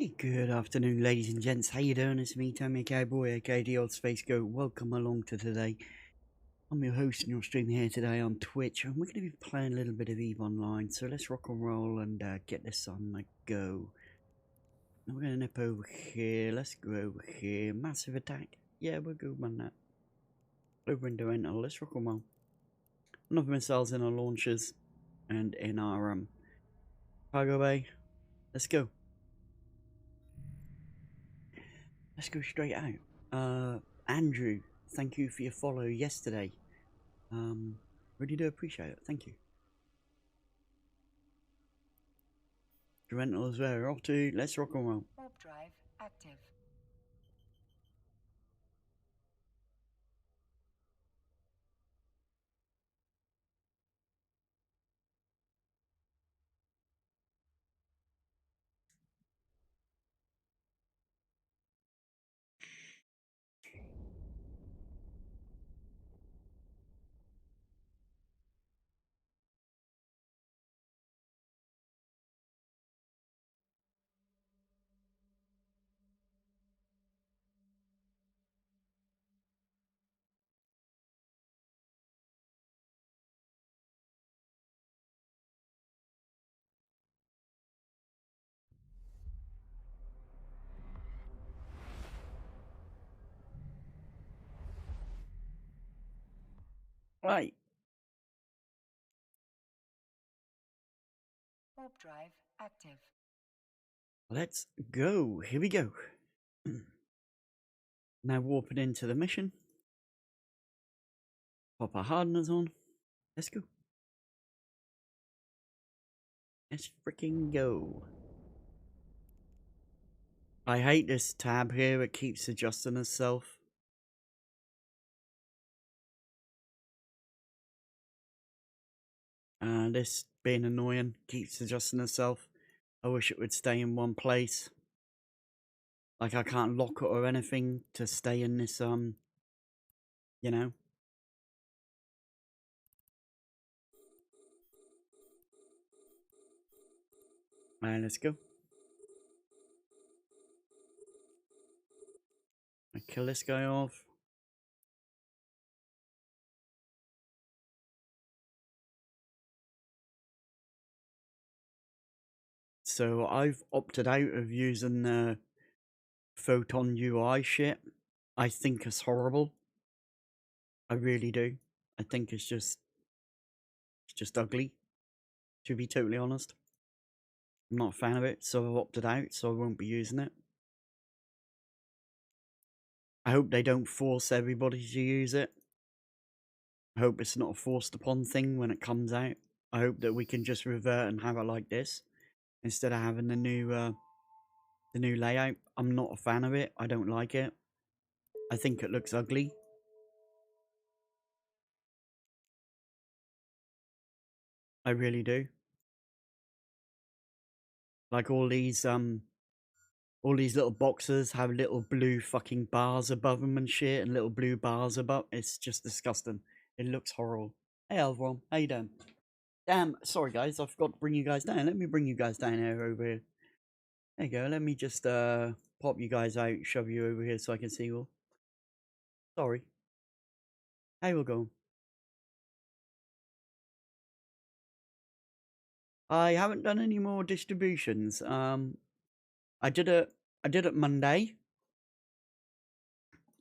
Hey, good afternoon, ladies and gents. How you doing? It's me, Tommy Cowboy, aka the Old Space Goat. Welcome along to today. I'm your host and your stream here today on Twitch, and we're going to be playing a little bit of EVE Online. So let's rock and roll and get this on the go. Now we're going to nip over here. Let's go over here. Massive attack. Yeah, we're good on that. Over into rental. Let's rock and roll. Enough missiles in our launchers and in our cargo bay. Let's go. Let's go straight out. Andrew, thank you for your follow yesterday. Really do appreciate it. Thank you. Rental as well. We're off to let's rock and roll. Warp drive active. Right. Warp drive active. Let's go. Here we go. Now warping into the mission. Pop our hardeners on. Let's go. Let's freaking go. I hate this tab here. It keeps adjusting itself. This being annoying. Keeps adjusting itself. I wish it would stay in one place. Like I can't lock it or anything to stay in this, you know. Alright, let's go. I kill this guy off. So I've opted out of using the Photon UI shit. I think it's horrible. I really do. I think it's just ugly, to be totally honest. I'm not a fan of it, so I've opted out, so I won't be using it. I hope they don't force everybody to use it. I hope it's not a forced upon thing when it comes out. I hope that we can just revert and have it like this instead of having the new layout. I'm not a fan of it. I don't like it. I think it looks ugly. I really do. Like all these little boxes have little blue fucking bars above them and shit, and little blue bars above. It's just disgusting. It looks horrible. Hey Lvl4, how you doing? Damn, sorry guys, I forgot to bring you guys down. Let me bring you guys down here over here. There you go. Let me just pop you guys out, shove you over here so I can see you all. Sorry. How we going? I haven't done any more distributions. I did it Monday.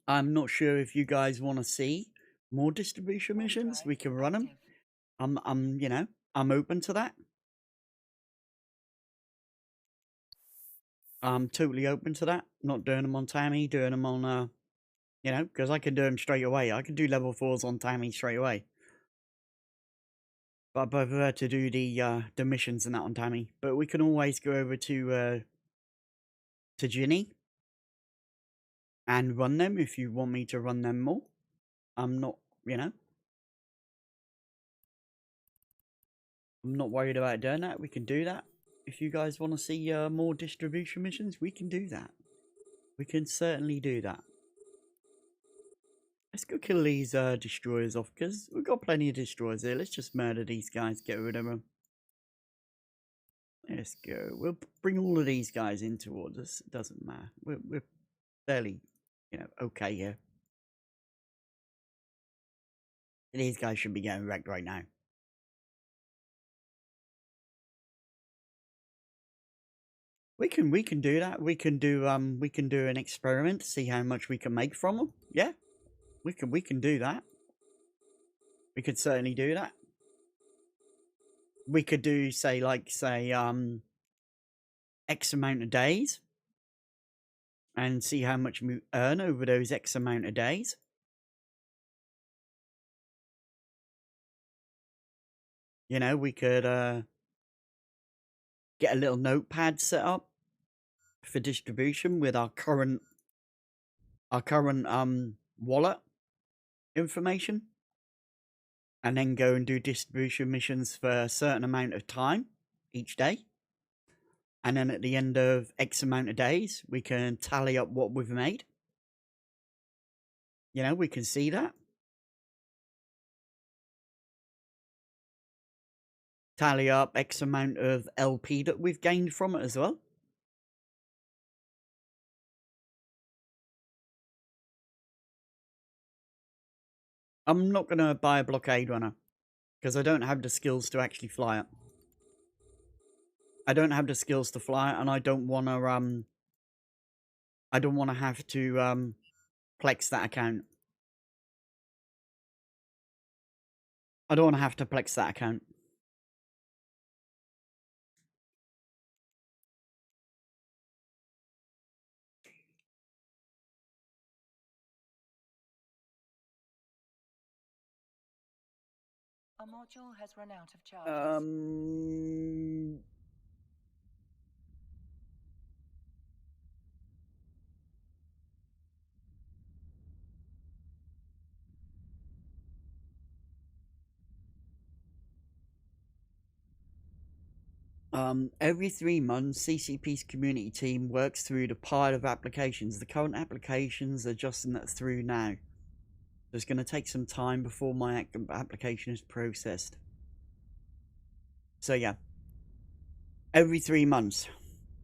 I'm not sure if you guys want to see more distribution missions. We can run them. You know, I'm open to that. I'm totally open to that. Not doing them on Tammy, doing them on, you know, because I can do them straight away. I can do level 4s on Tammy straight away. But I prefer to do the missions and that on Tammy. But we can always go over to Ginny and run them if you want me to run them more. I'm not, you know, I'm not worried about doing that. We can do that. If you guys want to see more distribution missions, we can do that. We can certainly do that. Let's go kill these destroyers off, because we've got plenty of destroyers here. Let's just murder these guys, get rid of them. Let's go. We'll bring all of these guys into orders. It doesn't matter. We're fairly, okay here. These guys should be getting wrecked right now. We can do that. We can do an experiment to see how much we can make from them. Yeah, we can do that. We could certainly do that. We could do say X amount of days and see how much we earn over those X amount of days. You know, we could get a little notepad set up for distribution with our current wallet information, and then go and do distribution missions for a certain amount of time each day. And then at the end of X amount of days, we can tally up what we've made. You know, we can see that. Tally up X amount of LP that we've gained from it as well. I'm not going to buy a blockade runner because I don't have the skills to actually fly it. I don't have the skills to fly it, and I don't want to have to plex that account. I don't want to have to plex that account. A module has run out of charges. Every 3 months, CCP's community team works through the pile of applications. The current applications are just through now. So it's going to take some time before my application is processed. So yeah, every 3 months,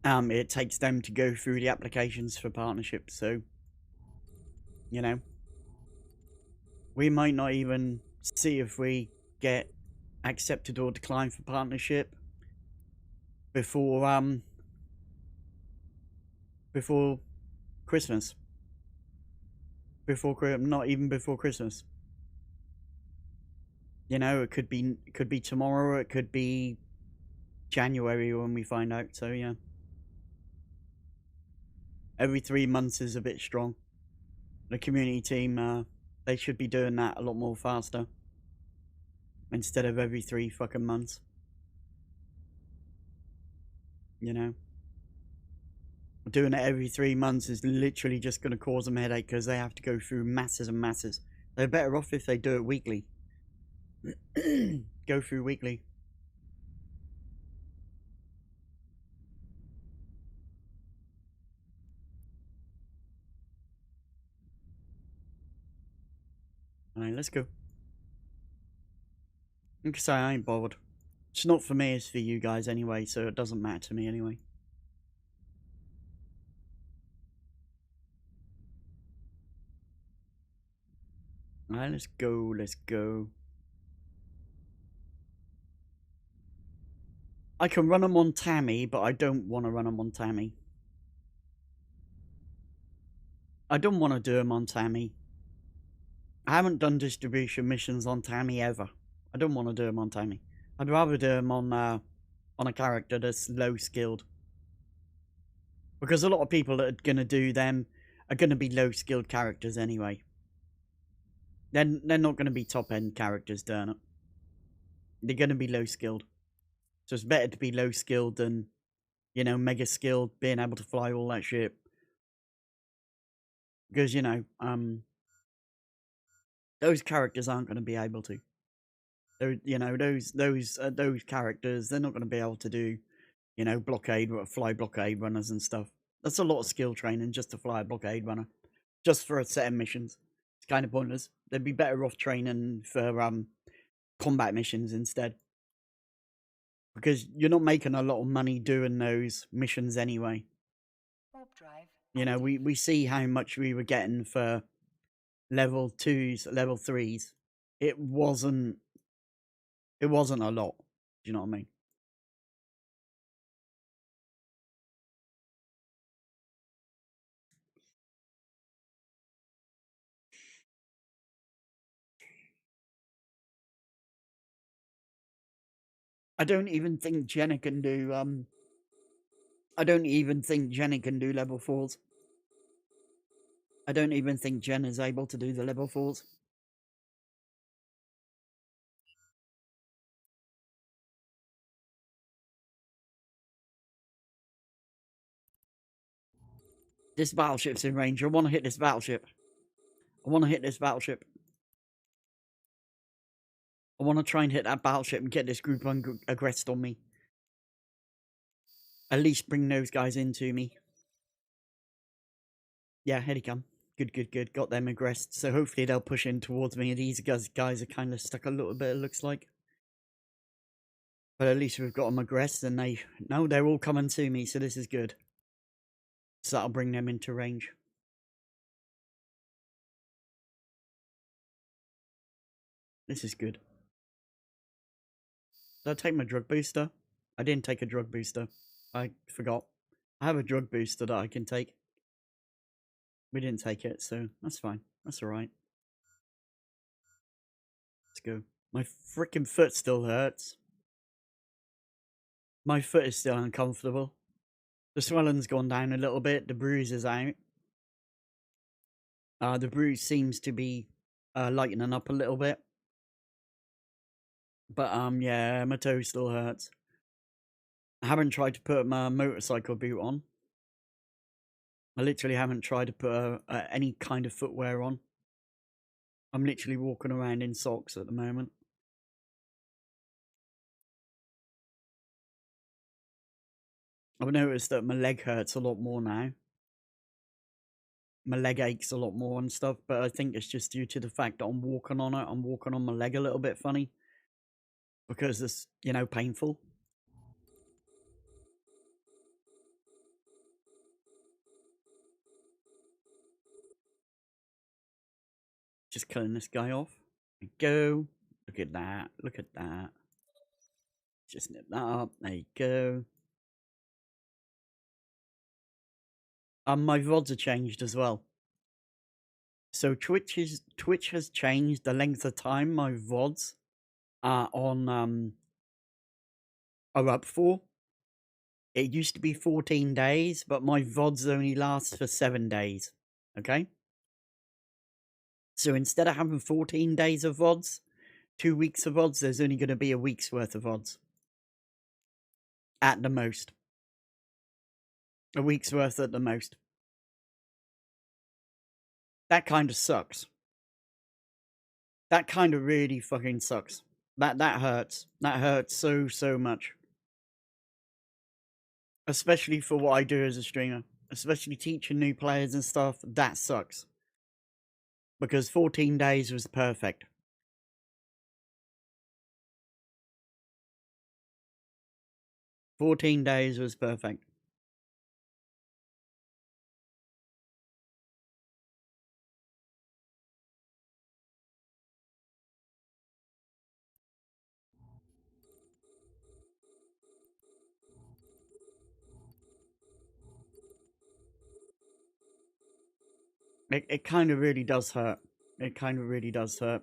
it takes them to go through the applications for partnership. So, you know, we might not even see if we get accepted or declined for partnership before Christmas. Not even before Christmas. You know, it could be tomorrow, it could be January when we find out. So yeah, every 3 months is a bit strong. The community team, they should be doing that a lot more faster instead of every 3 fucking months. You know, doing it every 3 months is literally just going to cause them a headache because they have to go through masses and masses. They're better off if they do it weekly. Go through weekly. Alright, let's go. Like I say, I ain't bothered. It's not for me, it's for you guys anyway, so it doesn't matter to me anyway. Alright, let's go, let's go. I can run them on Tammy, but I don't want to run them on Tammy. I don't want to do them on Tammy. I haven't done distribution missions on Tammy ever. I don't want to do them on Tammy. I'd rather do them on a character that's low skilled. Because a lot of people that are going to do them are going to be low skilled characters anyway. They're not going to be top end characters, darn it. They're going to be low skilled. So it's better to be low skilled than, you know, mega skilled, being able to fly all that shit. Because, you know, those characters aren't going to be able to. You know, those characters, they're not going to be able to do, you know, fly blockade runners and stuff. That's a lot of skill training just to fly a blockade runner, just for a set of missions. It's kind of pointless. They'd be better off training for combat missions instead. Because you're not making a lot of money doing those missions anyway. Warp drive. You know, active. we see how much we were getting for level 2s, level 3s. It wasn't a lot. Do you know what I mean? I don't even think Jenna can do I don't even think Jenna can do level 4s. I don't even think Jenna's able to do the level 4s. This battleship's in range. I want to hit this battleship. I want to hit this battleship. I want to try and hit that battleship and get this group aggressed on me. At least bring those guys into me. Yeah, here they come. Good, good, good. Got them aggressed. So hopefully they'll push in towards me. These guys are kind of stuck a little bit, it looks like. But at least we've got them aggressed and no, they're all coming to me. So this is good. So that'll bring them into range. This is good. Did I take my drug booster? I didn't take a drug booster. I forgot. I have a drug booster that I can take. We didn't take it, so that's fine. That's alright. Let's go. My freaking foot still hurts. My foot is still uncomfortable. The swelling's gone down a little bit. The bruise is out. The bruise seems to be lightening up a little bit. But yeah, my toe still hurts. I haven't tried to put my motorcycle boot on. I literally haven't tried to put any kind of footwear on. I'm literally walking around in socks at the moment. I've noticed that my leg hurts a lot more now. My leg aches a lot more and stuff, but I think it's just due to the fact that I'm walking on it. I'm walking on my leg a little bit funny. Because it's, you know, painful. Just killing this guy off. There you go. Look at that. Look at that. Just nip that up. There you go. My VODs are changed as well. So Twitch has changed the length of time my VODs are up for. It used to be 14 days, but my VODs only last for 7 days. Okay? So instead of having 14 days of VODs, 2 weeks of VODs, there's only going to be a week's worth of VODs. At the most. A week's worth at the most. That kind of sucks. That kind of really fucking sucks. That hurts. That hurts so much. Especially for what I do as a streamer. Especially teaching new players and stuff. That sucks. Because 14 days was perfect. 14 days was perfect. It kind of really does hurt. It kind of really does hurt.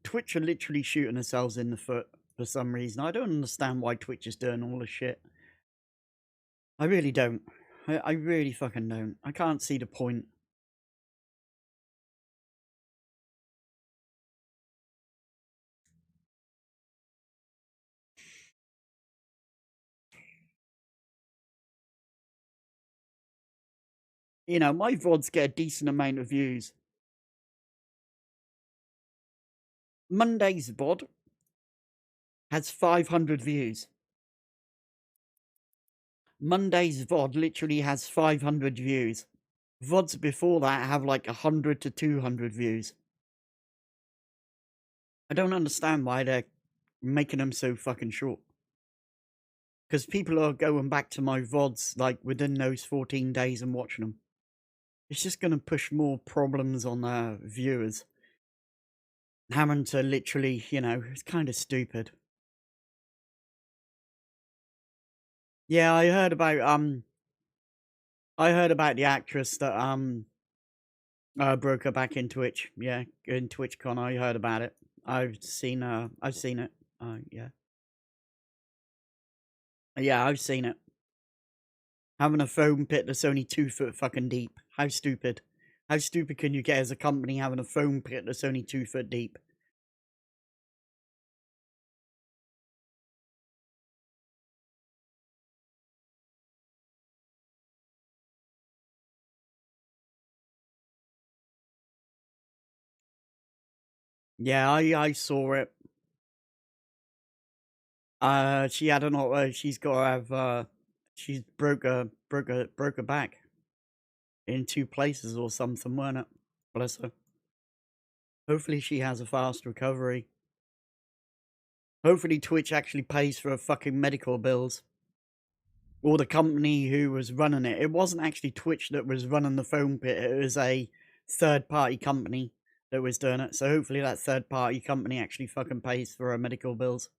Twitch are literally shooting themselves in the foot for some reason. I don't understand why Twitch is doing all this shit. I really don't. I really fucking don't. I can't see the point. You know, my VODs get a decent amount of views. Monday's VOD has 500 views. Monday's VOD literally has 500 views. VODs before that have like 100 to 200 views. I don't understand why they're making them so fucking short. Because people are going back to my VODs, like, within those 14 days and watching them. It's just going to push more problems on viewers. Having to literally, it's kind of stupid. Yeah, I heard about the actress that broke her back in Twitch. Yeah, in TwitchCon, I heard about it. I've seen it. Yeah. Yeah, I've seen it. Having a foam pit that's only 2 foot fucking deep. How stupid. How stupid can you get as a company having a foam pit that's only 2 foot deep? Yeah, I saw it. She had she's got to have, she's broke her back in 2 places or something, weren't it? Bless her. Hopefully she has a fast recovery. Hopefully Twitch actually pays for her fucking medical bills. Or the company who was running it. It wasn't actually Twitch that was running the foam pit. It was a third-party company that was doing it. So hopefully that third-party company actually fucking pays for her medical bills.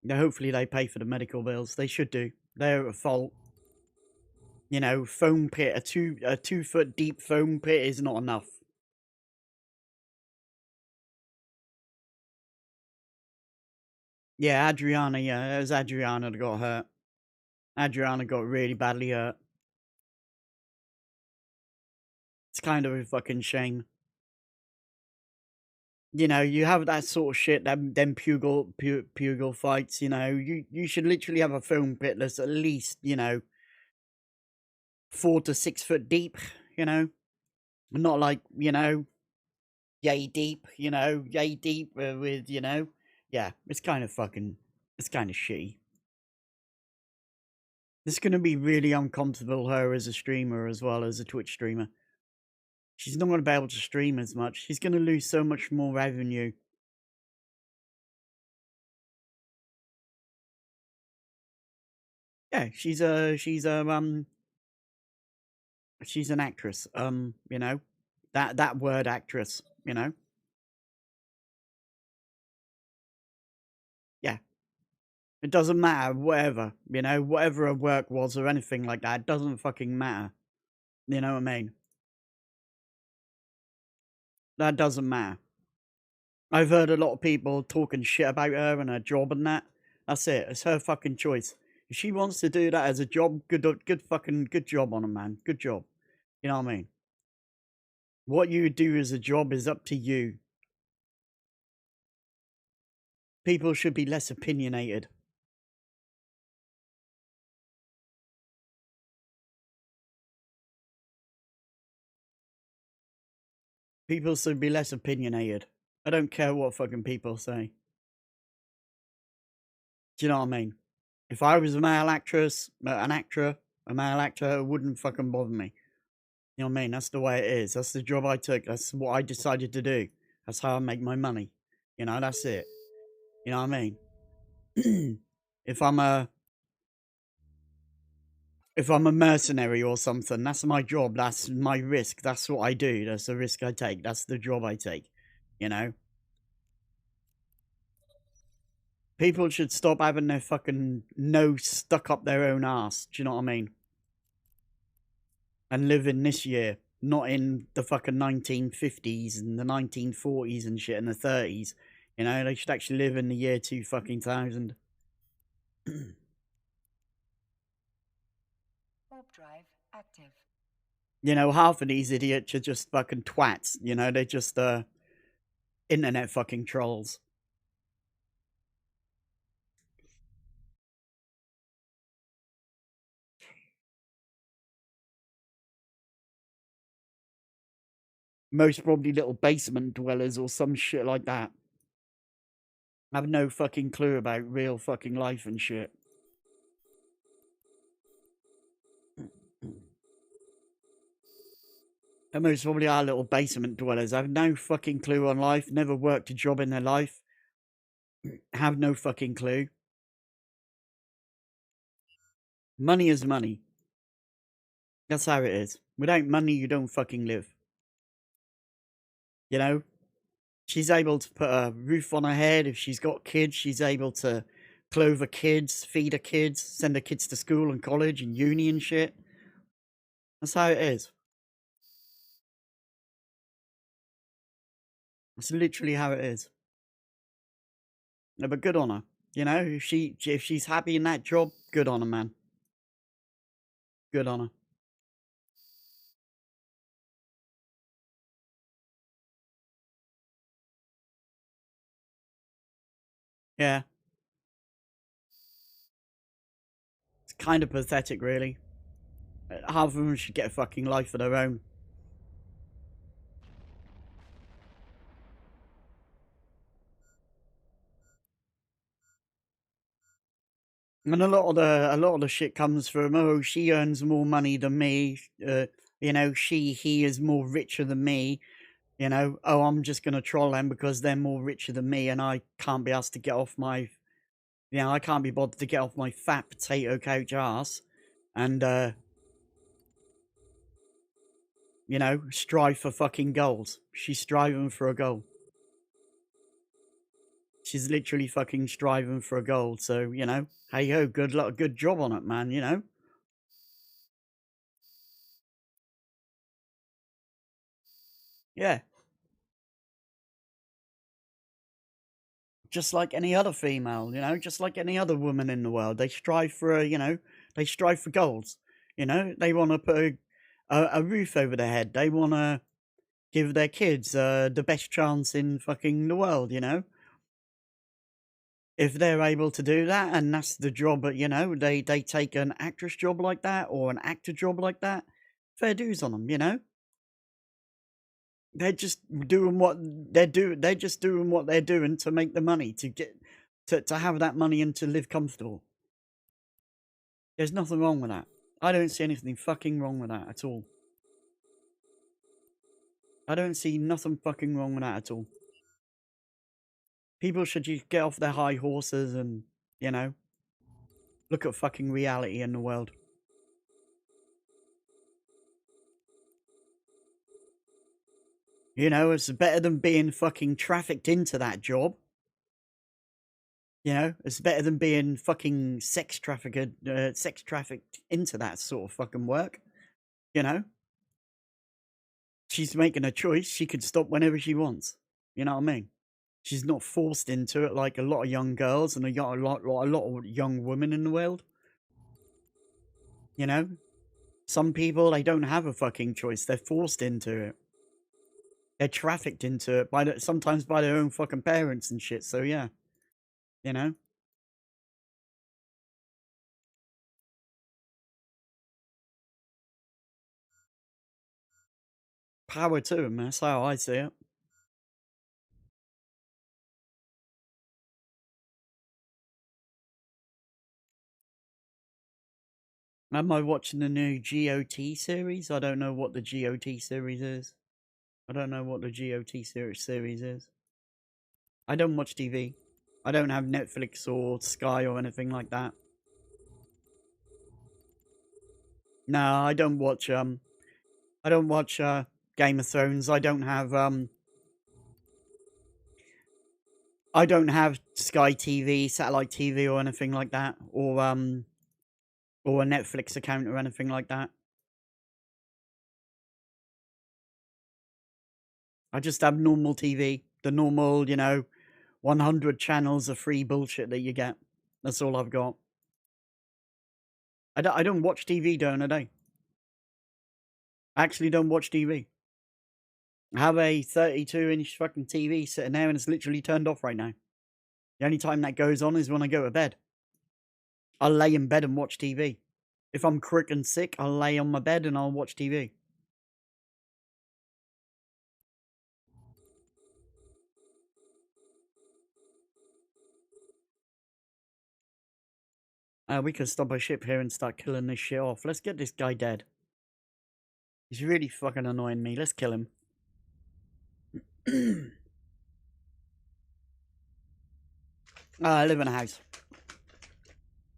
Yeah, hopefully they pay for the medical bills. They should do. They're at fault. Foam pit, a 2 foot deep foam pit is not enough. Yeah, Adriana, yeah, it was Adriana that got hurt. Adriana got really badly hurt. It's kind of a fucking shame. You have that sort of shit, them pugil fights, you should literally have a foam pit that's at least, 4 to 6 foot deep, not like, yay deep, yay deep with, yeah, it's kind of shitty. It's going to be really uncomfortable, her as a streamer as well as a Twitch streamer. She's not going to be able to stream as much. She's going to lose so much more revenue. Yeah, she's an actress. That word actress, Yeah. It doesn't matter, whatever, whatever her work was or anything like that, it doesn't fucking matter. You know what I mean? That doesn't matter. I've heard a lot of people talking shit about her and her job and that. That's it. It's her fucking choice. If she wants to do that as a job, good job on her, man. Good job. You know what I mean? What you do as a job is up to you. People should be less opinionated. People should be less opinionated. I don't care what fucking people say. Do you know what I mean? If I was a male actress, a male actor, it wouldn't fucking bother me. You know what I mean? That's the way it is. That's the job I took. That's what I decided to do. That's how I make my money. That's it. You know what I mean? if I'm a mercenary or something, that's my job. That's my risk. That's what I do. That's the risk I take. That's the job I take. People should stop having their fucking nose stuck up their own ass. Do you know what I mean? And live in this year, not in the fucking 1950s and the 1940s and shit and the 30s. They should actually live in the year 2000. Warp drive active. Half of these idiots are just fucking twats. They're just internet fucking trolls. Most probably little basement dwellers or some shit like that. Have no fucking clue about real fucking life and shit. And most probably are little basement dwellers. Have no fucking clue on life, never worked a job in their life. have no fucking clue. Money is money. That's how it is. Without money, you don't fucking live. You know? She's able to put a roof on her head. If she's got kids, she's able to clothe her kids, feed her kids, send her kids to school and college and uni and shit. That's how it is. That's literally how it is. No, but good on her. You know, if she's happy in that job, good on her, man. Good on her. Yeah. It's kind of pathetic, really. Half of them should get a fucking life of their own. And a lot of the shit comes from, oh, she earns more money than me. You know, he is more richer than me. You know, oh, I'm just gonna troll them because they're more richer than me, and I can't be asked to get off my, you know, I can't be bothered to get off my fat potato couch ass, and you know, strive for fucking goals. She's striving for a goal. She's literally fucking striving for a goal. So, you know, hey ho, good luck, good job on it, man, you know? Yeah. Just like any other female, you know, just like any other woman in the world. They strive for a, you know, they strive for goals. You know, they want to put a roof over their head. They want to give their kids the best chance in fucking the world, you know? If they're able to do that, and that's the job, you know, they take an actress job like that or an actor job like that, fair dues on them, you know? They're just doing what they're just doing what they're doing to make the money, to get to have that money and to live comfortable. There's nothing wrong with that. I don't see anything fucking wrong with that at all. I don't see nothing fucking wrong with that at all. People should just get off their high horses and, you know, look at fucking reality in the world. You know, it's better than being fucking trafficked into that job. You know, it's better than being fucking sex trafficked into that sort of fucking work. You know, she's making a choice. She could stop whenever she wants. You know what I mean? She's not forced into it like a lot of young girls and a lot of young women in the world. You know, some people, they don't have a fucking choice. They're forced into it. They're trafficked into it sometimes by their own fucking parents and shit. So yeah, you know, power to them. That's how I see it. Am I watching the new GOT series? I don't know what the GOT series is. I don't know what the GOT series is. I don't watch TV. I don't have Netflix or Sky or anything like that. No, I don't watch Game of Thrones. I don't have Sky TV, satellite TV or anything like that, or a Netflix account or anything like that. I just have normal TV, the normal, you know, 100 channels of free bullshit that you get. That's all I've got. I don't watch TV during the day. I actually don't watch TV. I have a 32-inch fucking TV sitting there and it's literally turned off right now. The only time that goes on is when I go to bed. I'll lay in bed and watch TV. If I'm crick and sick, I'll lay on my bed and I'll watch TV. We can stop our ship here and start killing this shit off. Let's get this guy dead. He's really fucking annoying me. Let's kill him. I live in a house.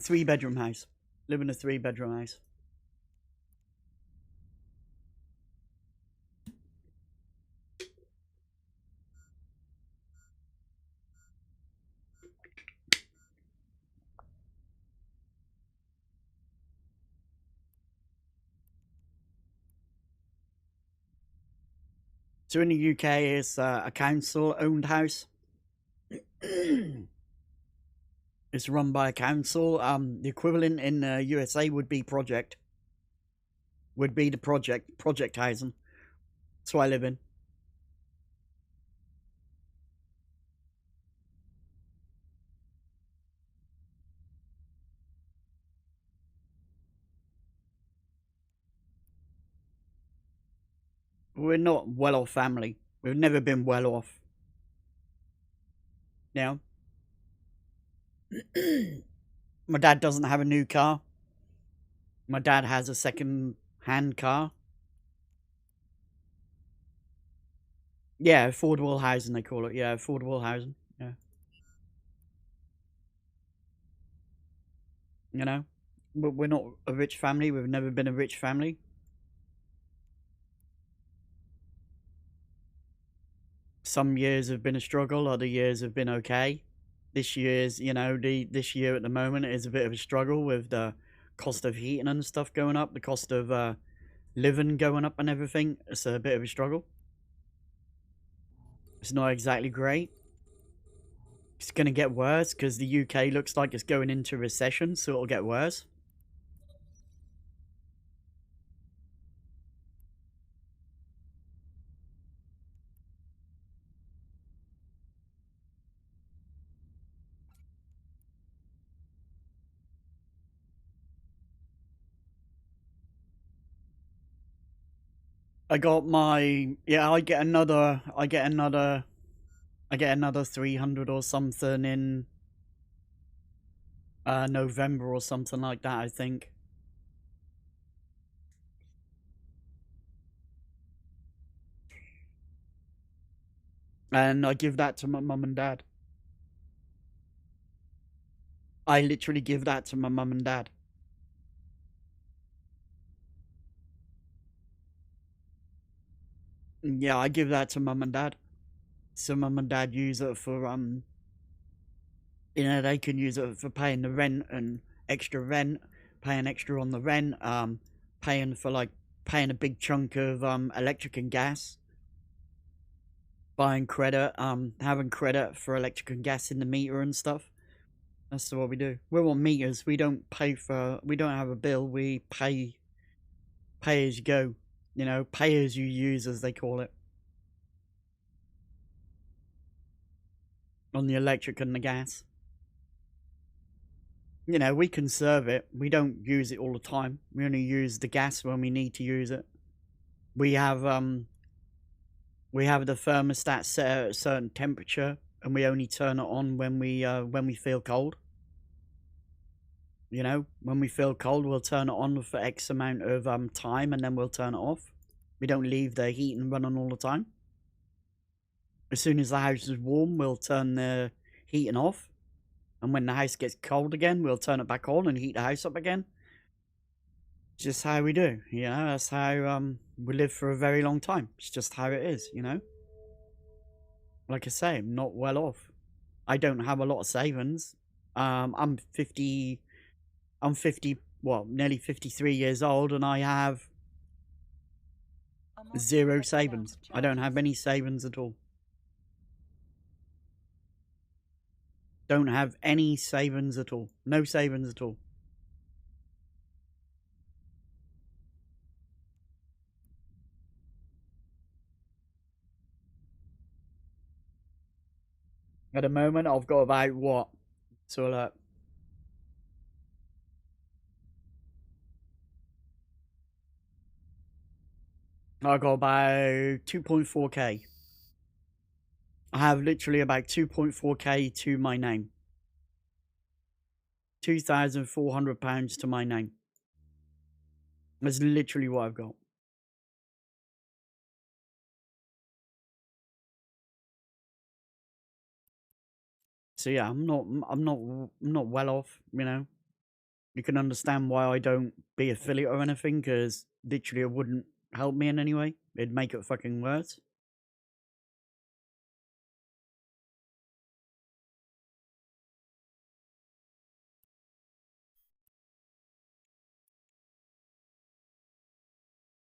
3-bedroom house. Live in a 3-bedroom house. So in the UK, it's a council-owned house. It's run by a council. The equivalent in USA would be project. Would be the project housing. That's what I live in. We're not well-off family. We've never been well off. Now, my dad doesn't have a new car. My dad has a second-hand car. Yeah, affordable housing, they call it. Yeah, affordable housing. Yeah. You know? But we're not a rich family. We've never been a rich family. Some years have been a struggle, other years have been okay. This year's, this year at the moment is a bit of a struggle with the cost of heating and stuff going up, the cost of living going up and everything. It's a bit of a struggle. It's not exactly great. It's going to get worse because the UK looks like it's going into recession, so it'll get worse. I get another 300 or something in November or something like that, I think. And I give that to my mum and dad. I literally give that to my mum and dad. Yeah, I give that to mum and dad. So mum and dad use it for they can use it for paying the rent and extra rent, paying extra on the rent, paying a big chunk of electric and gas, buying credit, having credit for electric and gas in the meter and stuff. That's what we do. We're on meters. We don't have a bill. We pay as you go. Pay as you use, as they call it. On the electric and the gas. We conserve it. We don't use it all the time. We only use the gas when we need to use it. We have the thermostat set at a certain temperature, and we only turn it on when we feel cold. When we feel cold, we'll turn it on for X amount of time, and then we'll turn it off. We don't leave the heating running all the time. As soon as the house is warm, we'll turn the heating off. And when the house gets cold again, we'll turn it back on and heat the house up again. It's just how we do. That's how we live for a very long time. It's just how it is, Like I say, I'm not well off. I don't have a lot of savings. I'm 50, nearly 53 years old, and I have zero savings. I don't have any savings at all. Don't have any savings at all. No savings at all. At the moment, I've got about what? So look. I got about 2.4k. I have literally about 2.4k to my name. £2,400 to my name. That's literally what I've got. So yeah, I'm not well off, you know. You can understand why I don't be affiliate or anything, because literally it wouldn't help me in any way. It'd make it fucking worse.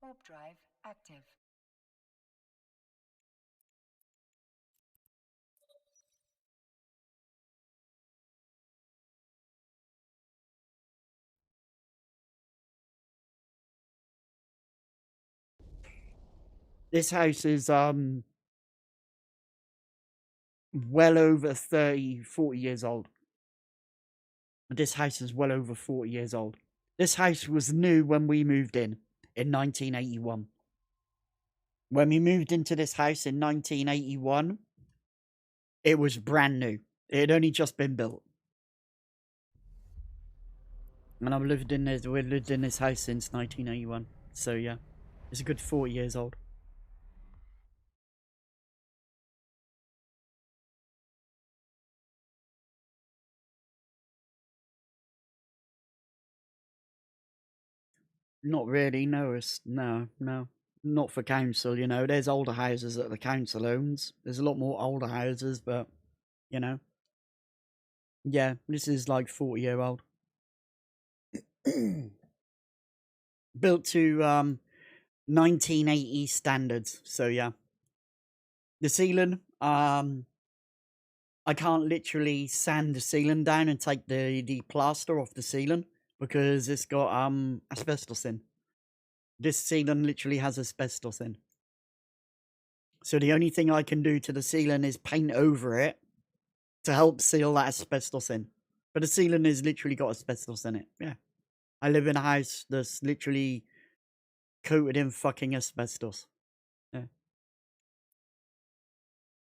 Warp drive active. This house is well over 30, 40 years old. This house is well over 40 years old. This house was new when we moved in 1981. When we moved into this house in 1981, it was brand new. It had only just been built. And we lived in this house since 1981. So yeah, it's a good 40 years old. Not really, no, no. Not for council, you know. There's older houses that the council owns. There's a lot more older houses, but, you know. Yeah, this is like 40-year-old. Built to 1980 standards, so yeah. The ceiling, I can't literally sand the ceiling down and take the plaster off the ceiling because it's got asbestos in. This ceiling literally has asbestos in. So the only thing I can do to the ceiling is paint over it to help seal that asbestos in. But the ceiling has literally got asbestos in it. Yeah. I live in a house that's literally coated in fucking asbestos. Yeah.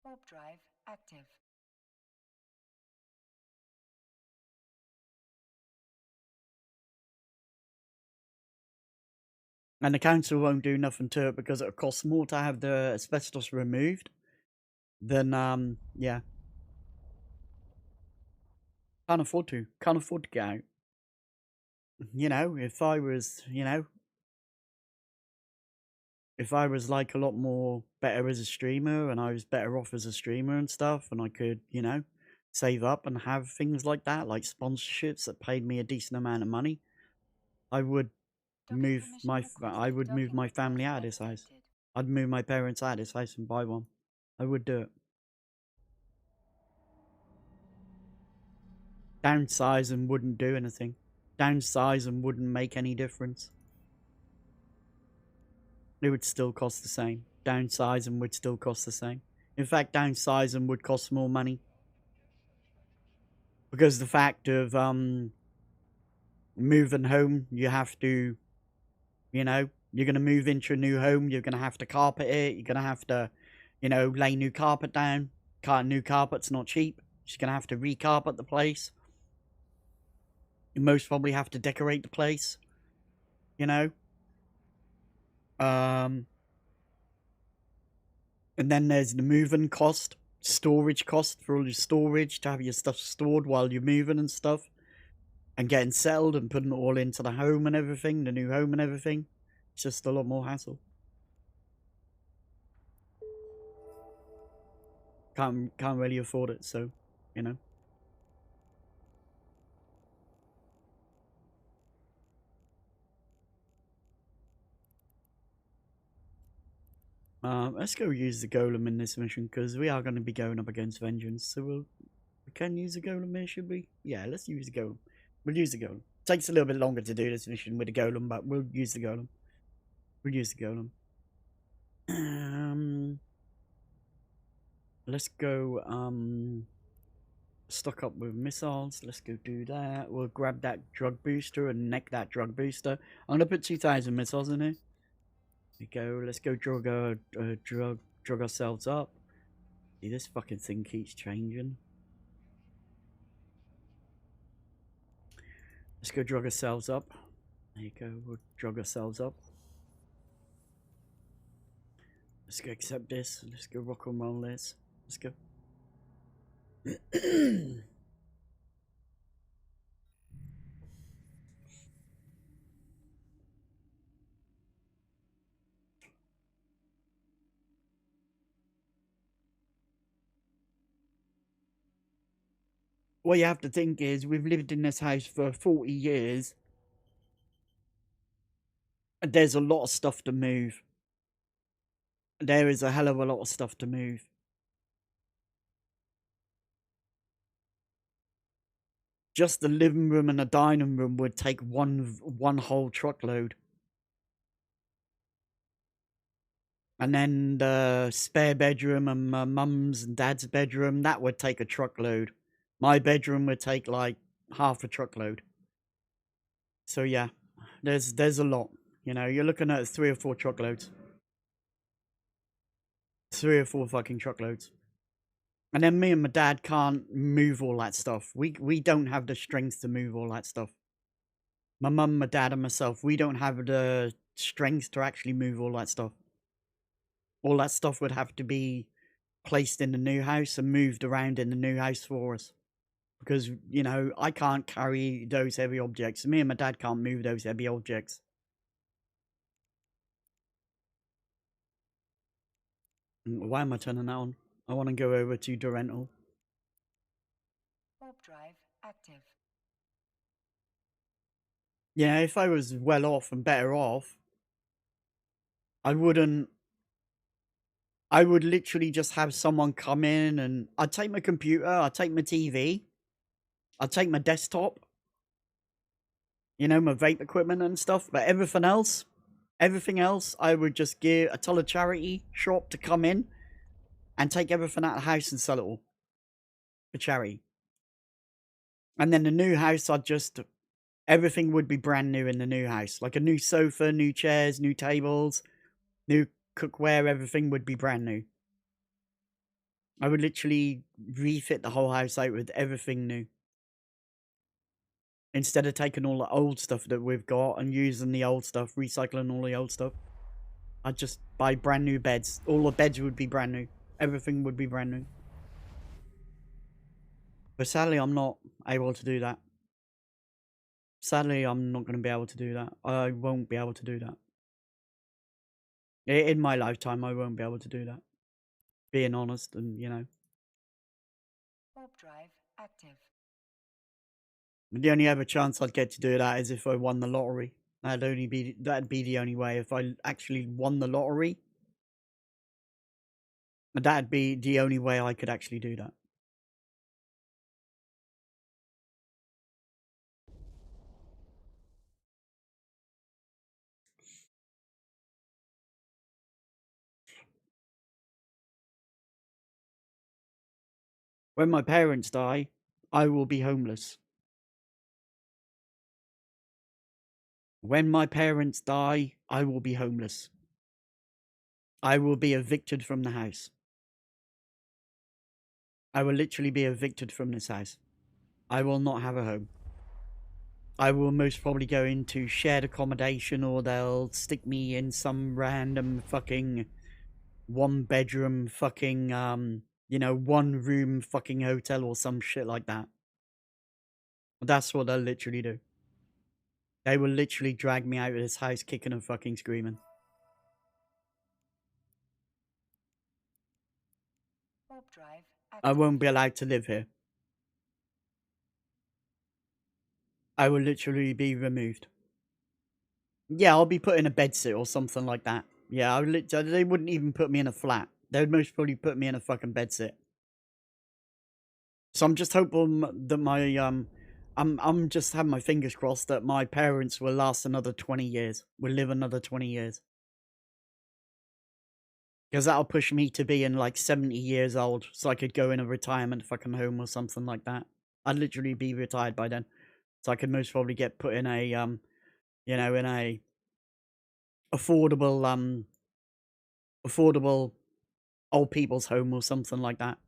Warp drive active. And the council won't do nothing to it because it costs more to have the asbestos removed than, yeah. Can't afford to get out. You know, if I was like a lot more better as a streamer and I was better off as a streamer and stuff and I could, save up and have things like that, like sponsorships that paid me a decent amount of money, I would move my family out of this house. I'd move my parents out of this house and buy one. I would do it. Downsize and wouldn't do anything. Downsize and wouldn't make any difference. It would still cost the same. Downsize and would still cost the same. In fact, downsize and would cost more money. Because the fact of moving home, you have to, you're going to move into a new home, you're going to have to carpet it, you're going to have to, lay new carpet down. New carpet's not cheap. You're going to have to recarpet the place. You most probably have to decorate the place. And then there's the moving cost, storage cost for all your storage, to have your stuff stored while you're moving and stuff. And getting settled and putting it all into the home and everything, the new home and everything. It's just a lot more hassle. Can't really afford it, so, let's go use the golem in this mission, because we are going to be going up against Vengeance, so we can use the golem here, should we? Yeah, let's use the golem. We'll use the golem. Takes a little bit longer to do this mission with the golem, but we'll use the golem. Let's go, stock up with missiles. Let's go do that. We'll grab that drug booster and neck that drug booster. I'm gonna put 2,000 missiles in here. There we go. Let's go drug ourselves up. See, this fucking thing keeps changing. Let's go drug ourselves up. There you go. We'll drug ourselves up. Let's go accept this. Let's go rock and roll this. Let's go. what you have to think is we've lived in this house for 40 years. And there's a lot of stuff to move. There is a hell of a lot of stuff to move. Just the living room and the dining room would take one whole truckload. And then the spare bedroom and my mum's and dad's bedroom, that would take a truckload. My bedroom would take like half a truckload. So yeah, there's a lot. You know, you're looking at 3 or 4 truckloads. 3 or 4 fucking truckloads. And then me and my dad can't move all that stuff. We don't have the strength to move all that stuff. My mum, my dad, and myself, we don't have the strength to actually move all that stuff. All that stuff would have to be placed in the new house and moved around in the new house for us. Because, you know, I can't carry those heavy objects. Me and my dad can't move those heavy objects. Why am I turning that on? I want to go over to the rental. Warp drive active. Yeah, if I was well off and better off, I would literally just have someone come in and I'd take my computer, I'd take my TV, I'd take my desktop, you know, my vape equipment and stuff, but everything else, I would just tell a charity shop to come in and take everything out of the house and sell it all for charity. And then the new house, everything would be brand new in the new house. Like a new sofa, new chairs, new tables, new cookware, everything would be brand new. I would literally refit the whole house out with everything new. Instead of taking all the old stuff that we've got and using the old stuff, recycling all the old stuff, I'd just buy brand new beds. All the beds would be brand new. Everything would be brand new. But sadly, I'm not able to do that. Sadly, I'm not going to be able to do that. I won't be able to do that. In my lifetime, I won't be able to do that. Being honest and, you know. Warp drive active. The only other chance I'd get to do that is if I won the lottery. That'd be the only way. If I actually won the lottery, that'd be the only way I could actually do that. When my parents die, I will be homeless. When my parents die, I will be homeless. I will be evicted from the house. I will literally be evicted from this house. I will not have a home. I will most probably go into shared accommodation, or they'll stick me in some random fucking 1-bedroom fucking, you know, 1-room fucking hotel or some shit like that. That's what they'll literally do. They will literally drag me out of this house kicking and fucking screaming. Warp drive active. I won't be allowed to live here. I will literally be removed. Yeah, I'll be put in a bedsit or something like that. Yeah, they wouldn't even put me in a flat. They would most probably put me in a fucking bedsit. So I'm just hoping that I'm just having my fingers crossed that my parents will last another 20 years. Will live another 20 years. Because that'll push me to being like 70 years old, so I could go in a retirement fucking home or something like that. I'd literally be retired by then. So I could most probably get put in a, you know, in a affordable old people's home or something like that.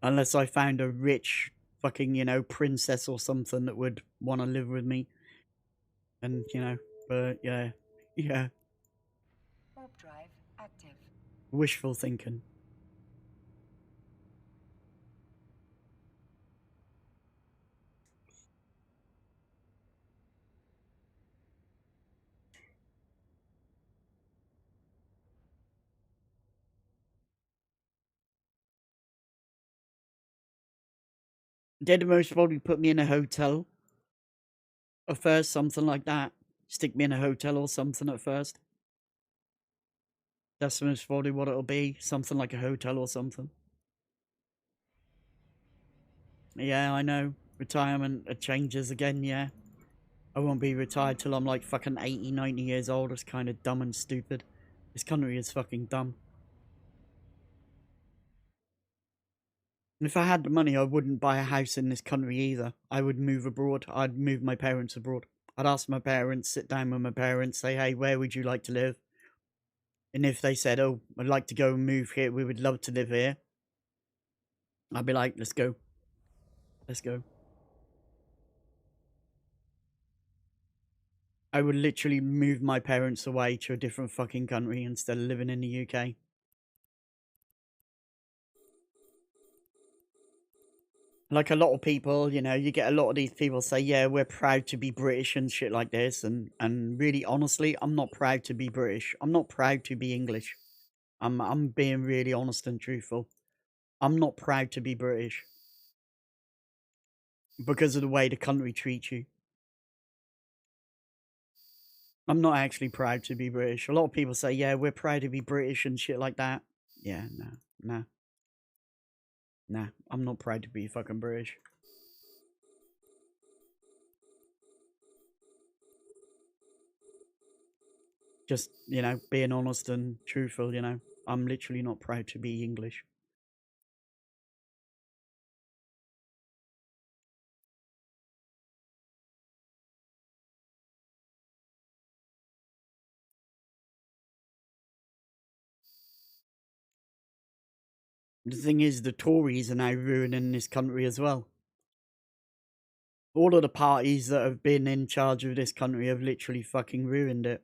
Unless I found a rich fucking, you know, princess or something that would want to live with me. And, you know, but yeah. Yeah. Warp drive active. Wishful thinking. They'd most probably put me in a hotel at first, something like that. Stick me in a hotel or something at first. That's most probably what it'll be. Something like a hotel or something. Yeah, I know. Retirement changes again, yeah. I won't be retired till I'm like fucking 80, 90 years old. It's kind of dumb and stupid. This country is fucking dumb. And if I had the money, I wouldn't buy a house in this country either. I would move abroad. I'd move my parents abroad. I'd ask my parents, sit down with my parents, say, hey, where would you like to live? And if they said, oh, I'd like to go and move here, we would love to live here, I'd be like, let's go. Let's go. I would literally move my parents away to a different fucking country instead of living in the UK. Like a lot of people, you know, you get a lot of these people say, yeah, we're proud to be British and shit like this. And really, honestly, I'm not proud to be British. I'm not proud to be English. I'm being really honest and truthful. I'm not proud to be British because of the way the country treats you. I'm not actually proud to be British. A lot of people say, yeah, we're proud to be British and shit like that. Yeah, nah. I'm not proud to be fucking British. Just, you know, being honest and truthful, you know. I'm literally not proud to be English. The thing is, the Tories are now ruining this country as well. All of the parties that have been in charge of this country have literally fucking ruined it.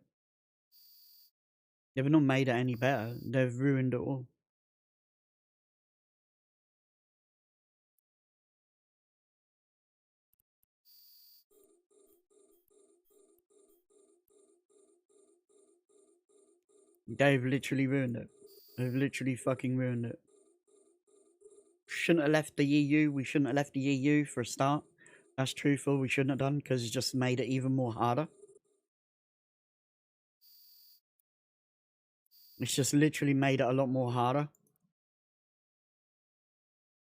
They've not made it any better. They've ruined it all. They've literally ruined it. They've literally fucking ruined it. Shouldn't have left the EU. We shouldn't have left the EU for a start. That's truthful. We shouldn't have done because it's just made it even more harder. It's just literally made it a lot more harder.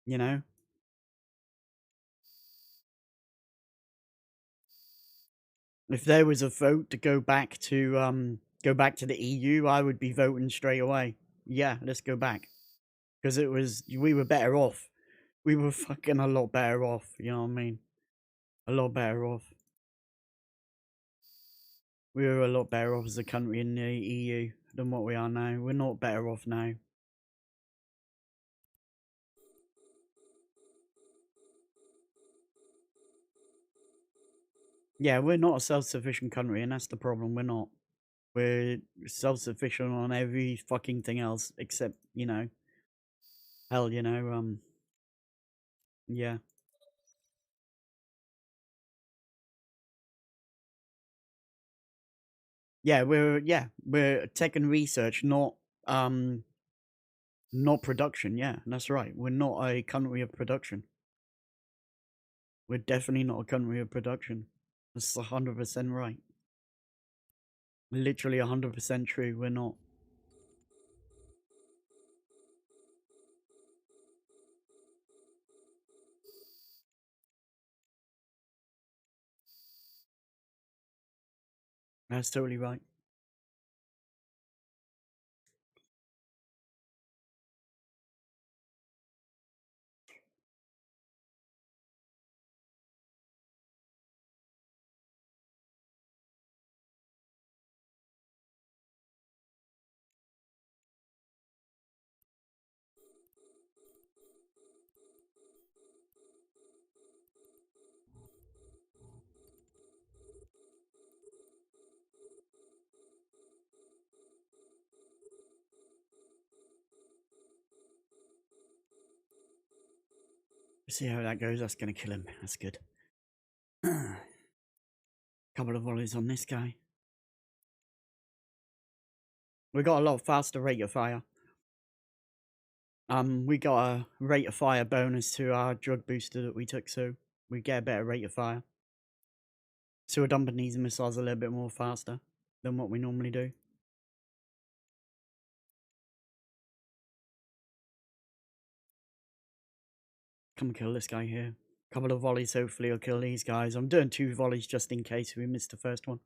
You know? If there was a vote to go back to the EU, I would be voting straight away. Yeah, let's go back. Because we were better off. We were fucking a lot better off, you know what I mean? A lot better off. We were a lot better off as a country in the EU than what we are now. We're not better off now. Yeah, we're not a self-sufficient country, and that's the problem. We're not. We're self-sufficient on every fucking thing else except, you know, hell, you know, yeah. We're tech and research, not production. Yeah, that's right. We're not a country of production. We're definitely not a country of production. That's 100% right. Literally 100% true. We're not. That's totally right. See how that goes. That's going to kill him. That's good. Couple of volleys on this guy. We got a lot faster rate of fire. We got a rate of fire bonus to our drug booster that we took, so we get a better rate of fire. So we're dumping these missiles a little bit more faster than what we normally do. Come kill this guy here. Couple of volleys, hopefully will kill these guys. I'm doing 2 volleys just in case we missed the first one.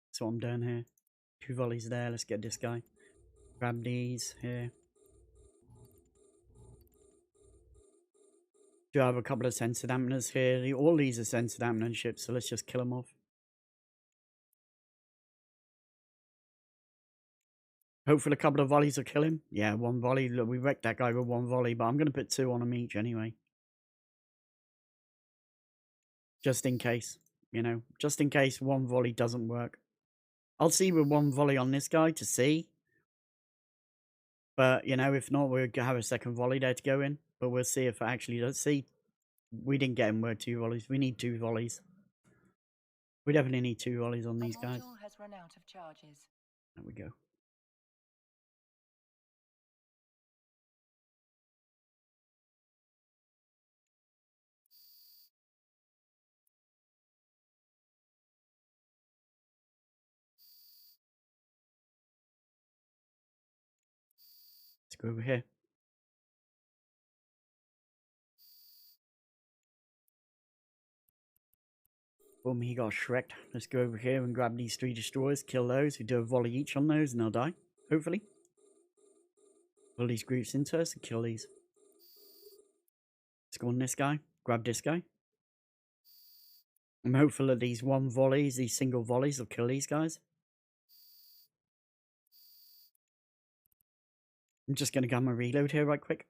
That's what I'm doing here. 2 volleys there, let's get this guy. Grab these here. Do have a couple of sensor dampeners here. All these are sensor dampener ships, so let's just kill them off. Hopefully a couple of volleys will kill him. Yeah, 1 volley. Look, we wrecked that guy with 1 volley, but I'm going to put 2 on him each anyway. Just in case, you know, just in case 1 volley doesn't work. I'll see with 1 volley on this guy to see. But, you know, if not, we'll have a second volley there to go in. But we'll see if it actually does. See, we didn't get him with 2 volleys. We need 2 volleys. We definitely need 2 volleys on these guys. Module has run out of charges. There we go. Let's go over here. Boom, he got shreked. Let's go over here and grab these 3 destroyers, kill those. We do a volley each on those and they'll die, hopefully. Pull these groups into us and kill these. Let's go on this guy, grab this guy. I'm hopeful that these 1 volleys, these single volleys will kill these guys. I'm just going to gamma reload here right quick.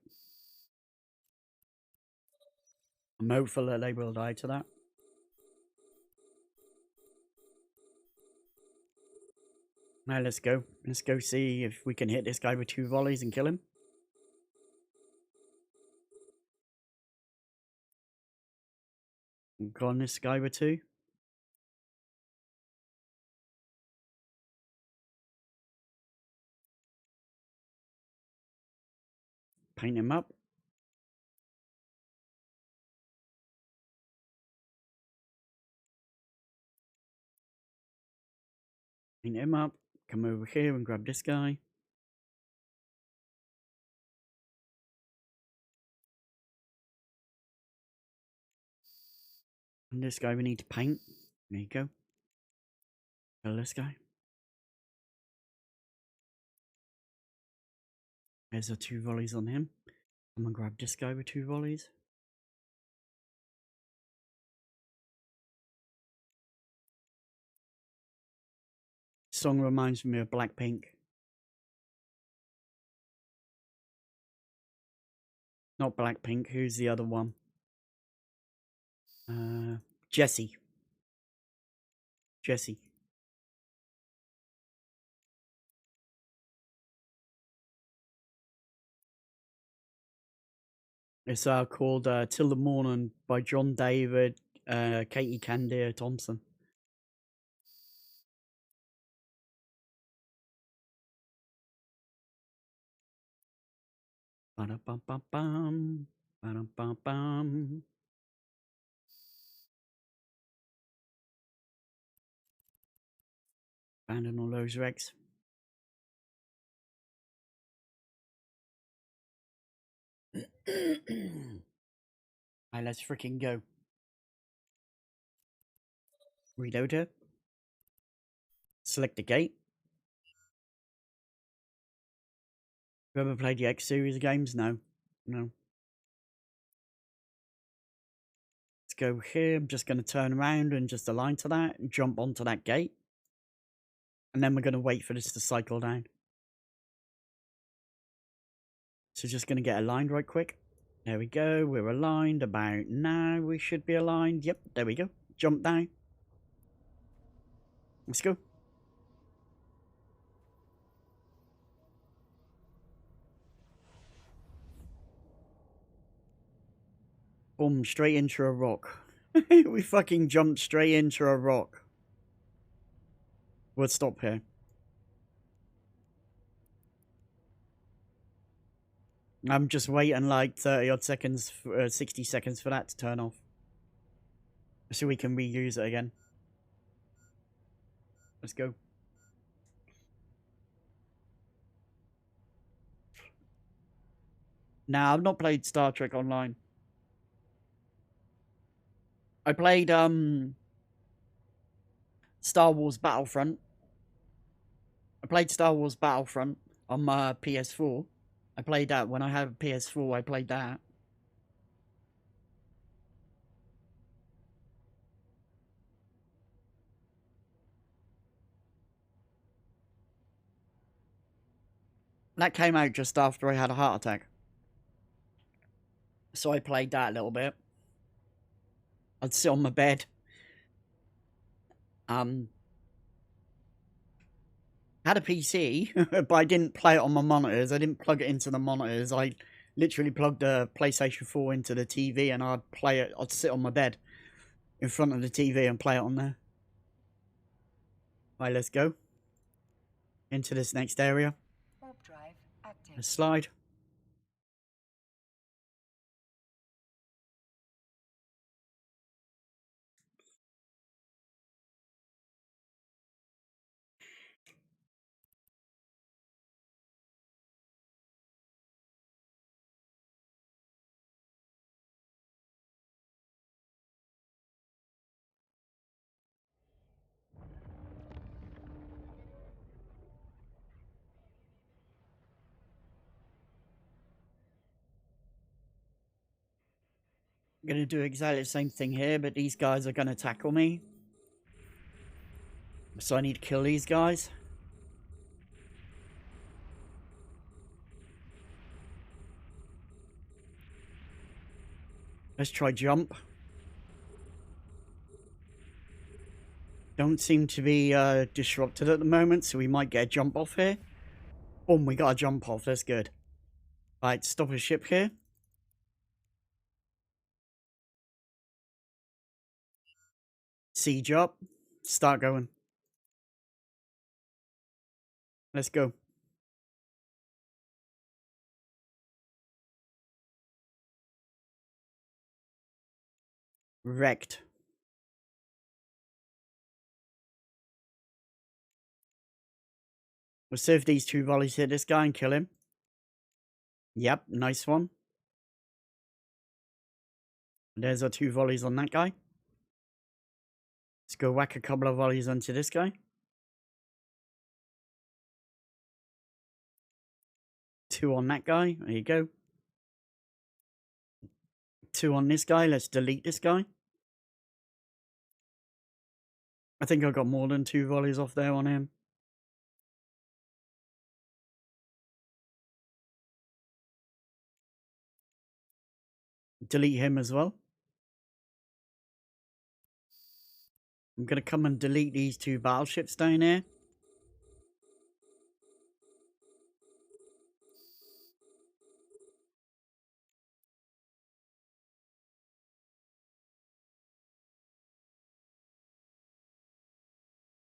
I'm hopeful that they will die to that. Now let's go. Let's go see if we can hit this guy with 2 volleys and kill him. Go on this guy with 2. Paint him up. Paint him up. Come over here and grab this guy. And this guy we need to paint. There you go. Kill this guy. There's the 2 volleys on him. I'm gonna grab this guy with 2 volleys. Song reminds me of Blackpink. Not Blackpink, who's the other one? Jessie. Jessie. It's called Till the Morning by John David, Katie Candia Thompson. Ba-da-bum-bum-bum. Ba-dum-bum-bum. Abandon all those wrecks. Alright, let's freaking go. Reload her. Select the gate. You ever played the X series of games? No. No. Let's go here. I'm just going to turn around and just align to that and jump onto that gate. And then we're going to wait for this to cycle down. So just going to get aligned right quick. There we go. We're aligned. About now we should be aligned. Yep, there we go. Jump down. Let's go. Boom, straight into a rock. We fucking jumped straight into a rock. We'll stop here. I'm just waiting like 30 odd seconds, 60 seconds for that to turn off. So we can reuse it again. Let's go. Nah, I've not played Star Trek Online. I played Star Wars Battlefront. I played Star Wars Battlefront on my PS4. I played that when I had a PS4. I played that. That came out just after I had a heart attack. So I played that a little bit. I'd sit on my bed. Had a PC, but I didn't play it on my monitors. I didn't plug it into the monitors. I literally plugged the PlayStation 4 into the TV and I'd play it. I'd sit on my bed in front of the TV and play it on there. Right, let's go into this next area. Warp drive active. Let's slide. I'm going to do exactly the same thing here, but these guys are going to tackle me. So I need to kill these guys. Let's try jump. Don't seem to be disrupted at the moment, so we might get a jump off here. Boom, we got a jump off. That's good. Right, stop a ship here. Siege up. Start going. Let's go. Wrecked. We'll see if these 2 volleys hit this guy and kill him. Yep, nice one. There's our 2 volleys on that guy. Let's go whack a couple of volleys onto this guy. 2 on that guy. There you go. 2 on this guy. Let's delete this guy. I think I got more than 2 volleys off there on him. Delete him as well. I'm going to come and delete these 2 battleships down here.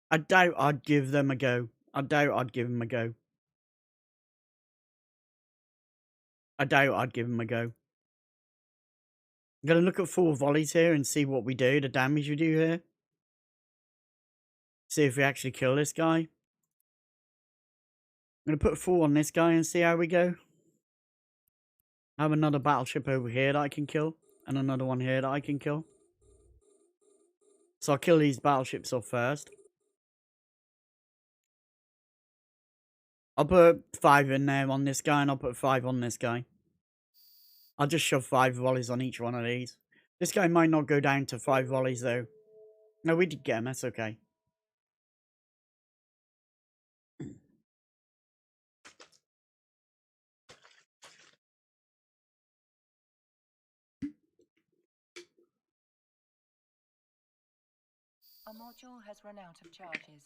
I doubt I'd give them a go. I doubt I'd give them a go. I doubt I'd give them a go. I'm going to look at 4 volleys here and see what we do, the damage we do here. See if we actually kill this guy. I'm going to put 4 on this guy and see how we go. I have another battleship over here that I can kill. And another one here that I can kill. So I'll kill these battleships off first. I'll put 5 in there on this guy and I'll put 5 on this guy. I'll just shove 5 volleys on each one of these. This guy might not go down to 5 volleys though. No, we did get him. That's okay. A module has run out of charges.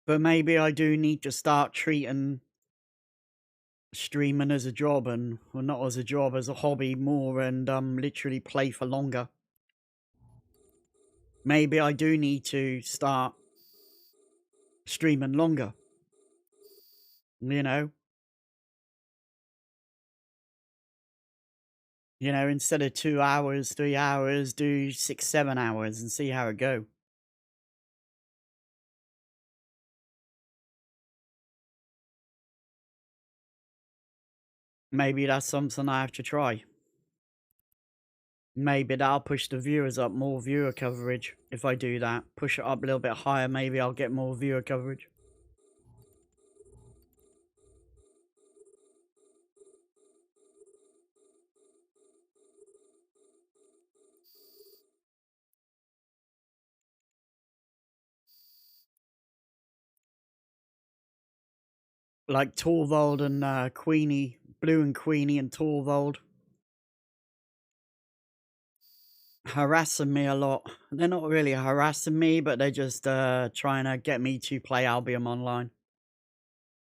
But maybe I do need to start treating streaming as a job, and well, not as a job, as a hobby more, and literally play for longer. Maybe I do need to start streaming longer. You know, instead of 2 hours, 3 hours, do 6, 7 hours and see how it go. Maybe that's something I have to try. Maybe that'll push the viewers up, more viewer coverage. If I do that, push it up a little bit higher, maybe I'll get more viewer coverage. Like Torvald and Queenie, Blue and Queenie and Torvald. Harassing me a lot. They're not really harassing me, but they're just trying to get me to play Albion Online.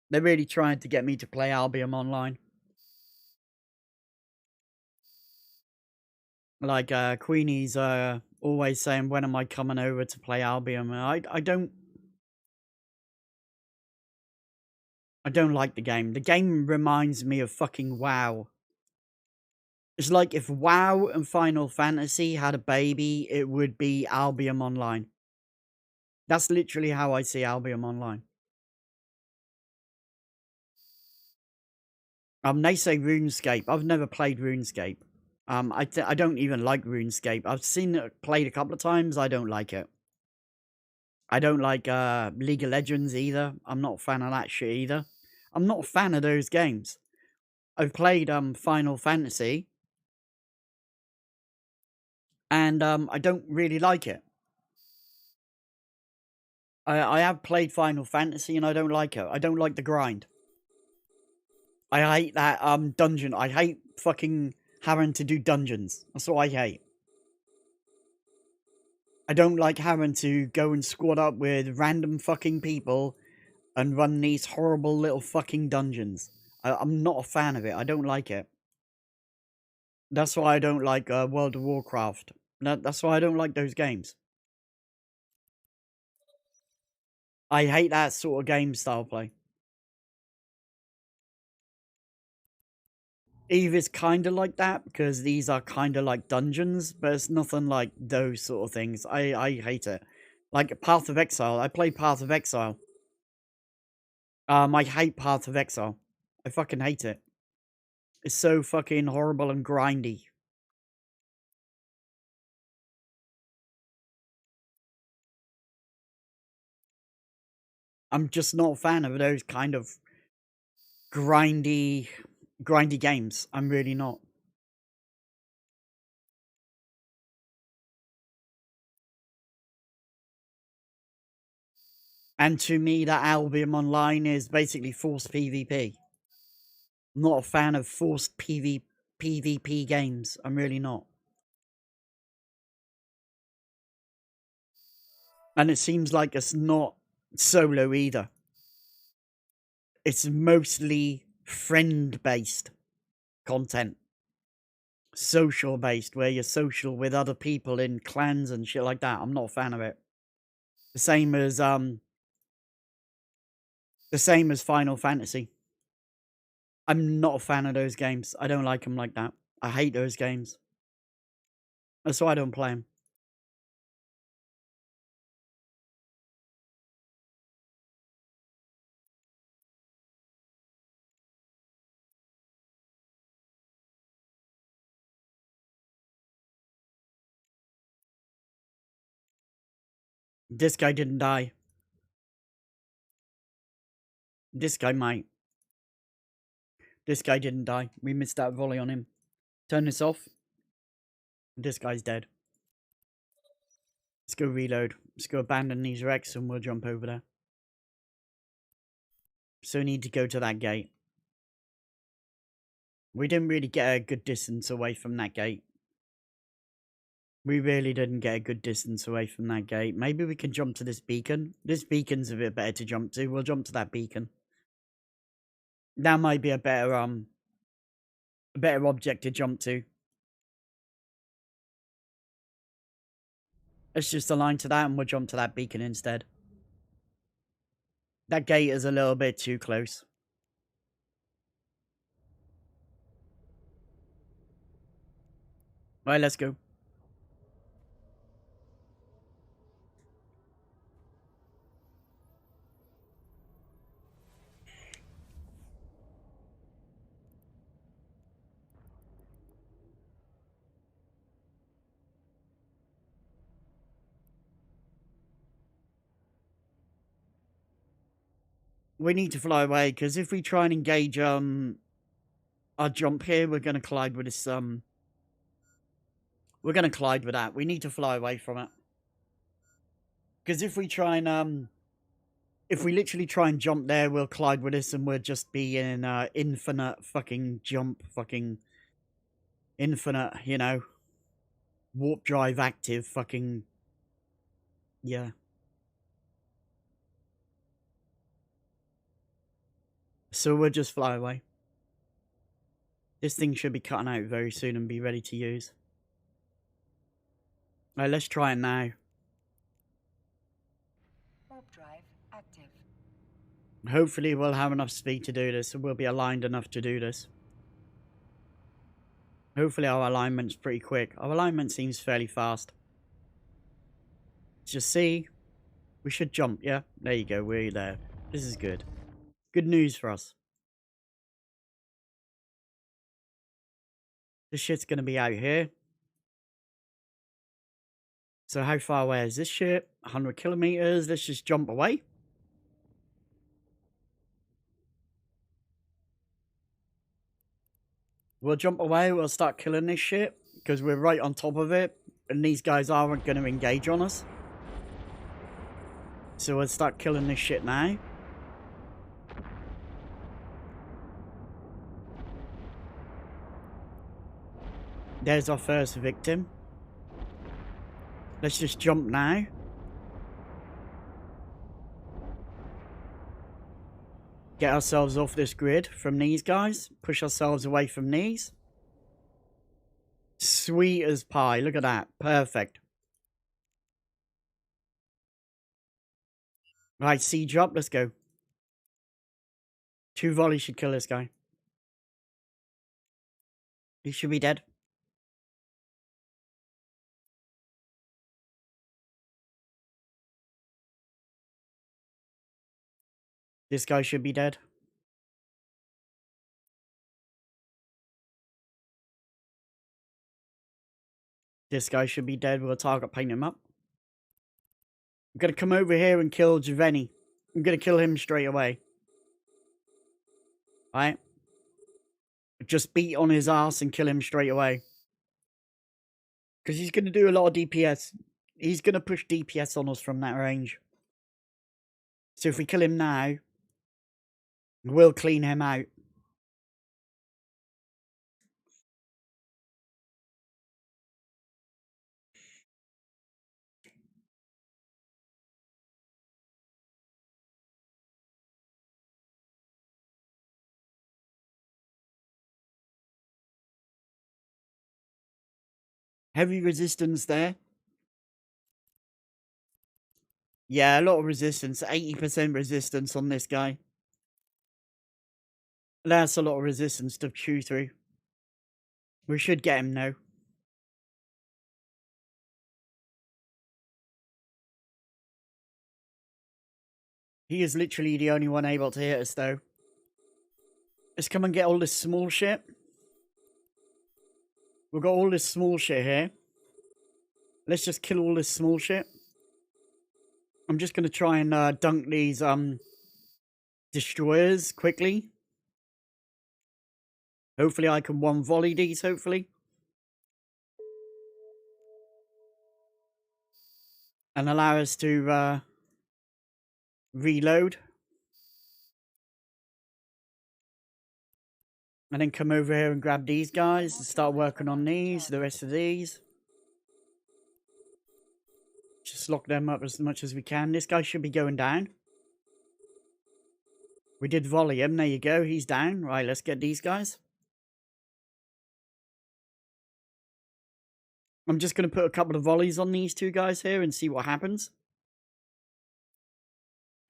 They're really trying to get me to play Albion Online. Like Queenie's always saying, when am I coming over to play Albion? I don't like the game. The game reminds me of fucking WoW. It's like if WoW and Final Fantasy had a baby, it would be Albion Online. That's literally how I see Albion Online. They say RuneScape. I've never played RuneScape. I don't even like RuneScape. I've seen it played a couple of times. I don't like it. I don't like League of Legends either. I'm not a fan of that shit either. I'm not a fan of those games. I've played Final Fantasy, and I don't really like it. I have played Final Fantasy, and I don't like it. I don't like the grind. I hate that dungeon. I hate fucking having to do dungeons. That's what I hate. I don't like having to go and squad up with random fucking people and run these horrible little fucking dungeons. I'm not a fan of it. I don't like it. That's why I don't like World of Warcraft. That's why I don't like those games. I hate that sort of game style play. Eve is kind of like that because these are kind of like dungeons, but it's nothing like those sort of things. I hate it. Like Path of Exile. I played Path of Exile. I hate Path of Exile. I fucking hate it. It's so fucking horrible and grindy. I'm just not a fan of those kind of grindy games. I'm really not. And to me, that Albion Online is basically forced PvP. I'm not a fan of forced PvP games. I'm really not. And it seems like it's not solo either. It's mostly friend-based content. Social-based, where you're social with other people in clans and shit like that. I'm not a fan of it. The same as Final Fantasy. I'm not a fan of those games. I don't like them like that. I hate those games. That's why I don't play them. This guy didn't die. This guy might. This guy didn't die. We missed that volley on him. Turn this off. This guy's dead. Let's go reload. Let's go abandon these wrecks and we'll jump over there. So we need to go to that gate. We didn't really get a good distance away from that gate. We really didn't get a good distance away from that gate. Maybe we can jump to this beacon. This beacon's a bit better to jump to. We'll jump to that beacon. That might be a better object to jump to. Let's just align to that and we'll jump to that beacon instead. That gate is a little bit too close. Right, let's go. We need to fly away, because if we try and engage our jump here, we're going to collide with this, we're going to collide with that. We need to fly away from it. Because if we try and, if we literally try and jump there, we'll collide with this and we'll just be in infinite fucking jump, fucking infinite, you know, warp drive active fucking, yeah. So we'll just fly away. This thing should be cutting out very soon and be ready to use. Right, let's try it now. Warp drive active. Hopefully we'll have enough speed to do this and we'll be aligned enough to do this. Hopefully our alignment's pretty quick. Our alignment seems fairly fast. Let's just see. We should jump, yeah? There you go, we're there. This is good. Good news for us. This shit's gonna be out here. So how far away is this shit? 100 kilometers. Let's just jump away. We'll jump away. We'll start killing this shit because we're right on top of it. And these guys aren't going to engage on us. So we'll start killing this shit now. There's our first victim. Let's just jump now. Get ourselves off this grid from these guys. Push ourselves away from these. Sweet as pie. Look at that. Perfect. Right, siege up. Let's go. 2 volleys should kill this guy. He should be dead. This guy should be dead. This guy should be dead. We'll target paint him up. I'm going to come over here and kill Giovanni. I'm going to kill him straight away. Right? Just beat on his ass and kill him straight away. Because he's going to do a lot of DPS. He's going to push DPS on us from that range. So if we kill him now, we'll clean him out. Heavy resistance there. Yeah, a lot of resistance. 80% resistance on this guy. That's a lot of resistance to chew through. We should get him now. He is literally the only one able to hit us, though. Let's come and get all this small shit. We've got all this small shit here. Let's just kill all this small shit. I'm just going to try and dunk these destroyers quickly. Hopefully I can one volley these, hopefully. And allow us to reload. And then come over here and grab these guys and start working on these, the rest of these. Just lock them up as much as we can. This guy should be going down. We did volley him. There you go. He's down. Right, let's get these guys. I'm just going to put a couple of volleys on these two guys here and see what happens.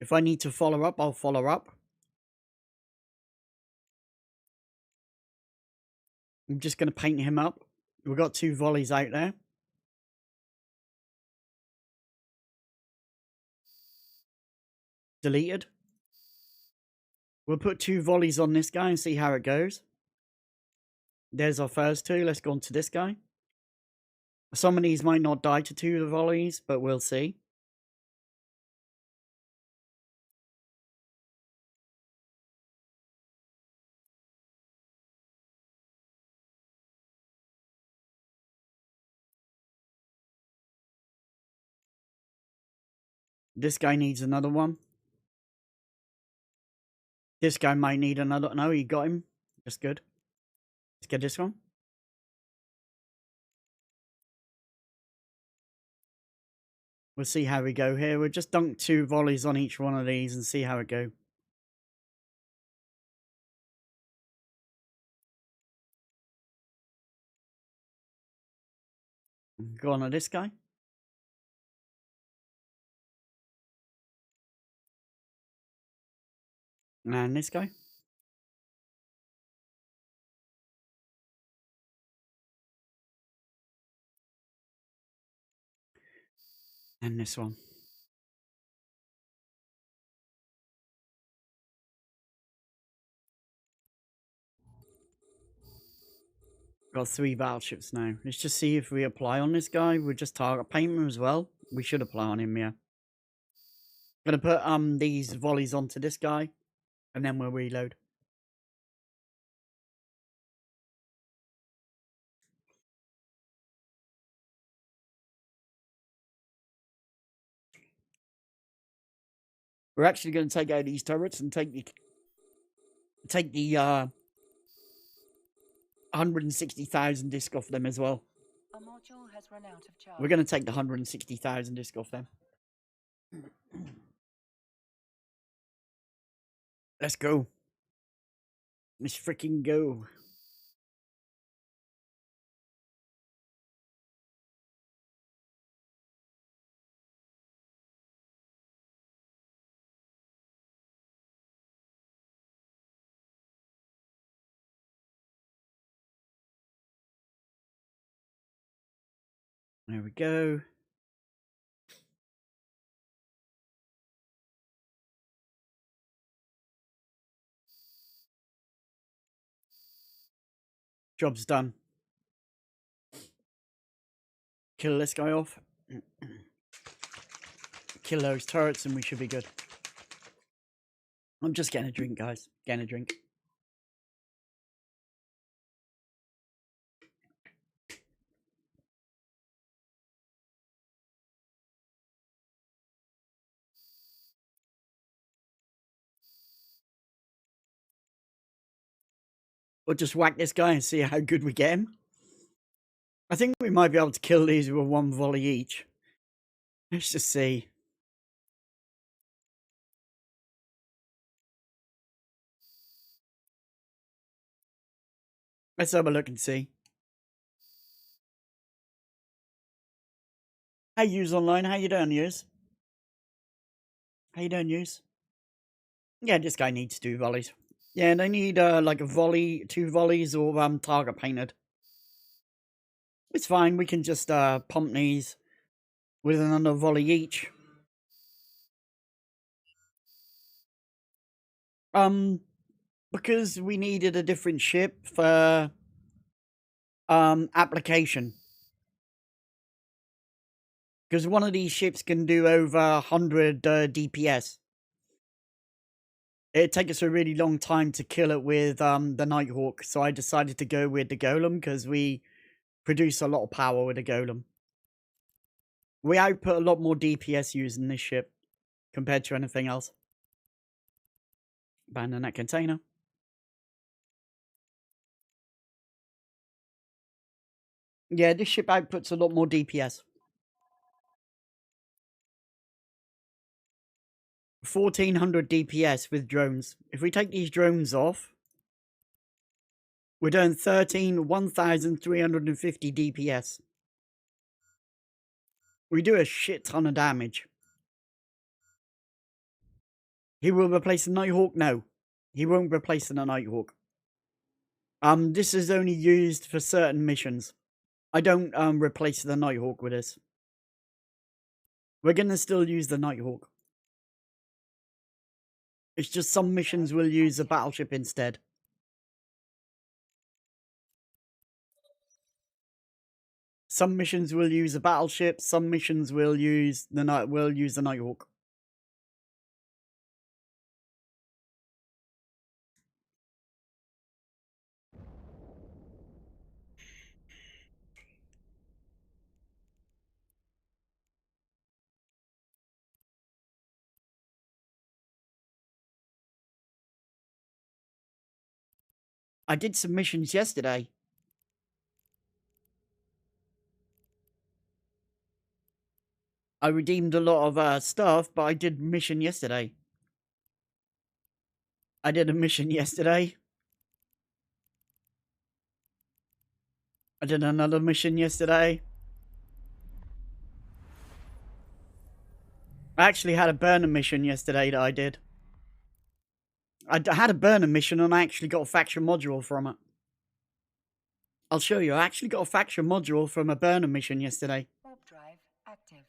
If I need to follow up, I'll follow up. I'm just going to paint him up. We've got 2 volleys out there. Deleted. We'll put 2 volleys on this guy and see how it goes. There's our first 2. Let's go on to this guy. Some of these might not die to 2 volleys, but we'll see. This guy needs another one. This guy might need another. No, he got him. That's good. Let's get this one. We'll see how we go here. We'll just dunk 2 volleys on each one of these and see how it goes. Go on to this guy. And this guy. And this one. Got 3 battleships now. Let's just see if we apply on this guy. We'll just target paint him as well. We should apply on him, yeah. Gonna put these volleys onto this guy, and then we'll reload. We're actually gonna take out these turrets and take the 160,000 disc off them as well. A module has run out of charge. We're gonna take the 160,000 disc off them. Let's go. Let's freaking go. There we go. Job's done. Kill this guy off. Kill those turrets and we should be good. I'm just getting a drink, guys. Getting a drink. We'll just whack this guy and see how good we get him. I think we might be able to kill these with 1 volley each. Let's just see. Let's have a look and see. Hey, Use Online. How you doing, Use? How you doing, Use? Yeah, this guy needs 2 volleys. Yeah, they need like a volley, 2 volleys, or target painted. It's fine. We can just pump these with another volley each. Because we needed a different ship for application. Because one of these ships can do over 100 DPS. It'd take us a really long time to kill it with the Nighthawk, so I decided to go with the Golem because we produce a lot of power with the Golem. We output a lot more DPS using this ship compared to anything else. Abandon that container. Yeah, this ship outputs a lot more DPS. 1400 DPS with drones. If we take these drones off, we're doing 1350 DPS. We do a shit ton of damage. He will replace the Nighthawk? No. He won't replace the Nighthawk. This is only used for certain missions. I don't replace the Nighthawk with this. We're gonna still use the Nighthawk. It's just some missions will use a battleship instead. Some missions will use a battleship, some missions will use the Nighthawk. I did some missions yesterday. I redeemed a lot of stuff, but I did a mission yesterday. I did a mission yesterday. I did another mission yesterday. I actually had a burner mission yesterday that I did. I had a burner mission and I actually got a faction module from it. I'll show you. I actually got a faction module from a burner mission yesterday. Warp drive active.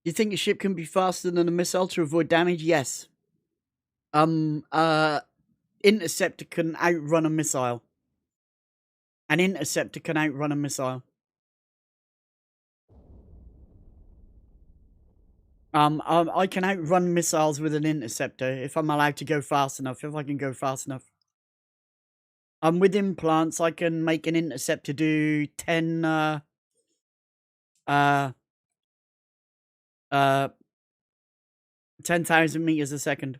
You think your ship can be faster than a missile to avoid damage? Yes. Interceptor can outrun a missile. An interceptor can outrun a missile. I can outrun missiles with an interceptor if I'm allowed to go fast enough, if I can go fast enough. With implants, I can make an interceptor do 10,000 meters a second.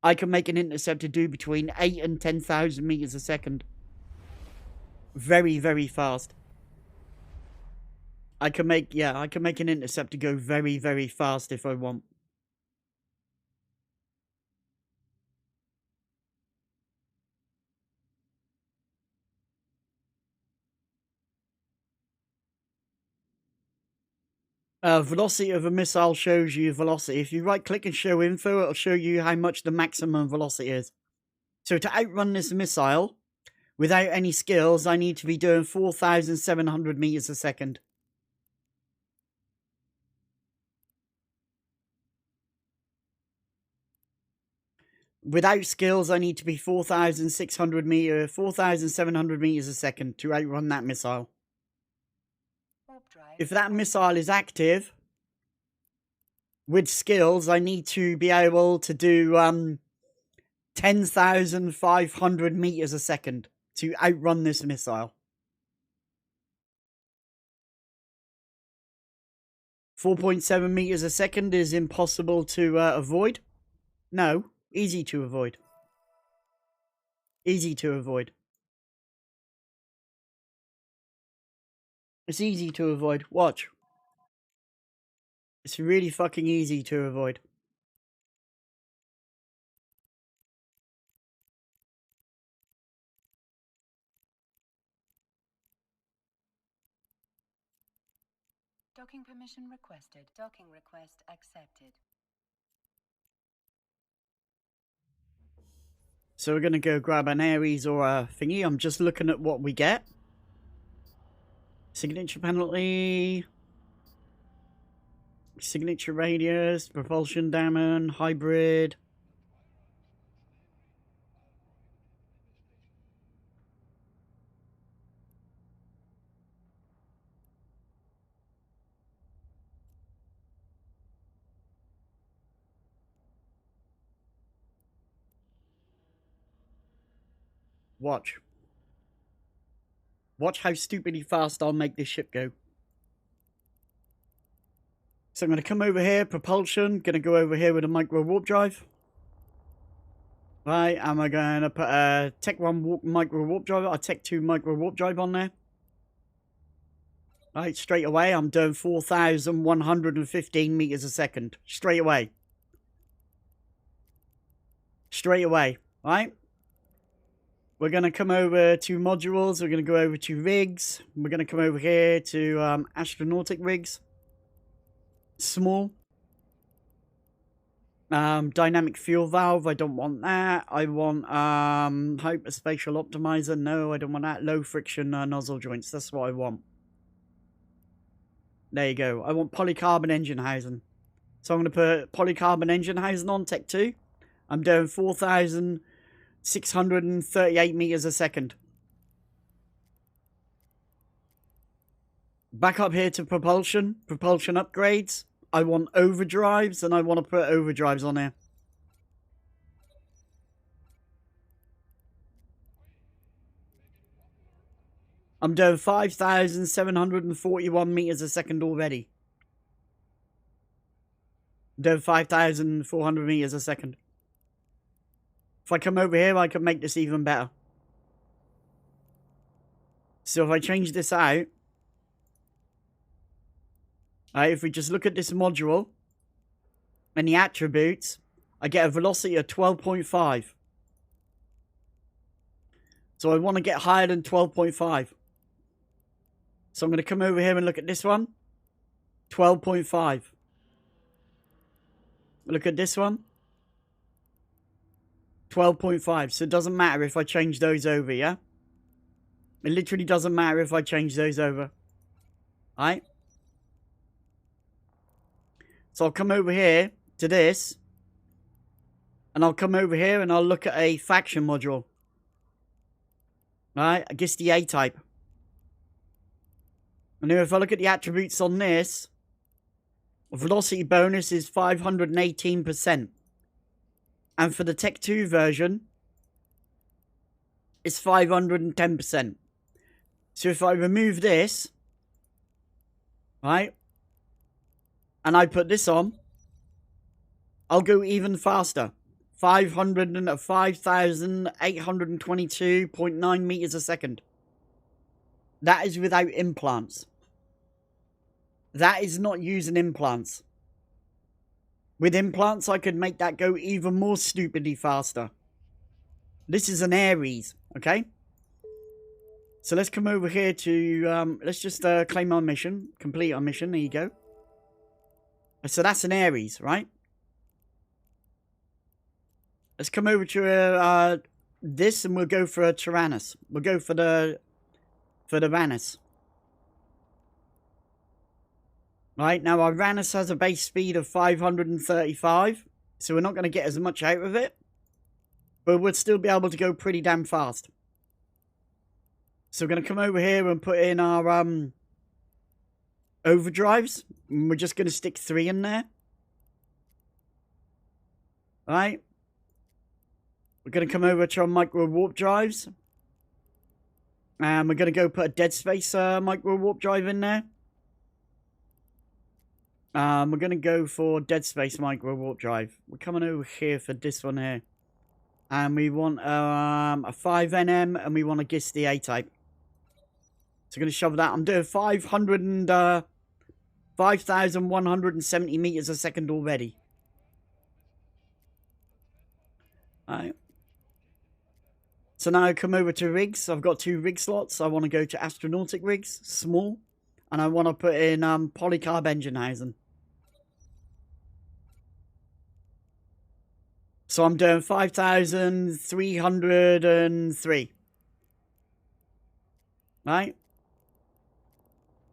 I can make an interceptor do between 8 and 10,000 meters a second. Very, very fast. I can make an interceptor go very, very fast if I want. Velocity of a missile shows you velocity. If you right click and show info, it'll show you how much the maximum velocity is. So to outrun this missile, without any skills, I need to be doing 4,700 meters a second. Without skills, I need to be 4,700 meters a second to outrun that missile. If that missile is active, with skills, I need to be able to do 10,500 meters a second to outrun this missile. 4.7 meters a second is impossible to avoid. No, easy to avoid. Easy to avoid. It's easy to avoid. Watch. It's really fucking easy to avoid. Docking permission requested. Docking request accepted. So we're going to go grab an Ares or a thingy. I'm just looking at what we get. Signature penalty. Signature radius. Propulsion diamond. Hybrid. Watch. Watch how stupidly fast I'll make this ship go. So I'm going to come over here, propulsion. Going to go over here with a micro warp drive. Right, am I going to put a Tech 1 micro warp drive, a Tech 2 micro warp drive on there? Right, straight away, I'm doing 4,115 meters a second. Straight away. Straight away, right? We're going to come over to modules. We're going to go over to rigs. We're going to come over here to astronautic rigs. Small. Dynamic fuel valve. I don't want that. I want hyperspatial optimizer. No, I don't want that. Low friction nozzle joints. That's what I want. There you go. I want polycarbon engine housing. So I'm going to put polycarbon engine housing on Tech 2. I'm doing 4,638 meters a second. Back up here to propulsion. Propulsion upgrades. I want overdrives, and I want to put overdrives on here. I'm doing 5,741 meters a second already. I'm doing 5,400 meters a second. If I come over here, I can make this even better. So if I change this out, if we just look at this module and the attributes, I get a velocity of 12.5. So I want to get higher than 12.5. So I'm going to come over here and look at this one. 12.5. Look at this one. 12.5. So it doesn't matter if I change those over, yeah? It literally doesn't matter if I change those over. Alright? So I'll come over here to this. And I'll come over here and I'll look at a faction module. Alright? I guess the A-type. And now if I look at the attributes on this, velocity bonus is 518%. And for the Tech 2 version, it's 510%. So if I remove this, right, and I put this on, I'll go even faster. 5,822.9 meters a second. That is without implants. That is not using implants. With implants, I could make that go even more stupidly faster. This is an Aries, okay? So let's come over here to, let's just claim our mission. Complete our mission, there you go. So that's an Aries, right? Let's come over to this and we'll go for a Tyrannus. We'll go for the Ranus. Right, now our Ranus has a base speed of 535, so we're not going to get as much out of it, but we'll still be able to go pretty damn fast. So we're going to come over here and put in our overdrives, and we're just going to stick 3 in there. Right, we're going to come over to our micro warp drives, and we're going to go put a Dead Space micro warp drive in there. We're going to go for Dead Space micro warp drive. We're coming over here for this one here. And we want a 5NM and we want a GIS the A-type. So I'm going to shove that. I'm doing 5,170 meters a second already. Alright. So now I come over to rigs. I've got 2 rig slots. I want to go to astronautic rigs, small. And I want to put in polycarb engine housing. So I'm doing 5,303. Right?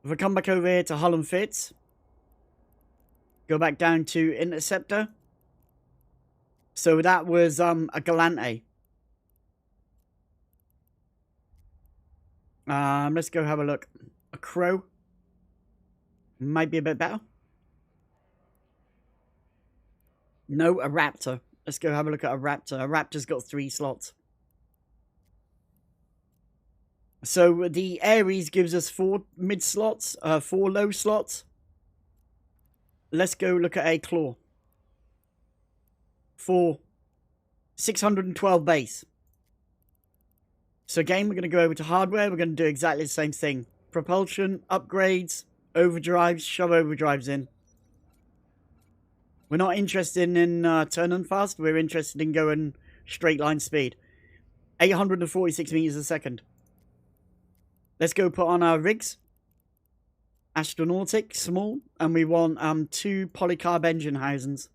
If I come back over here to hull and fits, go back down to interceptor. So that was a Gallente. Let's go have a look. A Crow. Might be a bit better. No, a Raptor. Let's go have a look at a Raptor. A Raptor's got 3 slots. So the Aries gives us 4 mid slots, 4 low slots. Let's go look at a Claw. 4 612 base. So again, we're going to go over to hardware. We're going to do exactly the same thing. Propulsion, upgrades, overdrives, shove overdrives in. We're not interested in turning fast. We're interested in going straight line speed. 846 meters a second. Let's go put on our rigs. Astronautic, small. And we want 2 polycarb engine housings.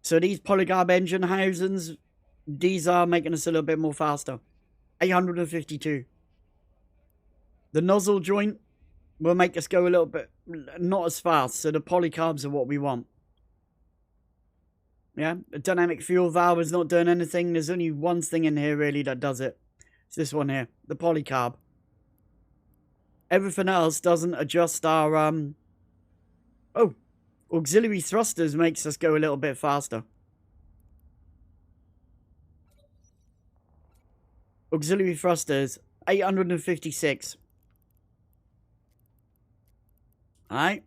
So these polycarb engine housings, these are making us a little bit more faster. 852. The nozzle joint will make us go a little bit not as fast. So the polycarbs are what we want. Yeah, the dynamic fuel valve is not doing anything. There's only one thing in here really that does it. It's this one here, the polycarb. Everything else doesn't adjust our oh, auxiliary thrusters makes us go a little bit faster. Auxiliary thrusters 856. Alright.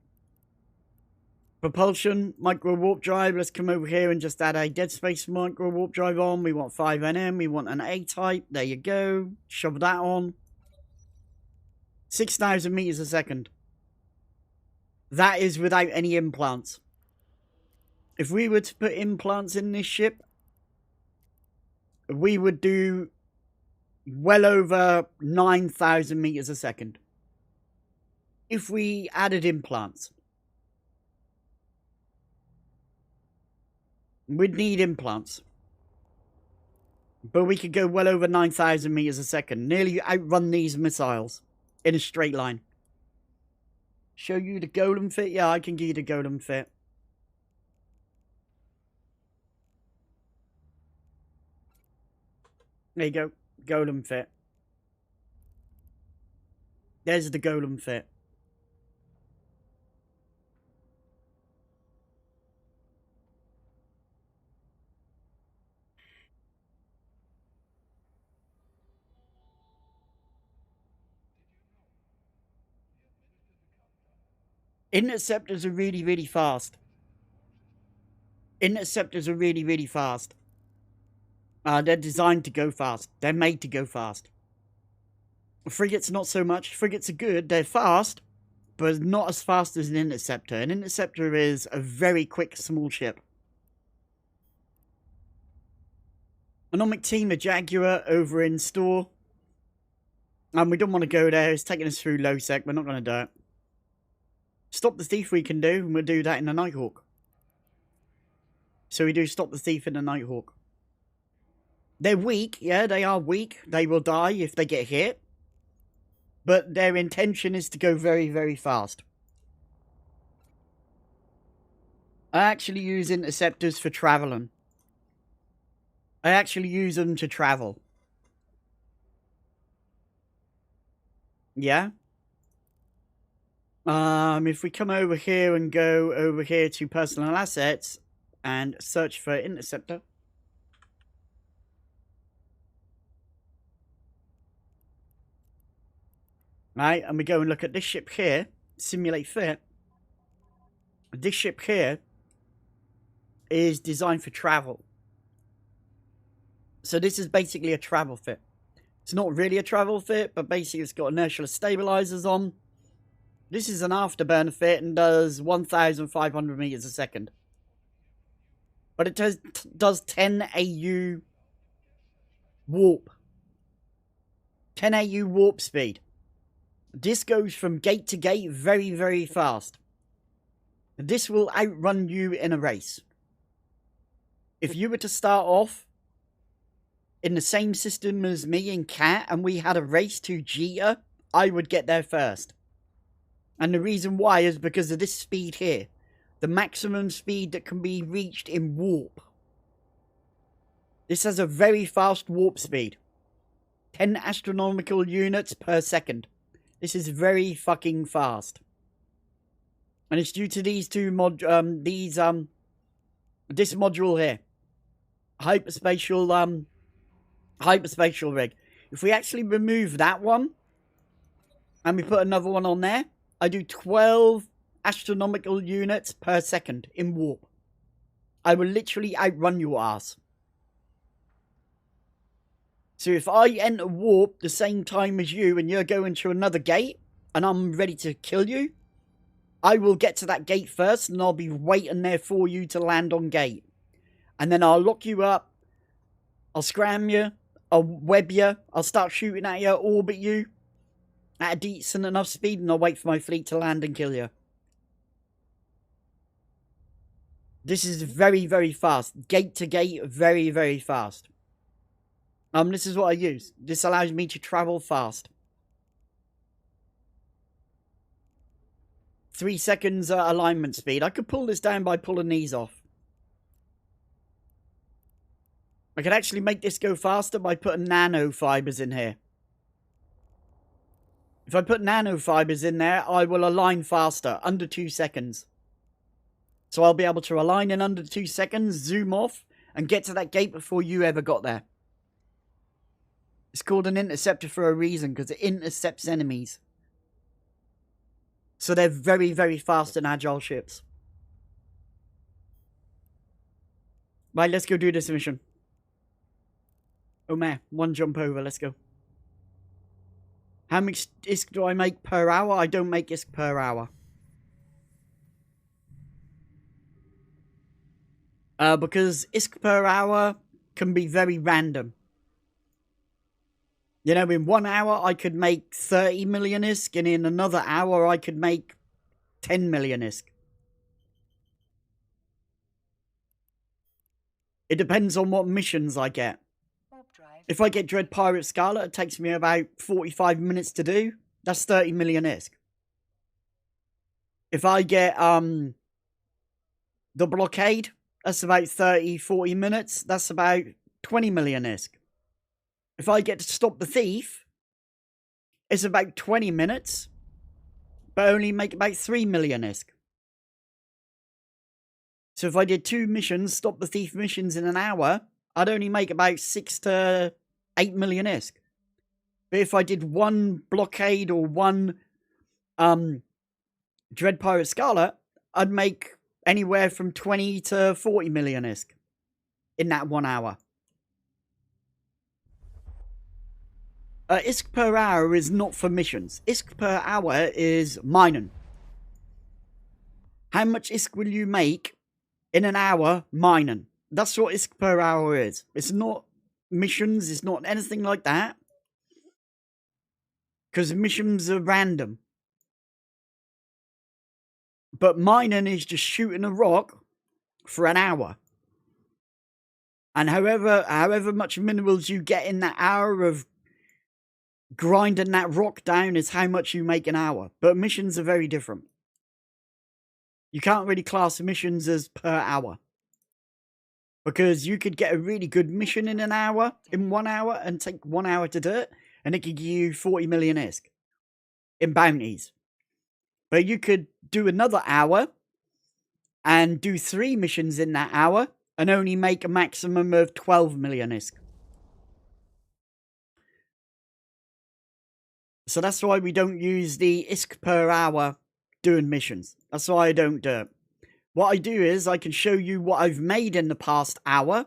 Propulsion, micro warp drive. Let's come over here and just add a dead space micro warp drive on. We want 5NM. We want an A-type. There you go. Shove that on. 6,000 meters a second. That is without any implants. If we were to put implants in this ship, we would do well over 9,000 meters a second. If we added implants. We'd need implants. But we could go well over 9,000 meters a second. Nearly outrun these missiles in a straight line. Show you the golem fit? Yeah, I can give you the golem fit. There you go. Golem fit. There's the golem fit. Interceptors are really, really fast. Interceptors are really, really fast. They're designed to go fast. They're made to go fast. Frigates, not so much. Frigates are good. They're fast, but not as fast as an interceptor. An interceptor is a very quick, small ship. Anomic team, a Jaguar over in store. We don't want to go there. It's taking us through low sec. We're not going to do it. Stop the thief we can do, and we'll do that in the Nighthawk. So we do stop the thief in the Nighthawk. They're weak, yeah, they are weak. They will die if they get hit. But their intention is to go very, very fast. I actually use interceptors for traveling. I actually use them to travel. Yeah. If we come over here and go over here to personal assets and search for interceptor. Right, and we go and look at this ship here, simulate fit. This ship here is designed for travel. So this is basically a travel fit. It's not really a travel fit, but basically it's got inertial stabilizers on. This is an afterburner fit and does 1,500 meters a second. But it does 10 AU warp. 10 AU warp speed. This goes from gate to gate very, very fast. This will outrun you in a race. If you were to start off in the same system as me and Cat and we had a race to Jita, I would get there first. And the reason why is because of this speed here. The maximum speed that can be reached in warp. This has a very fast warp speed. 10 astronomical units per second. This is very fucking fast. And it's due to these two this module here. Hyperspatial rig. If we actually remove that one and we put another one on there, I do 12 astronomical units per second in warp. I will literally outrun your ass. So if I enter warp the same time as you and you're going to another gate and I'm ready to kill you, I will get to that gate first and I'll be waiting there for you to land on gate. And then I'll lock you up, I'll scram you, I'll web you, I'll start shooting at you, orbit you at a decent enough speed, and I'll wait for my fleet to land and kill you. This is very, very fast. Gate to gate, very, very fast. This is what I use. This allows me to travel fast. 3 seconds alignment speed. I could pull this down by pulling these off. I could actually make this go faster by putting nanofibers in here. If I put nanofibers in there, I will align faster, under 2 seconds. So I'll be able to align in under 2 seconds, zoom off, and get to that gate before you ever got there. It's called an interceptor for a reason, because it intercepts enemies. So they're very, very fast and agile ships. Right, let's go do this mission. Oh man, 1 jump over, let's go. How much ISK do I make per hour? I don't make ISK per hour. Because ISK per hour can be very random. You know, in 1 hour I could make 30 million ISK, and in another hour I could make 10 million ISK. It depends on what missions I get. If I get Dread Pirate Scarlet, it takes me about 45 minutes to do. That's 30 million ISK. If I get the Blockade, that's about 30, 40 minutes. That's about 20 million ISK. If I get to stop the thief, it's about 20 minutes, but only make about 3 million ISK. So if I did 2 missions, stop the thief missions in an hour, I'd only make about 6 to 8 million ISK. But if I did 1 Blockade or 1 Dread Pirate Scarlet, I'd make anywhere from 20 to 40 million ISK in that 1 hour. ISK per hour is not for missions. ISK per hour is mining. How much ISK will you make in an hour mining? That's what ISK per hour is. It's not missions, it's not anything like that. Because missions are random. But mining is just shooting a rock for an hour. And however much minerals you get in that hour of grinding that rock down is how much you make an hour. But missions are very different. You can't really class missions as per hour. Because you could get a really good mission in 1 hour, and take 1 hour to do it, and it could give you 40 million ISK in bounties. But you could do another hour and do 3 missions in that hour and only make a maximum of 12 million ISK. So that's why we don't use the ISK per hour doing missions. That's why I don't do it. What I do is I can show you what I've made in the past hour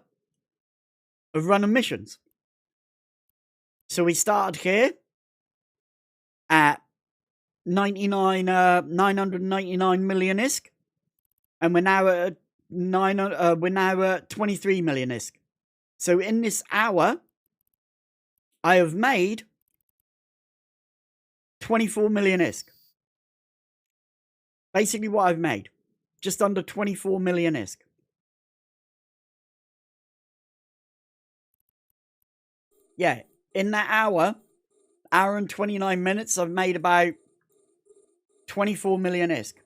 of running missions. So we started here at 999 million ISK, and we're now at 23 million ISK. So in this hour, I have made 24 million ISK. Basically what I've made. Just under 24 million ISK. Yeah, in that hour and 29 minutes, I've made about 24 million ISK.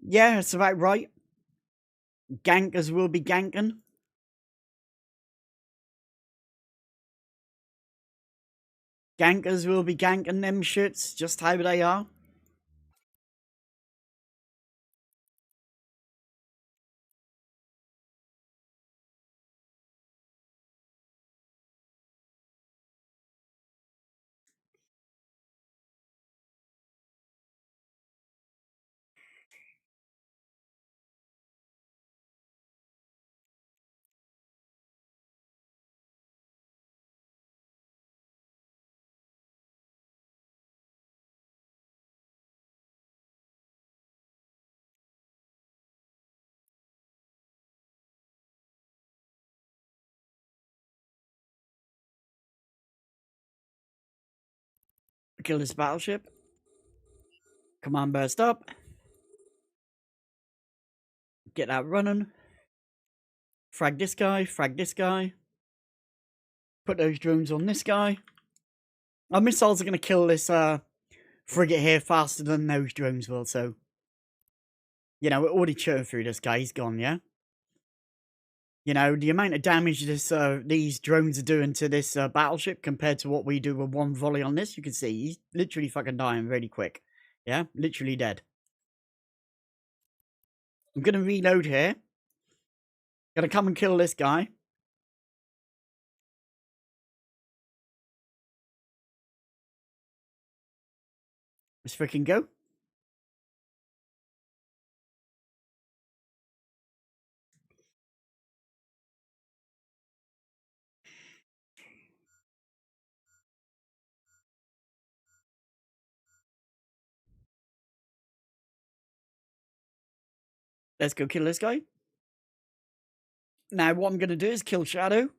Yeah, that's about right. Gankers will be ganking. Gankers will be ganking them shits just how they are. kill this battleship. Command burst up. Get that running. Frag this guy, frag this guy. Put those drones on this guy. Our missiles are going to kill this frigate here faster than those drones will, so... You know, we're already chewing through this guy. He's gone, yeah? You know, the amount of damage these drones are doing to this battleship compared to what we do with one volley on this, you can see he's literally fucking dying really quick. Yeah? Literally dead. I'm going to reload here. Gonna come and kill this guy. Let's freaking go. Let's go kill this guy. Now, what I'm going to do is kill Shadow.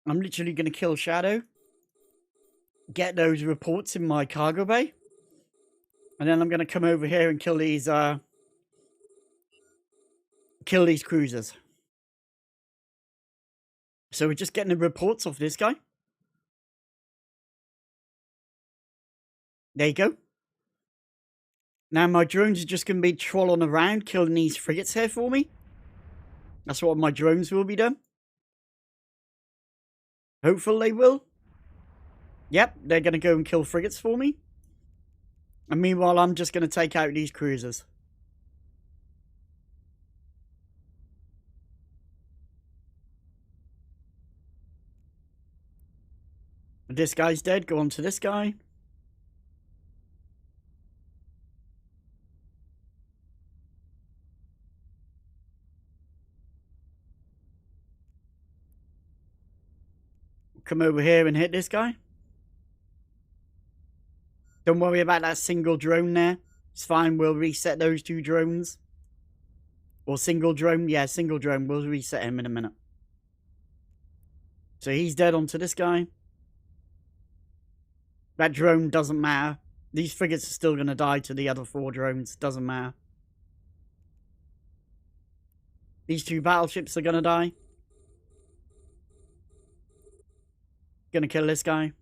I'm literally going to kill Shadow. Get those reports in my cargo bay. And then I'm going to come over here and kill these cruisers. So we're just getting the reports off this guy. There you go. Now my drones are just going to be trolling around, killing these frigates here for me. That's what my drones will be done. Hopefully they will. Yep, they're going to go and kill frigates for me. And meanwhile, I'm just going to take out these cruisers. This guy's dead. Go on to this guy. Come over here and hit this guy. Don't worry about that single drone there. It's fine. We'll reset those two drones. Or single drone. Yeah, single drone. We'll reset him in a minute. So he's dead onto this guy. That drone doesn't matter. These frigates are still going to die to the other 4 drones. Doesn't matter. These 2 battleships are going to die. Gonna kill this guy.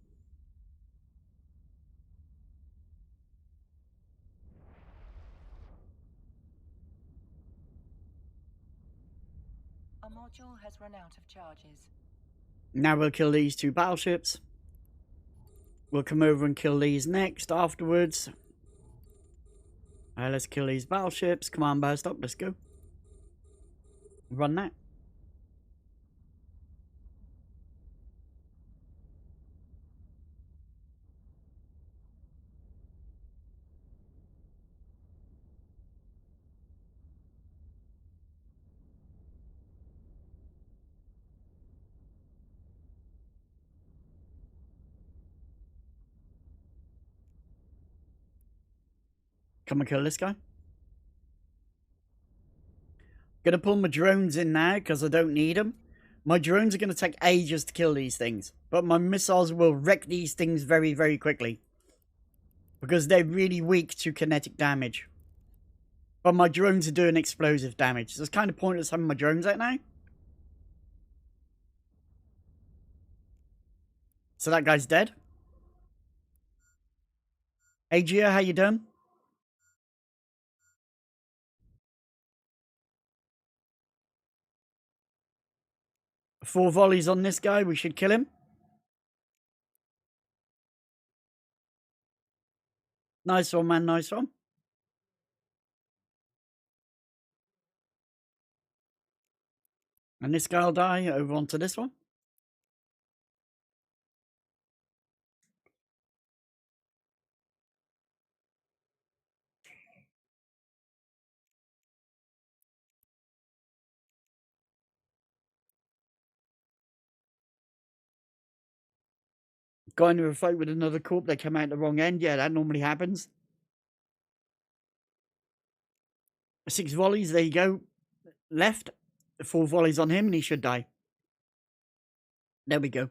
A module has run out of charges. Now we'll kill these 2 battleships. We'll come over and kill these next afterwards. Let's kill these battleships. Command burst up. Let's go. Run that. Come and kill this guy. Gonna pull my drones in now because I don't need them. My drones are gonna take ages to kill these things. But my missiles will wreck these things very, very quickly. Because they're really weak to kinetic damage. But my drones are doing explosive damage. So it's kind of pointless having my drones out now. So that guy's dead. Hey Gia, how you doing? Four volleys on this guy. We should kill him. Nice one, man. Nice one. And this guy will die. Over onto this one. Got into a fight with another corp. They come out the wrong end. Yeah, that normally happens. 6 volleys, there you go. Left. 4 volleys on him and he should die. There we go.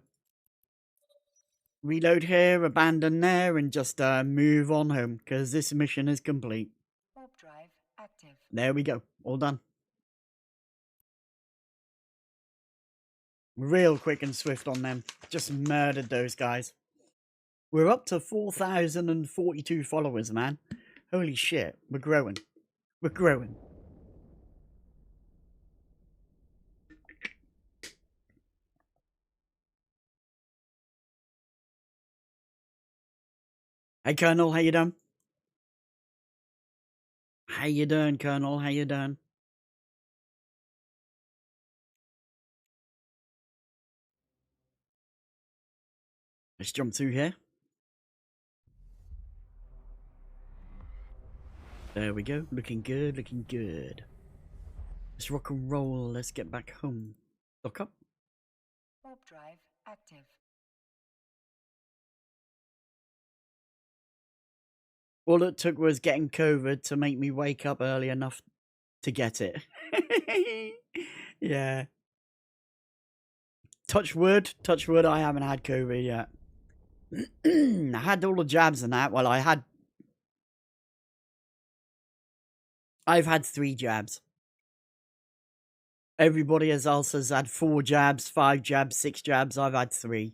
Reload here, abandon there, and just move on home, because this mission is complete. Warp drive active. There we go. All done. Real quick and swift on them. Just murdered those guys. We're up to 4,042 followers, man. Holy shit. We're growing. We're growing. Hey, Colonel. How you doing? How you doing, Colonel? How you doing? Let's jump through here. There we go. Looking good, looking good. Let's rock and roll. Let's get back home. Look up. Warp drive active. All it took was getting COVID to make me wake up early enough to get it. Yeah. Touch wood, I haven't had COVID yet. I had all the jabs and that. Well, I've had 3 jabs. Everybody else has had 4 jabs, 5 jabs, 6 jabs. I've had 3.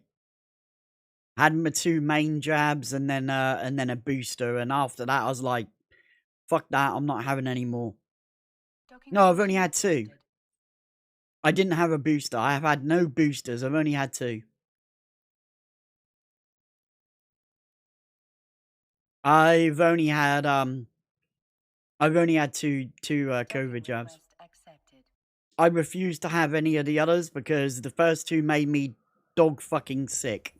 Had my 2 main jabs and then a booster, and after that I was like, fuck that, I'm not having any more. No, I've only had 2. I didn't have a booster. I have had no boosters. I've only had 2. I've only had two COVID jabs. I refuse to have any of the others because the first 2 made me dog fucking sick.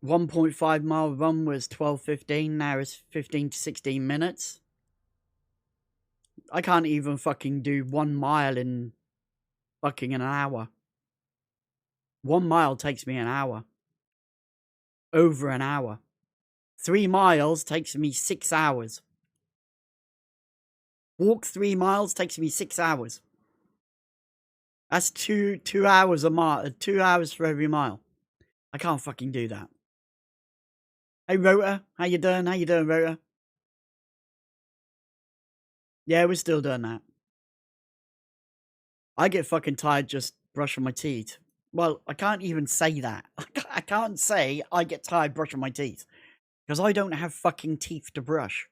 .5 mile run was 12:15. Now it's 15 to 16 minutes. I can't even fucking do 1 mile in fucking an hour. 1 mile takes me an hour. Over an hour. 3 miles takes me 6 hours. Walk 3 miles takes me 6 hours. That's 2 hours a mile. 2 hours for every mile. I can't fucking do that. Hey, Rota. How you doing? How you doing, Rota? Yeah, we're still doing that. I get fucking tired just brushing my teeth. Well, I can't even say that. I can't say I get tired brushing my teeth. Because I don't have fucking teeth to brush.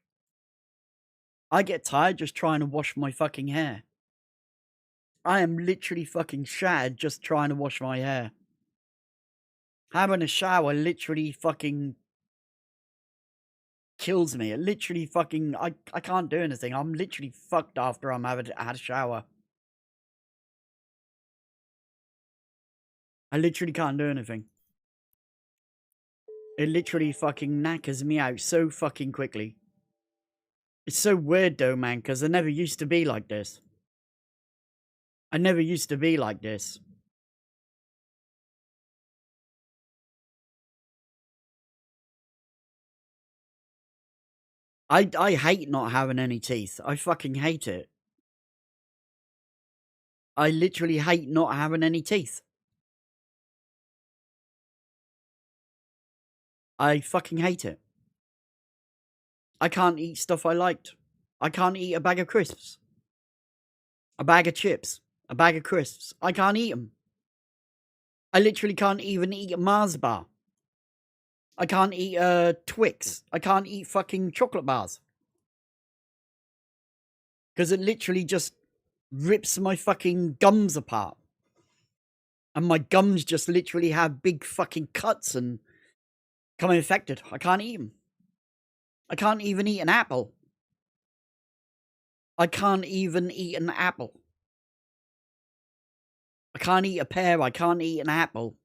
I get tired just trying to wash my fucking hair. I am literally fucking shattered just trying to wash my hair. Having a shower literally fucking kills me. It literally fucking... I can't do anything. I'm literally fucked after I'm had a shower. I literally can't do anything. It literally fucking knackers me out so fucking quickly. It's so weird though, man, because I never used to be like this. I never used to be like this. I hate not having any teeth. I fucking hate it. I literally hate not having any teeth. I fucking hate it. I can't eat stuff I liked. I can't eat a bag of crisps. A bag of chips. A bag of crisps. I can't eat them. I literally can't even eat a Mars bar. I can't eat Twix. I can't eat fucking chocolate bars. Because it literally just rips my fucking gums apart. And my gums just literally have big fucking cuts and become infected. I can't eat them. I can't even eat an apple. I can't even eat an apple. I can't eat a pear. I can't eat an apple.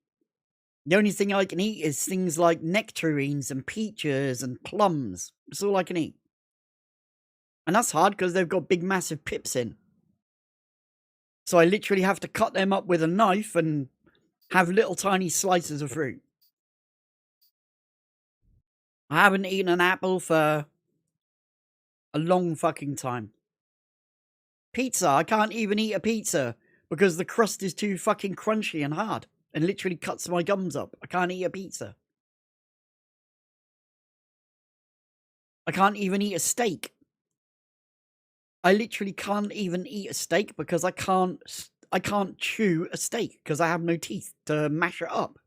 The only thing I can eat is things like nectarines and peaches and plums. That's all I can eat. And that's hard because they've got big massive pips in. So I literally have to cut them up with a knife and have little tiny slices of fruit. I haven't eaten an apple for a long fucking time. Pizza, I can't even eat a pizza because the crust is too fucking crunchy and hard and literally cuts my gums up. I can't eat a pizza. I can't even eat a steak. I literally can't even eat a steak because I can't chew a steak because I have no teeth to mash it up.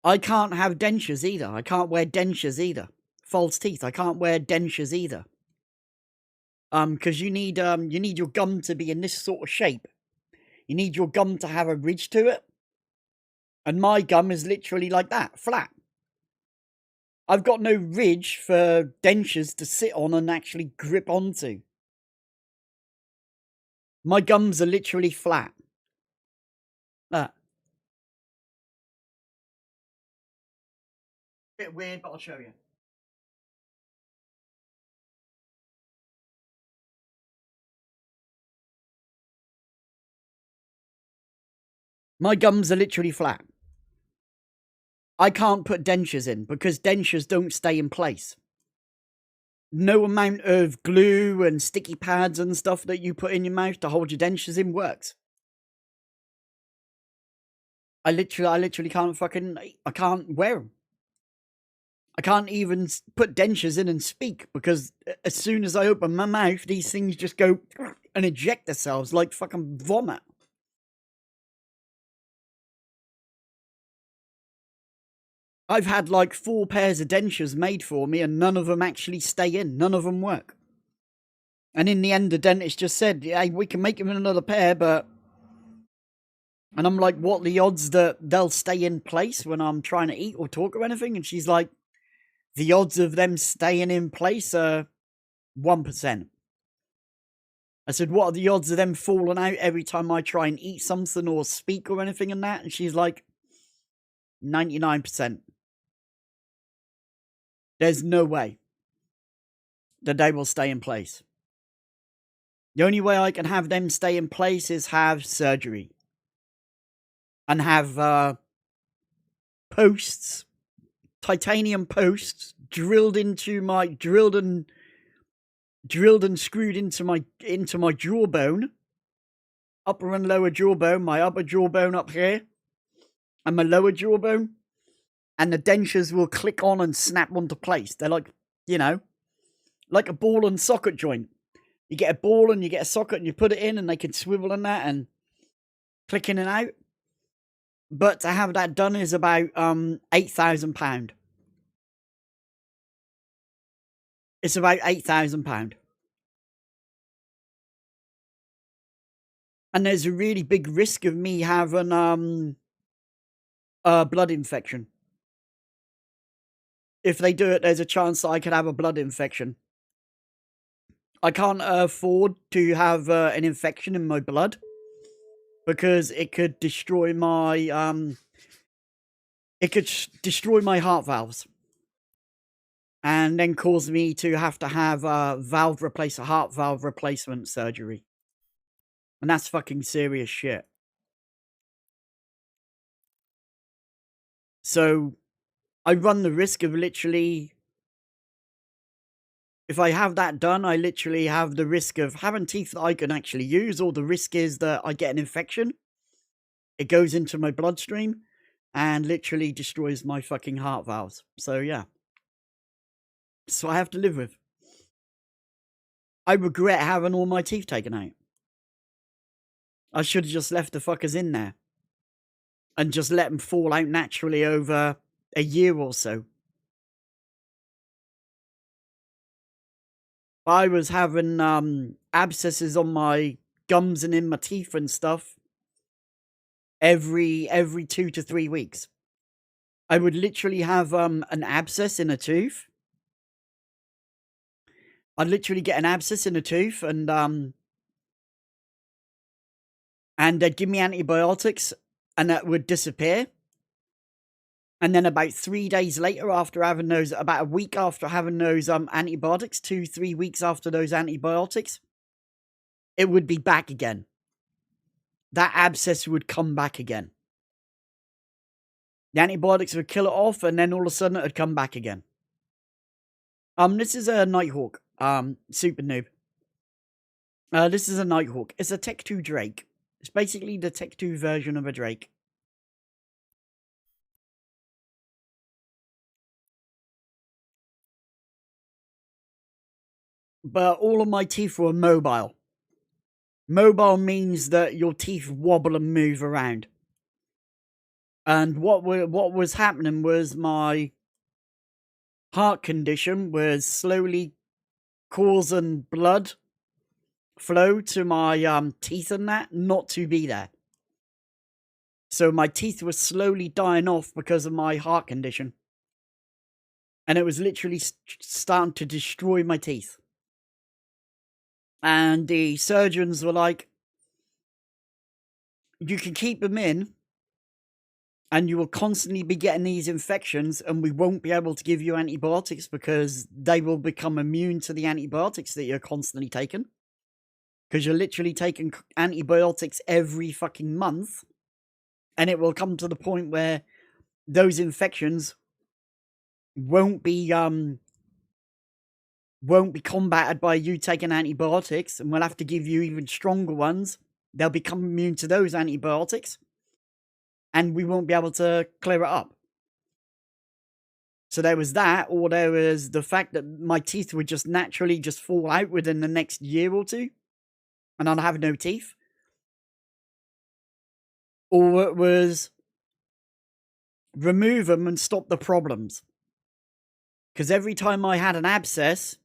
I can't have dentures either. I can't wear dentures either. False teeth. I can't wear dentures either. Because you need your gum to be in this sort of shape. You need your gum to have a ridge to it. And my gum is literally like that, flat. I've got no ridge for dentures to sit on and actually grip onto. My gums are literally flat. Bit weird, but I'll show you. My gums are literally flat. I can't put dentures in because dentures don't stay in place. No amount of glue and sticky pads and stuff that you put in your mouth to hold your dentures in works. I literally can't I can't wear them. I can't even put dentures in and speak because as soon as I open my mouth, these things just go and eject themselves like fucking vomit. I've had like 4 pairs of dentures made for me and none of them actually stay in. None of them work. And in the end, the dentist just said, hey, we can make him another pair, but... And I'm like, what are the odds that they'll stay in place when I'm trying to eat or talk or anything? And she's like, the odds of them staying in place are 1%. I said, what are the odds of them falling out every time I try and eat something or speak or anything and that? And she's like, 99%. There's no way that they will stay in place. The only way I can have them stay in place is have surgery. And have posts, titanium posts, drilled and screwed into my jawbone, upper and lower jawbone, my upper jawbone up here, and my lower jawbone, and the dentures will click on and snap onto place. They're like, you know, like a ball and socket joint. You get a ball and you get a socket and you put it in and they can swivel in that and click in and out. But to have that done is about £8,000. It's about £8,000. And there's a really big risk of me having a blood infection. If they do it, there's a chance that I could have a blood infection. I can't afford to have an infection in my blood because it could destroy my destroy my heart valves and then cause me to have a heart valve replacement surgery. And that's fucking serious shit. So I run the risk of literally, if I have that done, I literally have the risk of having teeth that I can actually use, or the risk is that I get an infection. It goes into my bloodstream and literally destroys my fucking heart valves. So yeah. So I have to live with. I regret having all my teeth taken out. I should have just left the fuckers in there. And just let them fall out naturally over a year or so. I was having abscesses on my gums and in my teeth and stuff every 2 to 3 weeks. I would literally have an abscess in a tooth. I'd literally get an abscess in a tooth and they'd give me antibiotics and that would disappear. And then about 3 days later, after having those, about a week after having those antibiotics, 2-3 weeks after those antibiotics, it would be back again. that abscess would come back again. The antibiotics would kill it off, and then all of a sudden it would come back again. This is a Nighthawk. Super noob. This is a Nighthawk. It's a Tech 2 Drake. It's basically the Tech 2 version of a Drake. But all of my teeth were mobile. Mobile means that your teeth wobble and move around. And what was happening was my heart condition was slowly causing blood flow to my teeth and that not to be there. So my teeth were slowly dying off because of my heart condition. And it was literally starting to destroy my teeth. And the surgeons were like, you can keep them in, and you will constantly be getting these infections, and we won't be able to give you antibiotics because they will become immune to the antibiotics that you're constantly taking. Because you're literally taking antibiotics every fucking month, and it will come to the point where those infections won't be combated by you taking antibiotics, and we'll have to give you even stronger ones. They'll become immune to those antibiotics, and we won't be able to clear it up. So there was that, or there was the fact that my teeth would just naturally just fall out within the next year or two, and I'd have no teeth. Or it was remove them and stop the problems. Because every time I had an abscess,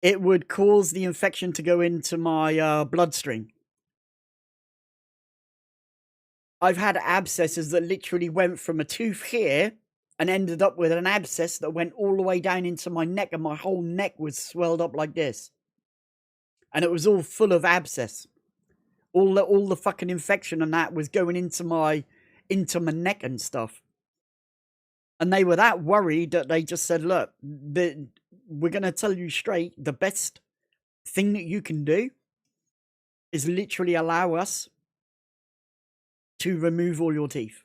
it would cause the infection to go into my bloodstream. I've had abscesses that literally went from a tooth here and ended up with an abscess that went all the way down into my neck, and my whole neck was swelled up like this. And it was all full of abscess. All the fucking infection and that was going into my neck and stuff. And they were that worried that they just said, look, we're going to tell you straight, the best thing that you can do is literally allow us to remove all your teeth.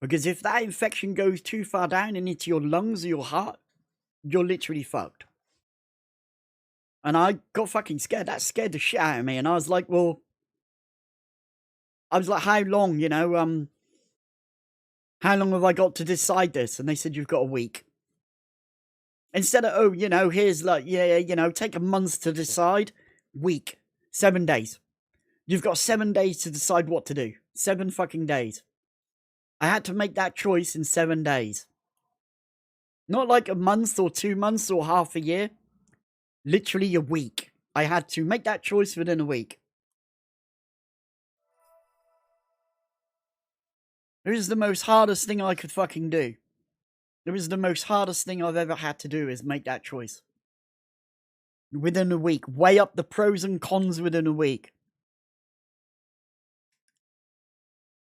Because if that infection goes too far down and into your lungs or your heart, you're literally fucked. And I got fucking scared. That scared the shit out of me. And I was like, well, how long, how long have I got to decide this? And they said, you've got a week. Instead of, here's take a month to decide. Week. 7 days. You've got 7 days to decide what to do. 7 fucking days. I had to make that choice in 7 days. Not like a month or 2 months or half a year. Literally a week. I had to make that choice within a week. It was the most hardest thing I could fucking do. It was the most hardest thing I've ever had to do, is make that choice. Within a week. Weigh up the pros and cons within a week.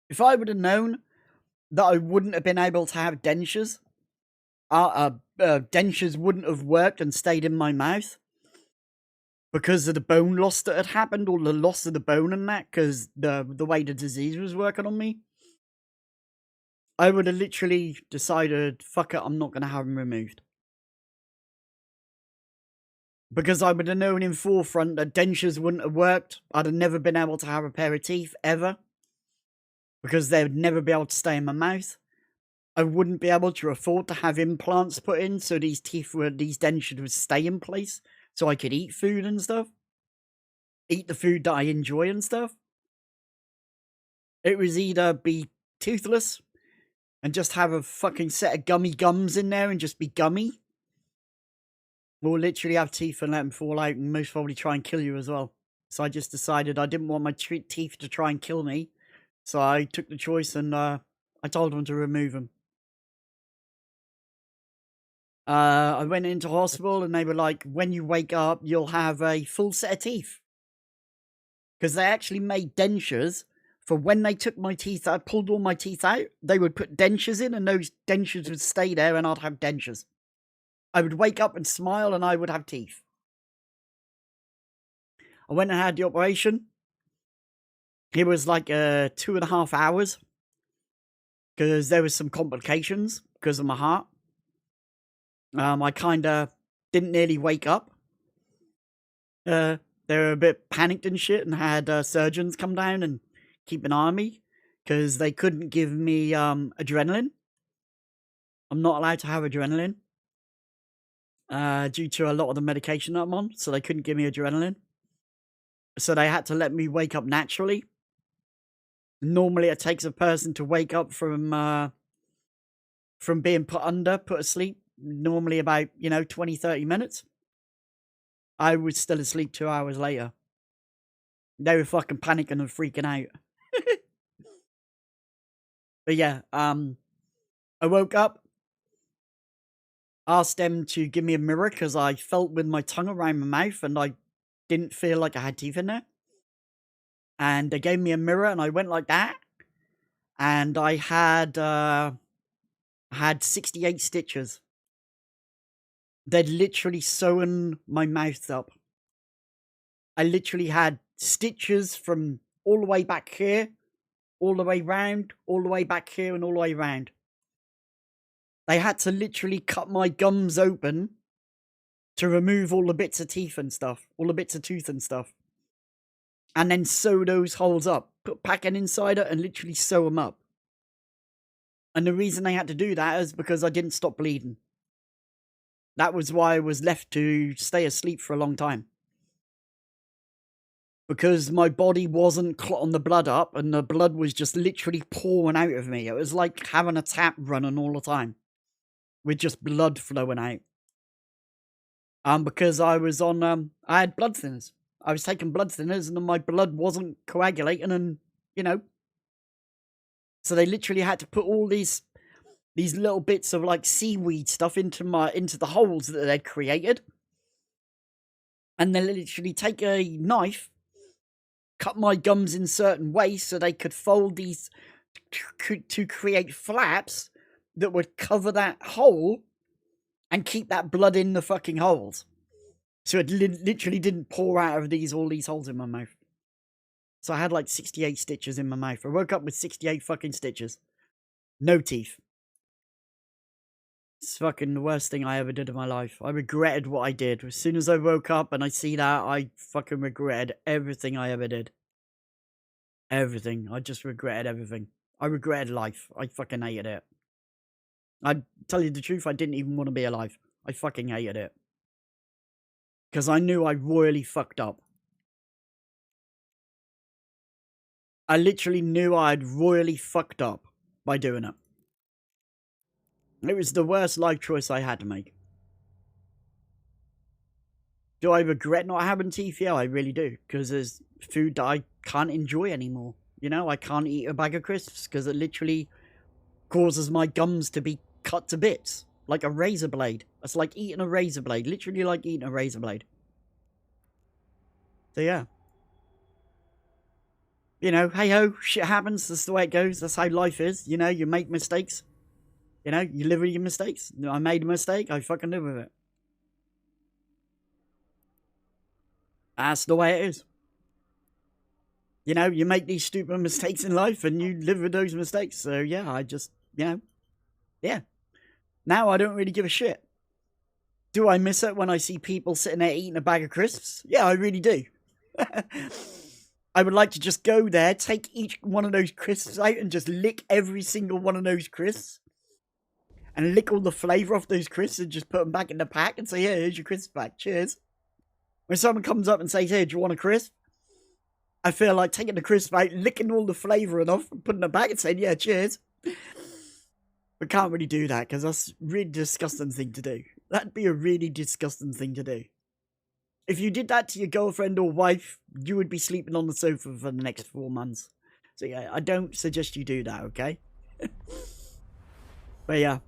If I would have known that I wouldn't have been able to have dentures, dentures wouldn't have worked and stayed in my mouth because of the bone loss that had happened, or the loss of the bone and that, because the way the disease was working on me, I would have literally decided, fuck it, I'm not going to have them removed. Because I would have known in forefront that dentures wouldn't have worked. I'd have never been able to have a pair of teeth, ever. Because they would never be able to stay in my mouth. I wouldn't be able to afford to have implants put in, so these dentures would stay in place, so I could eat food and stuff. Eat the food that I enjoy and stuff. It was either be toothless and just have a fucking set of gummy gums in there and just be gummy, or literally have teeth and let them fall out and most probably try and kill you as well. So I just decided I didn't want my teeth to try and kill me. So I took the choice and I told them to remove them. I went into hospital and they were like, when you wake up, you'll have a full set of teeth. Because they actually made dentures for when they took my teeth out, pulled all my teeth out, they would put dentures in and those dentures would stay there and I'd have dentures. I would wake up and smile and I would have teeth. I went and had the operation. It was like 2.5 hours because there was some complications because of my heart. I kind of didn't nearly wake up. They were a bit panicked and shit and had surgeons come down and keep an eye on me because they couldn't give me adrenaline. I'm not allowed to have adrenaline due to a lot of the medication that I'm on, so they couldn't give me adrenaline. So they had to let me wake up naturally. Normally, it takes a person to wake up from being put asleep, normally about, 20, 30 minutes. I was still asleep 2 hours later. They were fucking panicking and freaking out. But yeah, I woke up, asked them to give me a mirror because I felt with my tongue around my mouth and I didn't feel like I had teeth in there. And they gave me a mirror and I went like that. And I had 68 stitches. They'd literally sewn my mouth up. I literally had stitches from all the way back here, all the way round, all the way back here, and all the way round. They had to literally cut my gums open to remove all the bits of teeth and stuff, all the bits of tooth and stuff. And then sew those holes up, put packing inside it and literally sew them up. And the reason they had to do that is because I didn't stop bleeding. That was why I was left to stay asleep for a long time. Because my body wasn't clotting the blood up and the blood was just literally pouring out of me. It was like having a tap running all the time with just blood flowing out. Because I was on, I had blood thinners. I was taking blood thinners and then my blood wasn't coagulating and, so they literally had to put all these little bits of like seaweed stuff into the holes that they'd created. And they literally take a knife, cut my gums in certain ways so they could fold these to create flaps that would cover that hole and keep that blood in the fucking holes. So it literally didn't pour out of all these holes in my mouth. So I had like 68 stitches in my mouth. I woke up with 68 fucking stitches. No teeth. It's fucking the worst thing I ever did in my life. I regretted what I did. As soon as I woke up and I see that, I fucking regretted everything I ever did. Everything. I just regretted everything. I regretted life. I fucking hated it. I tell you the truth, I didn't even want to be alive. I fucking hated it. Because I knew I royally fucked up. I literally knew I'd royally fucked up by doing it. It was the worst life choice I had to make. Do I regret not having teeth? Yeah, I really do. Because there's food that I can't enjoy anymore. I can't eat a bag of crisps because it literally causes my gums to be cut to bits. Like a razor blade. It's like eating a razor blade. Literally like eating a razor blade. So yeah. Hey ho, shit happens. That's the way it goes. That's how life is. You make mistakes. You live with your mistakes. I made a mistake. I fucking live with it. That's the way it is. You make these stupid mistakes in life and you live with those mistakes. So yeah, I just, yeah. Now I don't really give a shit. Do I miss it when I see people sitting there eating a bag of crisps? Yeah, I really do. I would like to just go there, take each one of those crisps out and just lick every single one of those crisps. And lick all the flavour off those crisps and just put them back in the pack and say, yeah, here's your crisp back. Cheers. When someone comes up and says, hey, do you want a crisp? I feel like taking the crisp out, licking all the flavour off and putting it back and saying, yeah, cheers. We can't really do that because that's a really disgusting thing to do. That'd be a really disgusting thing to do. If you did that to your girlfriend or wife, you would be sleeping on the sofa for the next 4 months. So yeah, I don't suggest you do that, okay? But yeah.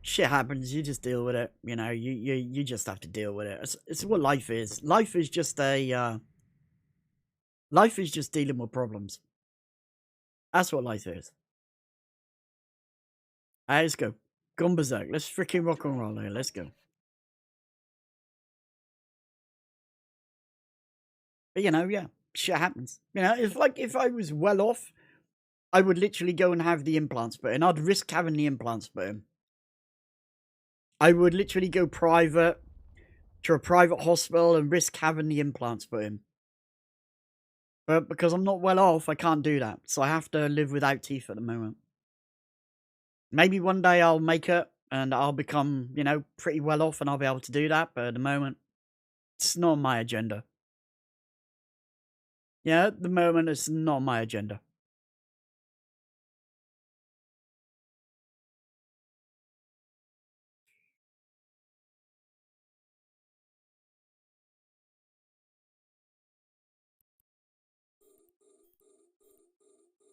Shit happens. You just deal with it. You just have to deal with it. It's what life is. Life is just life is just dealing with problems. That's what life is. Alright, let's go. Gone berserk. Let's freaking rock and roll here. Let's go. But yeah. shit happens. You know, if I was well off, I would literally go and have the implants put in. I'd risk having the implants put in. I would literally go private to a private hospital and risk having the implants put in. But because I'm not well off, I can't do that. So I have to live without teeth at the moment. Maybe one day I'll make it and I'll become, you know, pretty well off and I'll be able to do that. But at the moment, it's not on my agenda. Yeah, at the moment, it's not on my agenda.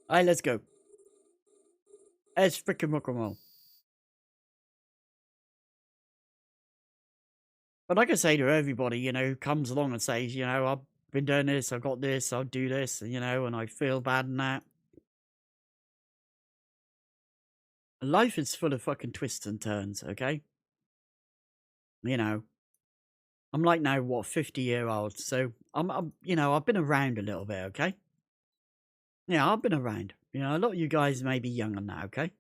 Alright, let's go. Let's freaking rock and roll. But like I say to everybody, you know, who comes along and says, you know, I've been doing this, I've got this, I'll do this, you know, and I feel bad and that. Life is full of fucking twists and turns, okay? You know, I'm like now, what, 50-year-old, so you know, I've been around a little bit, okay? Yeah, I've been around. You know, a lot of you guys may be young on that, okay?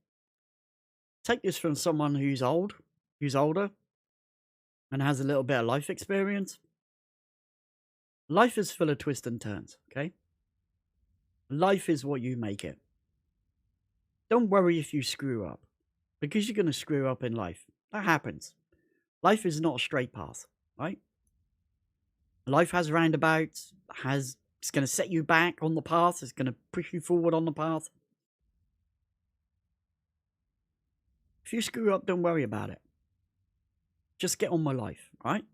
Take this from someone who's older, and has a little bit of life experience. Life is full of twists and turns, okay? Life is what you make it. Don't worry if you screw up, because you're going to screw up in life. That happens. Life is not a straight path, right? Life has roundabouts, it's going to set you back on the path, it's going to push you forward on the path. If you screw up, don't worry about it. Just get on with life, right?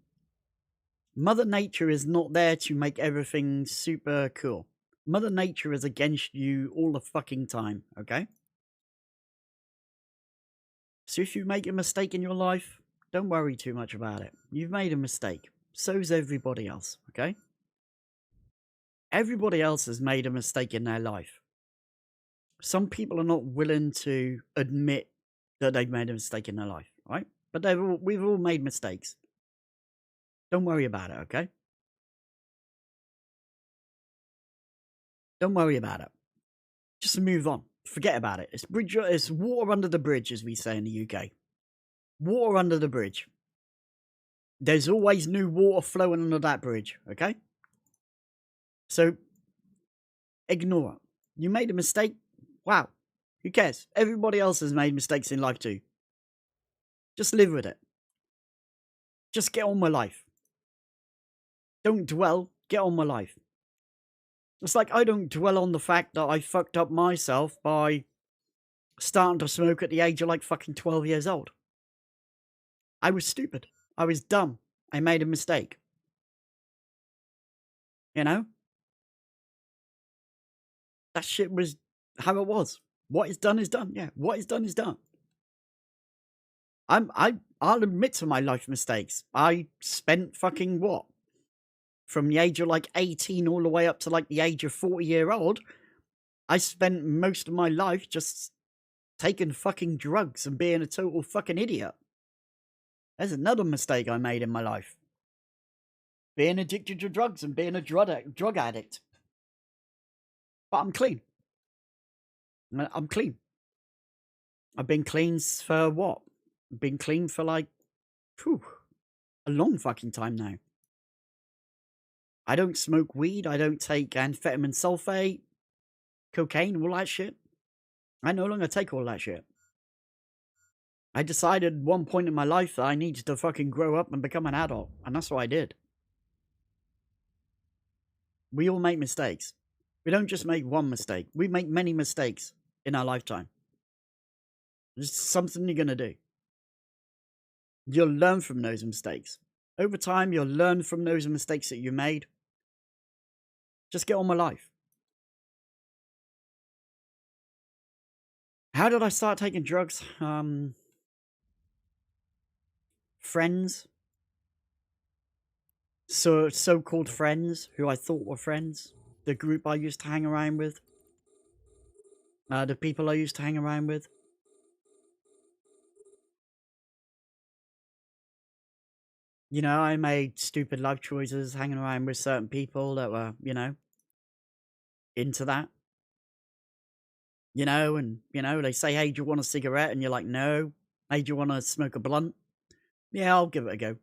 Mother Nature is not there to make everything super cool. Mother Nature is against you all the fucking time, okay? So if you make a mistake in your life, don't worry too much about it. You've made a mistake. So's everybody else, okay? Everybody else has made a mistake in their life. Some people are not willing to admit that they've made a mistake in their life, right? But we've all made mistakes. Don't worry about it, okay? Don't worry about it. Just move on. Forget about it. It's water under the bridge, as we say in the UK. Water under the bridge. There's always new water flowing under that bridge, okay? So, ignore it. You made a mistake? Wow. Who cares? Everybody else has made mistakes in life too. Just live with it. Just get on with life. Don't dwell. Get on with life. It's like I don't dwell on the fact that I fucked up myself by starting to smoke at the age of like fucking 12 years old. I was stupid. I was dumb. I made a mistake. You know? That shit was how it was. What is done is done. Yeah, what is done is done. I'll admit to my life mistakes. I spent fucking what? From the age of like 18 all the way up to like the age of 40-year-old, I spent most of my life just taking fucking drugs and being a total fucking idiot. There's another mistake I made in my life. Being addicted to drugs and being a drug addict. But I'm clean. I'm clean. I've been clean for what? I've been clean for like, a long fucking time now. I don't smoke weed. I don't take amphetamine sulfate, cocaine, all that shit. I no longer take all that shit. I decided at one point in my life that I needed to fucking grow up and become an adult. And that's what I did. We all make mistakes. We don't just make one mistake. We make many mistakes in our lifetime. It's something you're going to do. You'll learn from those mistakes. Over time, you'll learn from those mistakes that you made. Just get on with life. How did I start taking drugs? Friends. So-called friends who I thought were friends. The group I used to hang around with. The people I used to hang around with. You know, I made stupid life choices hanging around with certain people that were, you know, into that. You know, and, you know, they say, hey, do you want a cigarette? And you're like, no. Hey, do you want to smoke a blunt? Yeah, I'll give it a go.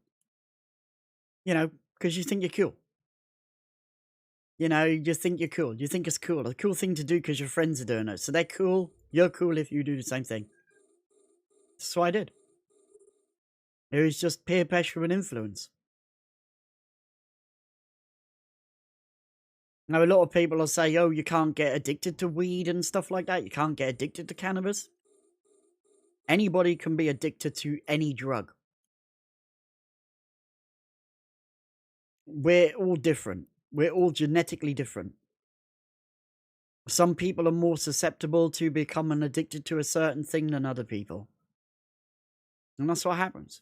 You know, because you think you're cool. You know, you just think you're cool. You think it's cool. A cool thing to do because your friends are doing it. So they're cool. You're cool if you do the same thing. That's what I did. It was just peer pressure and influence. Now, a lot of people will say, oh, you can't get addicted to weed and stuff like that. You can't get addicted to cannabis. Anybody can be addicted to any drug. We're all different. We're all genetically different. Some people are more susceptible to becoming addicted to a certain thing than other people. And that's what happens.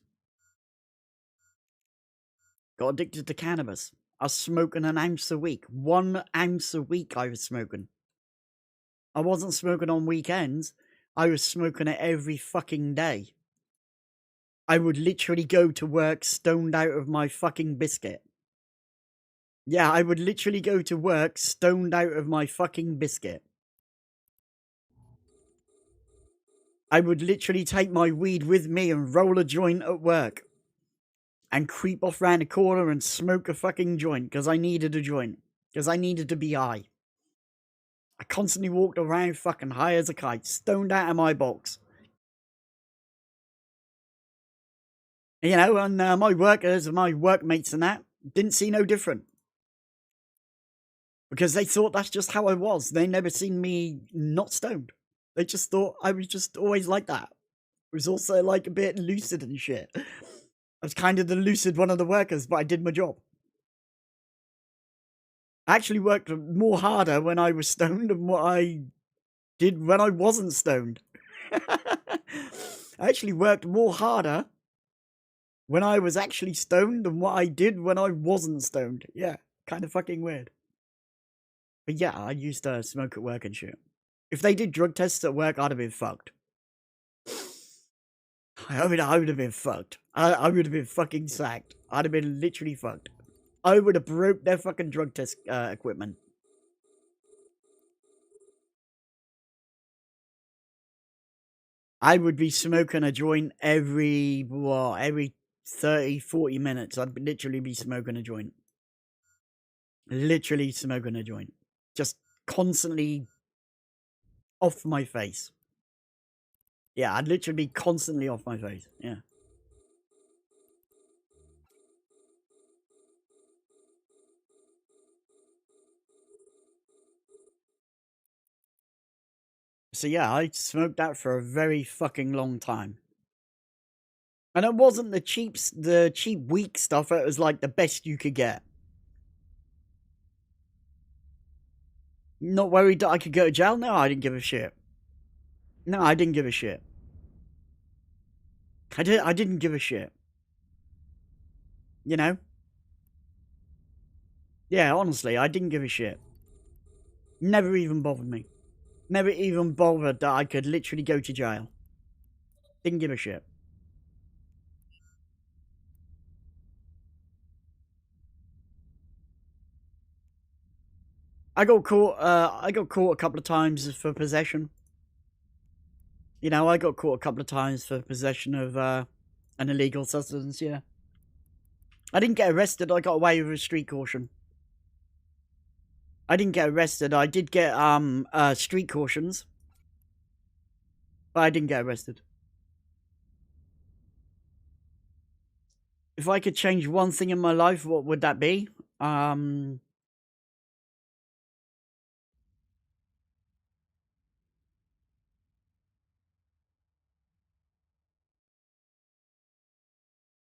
Got addicted to cannabis. I was smoking an ounce a week. 1 ounce a week I was smoking. I wasn't smoking on weekends. I was smoking it every fucking day. I would literally go to work stoned out of my fucking biscuit. Yeah, I would literally go to work stoned out of my fucking biscuit. I would literally take my weed with me and roll a joint at work. And creep off round the corner and smoke a fucking joint, because I needed a joint. Because I needed to be high. I constantly walked around fucking high as a kite, stoned out of my box. You know, and my workers and my workmates and that didn't see no different. Because they thought that's just how I was. They never seen me not stoned. They just thought I was just always like that. I was also like a bit lucid and shit. I was kind of the lucid one of the workers, but I did my job. I actually worked more harder when I was stoned than what I did when I wasn't stoned. I actually worked more harder when I was actually stoned than what I did when I wasn't stoned. Yeah, kind of fucking weird. But yeah, I used to smoke at work and shit. If they did drug tests at work, I'd have been fucked. I would have been fucked. I would have been fucking sacked. I'd have been literally fucked. I would have broke their fucking drug test equipment. I would be smoking a joint every 30, 40 minutes. I'd literally be smoking a joint. Literally smoking a joint. Just constantly off my face. Yeah, I'd literally be constantly off my face. Yeah. So yeah, I smoked that for a very fucking long time. And it wasn't the cheap weak stuff, it was like the best you could get. Not worried that I could go to jail? No, I didn't give a shit. No, I didn't give a shit. I didn't give a shit. You know? Yeah, honestly, I didn't give a shit. Never even bothered me. Never even bothered that I could literally go to jail. Didn't give a shit. I got caught a couple of times for possession. You know, I got caught a couple of times for possession of an illegal substance, yeah. I didn't get arrested, I got away with a street caution. I didn't get arrested, I did get street cautions. But I didn't get arrested. If I could change one thing in my life, what would that be?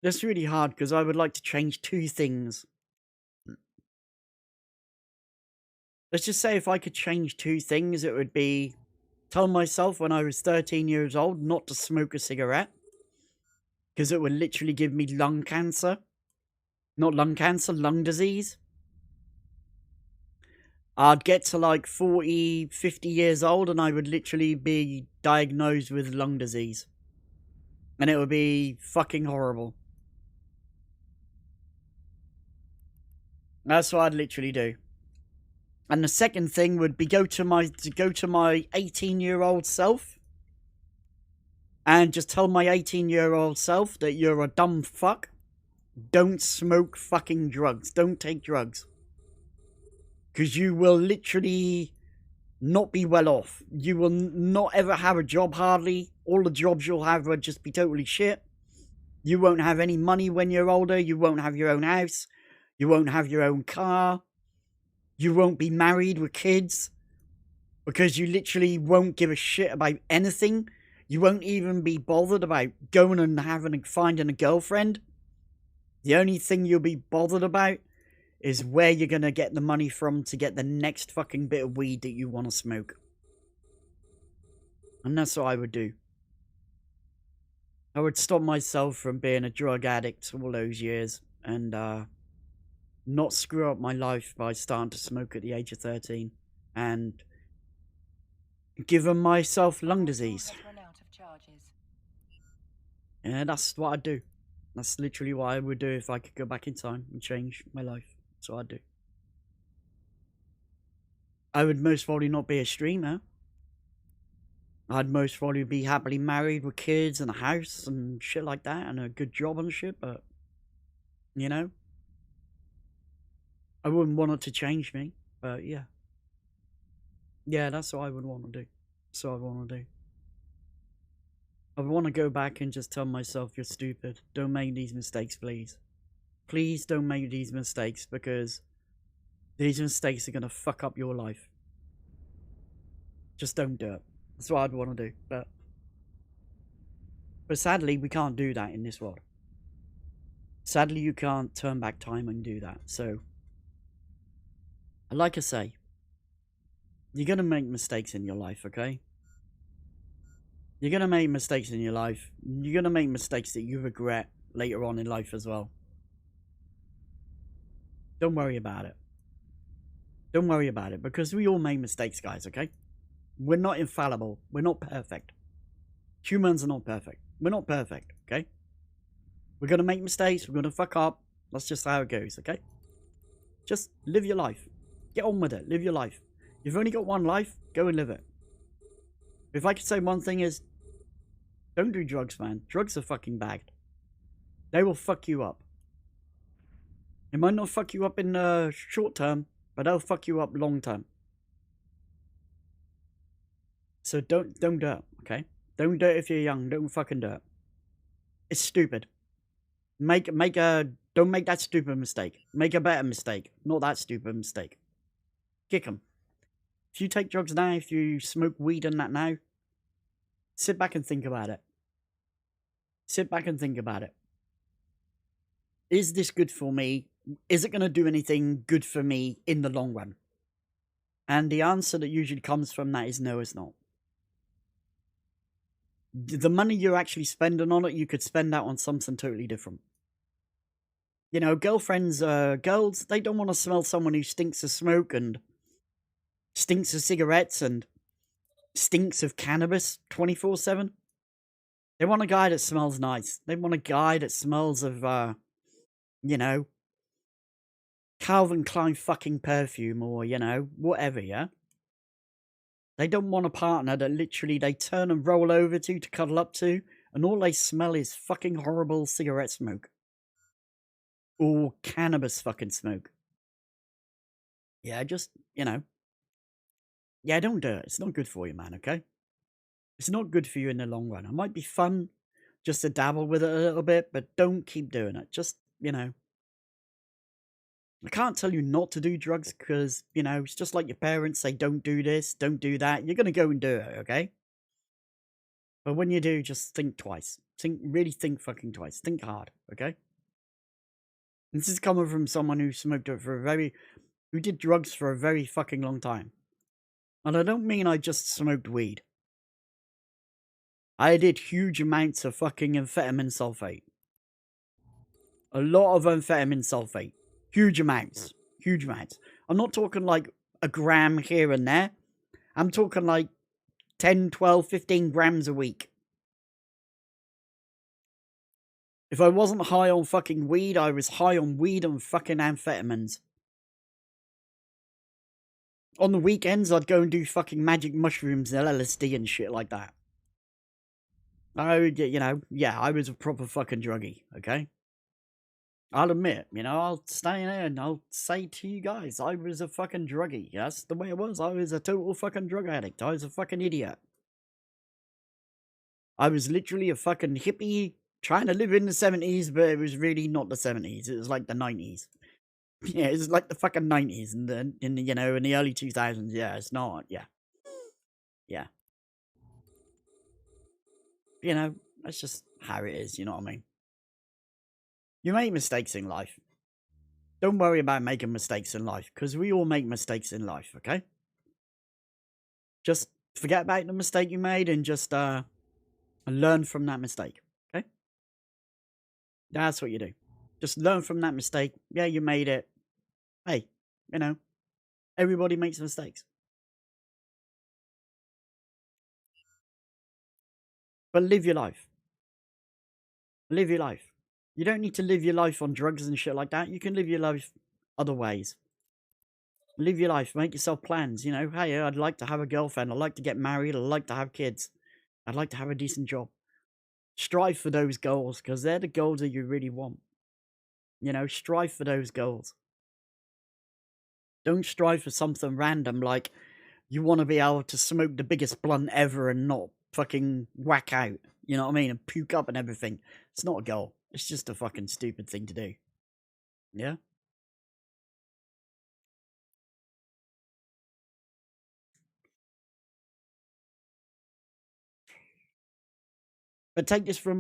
That's really hard because I would like to change 2 things. Let's just say if I could change 2 things, it would be tell myself when I was 13 years old not to smoke a cigarette. Because it would literally give me lung cancer. Not lung cancer, lung disease. I'd get to like 40, 50 years old and I would literally be diagnosed with lung disease. And it would be fucking horrible. That's what I'd literally do. And the second thing would be go to my 18-year-old self and just tell my 18-year-old self that you're a dumb fuck. Don't smoke fucking drugs. Don't take drugs. Because you will literally not be well off. You will not ever have a job hardly. All the jobs you'll have will just be totally shit. You won't have any money when you're older. You won't have your own house. You won't have your own car. You won't be married with kids. Because you literally won't give a shit about anything. You won't even be bothered about going and finding a girlfriend. The only thing you'll be bothered about is where you're going to get the money from to get the next fucking bit of weed that you want to smoke. And that's what I would do. I would stop myself from being a drug addict all those years and not screw up my life by starting to smoke at the age of 13 and giving myself lung disease. Yeah, that's what I'd do. That's literally what I would do if I could go back in time and change my life. That's what I'd do. I would most probably not be a streamer. I'd most probably be happily married with kids and a house and shit like that and a good job and shit, but, you know, I wouldn't want it to change me, but yeah. Yeah, that's what I would want to do. That's what I want to do. I want to go back and just tell myself, you're stupid. Don't make these mistakes, please. Please don't make these mistakes, because these mistakes are going to fuck up your life. Just don't do it. That's what I'd want to do. But sadly, we can't do that in this world. Sadly, you can't turn back time and do that. So, like I say, you're going to make mistakes in your life, okay? You're going to make mistakes in your life. You're going to make mistakes that you regret later on in life as well. Don't worry about it. Don't worry about it, because we all make mistakes, guys, okay? We're not infallible. We're not perfect. Humans are not perfect. We're not perfect, okay? We're going to make mistakes. We're going to fuck up. That's just how it goes, okay? Just live your life. Get on with it. Live your life. You've only got one life. Go and live it. If I could say one thing is, don't do drugs, man. Drugs are fucking bad. They will fuck you up. It might not fuck you up in the short term, but they'll fuck you up long term. So don't do it, okay? Don't do it if you're young. Don't fucking do it. It's stupid. Don't make that stupid mistake. Make a better mistake. Not that stupid mistake. Kick them. If you take drugs now, if you smoke weed and that now, sit back and think about it. Sit back and think about it. Is this good for me? Is it going to do anything good for me in the long run? And the answer that usually comes from that is no, it's not. The money you're actually spending on it, you could spend that on something totally different. You know, girlfriends, girls, they don't want to smell someone who stinks of smoke and stinks of cigarettes and stinks of cannabis 24/7. They want a guy that smells nice. They want a guy that smells of, you know, Calvin Klein fucking perfume or, you know, whatever, yeah? They don't want a partner that literally they turn and roll over to cuddle up to, and all they smell is fucking horrible cigarette smoke. Or cannabis fucking smoke. Yeah, just, you know. Yeah, don't do it. It's not good for you, man, okay? It's not good for you in the long run. It might be fun just to dabble with it a little bit, but don't keep doing it. Just, you know. I can't tell you not to do drugs because, you know, it's just like your parents say, don't do this, don't do that. You're going to go and do it, okay? But when you do, just think twice. Really think fucking twice. Think hard, okay? This is coming from someone who smoked it who did drugs for a very fucking long time. And I don't mean I just smoked weed. I did huge amounts of fucking amphetamine sulfate. A lot of amphetamine sulfate. Huge amounts. Huge amounts. I'm not talking like a gram here and there. I'm talking like 10, 12, 15 grams a week. If I wasn't high on fucking weed, I was high on weed and fucking amphetamines. On the weekends, I'd go and do fucking magic mushrooms and LSD and shit like that. I was a proper fucking druggie, okay? I'll admit, I'll stay in there and I'll say to you guys, I was a fucking druggie. That's the way it was. I was a total fucking drug addict. I was a fucking idiot. I was literally a fucking hippie trying to live in the 70s, but it was really not the 70s. It was like the 90s. Yeah, it's like the fucking 90s and then in the early 2000s. Yeah, it's not. Yeah. Yeah. That's just how it is, you know what I mean? You make mistakes in life. Don't worry about making mistakes in life, because we all make mistakes in life, okay? Just forget about the mistake you made and just learn from that mistake, okay? That's what you do. Just learn from that mistake. Yeah, you made it. Hey, everybody makes mistakes. But live your life. Live your life. You don't need to live your life on drugs and shit like that. You can live your life other ways. Live your life. Make yourself plans. Hey, I'd like to have a girlfriend. I'd like to get married. I'd like to have kids. I'd like to have a decent job. Strive for those goals, because they're the goals that you really want. Strive for those goals. Don't strive for something random like you want to be able to smoke the biggest blunt ever and not fucking whack out. You know what I mean? And puke up and everything. It's not a goal. It's just a fucking stupid thing to do. Yeah? But take this from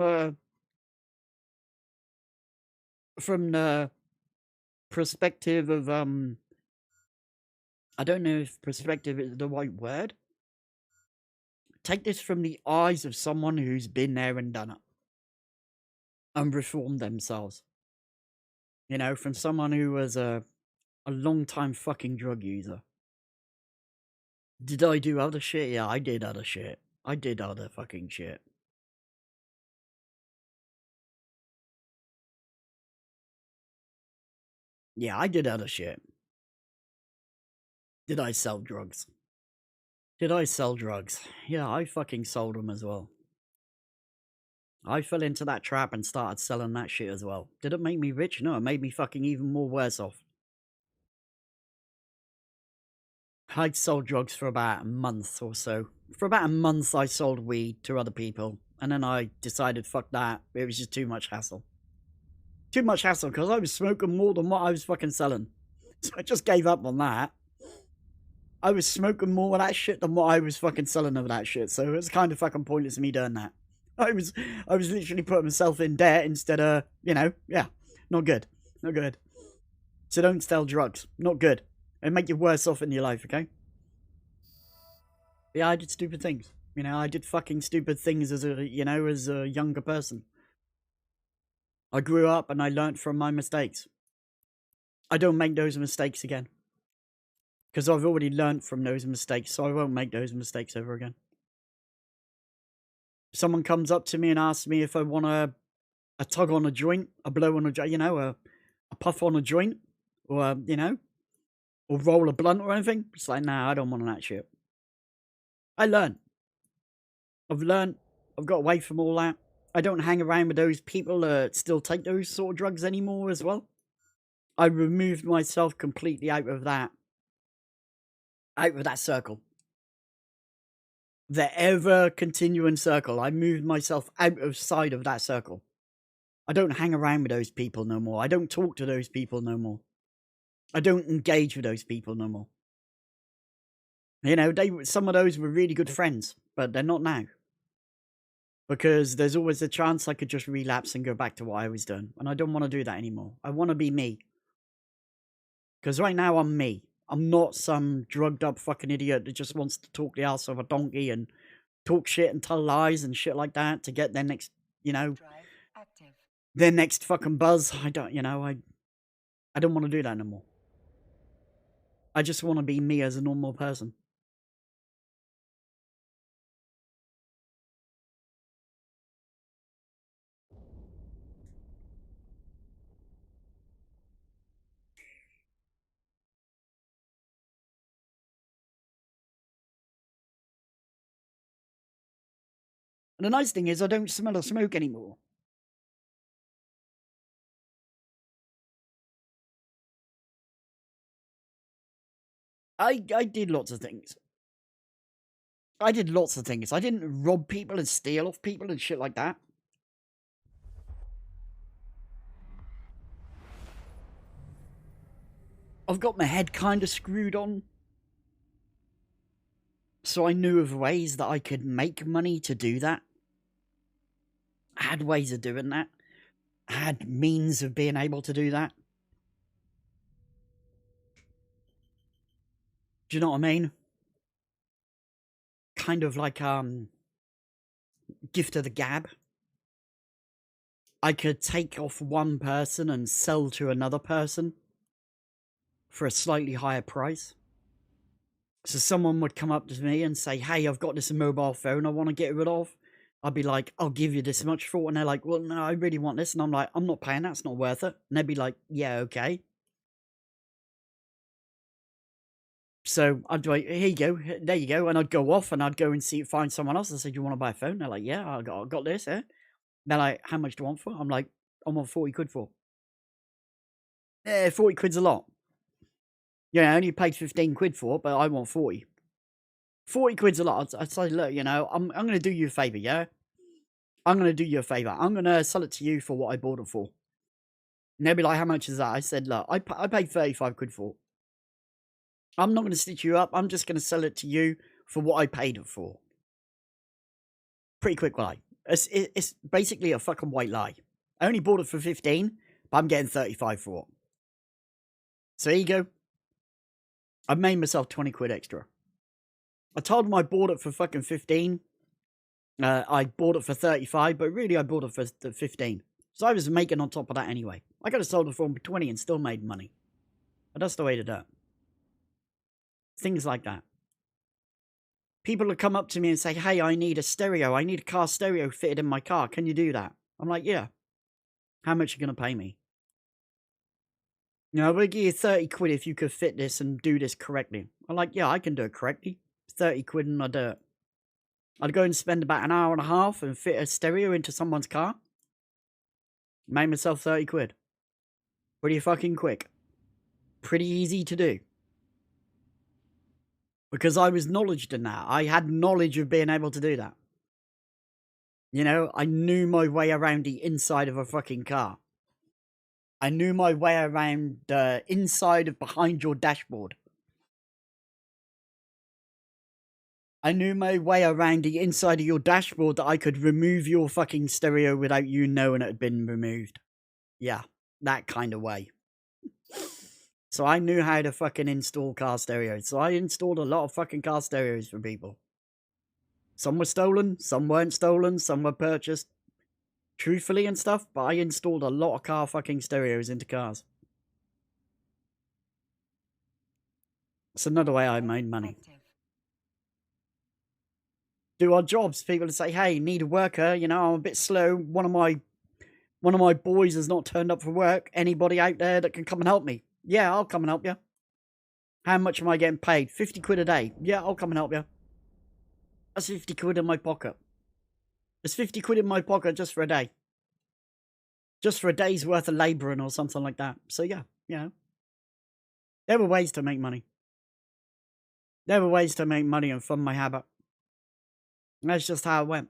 the perspective of I don't know if perspective is the right word. Take this from the eyes of someone who's been there and done it and reformed themselves. From someone who was a long time fucking drug user. Did I do other shit? Yeah, I did other shit. I did other fucking shit. Yeah, I did other shit. Did I sell drugs? Did I sell drugs? Yeah, I fucking sold them as well. I fell into that trap and started selling that shit as well. Did it make me rich? No, it made me fucking even more worse off. I'd sold drugs for about a month or so. For about a month, I sold weed to other people. And then I decided, fuck that. It was just too much hassle. Too much hassle, because I was smoking more than what I was fucking selling. So I just gave up on that. I was smoking more of that shit than what I was fucking selling of that shit. So it's kind of fucking pointless of me doing that. I was literally putting myself in debt instead of, yeah, not good. Not good. So don't sell drugs. Not good. It'll make you worse off in your life, okay? Yeah, I did stupid things. I did fucking stupid things as a younger person. I grew up and I learnt from my mistakes. I don't make those mistakes again. Because I've already learnt from those mistakes, so I won't make those mistakes ever again. If someone comes up to me and asks me if I want a tug on a joint, a blow on a joint, a puff on a joint, or, or roll a blunt or anything, it's like, nah, I don't want that shit. I learned. I've learned. I've got away from all that. I don't hang around with those people that still take those sort of drugs anymore as well. I removed myself completely out of that circle. The ever continuing circle. I moved myself out of sight of that circle. I don't hang around with those people no more. I don't talk to those people no more. I don't engage with those people no more. Some of those were really good friends, but they're not now. Because there's always a chance I could just relapse and go back to what I was doing. And I don't want to do that anymore. I want to be me. Because right now I'm me. I'm not some drugged up fucking idiot that just wants to talk the ass of a donkey and talk shit and tell lies and shit like that to get their next, their next fucking buzz. I don't want to do that no more. I just want to be me as a normal person. And the nice thing is I don't smell of smoke anymore. I did lots of things. I did lots of things. I didn't rob people and steal off people and shit like that. I've got my head kind of screwed on. So I knew of ways that I could make money to do that. I had ways of doing that. I had means of being able to do that. Do you know what I mean? Kind of like gift of the gab. I could take off one person and sell to another person for a slightly higher price. So someone would come up to me and say, hey, I've got this mobile phone I want to get rid of. I'd be like, I'll give you this much for it. And they're like, well, no, I really want this. And I'm like, I'm not paying that. It's not worth it. And they'd be like, yeah, okay. So I'd be like, here you go. There you go. And I'd go off and I'd go and find someone else. I said, do you want to buy a phone? They're like, yeah, I got this. Eh? They're like, how much do you want for it? I'm like, I want 40 quid for it. 40 quid's a lot. Yeah, I only paid 15 quid for it, but I want 40. 40 quid's a lot. I'd say, look, you know, I'm going to do you a favour, yeah? I'm going to do you a favour. I'm going to sell it to you for what I bought it for. And they'd be like, how much is that? I said, look, I paid 35 quid for it. I'm not going to stitch you up. I'm just going to sell it to you for what I paid it for. Pretty quick lie. It's basically a fucking white lie. I only bought it for 15, but I'm getting 35 for it. So here you go. I've made myself 20 quid extra. I told them I bought it for fucking 15. I bought it for 35, but really I bought it for 15. So I was making on top of that anyway. I could have sold it for 20 and still made money. But that's the way to do it. Things like that. People will come up to me and say, hey, I need a stereo. I need a car stereo fitted in my car. Can you do that? I'm like, yeah. How much are you going to pay me? You know, we'll give you 30 quid if you could fit this and do this correctly. I'm like, yeah, I can do it correctly. 30 quid and I'd do it. I'd go and spend about an hour and a half and fit a stereo into someone's car. Made myself 30 quid. Pretty fucking quick. Pretty easy to do. Because I was knowledgeable in that. I had knowledge of being able to do that. You know, I knew my way around the inside of a fucking car. I knew my way around the inside of behind your dashboard. I knew my way around the inside of your dashboard that I could remove your fucking stereo without you knowing it had been removed. Yeah, that kind of way. So I knew how to fucking install car stereos. So I installed a lot of fucking car stereos for people. Some were stolen, some weren't stolen, some were purchased truthfully and stuff, but I installed a lot of car fucking stereos into cars. It's another way I made money. Do our jobs. People say, hey, need a worker, you know, I'm a bit slow. One of my boys has not turned up for work. Anybody out there that can come and help me? Yeah, I'll come and help you. How much am I getting paid? 50 quid a day. Yeah, I'll come and help you. That's 50 quid in my pocket. There's 50 quid in my pocket just for a day. Just for a day's worth of labouring or something like that. So yeah, you know. There were ways to make money. There were ways to make money and fund my habit. And that's just how it went.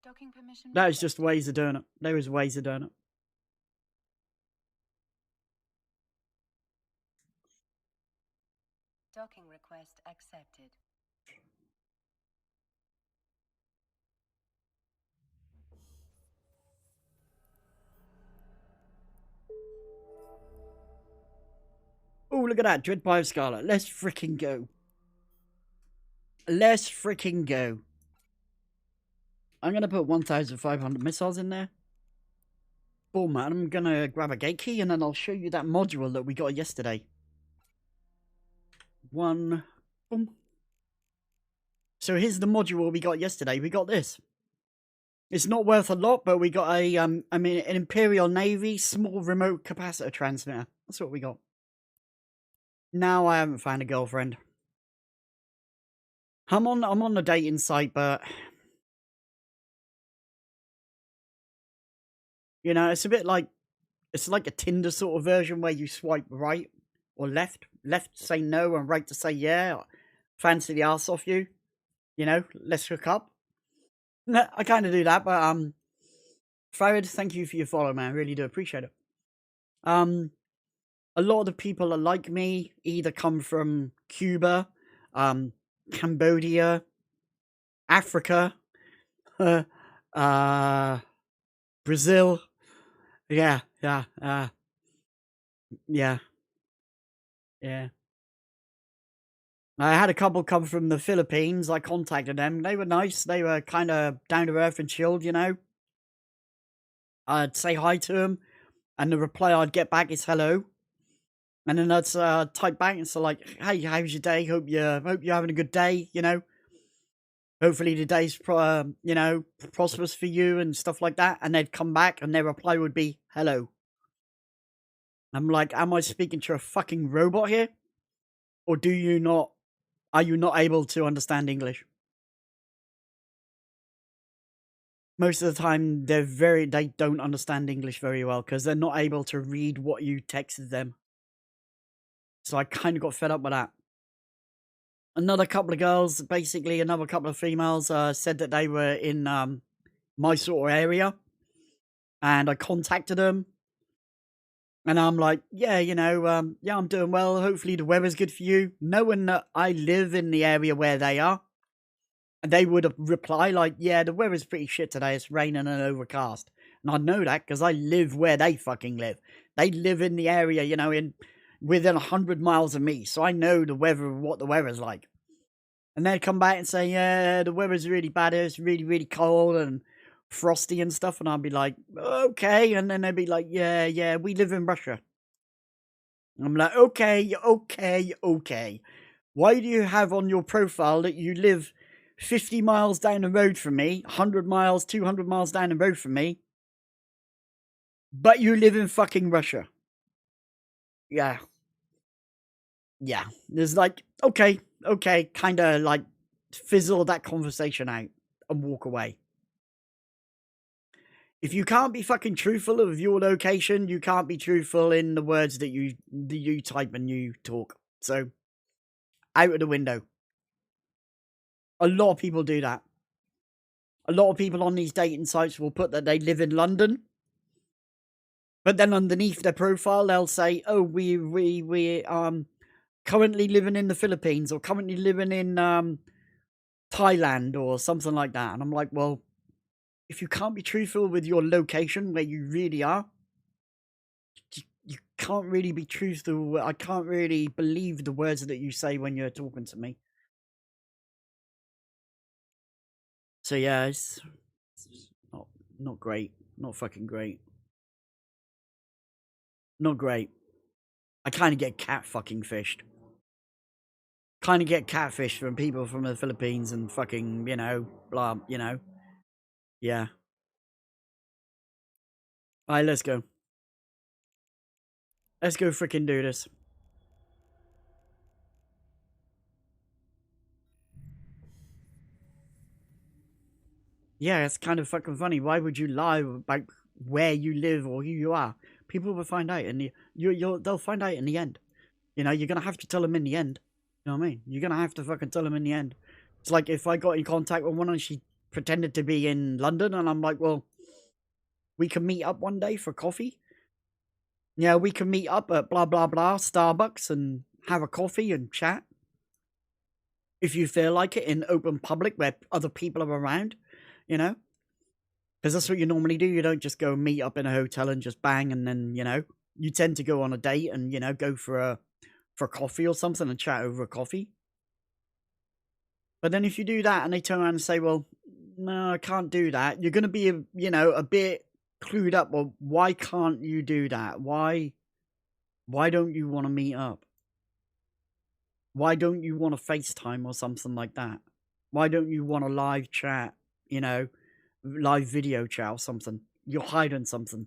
Docking permission. That was just ways of doing it. There was ways of doing it. Docking request accepted. Oh, look at that. Dread Bio Scarlet. Let's freaking go. Let's freaking go. I'm going to put 1,500 missiles in there. Boom, man. I'm going to grab a gate key and then I'll show you that module that we got yesterday. Boom. So here's the module we got yesterday. We got this. It's not worth a lot, but we got an Imperial Navy small remote capacitor transmitter. That's what we got. Now I haven't found a girlfriend. I'm on the dating site, but you know, it's a bit like it's like a Tinder sort of version where you swipe right or left. Left to say no and right to say yeah. Fancy the arse off you. You know, let's hook up. No, I kind of do that, but Farid, thank you for your follow, man. I really do appreciate it. A lot of the people that like me either come from Cuba, Cambodia, Africa, Brazil. Yeah, yeah, yeah, yeah. I had a couple come from the Philippines. I contacted them. They were nice. They were kind of down to earth and chilled, you know. I'd say hi to them, and the reply I'd get back is hello. And then I'd type back and say like, "Hey, how's your day? Hope you're having a good day. You know, hopefully the day's you know, prosperous for you and stuff like that." And they'd come back, and their reply would be hello. I'm like, am I speaking to a fucking robot here, or do you not? Are you not able to understand English? Most of the time, they don't understand English very well because they're not able to read what you texted them. So I kind of got fed up with that. Another couple of girls, basically another couple of females, said that they were in my sort of area, and I contacted them, and I'm like, yeah, you know, yeah, I'm doing well. Hopefully the weather's good for you. Knowing that I live in the area where they are, and they would reply like, yeah, the weather's pretty shit today. It's raining and overcast. And I know that because I live where they fucking live. They live in the area, you know, within 100 miles of me. So I know what the weather's like. And they'd come back and say, yeah, the weather's really bad. It's really, really cold and frosty and stuff. And I'd be like, okay. And then they'd be like, yeah, we live in Russia. I'm like, okay, okay, okay. Why do you have on your profile that you live 50 miles down the road from me, 100 miles, 200 miles down the road from me, but you live in fucking Russia? Yeah. Yeah. There's like, okay, kind of like fizzle that conversation out and walk away. If you can't be fucking truthful of your location, you can't be truthful in the words that you type and you talk. So, out of the window. A lot of people do that. A lot of people on these dating sites will put that they live in London, but then underneath their profile they'll say, "Oh, we currently living in the Philippines or currently living in Thailand or something like that." And I'm like, well, if you can't be truthful with your location where you really are, you can't really be truthful. I can't really believe the words that you say when you're talking to me. So yeah, it's not great. Not fucking great. Not great. I kind of get cat fucking fished. Kind of get catfish from people from the Philippines and fucking, you know, blah, you know. Yeah. Alright, let's go. Let's go freaking do this. Yeah, it's kind of fucking funny. Why would you lie about where you live or who you are? People will find out, and they'll find out in the end. You know, you're gonna have to tell them in the end. You know what I mean? You're gonna have to fucking tell them in the end. It's like if I got in contact with one and she pretended to be in London, and I'm like, well, we can meet up one day for coffee. Yeah, we can meet up at blah blah blah Starbucks and have a coffee and chat. If you feel like it in open public where other people are around, you know? Because that's what you normally do. You don't just go meet up in a hotel and just bang, and then, you know, you tend to go on a date and, you know, go for coffee or something and chat over a coffee. But then if you do that and they turn around and say, well, no, I can't do that, you're going to be, you know, a bit clued up. Well, why can't you do that? Why don't you want to meet up? Why don't you want to FaceTime or something like that? Why don't you want a live chat, you know, live video chat or something? You're hiding something.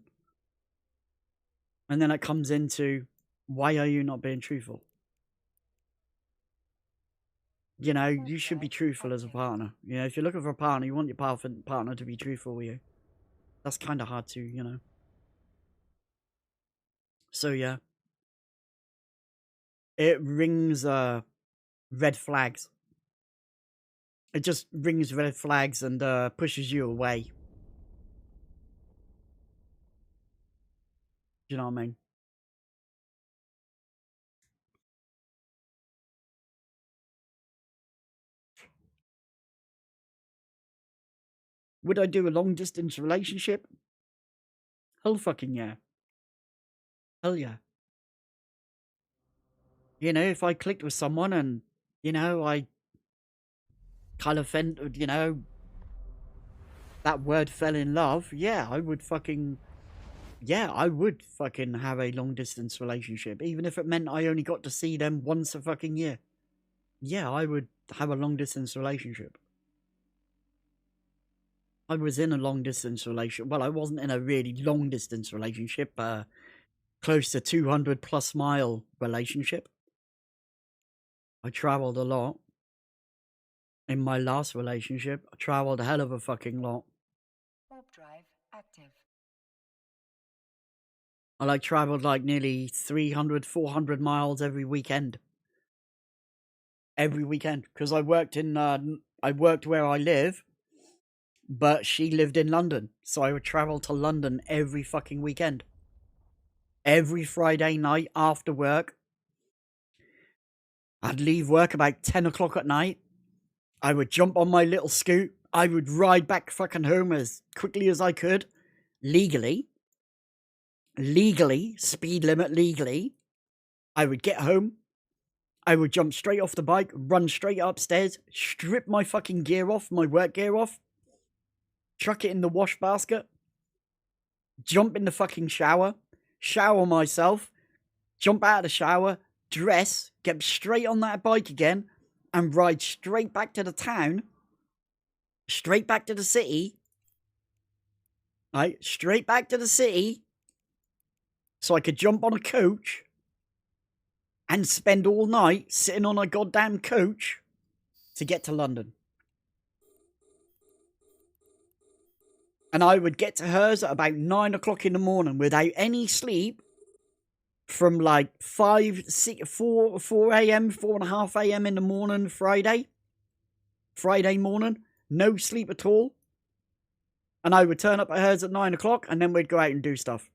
And then it comes into, why are you not being truthful? You know, you should be truthful as a partner. You know, if you're looking for a partner, you want your partner to be truthful with you. That's kind of hard to, you know. So, yeah. It rings red flags. It just rings red flags and pushes you away. Do you know what I mean? Would I do a long distance relationship? Hell fucking yeah. Hell yeah. You know, if I clicked with someone and, you know, I kind of you know, that word fell in love, yeah, I would fucking have a long distance relationship, even if it meant I only got to see them once a fucking year. Yeah, I would have a long distance relationship. I was in a long distance relationship. Well, I wasn't in a really long distance relationship, close to 200 plus mile relationship. I traveled a lot. In my last relationship, I traveled a hell of a fucking lot. Warp drive active. I like traveled like nearly 300, 400 miles every weekend. Every weekend. Because I worked where I live, but she lived in London. So I would travel to London every fucking weekend. Every Friday night after work. I'd leave work about 10 o'clock at night. I would jump on my little scoot. I would ride back fucking home as quickly as I could. Legally, speed limit legally. I would get home. I would jump straight off the bike, run straight upstairs, strip my fucking gear off, my work gear off, chuck it in the wash basket, jump in the fucking shower, shower myself, jump out of the shower, dress, get straight on that bike again, and ride straight back to the town, straight back to the city, right? Straight back to the city, so I could jump on a coach and spend all night sitting on a goddamn coach to get to London. And I would get to hers at about 9 o'clock in the morning without any sleep from like 4 a.m., 4.5 a.m. in the morning, Friday morning, no sleep at all. And I would turn up at hers at 9 o'clock and then we'd go out and do stuff.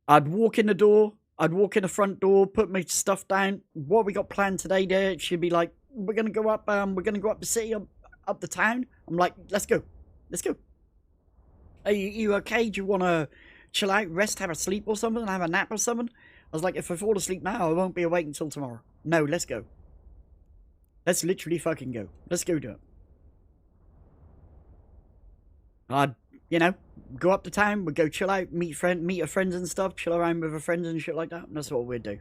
I'd walk in the door, I'd walk in the front door, put my stuff down. What we got planned today, there, she'd be like, we're gonna go up the city, up the town. I'm like, let's go. Are you okay? Do you want to chill out, rest, have a sleep or something, have a nap or something? I was like, if I fall asleep now, I won't be awake until tomorrow. No, let's go. Let's literally fucking go. Let's go do it. I'd, you know, go up to town, we'd go chill out, meet her friends and stuff, chill around with her friends and shit like that. And that's what we'd do.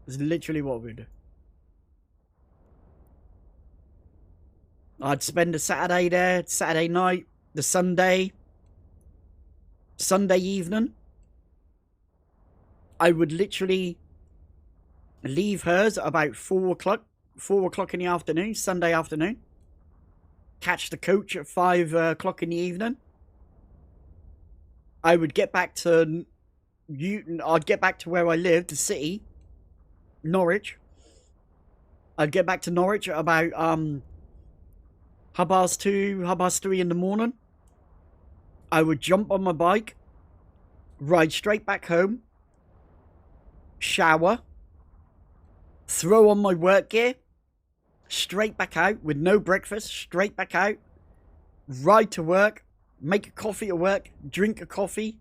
It's literally what we'd do. I'd spend a Saturday there, Saturday night, the Sunday evening. I would literally leave hers at about 4 o'clock in the afternoon, Sunday afternoon. Catch the coach at 5 o'clock in the evening. I would get back to I'd get back to where I lived, the city, Norwich. I'd get back to Norwich at about 2:30 in the morning. I would jump on my bike, ride straight back home, shower, throw on my work gear, straight back out with no breakfast, straight back out, ride to work, make a coffee at work, drink a coffee,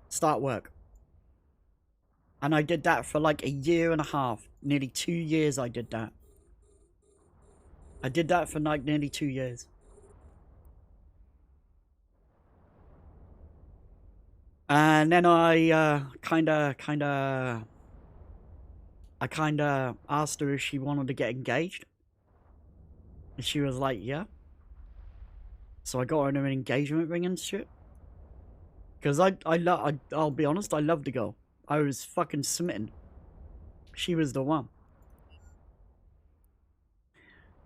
start work. And I did that for like a year and a half, nearly 2 years I did that. I did that for like nearly 2 years. And then I kind of asked her if she wanted to get engaged. And she was like, yeah. So I got her an engagement ring and shit. Because I'll be honest, I loved the girl. I was fucking smitten. She was the one.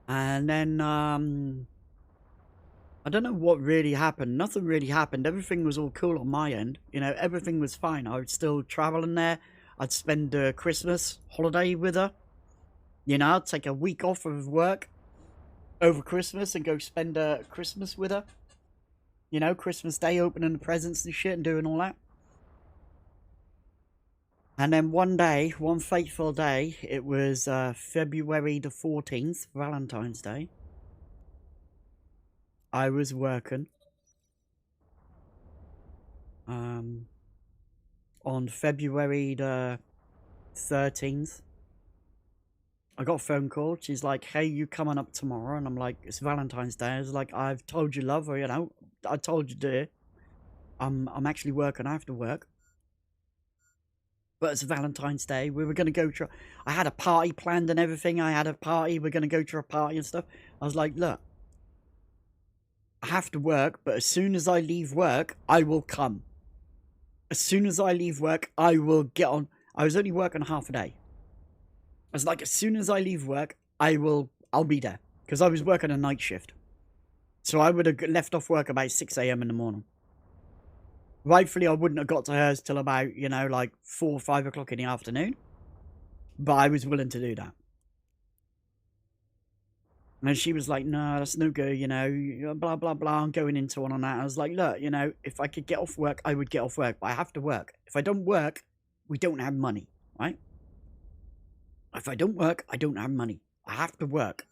And then, I don't know what really happened. Nothing really happened. Everything was all cool on my end. You know, everything was fine. I would still travel in there. I'd spend a Christmas holiday with her. You know, I'd take a week off of work over Christmas and go spend Christmas with her. You know, Christmas Day, opening the presents and shit and doing all that. And then one day, one fateful day, it was February the 14th, Valentine's Day. I was working. On February the 13th, I got a phone call. She's like, hey, you coming up tomorrow? And I'm like, it's Valentine's Day. I was like, I've told you, love, or, you know, I told you, dear. I'm actually working after work. But it's Valentine's Day. We were going to go to... I had a party planned and everything. I had a party. We're going to go to a party and stuff. I was like, look, I have to work, but as soon as I leave work, I will come. As soon as I leave work, I will get on. I was only working half a day. I was like, as soon as I leave work, I'll be there. Because I was working a night shift. So I would have left off work about 6 a.m. in the morning. Rightfully, I wouldn't have got to hers till about, you know, like 4 or 5 o'clock in the afternoon. But I was willing to do that. And she was like, no, that's no good, you know, blah, blah, blah. I'm going into one on that. I was like, look, you know, if I could get off work, I would get off work. But I have to work. If I don't work, we don't have money, right? If I don't work, I don't have money. I have to work.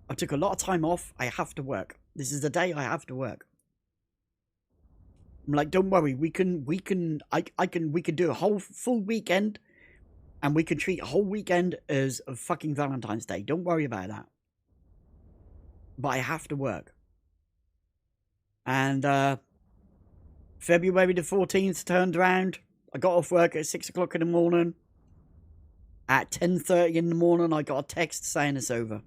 I took a lot of time off. I have to work. This is the day I have to work. I'm like, don't worry. We can do a whole full weekend, and we can treat a whole weekend as a fucking Valentine's Day. Don't worry about that. But I have to work. And February the 14th turned around. I got off work at 6 o'clock in the morning. At 10:30 in the morning, I got a text saying it's over.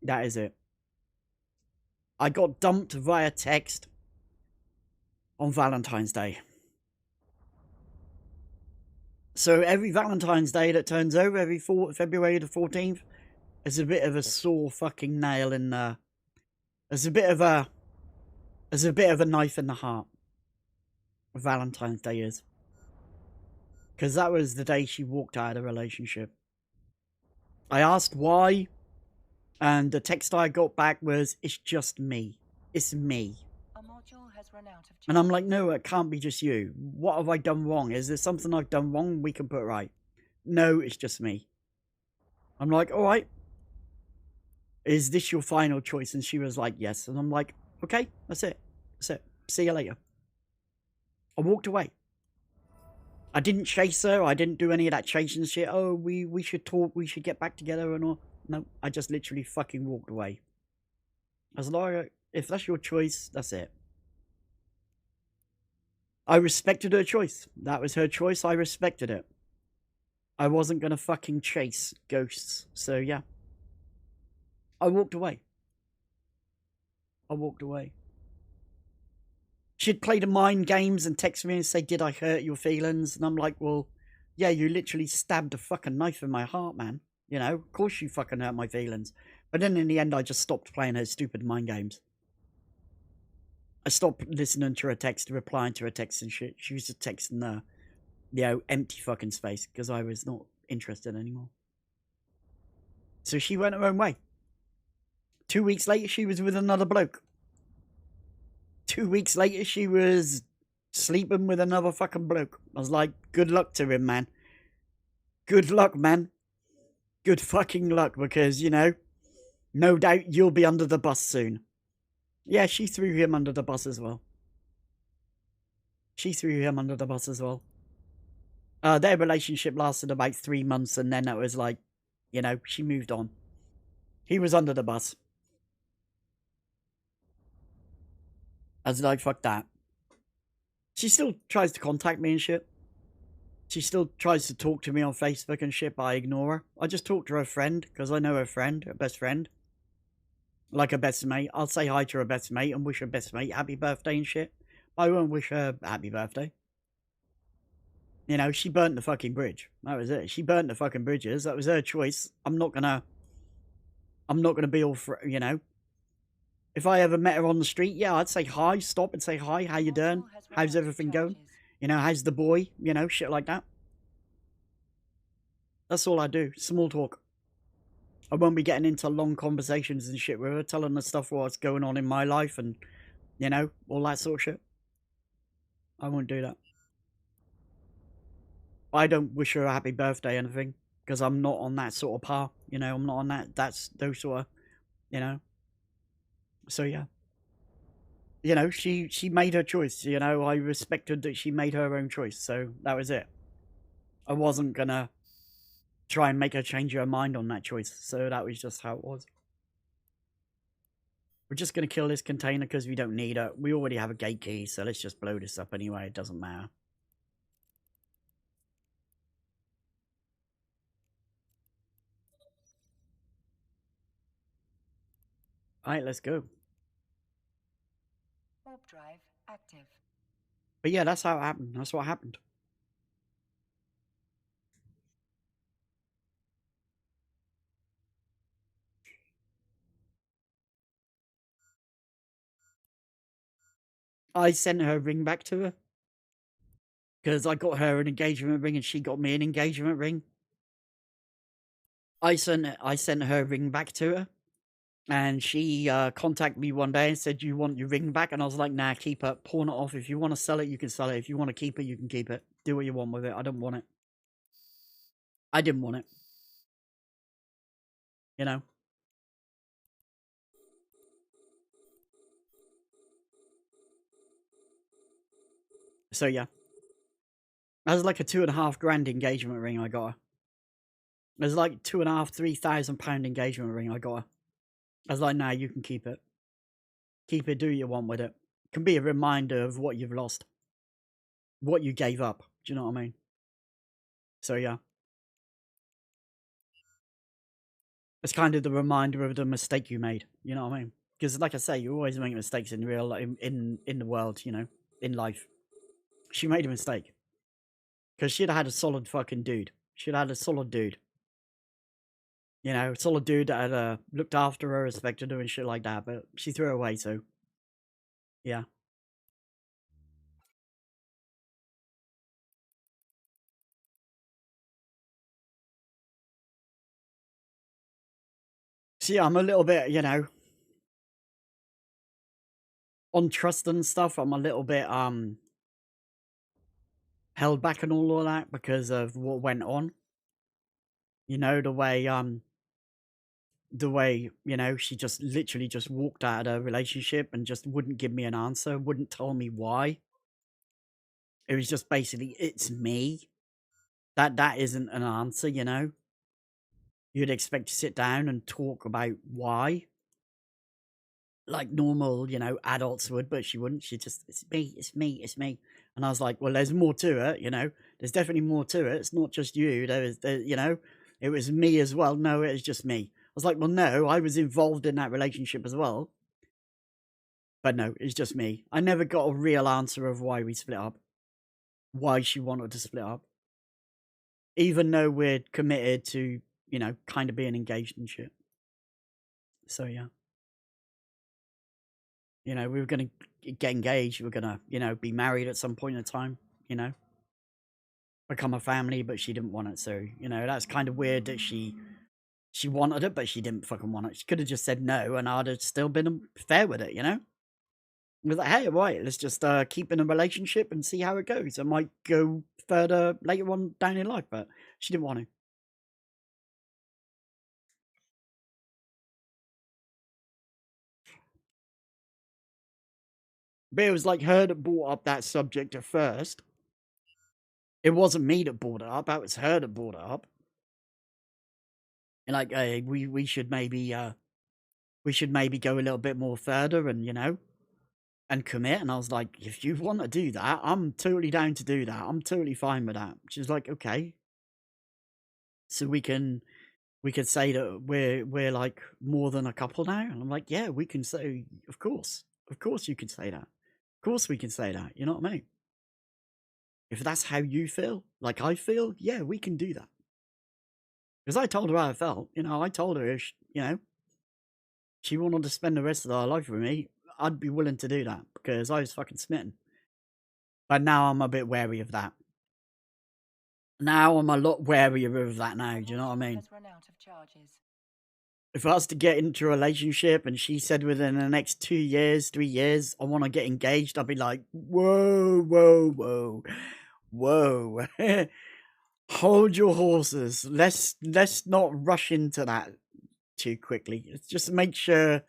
That is it. I got dumped via text on Valentine's Day. So every Valentine's Day that turns over, every February the 14th, is a bit of a sore fucking nail in the... There's a bit of a knife in the heart. Valentine's Day is. Because that was the day she walked out of the relationship. I asked why, and the text I got back was, it's just me. It's me. A module has run out of And I'm like, no, it can't be just you. What have I done wrong? Is there something I've done wrong we can put right? No, it's just me. I'm like, all right. Is this your final choice? And she was like, yes. And I'm like, okay, that's it. That's it. See you later. I walked away. I didn't chase her. I didn't do any of that chasing shit. Oh, we should talk. We should get back together and all. No, I just literally fucking walked away. I was like, if that's your choice, that's it. I respected her choice. That was her choice. I respected it. I wasn't going to fucking chase ghosts. So, yeah. I walked away. I walked away. She'd play the mind games and text me and say, did I hurt your feelings? And I'm like, well, yeah, you literally stabbed a fucking knife in my heart, man. You know, of course you fucking hurt my feelings. But then in the end, I just stopped playing her stupid mind games. I stopped listening to her text, replying to her texts and shit. She was just texting the, you know, empty fucking space because I was not interested anymore. So she went her own way. 2 weeks later, she was with another bloke. 2 weeks later, she was sleeping with another fucking bloke. I was like, good luck to him, man. Good luck, man. Good fucking luck, because, you know, no doubt you'll be under the bus soon. Yeah, she threw him under the bus as well. She threw him under the bus as well. Their relationship lasted about 3 months, and then it was like, you know, she moved on. He was under the bus. I was like, fuck that. She still tries to contact me and shit. She still tries to talk to me on Facebook and shit, but I ignore her. I just talk to her friend, because I know her friend, her best friend. Like her best mate. I'll say hi to her best mate and wish her best mate happy birthday and shit. I won't wish her happy birthday. You know, she burnt the fucking bridge. That was it. She burnt the fucking bridges. That was her choice. I'm not gonna be all for, you know. If I ever met her on the street, yeah, I'd say hi, stop and say hi, how you doing? Module has run How's out of everything going? charges. You know, how's the boy? You know, shit like that. That's all I do. Small talk. I won't be getting into long conversations and shit with her, telling her stuff what's going on in my life and, you know, all that sort of shit. I won't do that. I don't wish her a happy birthday or anything, because I'm not on that sort of par. You know, I'm not on those sort of, you know. So yeah. You know, she made her choice, you know, I respected that she made her own choice, so that was it. I wasn't gonna try and make her change her mind on that choice, so that was just how it was. We're just gonna kill this container because we don't need it. We already have a gate key, so let's just blow this up anyway, it doesn't matter. Alright, let's go. Warp drive active. But yeah, that's how it happened. That's what happened. I sent her ring back to her. Because I got her an engagement ring and she got me an engagement ring. I sent her ring back to her. And she contacted me one day and said, "You want your ring back?" And I was like, "Nah, keep it. Pawn it off. If you want to sell it, you can sell it. If you want to keep it, you can keep it. Do what you want with it. I don't want it. I didn't want it. You know?" So yeah. That was like a £2,500 engagement ring I got her. It was like £2,500–3,000 engagement ring I got her. I was like, "Nah, you can keep it. Keep it, do what you want with it. It can be a reminder of what you've lost. What you gave up. Do you know what I mean?" So yeah. It's kind of the reminder of the mistake you made. You know what I mean? Because, like I say, you always make mistakes in real in the world. You know, in life. She made a mistake because she'd had a solid fucking dude. She'd had a solid dude. You know, solid dude that had looked after her, respected her, and shit like that. But she threw it away. So yeah. So yeah, I'm a little bit, you know, on trust and stuff. I'm a little bit held back and all of that because of what went on. You know, the way, you know, she just literally just walked out of a relationship and just wouldn't give me an answer, wouldn't tell me why. It was just basically, "It's me." That isn't an answer, you know? You'd expect to sit down and talk about why, like normal, you know, adults would, but she wouldn't. She just, "It's me, it's me, it's me." And I was like, "Well, there's more to it, you know? There's definitely more to it. It's not just you. You know, it was me as well." "No, it was just me." I was like, "Well, no, I was involved in that relationship as well." But no, it's just me. I never got a real answer of why we split up. Why she wanted to split up. Even though we're committed to, you know, kind of being engaged and shit. So yeah. You know, we were gonna get engaged, we were gonna, you know, be married at some point in time, you know. Become a family, but she didn't want it, so, you know, that's kind of weird that she wanted it, but she didn't fucking want it. She could have just said no, and I'd have still been fair with it, you know? I was like, "Hey, right, let's just keep in a relationship and see how it goes. It might go further later on down in life," but she didn't want to. But it was like her that brought up that subject at first. It wasn't me that brought it up. That was her that brought it up. And like, "Hey, we should maybe go a little bit more further and, you know, and commit." And I was like, "If you want to do that, I'm totally down to do that. I'm totally fine with that." She's like, "Okay." So we could say that we're like more than a couple now. And I'm like, "Yeah, we can say, of course. Of course you can say that. Of course we can say that." You know what I mean? If that's how you feel, like I feel, yeah, we can do that. Because I told her how I felt. I told her, if she wanted to spend the rest of her life with me, I'd be willing to do that because I was fucking smitten. But now I'm a bit wary of that. Now I'm a lot warier of that now, do you know what I mean? Has run out of charges. If I was to get into a relationship and she said within the next 2 years, 3 years, I want to get engaged, I'd be like, whoa, whoa, whoa, whoa. Hold your horses. Let's not rush into that too quickly. Let's just make sure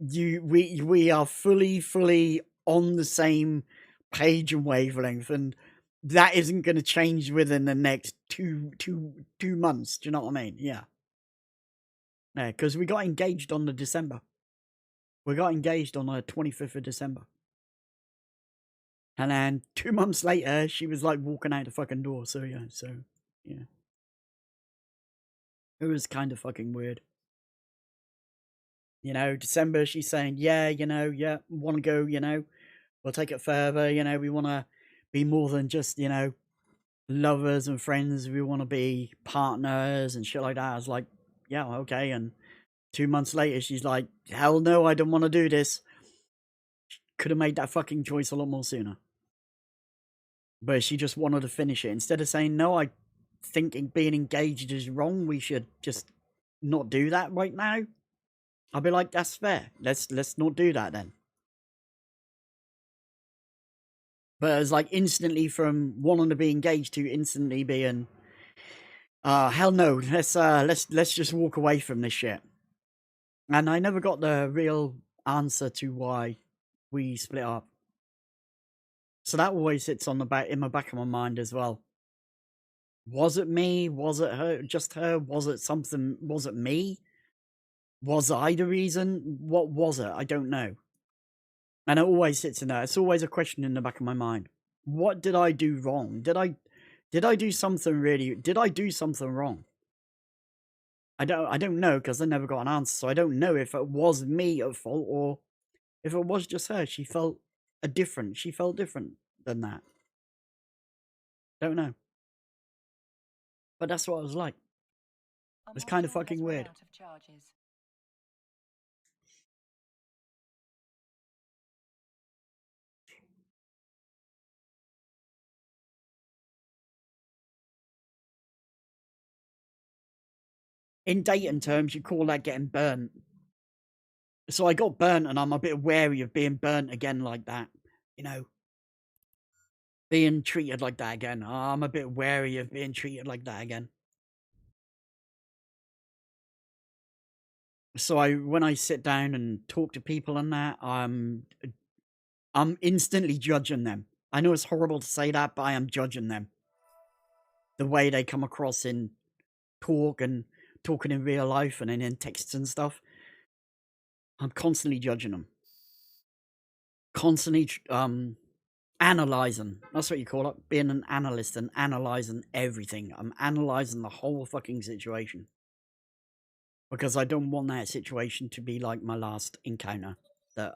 we are fully on the same page and wavelength, and that isn't going to change within the next two months. Do you know what I mean? Yeah. Yeah, because we got engaged on the December. We got engaged on the 25th of December. And then 2 months later, she was like walking out the fucking door. So, yeah. It was kind of fucking weird. December, she's saying, yeah, want to go, we'll take it further. We want to be more than just, lovers and friends. We want to be partners and shit like that. I was like, yeah, okay. And 2 months later, she's like, hell no, I don't want to do this. Could have made that fucking choice a lot more sooner. But she just wanted to finish it. Instead of saying, no, I think being engaged is wrong, we should just not do that right now. I'll be like, that's fair. Let's not do that then. But it's like instantly from wanting to be engaged to instantly being, hell no, let's just walk away from this shit. And I never got the real answer to why we split up. So that always sits on in my back of my mind as well. Was it me? Was it her? Just her? Was it something? Was it me? Was I the reason? What was it? I don't know. And it always sits in there. It's always a question in the back of my mind. What did I do wrong? Did I do something really? Did I do something wrong? I don't know because I never got an answer. So I don't know if it was me at fault or if it was just her. She felt different. She felt different than that. Don't know. But that's what it was like. It was kind of fucking weird. In dating terms, you call that getting burnt. So I got burnt, and I'm a bit wary of being burnt again like that. Being treated like that again. I'm a bit wary of being treated like that again. So when I sit down and talk to people and that, I'm instantly judging them. I know it's horrible to say that, but I am judging them. The way they come across in talking in real life and in texts and stuff. I'm constantly judging them. Constantly analyzing. That's what you call it. Being an analyst and analyzing everything. I'm analyzing the whole fucking situation. Because I don't want that situation to be like my last encounter that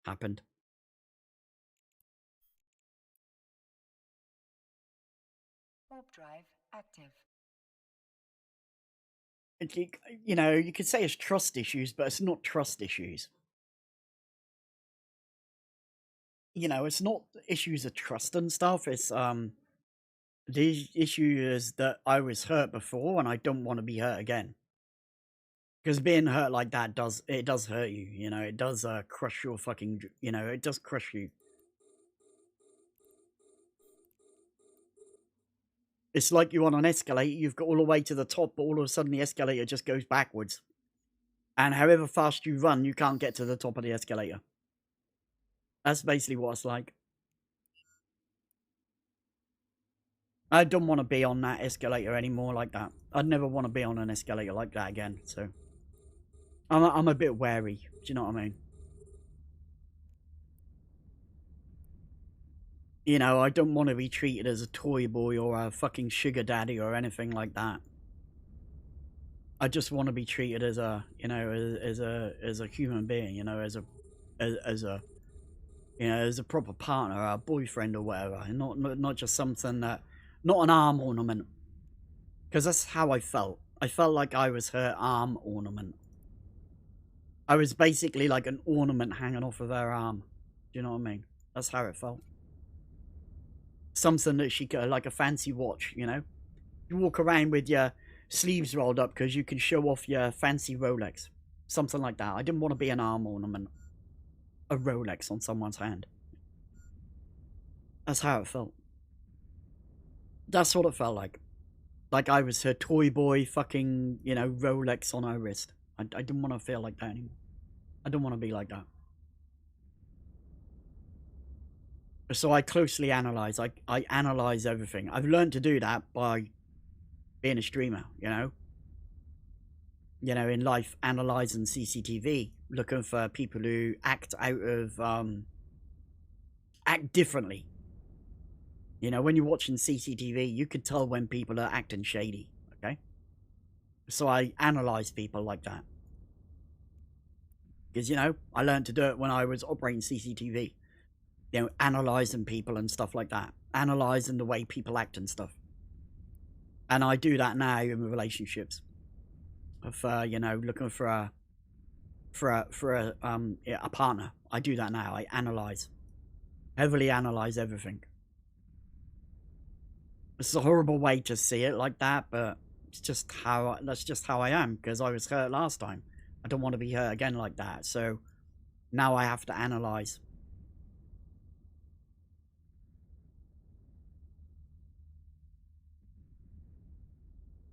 happened. Warp drive active. You could say it's trust issues, but it's not trust issues. It's not issues of trust and stuff. It's the issue is that I was hurt before and I don't want to be hurt again. Because being hurt like that does hurt you. It does crush your fucking. It does crush you. It's like you're on an escalator. You've got all the way to the top, but all of a sudden the escalator just goes backwards. And however fast you run, you can't get to the top of the escalator. That's basically what it's like. I don't want to be on that escalator anymore like that. I'd never want to be on an escalator like that again. So I'm a bit wary. Do you know what I mean? I don't want to be treated as a toy boy or a fucking sugar daddy or anything like that. I just want to be treated as a, as a human being, as a You know, as a proper partner, a boyfriend or whatever, and not just something that, not an arm ornament. Because that's how I felt. I felt like I was her arm ornament. I was basically like an ornament hanging off of her arm. Do you know what I mean? That's how it felt. Something that she could, like a fancy watch, you know? You walk around with your sleeves rolled up because you can show off your fancy Rolex. Something like that. I didn't want to be an arm ornament. A Rolex on someone's hand. That's how it felt. That's what it felt like. Like I was her toy boy fucking, you know, Rolex on her wrist. I didn't want to feel like that anymore. I don't want to be like that. So I closely analyze. I analyze everything. I've learned to do that by being a streamer, you know? You know, in life, analyzing CCTV, looking for people who act out of, act differently. You know, when you're watching CCTV, you can tell when people are acting shady, okay? So I analyze people like that. Because, you know, I learned to do it when I was operating CCTV. You know, analyzing people and stuff like that. Analyzing the way people act and stuff. And I do that now in relationships. Of, you know, looking for a partner. I do that now. I analyze. Heavily analyze everything. It's a horrible way to see it like that, but it's just how, that's just how I am, because I was hurt last time. I don't want to be hurt again like that, so now I have to analyze.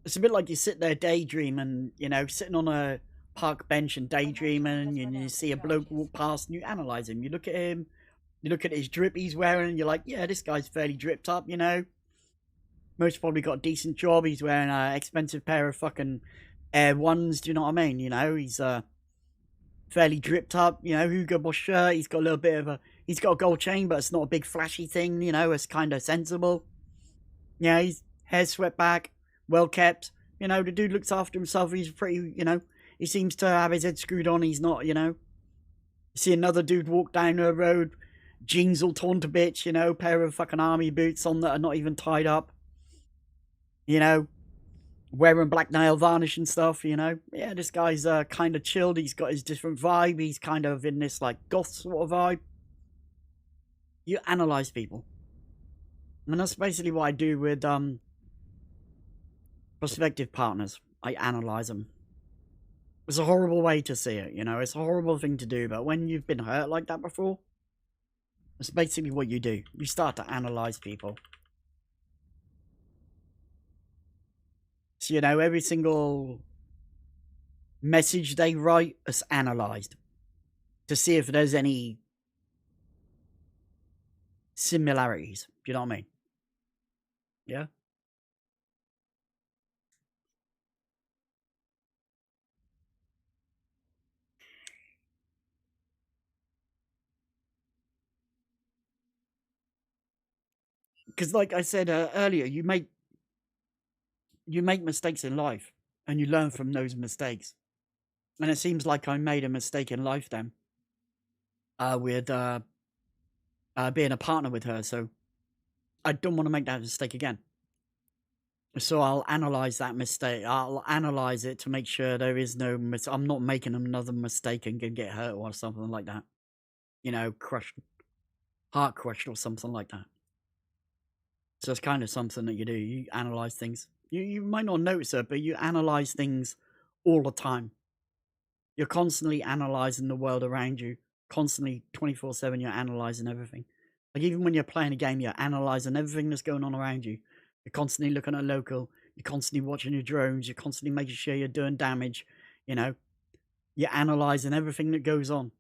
It's a bit like you sit there daydreaming, you know, sitting on a park bench and daydreaming, and you see a bloke walk past and you analyze him. You look at him, you look at his drip he's wearing, and you're like, yeah, this guy's fairly dripped up, you know. Most probably got a decent job. He's wearing an expensive pair of fucking Air Ones, do you know what I mean? You know, he's fairly dripped up, you know, Hugo Boss shirt. He's got a little bit of a, he's got a gold chain, but it's not a big flashy thing, you know, it's kind of sensible. Yeah, his hair's swept back, well kept. You know, the dude looks after himself. He's pretty, you know, he seems to have his head screwed on. He's not, you know. You see another dude walk down the road, jeans all torn to bits, you know, pair of fucking army boots on that are not even tied up. You know, wearing black nail varnish and stuff, you know. Yeah, this guy's kind of chilled. He's got his different vibe. He's kind of in this, like, goth sort of vibe. You analyze people. And that's basically what I do with prospective partners. I analyze them. It's a horrible way to see it, you know. It's a horrible thing to do, but when you've been hurt like that before, it's basically what you do. You start to analyze people. So, you know, every single message they write is analyzed to see if there's any similarities. Do you know what I mean? Yeah? Because, like I said earlier, you make mistakes in life, and you learn from those mistakes. And it seems like I made a mistake in life then, with being a partner with her. So I don't want to make that mistake again. So I'll analyze that mistake. I'll analyze it to make sure there is no I'm not making another mistake and gonna get hurt or something like that. You know, crushed, heart crushed or something like that. So it's kind of something that you do. You analyze things. You might not notice it, but you analyze things all the time. You're constantly analyzing the world around you. Constantly, 24/7, you're analyzing everything. Like even when you're playing a game, you're analyzing everything that's going on around you. You're constantly looking at local. You're constantly watching your drones. You're constantly making sure you're doing damage. You know, you're analyzing everything that goes on.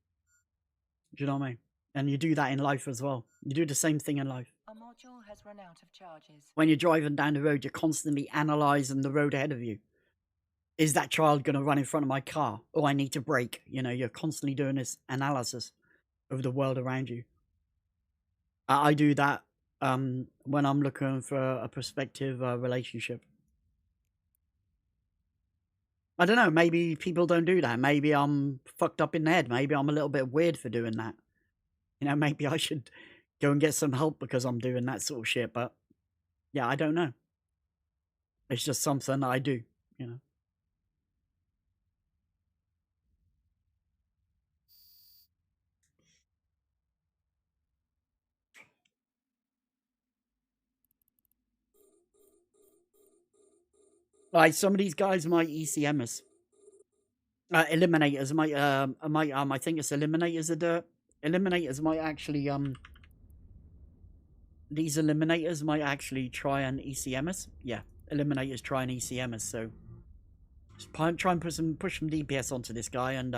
Do you know what I mean? And you do that in life as well. You do the same thing in life. A module has run out of charges. When you're driving down the road, you're constantly analyzing the road ahead of you. Is that child going to run in front of my car? Oh, I need to brake. You know, you're constantly doing this analysis of the world around you. I do that when I'm looking for a prospective relationship. I don't know, maybe people don't do that. Maybe I'm fucked up in the head. Maybe I'm a little bit weird for doing that. You know, maybe I should go and get some help because I'm doing that sort of shit, but yeah, I don't know. It's just something I do, you know. Like some of these guys might ECM us. Eliminators I think it's eliminators of dirt. Eliminators might actually these eliminators might actually try and ECM us. Yeah, eliminators try and ECM us. So just try and push some DPS onto this guy and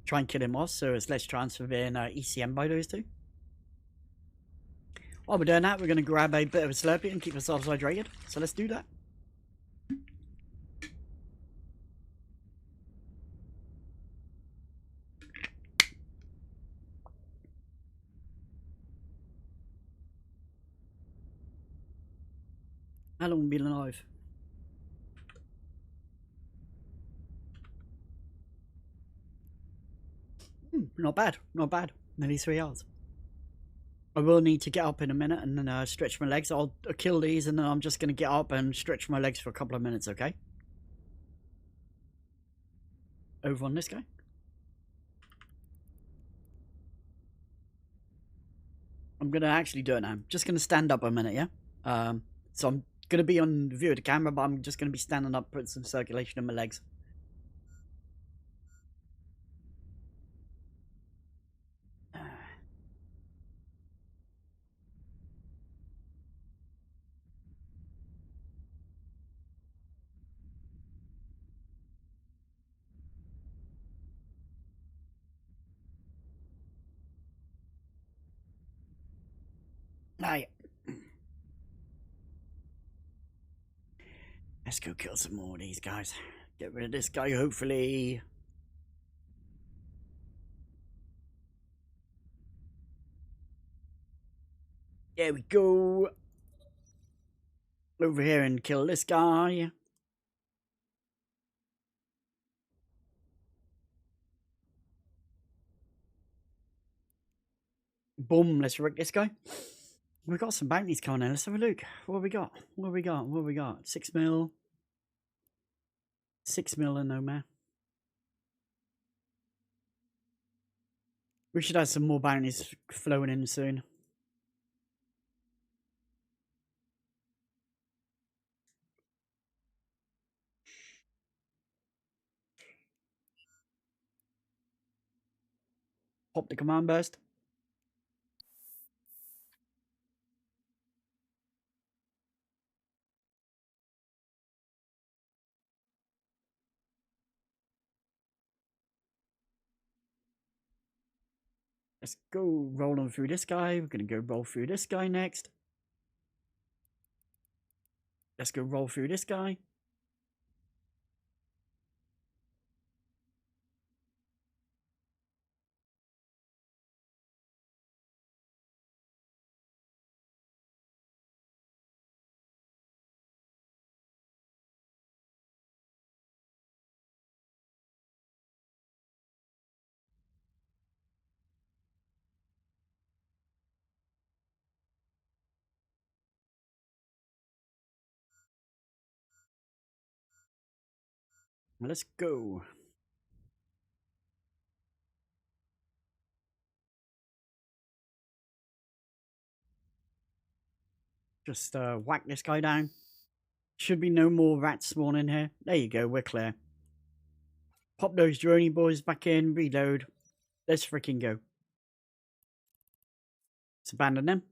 try and kill him off. So it's less chance of being ECM by those two. While we're doing that, we're going to grab a bit of a Slurpee and keep ourselves hydrated. So let's do that. How long have we been alive? Not bad, not bad. Nearly 3 hours. I will need to get up in a minute and then stretch my legs. I'll kill these and then I'm just going to get up and stretch my legs for a couple of minutes, okay? Over on this guy. I'm going to actually do it now. I'm just going to stand up a minute, yeah? So I'm going to be on view of the camera, but I'm just going to be standing up, putting some circulation in my legs. Right. Let's go kill some more of these guys. Get rid of this guy, hopefully. There we go. Over here and kill this guy. Boom, let's wreck this guy. We've got some bounties coming in. Let's have a look. What have we got? What have we got? What have we got? 6 mil. 6 mil and no man. We should have some more bounties flowing in soon. Pop the command burst. Let's go roll on through this guy. We're going to go roll through this guy next. Let's go roll through this guy. Let's go. Just whack this guy down. Should be no more rats spawning here. There you go, we're clear. Pop those droney boys back in, reload. Let's freaking go. Let's abandon them.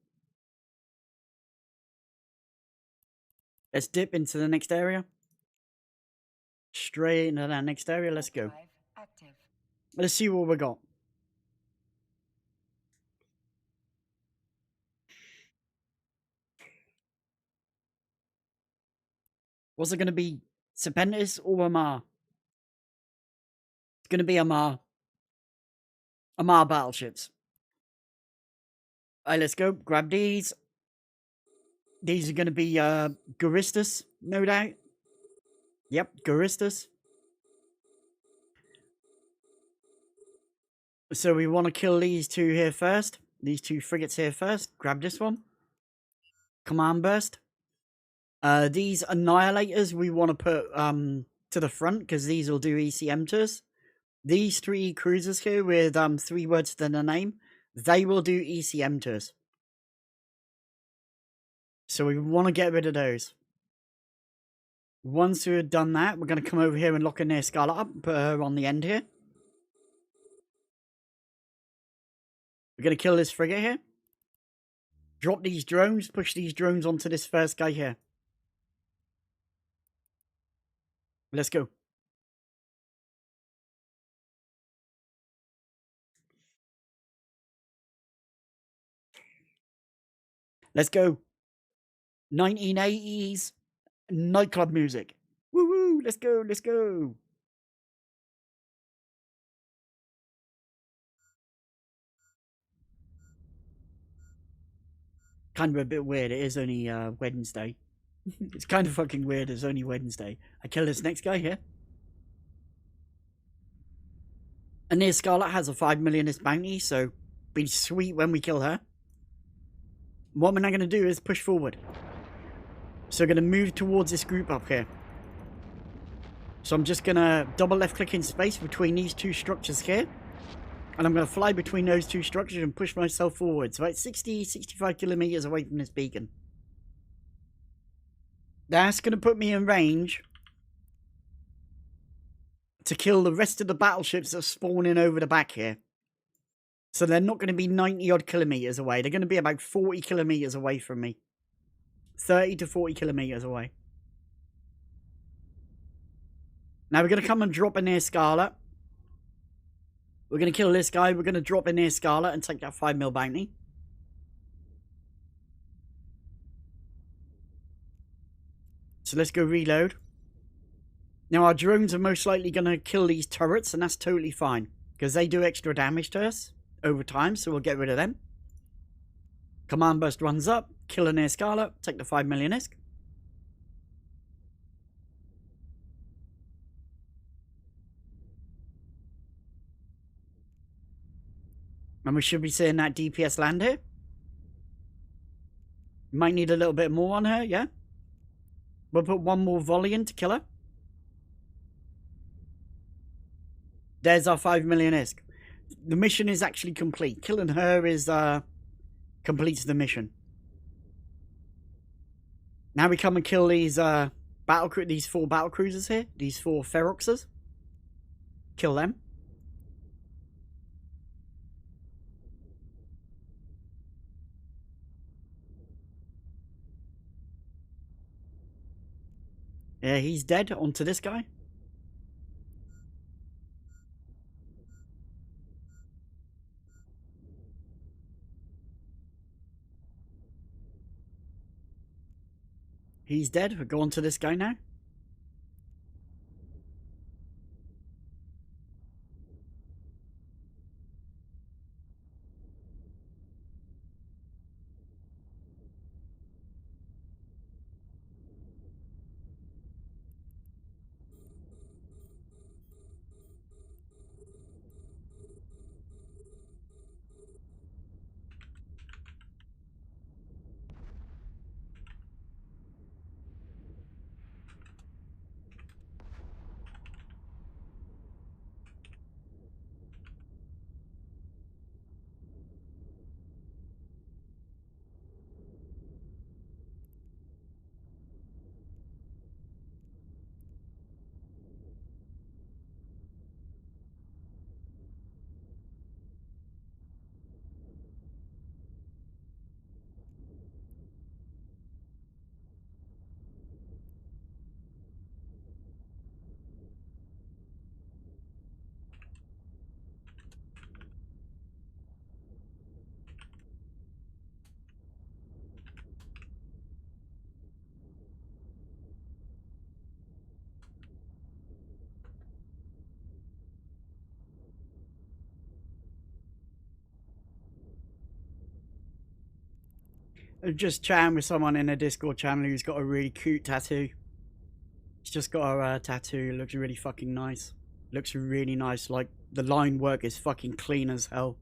Let's dip into the next area. Straight into that next area, let's go. Let's see what we got. Was it going to be Serpentis or Amar? It's going to be Amar. Amar battleships. Alright, let's go. Grab these. These are going to be Guristas, no doubt. Yep, Guristas. So we want to kill these two here first. These two frigates here first. Grab this one. Command burst. These annihilators we want to put to the front because these will do ECM to us. These three cruisers here with 3 words to their name, they will do ECM to us. So we want to get rid of those. Once we've done that, we're going to come over here and lock in their Scarlet up and put her on the end here. We're going to kill this frigate here. Drop these drones, push these drones onto this first guy here. Let's go. Let's go. 1980s nightclub music. Woo woo, let's go, let's go. Kind of a bit weird. It is only Wednesday. It's kind of fucking weird. It's only Wednesday. I kill this next guy here. And near Scarlet has a 5 millionist bounty, so be sweet when we kill her. What we're now going to do is push forward. So we're going to move towards this group up here. So I'm just going to double left click in space between these two structures here. And I'm going to fly between those two structures and push myself forward. So about 65 kilometers away from this beacon. That's going to put me in range to kill the rest of the battleships that are spawning over the back here. So they're not going to be 90 odd kilometers away. They're going to be about 40 kilometers away from me. 30 to 40 kilometers away. Now we're going to come and drop in near Scarlet. We're going to kill this guy. We're going to drop in near Scarlet and take that 5 mil bounty. So let's go reload. Now our drones are most likely going to kill these turrets, and that's totally fine. Because they do extra damage to us over time, so we'll get rid of them. Command burst runs up. Kill her near Scarlet. Take the 5 million ISK. And we should be seeing that DPS land here. Might need a little bit more on her, yeah? We'll put one more volley in to kill her. There's our 5 million ISK. The mission is actually complete. Killing her is completes the mission. Now we come and kill these these 4 battle cruisers here. These 4 Feroxes. Kill them. Yeah, he's dead. Onto this guy. He's dead. We'll go on to this guy now. I'm just chatting with someone in a Discord channel who's got a really cute tattoo. He's just got a tattoo. It looks really fucking nice. Looks really nice. Like, the line work is fucking clean as hell.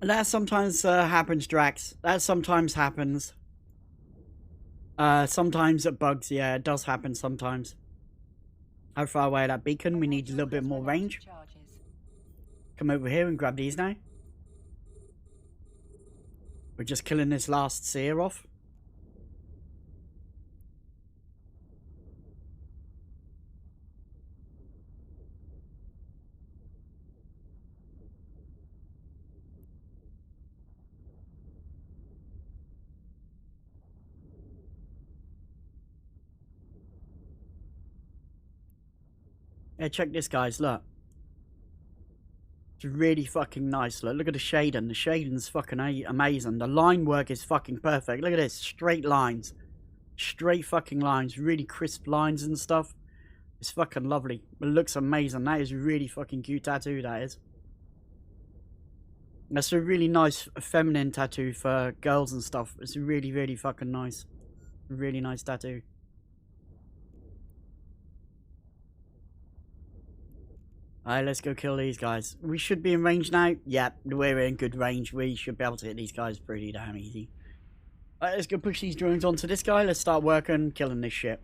That sometimes happens, Drax. That sometimes happens. Sometimes it bugs, yeah, it does happen sometimes. How far away that beacon? We need a little bit more range. Come over here and grab these now. We're just killing this last seer off. Yeah, check this, guys, look. It's really fucking nice. Look at the shading. The shading's fucking amazing. The line work is fucking perfect. Look at this. Straight lines. Straight fucking lines. Really crisp lines and stuff. It's fucking lovely. It looks amazing. That is a really fucking cute tattoo, that is. That's a really nice feminine tattoo for girls and stuff. It's really, really fucking nice. Really nice tattoo. Alright, let's go kill these guys. We should be in range now. Yeah, we're in good range. We should be able to hit these guys pretty damn easy. Alright, let's go push these drones onto this guy. Let's start working, killing this shit.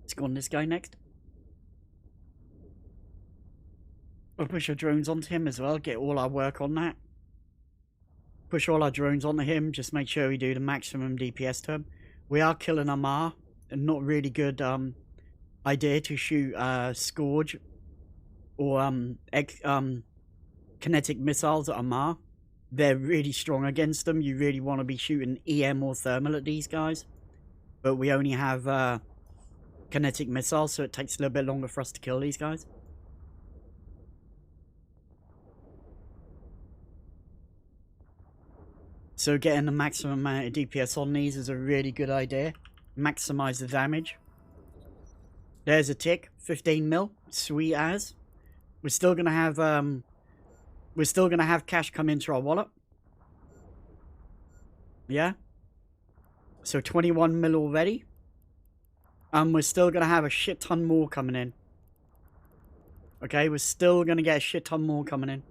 Let's go on this guy next. We'll push our drones onto him as well. Get all our work on that. Push all our drones onto him. Just make sure we do the maximum DPS to him. We are killing Amar. Not really good idea to shoot Scourge or kinetic missiles at Amar. They're really strong against them. You really want to be shooting EM or thermal at these guys. But we only have kinetic missiles, so it takes a little bit longer for us to kill these guys. So getting the maximum amount of DPS on these is a really good idea. Maximize the damage. There's a tick, 15 mil, sweet as. We're still gonna have cash come into our wallet. Yeah. So 21 mil already. We're still gonna have a shit ton more coming in. Okay, we're still gonna get a shit ton more coming in.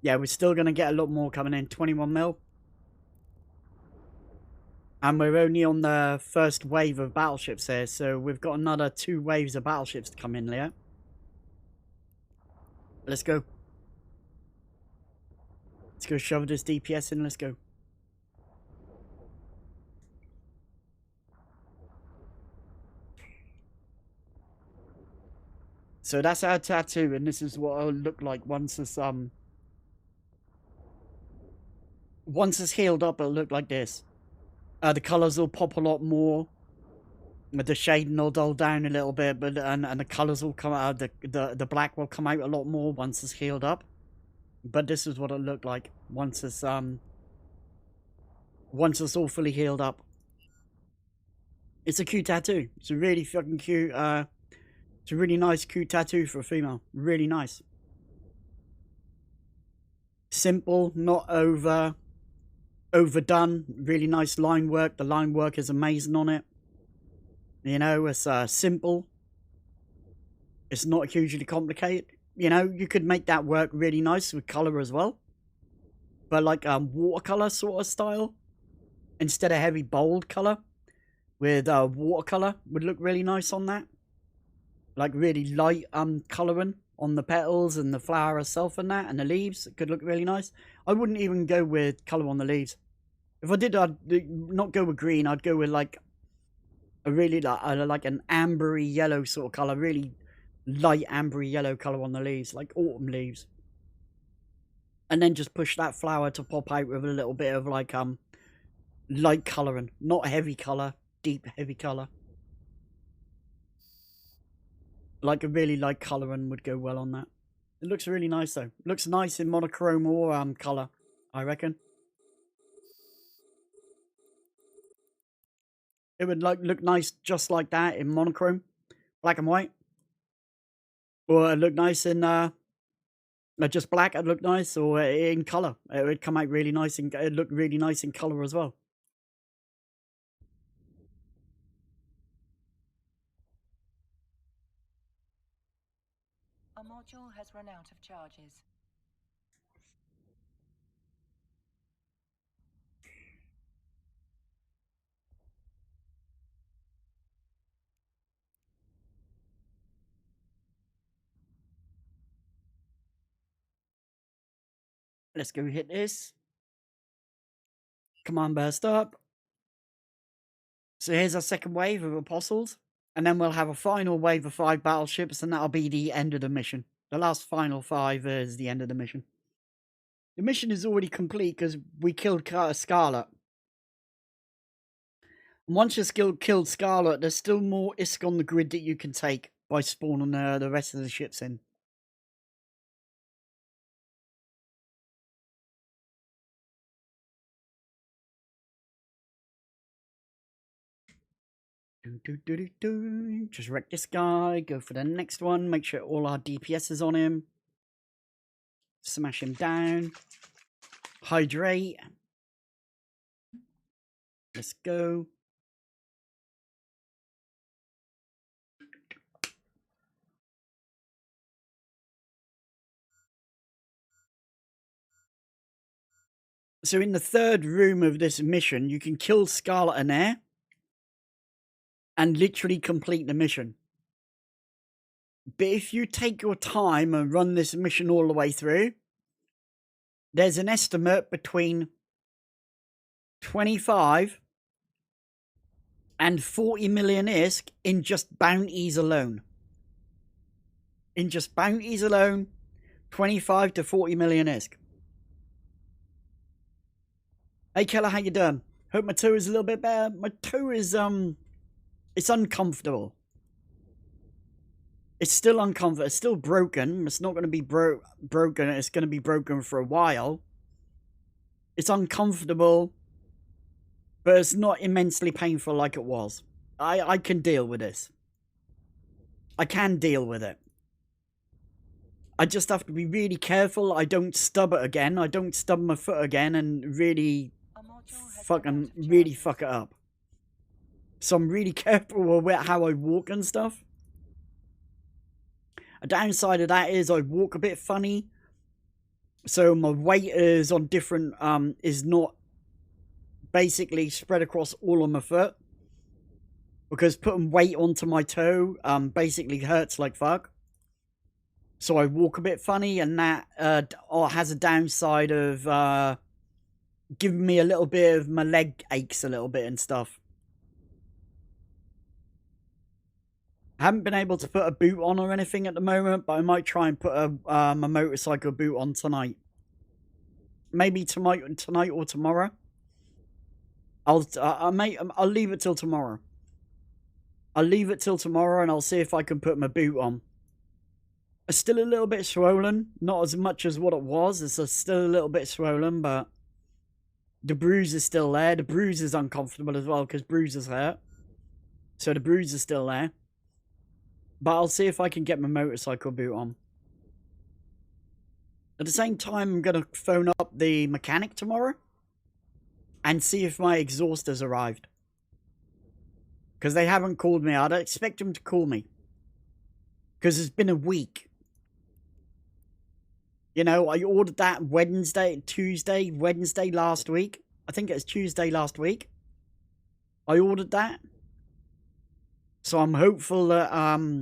Yeah, we're still going to get a lot more coming in. 21 mil. And we're only on the first wave of battleships here. So we've got another 2 waves of battleships to come in, Leo. Let's go. Let's go shove this DPS in. Let's go. So that's our tattoo. And this is what it'll look like once it's healed up, it'll look like this. The colours will pop a lot more. The shading will dull down a little bit, but and the colours will come out. The black will come out a lot more once it's healed up. But this is what it'll look like once it's all fully healed up. It's a cute tattoo. It's a really fucking cute. It's a really nice, cute tattoo for a female. Really nice. Simple, not overdone. Really nice line work. The line work is amazing on it. You know, it's simple. It's not hugely complicated. You know, you could make that work really nice with color as well. But like watercolor sort of style. Instead of heavy bold color. With watercolor would look really nice on that. Like really light colouring on the petals and the flower itself and that. And the leaves. It could look really nice. I wouldn't even go with colour on the leaves. If I did, I'd not go with green. I'd go with like a really like an ambery yellow sort of colour. Really light ambery yellow colour on the leaves. Like autumn leaves. And then just push that flower to pop out with a little bit of like light colouring. Not heavy colour. Deep heavy colour. Like a really light colouring would go well on that. It looks really nice though. It looks nice in monochrome or colour, I reckon. It would like look nice just like that in monochrome, black and white. Or it'd look nice in just black. It'd look nice, or in colour. It would come out really nice and it'd look really nice in colour as well. A module has run out of charges. Let's go hit this. Come on, burst up. So here's our second wave of apostles. And then we'll have a final wave of 5 battleships, and that'll be the end of the mission. The last final 5 is the end of the mission. The mission is already complete because we killed Scarlet. And once you killed Scarlet, there's still more ISK on the grid that you can take by spawning the rest of the ships in. Just wreck this guy, go for the next one, make sure all our DPS is on him. Smash him down. Hydrate. Let's go. So in the third room of this mission, you can kill Scarlet and Air and literally complete the mission. But if you take your time and run this mission all the way through, there's an estimate between 25 and 40 million ISK in just bounties alone. In just bounties alone, 25 to 40 million ISK. Hey Keller, how you doing? Hope my toe is a little bit better. My toe is it's uncomfortable. It's still uncomfortable. It's still broken. It's not going to be broken. It's going to be broken for a while. It's uncomfortable, but it's not immensely painful like it was. I can deal with this. I can deal with it. I just have to be really careful I don't stub it again. I don't stub my foot again and really fuck it up. So I'm really careful with how I walk and stuff. A downside of that is I walk a bit funny. So my weight is on different, is not basically spread across all of my foot. Because putting weight onto my toe, basically hurts like fuck. So I walk a bit funny, and that has a downside of giving me a little bit of my leg aches a little bit and stuff. I haven't been able to put a boot on or anything at the moment, but I might try and put a motorcycle boot on tonight. Maybe tonight or tomorrow. I'll leave it till tomorrow. I'll leave it till tomorrow, and I'll see if I can put my boot on. It's still a little bit swollen, not as much as what it was. It's still a little bit swollen, but the bruise is still there. The bruise is uncomfortable as well because bruises hurt. So the bruise is still there. But I'll see if I can get my motorcycle boot on. At the same time, I'm going to phone up the mechanic tomorrow and see if my exhaust has arrived. Because they haven't called me. I'd expect them to call me. Because it's been a week. You know, I ordered that Wednesday last week. I think it was Tuesday last week. I ordered that. So I'm hopeful that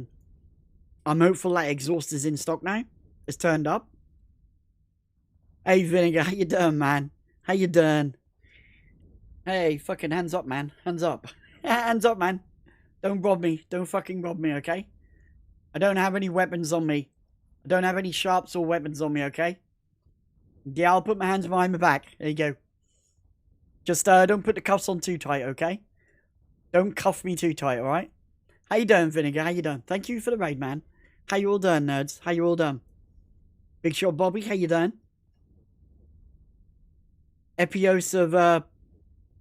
exhaust is in stock now. It's turned up. Hey Vinegar, how you doing, man? How you doing? Hey, fucking hands up, man. Hands up. Hands up, man. Don't rob me. Don't fucking rob me, okay? I don't have any weapons on me. I don't have any sharps or weapons on me, okay? Yeah, I'll put my hands behind my back. There you go. Just don't put the cuffs on too tight, okay? Don't cuff me too tight, alright? How you doing, Vinegar? How you doing? Thank you for the raid, man. How you all doing, nerds? How you all doing? Big Shot Bobby, how you doing? Epios of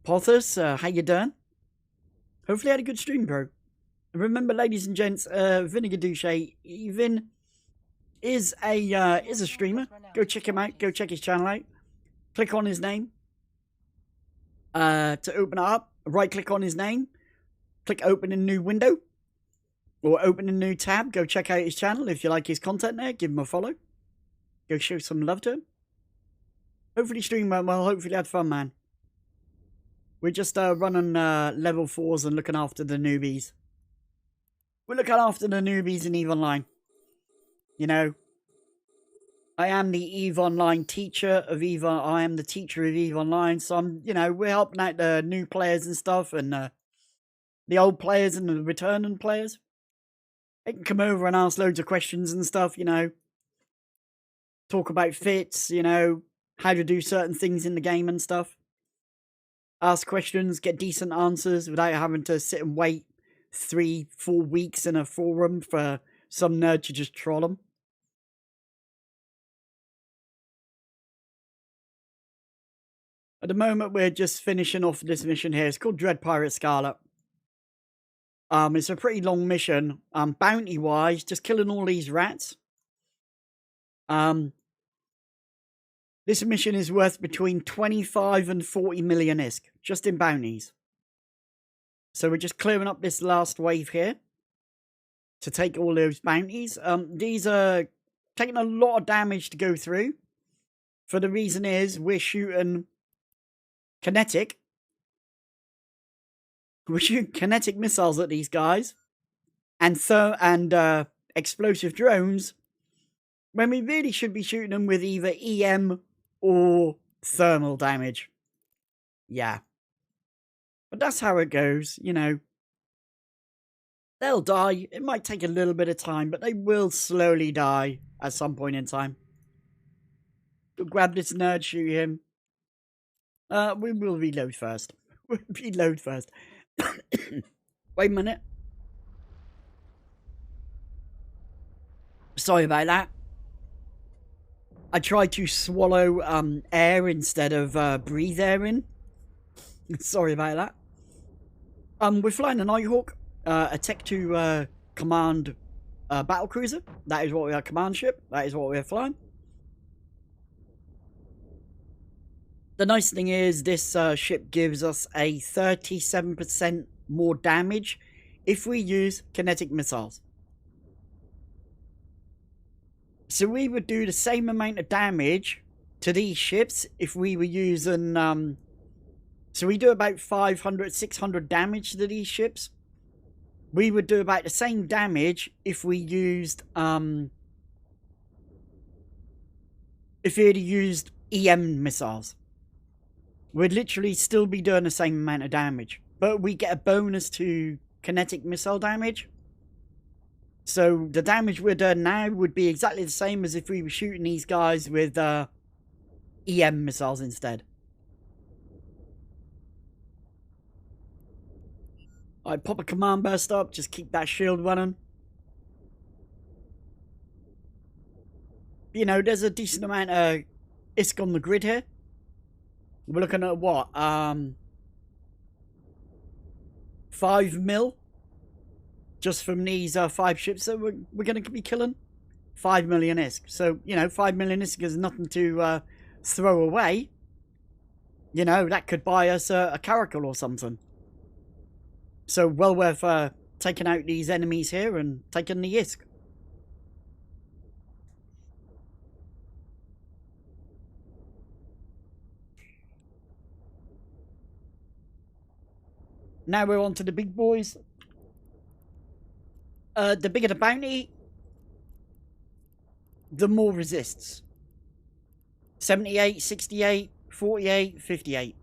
Pothos, how you doing? Hopefully I had a good stream, bro. And remember, ladies and gents, Vinegar Douche even is a streamer. Go check him out. Go check his channel out. Click on his name to open it up. Right click on his name. Click open a new window or open a new tab. Go check out his channel. If you like his content there, give him a follow. Go show some love to him. Hopefully stream went well. Hopefully had fun, man. We're just running level 4s and looking after the newbies. We're looking after the newbies in EVE Online. You know, I am the EVE Online teacher of EVE. I am the teacher of EVE Online. So I'm, you know, we're helping out the new players and stuff, and the old players and the returning players. They can come over and ask loads of questions and stuff, you know. Talk about fits, you know, how to do certain things in the game and stuff. Ask questions, get decent answers without having to sit and wait 3-4 weeks in a forum for some nerd to just troll them. At the moment, we're just finishing off this mission here. It's called Dread Pirate Scarlet. It's a pretty long mission. Bounty-wise, just killing all these rats. This mission is worth between 25 and 40 million ISK, just in bounties. So we're just clearing up this last wave here to take all those bounties. These are taking a lot of damage to go through. For the reason is we're shooting kinetic. We're shooting kinetic missiles at these guys and explosive drones when we really should be shooting them with either EM or thermal damage. Yeah. But that's how it goes, you know. They'll die. It might take a little bit of time, but they will slowly die at some point in time. We'll grab this nerd, shoot him. We will reload first. We'll reload first. Wait a minute. Sorry about that. I tried to swallow air instead of breathe air in. Sorry about that. We're flying a Nighthawk, a Tech 2 command battle cruiser. That is what we are, command ship. That is what we are flying. The nice thing is this ship gives us a 37% more damage if we use kinetic missiles. So we would do the same amount of damage to these ships if we were using... so we do about 500, 600 damage to these ships. We would do about the same damage if we used... if we had used EM missiles. We'd literally still be doing the same amount of damage. But we get a bonus to kinetic missile damage. So the damage we're doing now would be exactly the same as if we were shooting these guys with EM missiles instead. I pop a command burst up, just keep that shield running. You know, there's a decent amount of ISK on the grid here. We're looking at what? 5 mil? Just from these 5 ships that we're going to be killing. 5 million ISK. So, you know, 5 million ISK is nothing to throw away. You know, that could buy us a caracal or something. So well worth taking out these enemies here and taking the ISK. Now we're on to the big boys. The bigger the bounty, the more resists. 78, 68, 48, 58.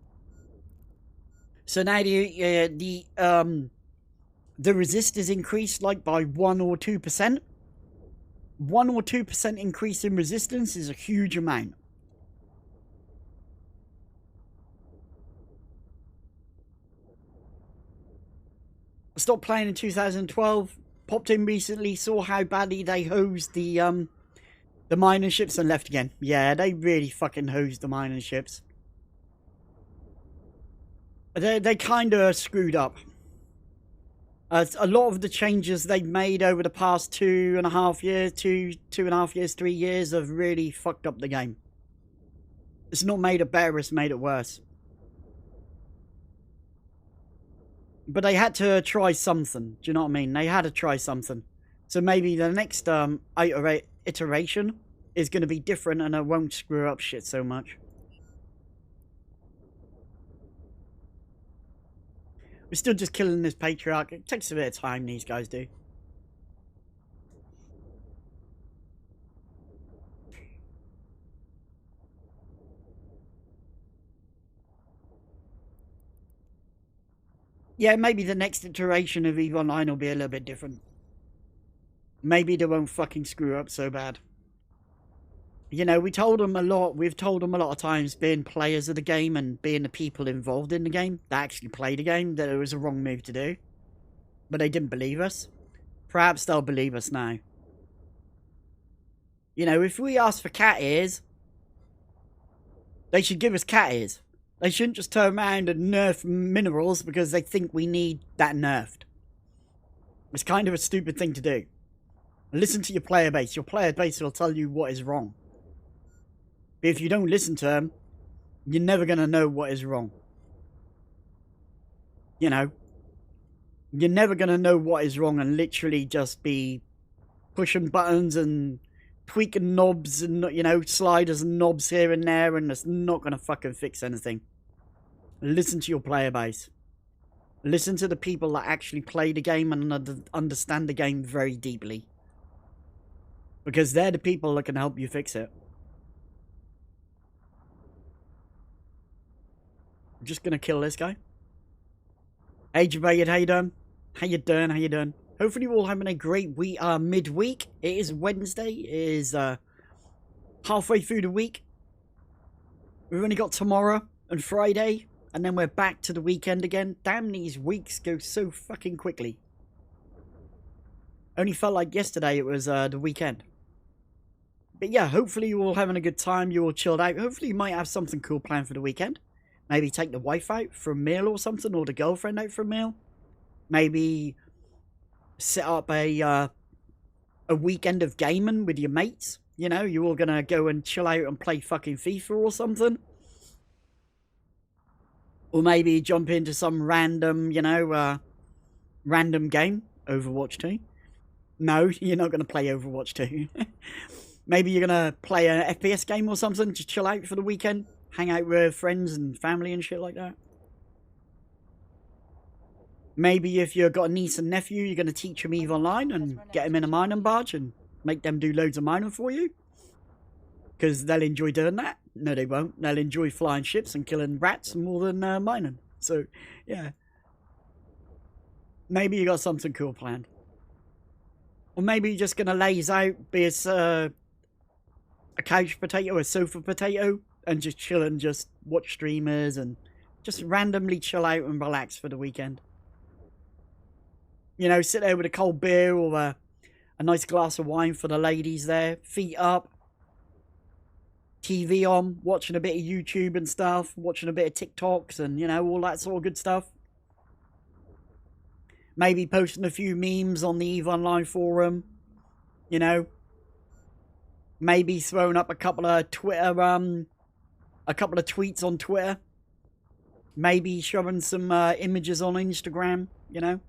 So now the resist is increased like by 1 or 2%. 1 or 2% increase in resistance is a huge amount. I stopped playing in 2012. Popped in recently, saw how badly they hosed the mining ships and left again. Yeah, they really fucking hosed the mining ships. They kind of screwed up. A lot of the changes they've made over the past 2.5 years, 2.5 years, 3 years have really fucked up the game. It's not made it better, it's made it worse. But they had to try something, do you know what I mean? They had to try something. So maybe the next iteration is going to be different and it won't screw up shit so much. We're still just killing this patriarch. It takes a bit of time, these guys do. Yeah, maybe the next iteration of EVE Online will be a little bit different. Maybe they won't fucking screw up so bad. You know, we've told them a lot of times, being players of the game and being the people involved in the game that actually play the game, that it was a wrong move to do. But they didn't believe us. Perhaps they'll believe us now. You know, if we ask for cat ears, they should give us cat ears. They shouldn't just turn around and nerf minerals because they think we need that nerfed. It's kind of a stupid thing to do. Listen to your player base. Your player base will tell you what is wrong. But if you don't listen to them, you're never going to know what is wrong. You know? You're never going to know what is wrong and literally just be pushing buttons and tweaking knobs and, you know, sliders and knobs here and there, and it's not going to fucking fix anything. Listen to your player base. Listen to the people that actually play the game and understand the game very deeply. Because they're the people that can help you fix it. I'm just going to kill this guy. Hey Jabade, how you doing? How you doing? How you doing? Hopefully you're all having a great week, midweek. It is Wednesday. It is halfway through the week. We've only got tomorrow and Friday, and then we're back to the weekend again. Damn, these weeks go so fucking quickly. Only felt like yesterday it was the weekend. But yeah, hopefully you're all having a good time. You're all chilled out. Hopefully you might have something cool planned for the weekend. Maybe take the wife out for a meal or something, or the girlfriend out for a meal. Maybe set up a weekend of gaming with your mates. You know, you're all gonna go and chill out and play fucking FIFA or something. Or maybe jump into some random, you know, random game. Overwatch 2. No, you're not gonna play Overwatch 2. Maybe you're gonna play an FPS game or something to chill out for the weekend. Hang out with friends and family and shit like that. Maybe if you've got a niece and nephew, you're going to teach them EVE Online and get them in a mining barge and make them do loads of mining for you. Because they'll enjoy doing that. No, they won't. They'll enjoy flying ships and killing rats more than mining. So, yeah. Maybe you got something cool planned. Or maybe you're just going to laze out, be a couch potato, a sofa potato, and just chill and just watch streamers and just randomly chill out and relax for the weekend. You know, sit there with a cold beer or a nice glass of wine for the ladies there. Feet up. TV on. Watching a bit of YouTube and stuff. Watching a bit of TikToks and, you know, all that sort of good stuff. Maybe posting a few memes on the EVE Online forum. You know. Maybe throwing up a couple of tweets on Twitter. Maybe showing some images on Instagram. you know?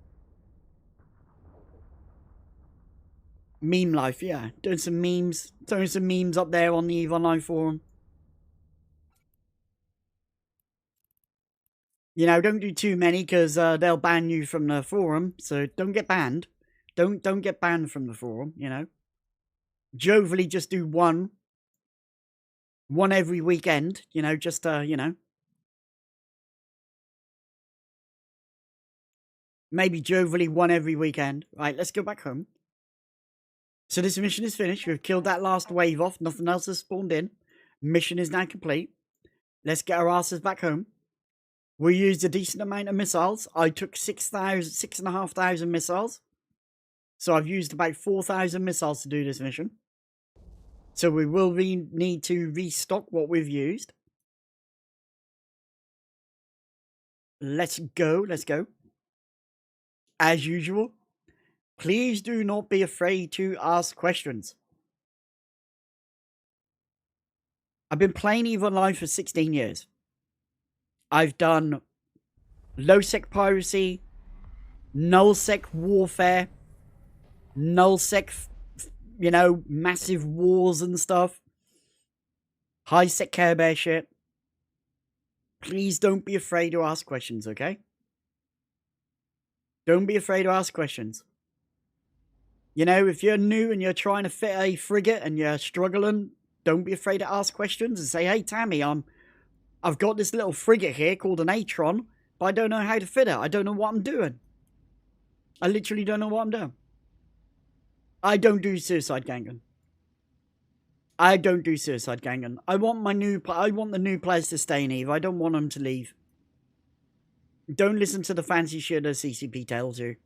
Meme life, yeah. Doing some memes up there on the EVE Online forum. You know, don't do too many because they'll ban you from the forum. So don't get banned. Don't get banned from the forum. You know, jovially just do one every weekend. You know, just you know, maybe jovially one every weekend. Right, let's go back home. So this mission is finished. We've killed that last wave off. Nothing else has spawned in. Mission is now complete. Let's get our asses back home. We used a decent amount of missiles. I took 6,500 missiles. So I've used about 4,000 missiles to do this mission. So we will need to restock what we've used. Let's go. As usual, please do not be afraid to ask questions. I've been playing EVE Online for 16 years. I've done low-sec piracy, null-sec warfare, null-sec, you know, massive wars and stuff, high-sec Care Bear shit. Please don't be afraid to ask questions, okay? Don't be afraid to ask questions. You know, if you're new and you're trying to fit a frigate and you're struggling, don't be afraid to ask questions and say, hey, Tammy, I've got this little frigate here called an Atron, but I don't know how to fit it. I don't know what I'm doing. I literally don't know what I'm doing. I don't do suicide ganging. I don't do suicide ganging. I want the new players to stay in EVE. I don't want them to leave. Don't listen to the fancy shit that CCP tells you.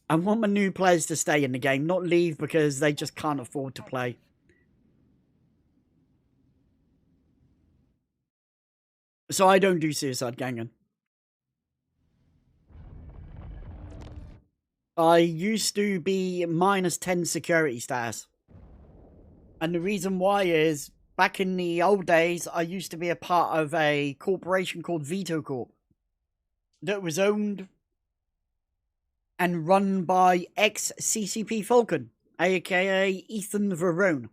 I want my new players to stay in the game, not leave because they just can't afford to play. So I don't do suicide ganging. I used to be -10 security status. And the reason why is, back in the old days, I used to be a part of a corporation called Veto Corp that was owned and run by ex-CCP Falcon, aka Ethan Verone.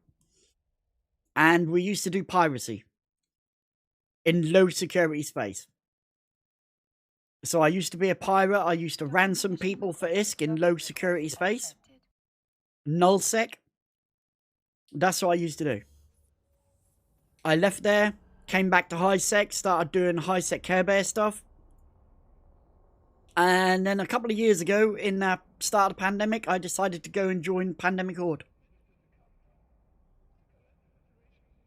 And we used to do piracy in low security space. So I used to be a pirate. I used to ransom people for ISK in low security space. Nullsec. That's what I used to do. I left there, came back to high sec, started doing high sec Care Bear stuff. And then a couple of years ago, in the start of the pandemic, I decided to go and join Pandemic Horde.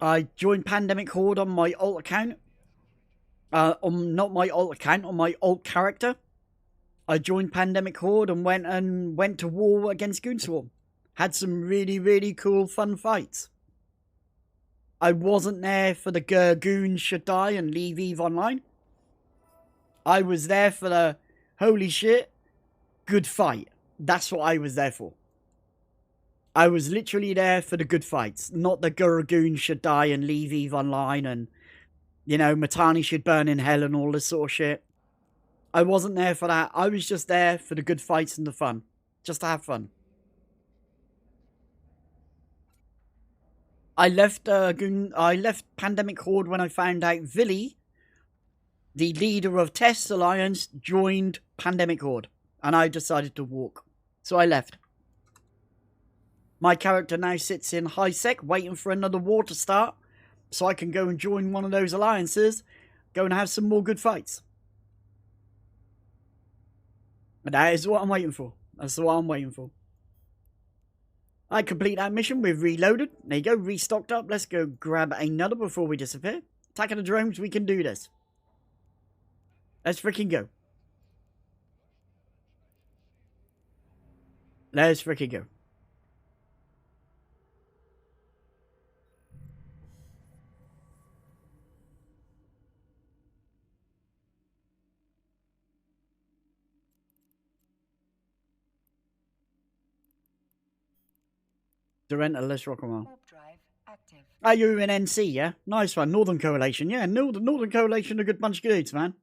I joined Pandemic Horde on my alt account. Not my alt account, on my alt character. I joined Pandemic Horde and went to war against Goonswarm. Had some really, really cool, fun fights. I wasn't there for the goons should die and leave EVE Online. I was there for the holy shit, good fight. That's what I was there for. I was literally there for the good fights, not the goons should die and leave EVE Online and, you know, Matani should burn in hell and all this sort of shit. I wasn't there for that. I was just there for the good fights and the fun. Just to have fun. I left Pandemic Horde when I found out Villy, the leader of Test Alliance, joined Pandemic Horde. And I decided to walk. So I left. My character now sits in high sec, waiting for another war to start. So I can go and join one of those alliances. Go and have some more good fights. And that is what I'm waiting for. That's what I'm waiting for. I complete that mission. We've reloaded. There you go. Restocked up. Let's go grab another before we disappear. Attacking the drones. We can do this. Let's freaking go. Let's freaking go. Durenta, let's rock and roll. Ah, you're in NC, yeah? Nice one. Northern Coalition. Yeah, Northern Coalition, a good bunch of dudes, man.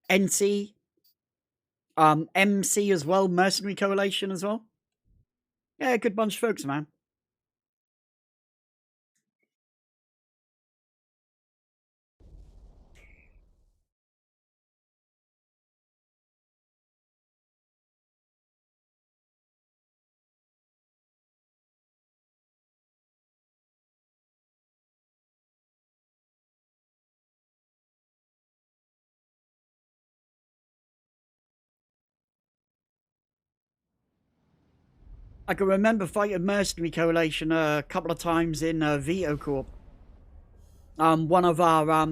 NC, MC as well, Mercenary Coalition as well. Yeah, good bunch of folks, man. I can remember fighting Mercenary Coalition a couple of times in Veto Corp. One of our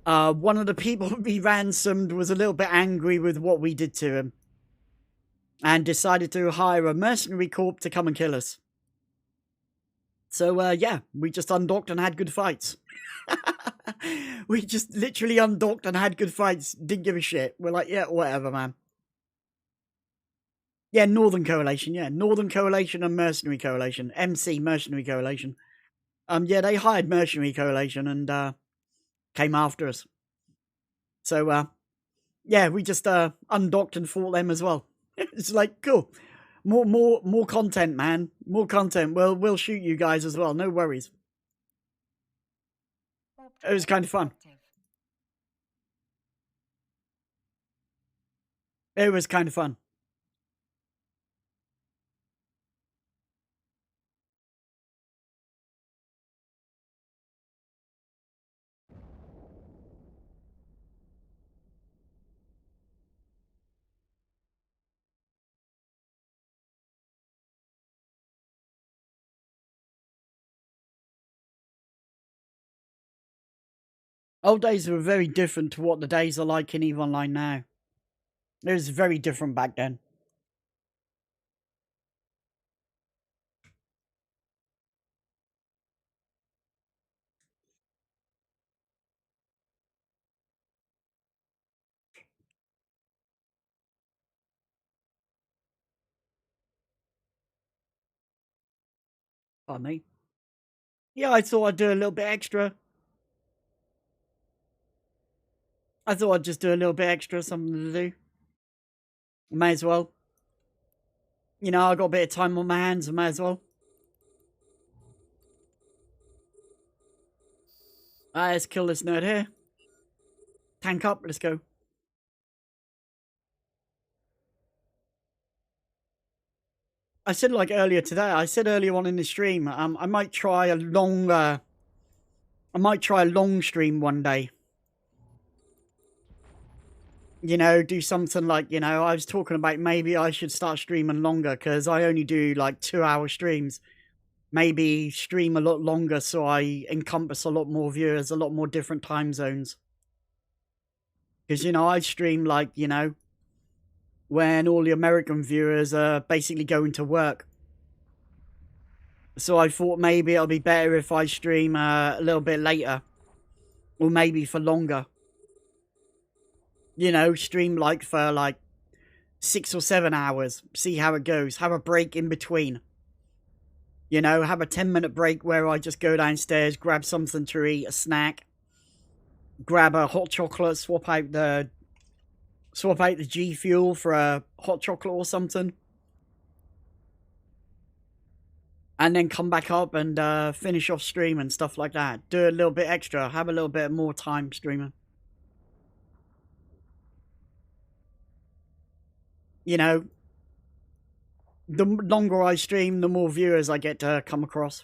one of the people we ransomed was a little bit angry with what we did to him, and decided to hire a mercenary corp to come and kill us. So yeah, we just undocked and had good fights. We just literally undocked and had good fights. Didn't give a shit. We're like, yeah, whatever, man. Yeah, Northern Coalition. Yeah, Northern Coalition and Mercenary Coalition. MC, Mercenary Coalition. Yeah, they hired Mercenary Coalition and came after us. So yeah, we just undocked and fought them as well. It's like, cool. More content, man. More content. We'll shoot you guys as well. No worries. It was kind of fun. It was kind of fun. Old days were very different to what the days are like in EVE Online now. It was very different back then. Pardon me. Yeah, I thought I'd do a little bit extra. I thought I'd just do a little bit extra, something to do. May as well. You know, I got a bit of time on my hands, I may as well. Let's kill this nerd here. Tank up, let's go. I said like earlier today, I said earlier on in the stream, I might try a long stream one day. You know, do something like, you know, I was talking about maybe I should start streaming longer because I only do like 2-hour streams. Maybe stream a lot longer so I encompass a lot more viewers, a lot more different time zones. Because, you know, I stream like, you know, when all the American viewers are basically going to work. So I thought maybe it'll be better if I stream a little bit later. Or maybe for longer. You know, stream like for like 6 or 7 hours. See how it goes. Have a break in between. You know, have a 10-minute break where I just go downstairs, grab something to eat, a snack. Grab a hot chocolate, swap out the G Fuel for a hot chocolate or something. And then come back up and finish off stream and stuff like that. Do a little bit extra. Have a little bit more time streaming. You know, the longer I stream, the more viewers I get to come across.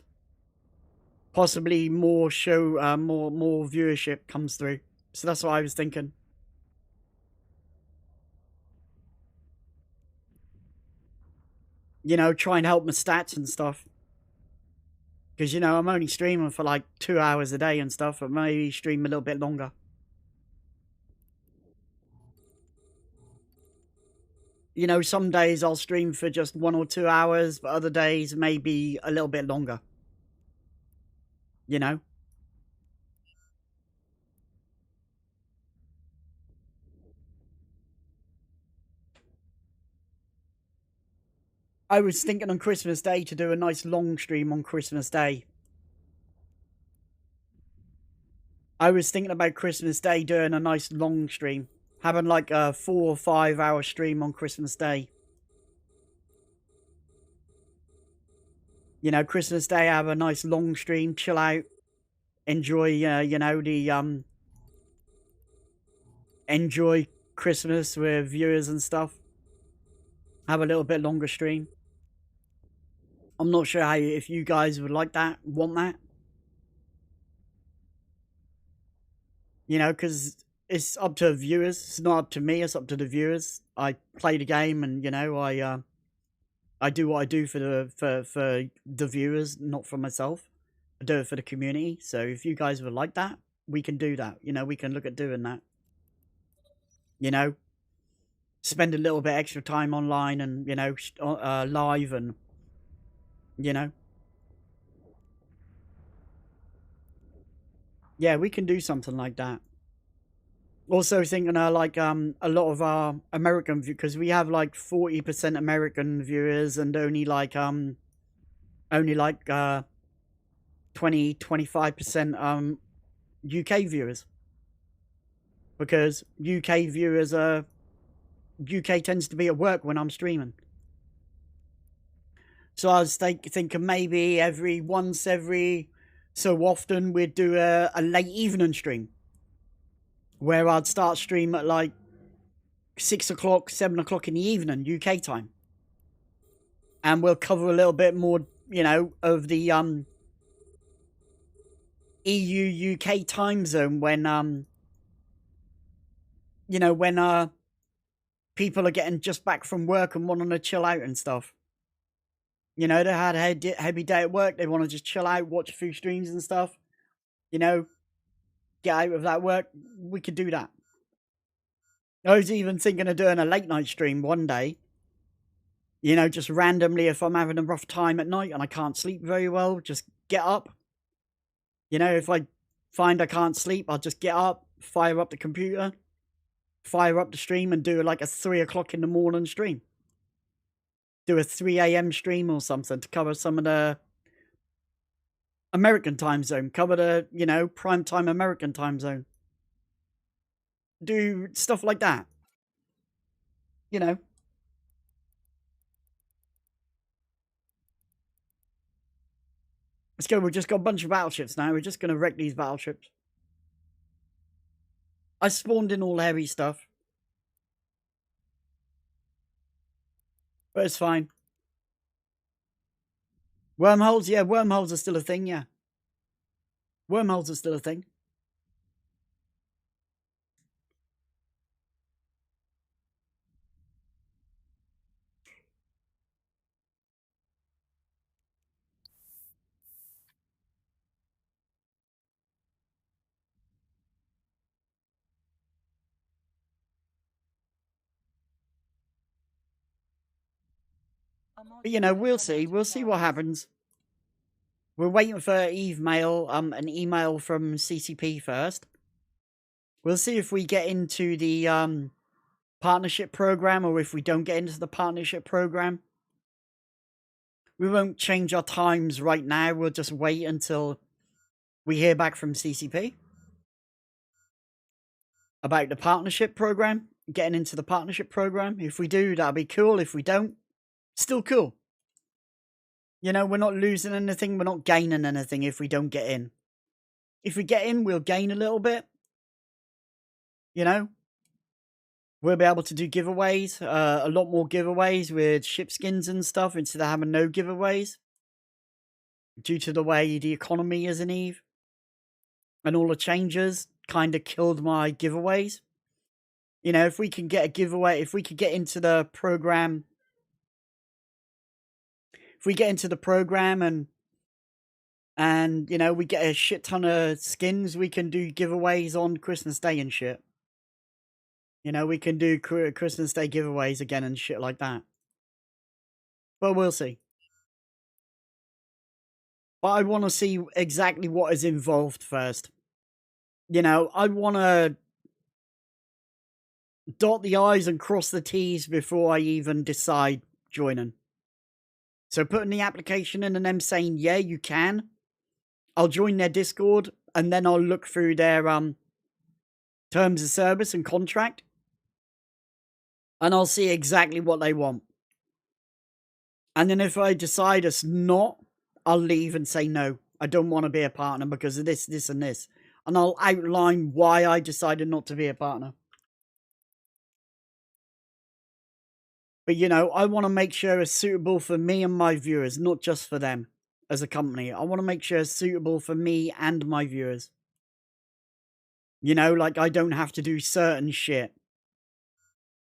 Possibly more more viewership comes through. So that's what I was thinking. You know, try and help my stats and stuff. Because, you know, I'm only streaming for like 2 hours a day and stuff, but maybe stream a little bit longer. You know, some days I'll stream for just 1 or 2 hours, but other days maybe a little bit longer. You know? I was thinking on Christmas Day to do a nice long stream on Christmas Day. I was thinking about Christmas Day doing a nice long stream. Having like a 4 or 5 hour stream on Christmas Day. You know, Christmas Day, have a nice long stream, chill out, enjoy, enjoy Christmas with viewers and stuff. Have a little bit longer stream. I'm not sure if you guys would like that, want that. You know, because it's up to viewers. It's not up to me. It's up to the viewers. I play the game, and I do what I do for the viewers, not for myself. I do it for the community. So if you guys would like that, we can do that. You know, we can look at doing that. You know, spend a little bit extra time online and live, and yeah, we can do something like that. Also thinking a lot of our American because we have like 40% American viewers and only like 20-25% UK viewers, because UK tends to be at work when I'm streaming. So I was thinking maybe once every so often we'd do a late evening stream where I'd start stream at like 6 o'clock, 7 o'clock in the evening, UK time. And we'll cover a little bit more, of the EU UK time zone when when people are getting just back from work and wanting to chill out and stuff. You know, they had a heavy day at work, they want to just chill out, watch a few streams and stuff. You know, get out of that work, we could do that. I was even thinking of doing a late night stream one day. You know, just randomly, if I'm having a rough time at night and I can't sleep very well, just get up. You know, if I find I can't sleep, I'll just get up, fire up the computer, fire up the stream, and do like a 3 o'clock in the morning stream. Do a 3 a.m. stream or something to cover some of the American time zone, cover the, prime time American time zone. Do stuff like that. You know. Let's go, we've just got a bunch of battleships now. We're just going to wreck these battleships. I spawned in all heavy stuff. But it's fine. Wormholes? Yeah, wormholes are still a thing, yeah. Wormholes are still a thing. But, we'll see. We'll see what happens. We're waiting for an email from CCP first. We'll see if we get into the partnership program or if we don't get into the partnership program. We won't change our times right now. We'll just wait until we hear back from CCP about the partnership program, getting into the partnership program. If we do, that'll be cool. If we don't, still cool. You know, we're not losing anything. We're not gaining anything if we don't get in. If we get in, we'll gain a little bit. You know? We'll be able to do giveaways, a lot more giveaways with ship skins and stuff instead of having no giveaways. Due to the way the economy is in Eve. And all the changes kind of killed my giveaways. You know, if we can get a giveaway, if we could get into the program... If we get into the program and we get a shit ton of skins, we can do giveaways on Christmas Day and shit. You know, we can do Christmas Day giveaways again and shit like that. But we'll see. But I want to see exactly what is involved first. You know, I want to dot the I's and cross the T's before I even decide joining. So putting the application in and them saying, yeah, you can. I'll join their Discord and then I'll look through their terms of service and contract, and I'll see exactly what they want. And then if I decide it's not, I'll leave and say, no, I don't want to be a partner because of this, this, and this. And I'll outline why I decided not to be a partner. But, you know, I want to make sure it's suitable for me and my viewers, not just for them as a company. I want to make sure it's suitable for me and my viewers. You know, like I don't have to do certain shit.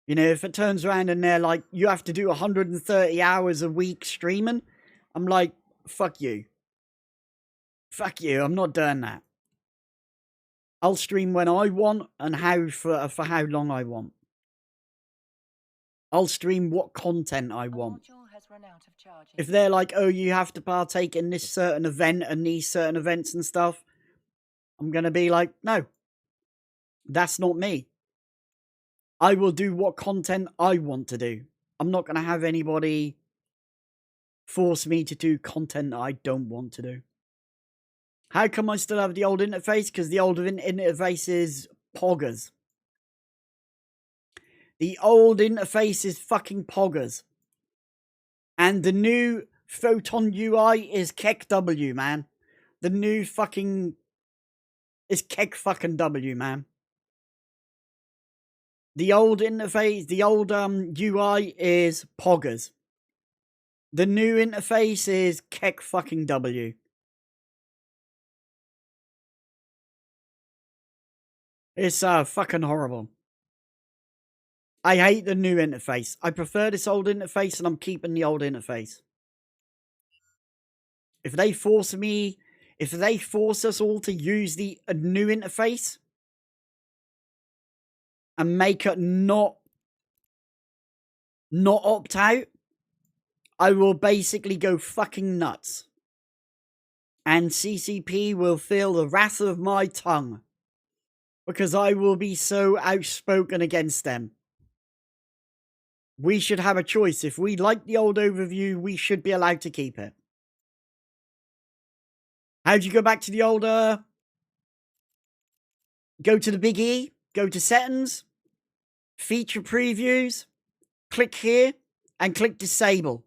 You know, if it turns around and they're like, you have to do 130 hours a week streaming, I'm like, fuck you. Fuck you, I'm not doing that. I'll stream when I want and how for how long I want. I'll stream what content I want. If they're like, oh, you have to partake in this certain event and these certain events and stuff, I'm going to be like, no, that's not me. I will do what content I want to do. I'm not going to have anybody force me to do content that I don't want to do. How come I still have the old interface? Because the old interface is poggers. The old interface is fucking poggers. And the new Photon UI is Kek W, man. The new fucking... is Kek fucking W, man. The old interface, the old UI is poggers. The new interface is Kek fucking W. It's fucking horrible. I hate the new interface. I prefer this old interface and I'm keeping the old interface. If they force us all to use the new interface and make it not opt out, I will basically go fucking nuts. And CCP will feel the wrath of my tongue. Because I will be so outspoken against them. We should have a choice. If we like the old overview, we should be allowed to keep it. How do you go back to the old, go to the big E, go to settings, feature previews, click here, and click disable.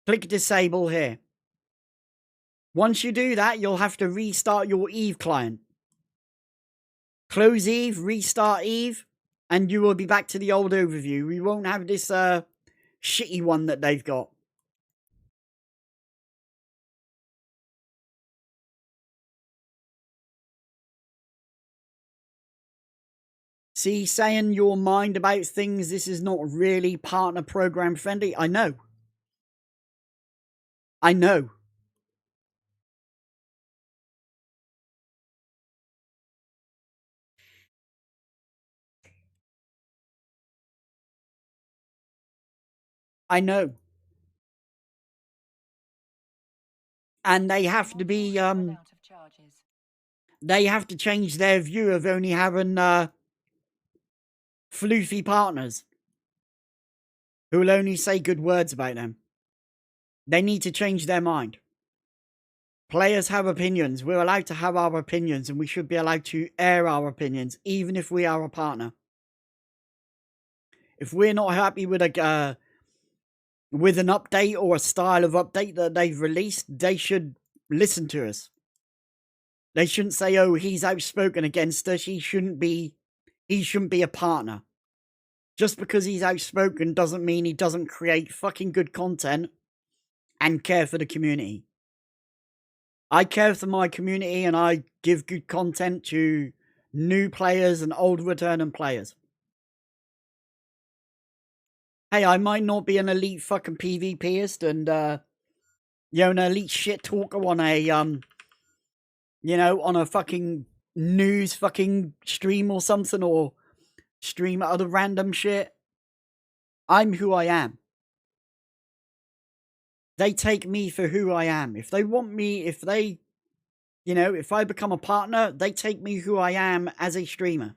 Click disable here. Once you do that, you'll have to restart your Eve client. Close Eve, restart Eve, and you will be back to the old overview. We won't have this shitty one that they've got. See, saying your mind about things, this is not really partner program friendly. I know. I know. I know. And they have to be, they have to change their view of only having, floofy partners who will only say good words about them. They need to change their mind. Players have opinions. We're allowed to have our opinions and we should be allowed to air our opinions, even if we are a partner. If we're not happy with an update or a style of update that they've released, they should listen to us. They shouldn't say, oh, he's outspoken against us. He shouldn't be a partner. Just because he's outspoken doesn't mean he doesn't create fucking good content and care for the community. I care for my community and I give good content to new players and old returning players. Hey, I might not be an elite fucking PvPist and, an elite shit talker on a, on a fucking news fucking stream or something, or stream other random shit. I'm who I am. They take me for who I am. If they want me, if I become a partner, they take me who I am as a streamer.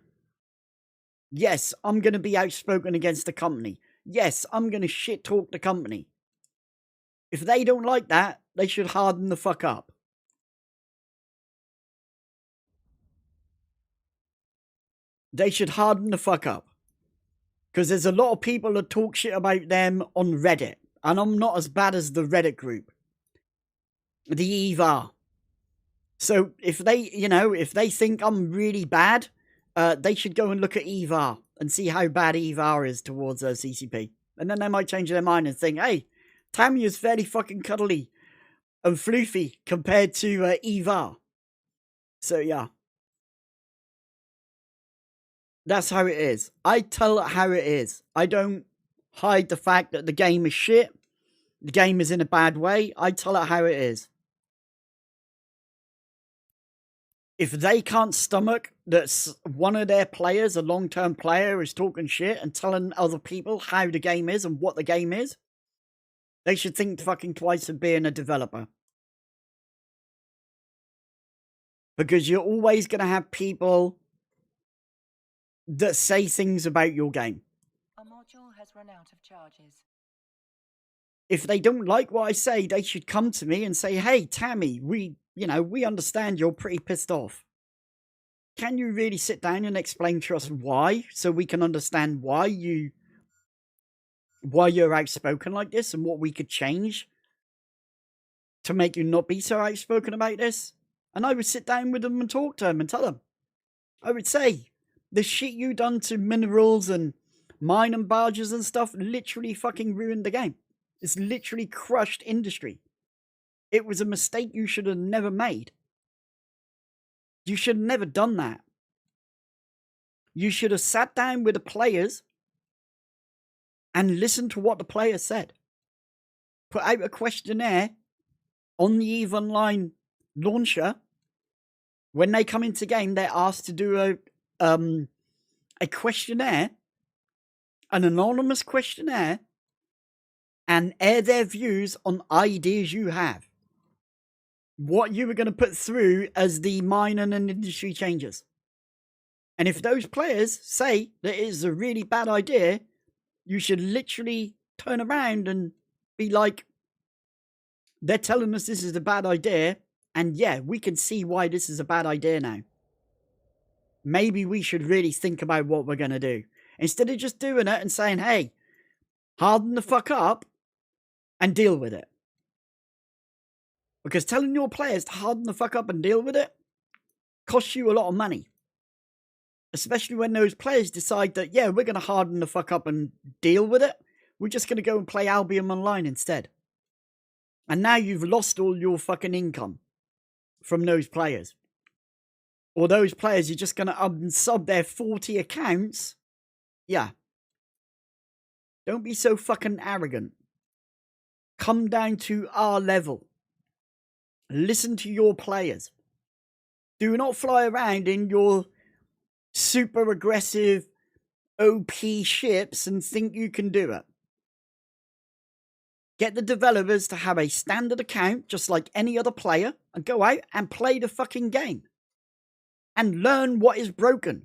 Yes, I'm going to be outspoken against the company. Yes, I'm going to shit talk the company. If they don't like that, they should harden the fuck up. they should harden the fuck up. Because there's a lot of people that talk shit about them on Reddit. And I'm not as bad as the Reddit group. The Lvl4. So if they, if they think I'm really bad, they should go and look at Lvl4 and see how bad Lvl4 is towards CCP. And then they might change their mind and think, hey, Tammy is fairly fucking cuddly and floofy compared to Lvl4. So yeah. That's how it is. I tell it how it is. I don't hide the fact that the game is shit. The game is in a bad way. I tell it how it is. If they can't stomach that one of their players, a long-term player, is talking shit and telling other people how the game is and what the game is, they should think fucking twice of being a developer. Because you're always going to have people that say things about your game. A module has run out of charges. If they don't like what I say, they should come to me and say, hey, Tammy, we understand you're pretty pissed off. Can you really sit down and explain to us why, so we can understand why you're outspoken like this and what we could change to make you not be so outspoken about this? And I would sit down with them and talk to them and tell them. I would say, the shit you done to minerals and mining barges and stuff literally fucking ruined the game. It's literally crushed industry. It was a mistake you should have never made. You should have never done that. You should have sat down with the players and listened to what the players said. Put out a questionnaire on the EVE Online launcher. When they come into game, they're asked to do a questionnaire, an anonymous questionnaire, and air their views on ideas you have. What you were going to put through as the mining and industry changes. And if those players say that it is a really bad idea, you should literally turn around and be like, they're telling us this is a bad idea, and yeah, we can see why this is a bad idea now. Maybe we should really think about what we're going to do. Instead of just doing it and saying, hey, harden the fuck up and deal with it. Because telling your players to harden the fuck up and deal with it costs you a lot of money. Especially when those players decide that, yeah, we're going to harden the fuck up and deal with it. We're just going to go and play Albion Online instead. And now you've lost all your fucking income from those players. Or those players are just going to unsub their 40 accounts. Yeah. Don't be so fucking arrogant. Come down to our level. Listen to your players. Do not fly around in your super aggressive OP ships and think you can do it. Get the developers to have a standard account just like any other player and go out and play the fucking game. And learn what is broken.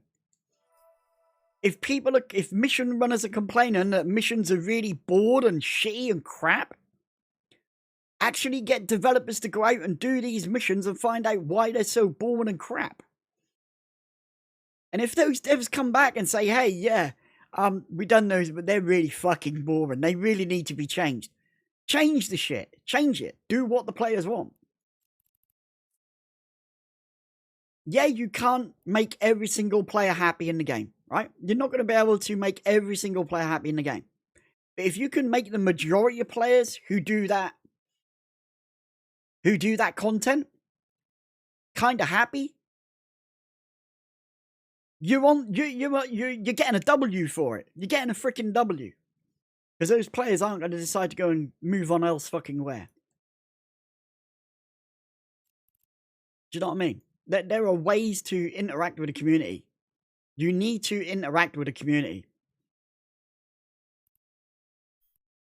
If mission runners are complaining that missions are really bored and shitty and crap, actually get developers to go out and do these missions and find out why they're so boring and crap. And if those devs come back and say, hey, yeah, we done those, but they're really fucking boring. They really need to be changed. Change the shit. Change it. Do what the players want. Yeah, you can't make every single player happy in the game, right? You're not going to be able to make every single player happy in the game. But if you can make the majority of players who do that content kind of happy, you're getting a W for it. You're getting a freaking W. Because those players aren't going to decide to go and move on else fucking where. Do you know what I mean? There are ways to interact with the community. You need to interact with the community.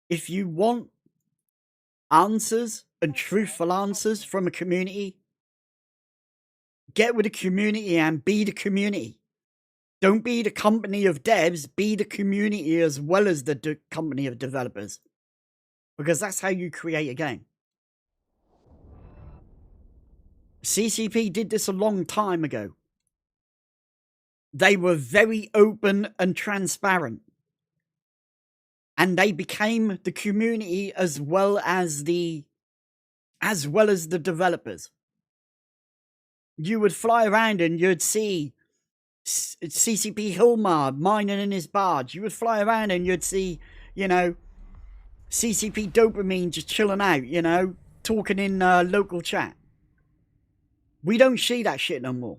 If you want answers and truthful answers from a community, get with the community and be the community. Don't be the company of devs, be the community as well as the company of developers. Because that's how you create a game. CCP did this a long time ago. They were very open and transparent. And they became the community as well as the developers. You would fly around and you'd see CCP Hilmar mining in his barge. You would fly around and you'd see, CCP Dopamine just chilling out, talking in local chat. We don't see that shit no more.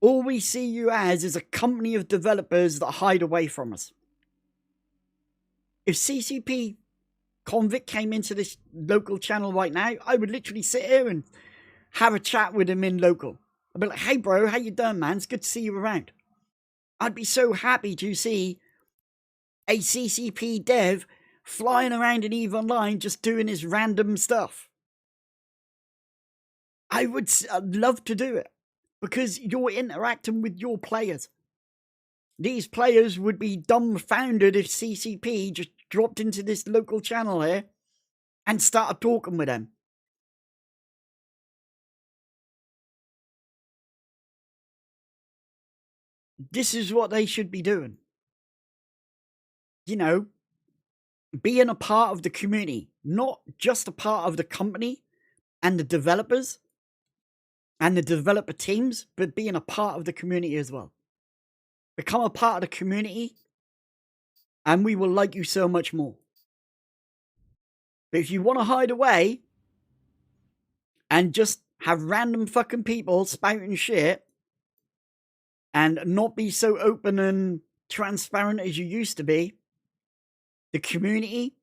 All we see you as is a company of developers that hide away from us. If CCP Convict came into this local channel right now, I would literally sit here and have a chat with him in local. I'd be like, hey bro, how you doing, man? It's good to see you around. I'd be so happy to see a CCP dev flying around in EVE Online just doing his random stuff. I'd love to do it because you're interacting with your players. These players would be dumbfounded if CCP just dropped into this local channel here and started talking with them. This is what they should be doing. Being a part of the community, not just a part of the company and the developers and the developer teams, but being a part of the community as well. Become a part of the community and we will like you so much more. But if you want to hide away and just have random fucking people spouting shit and not be so open and transparent as you used to be, the community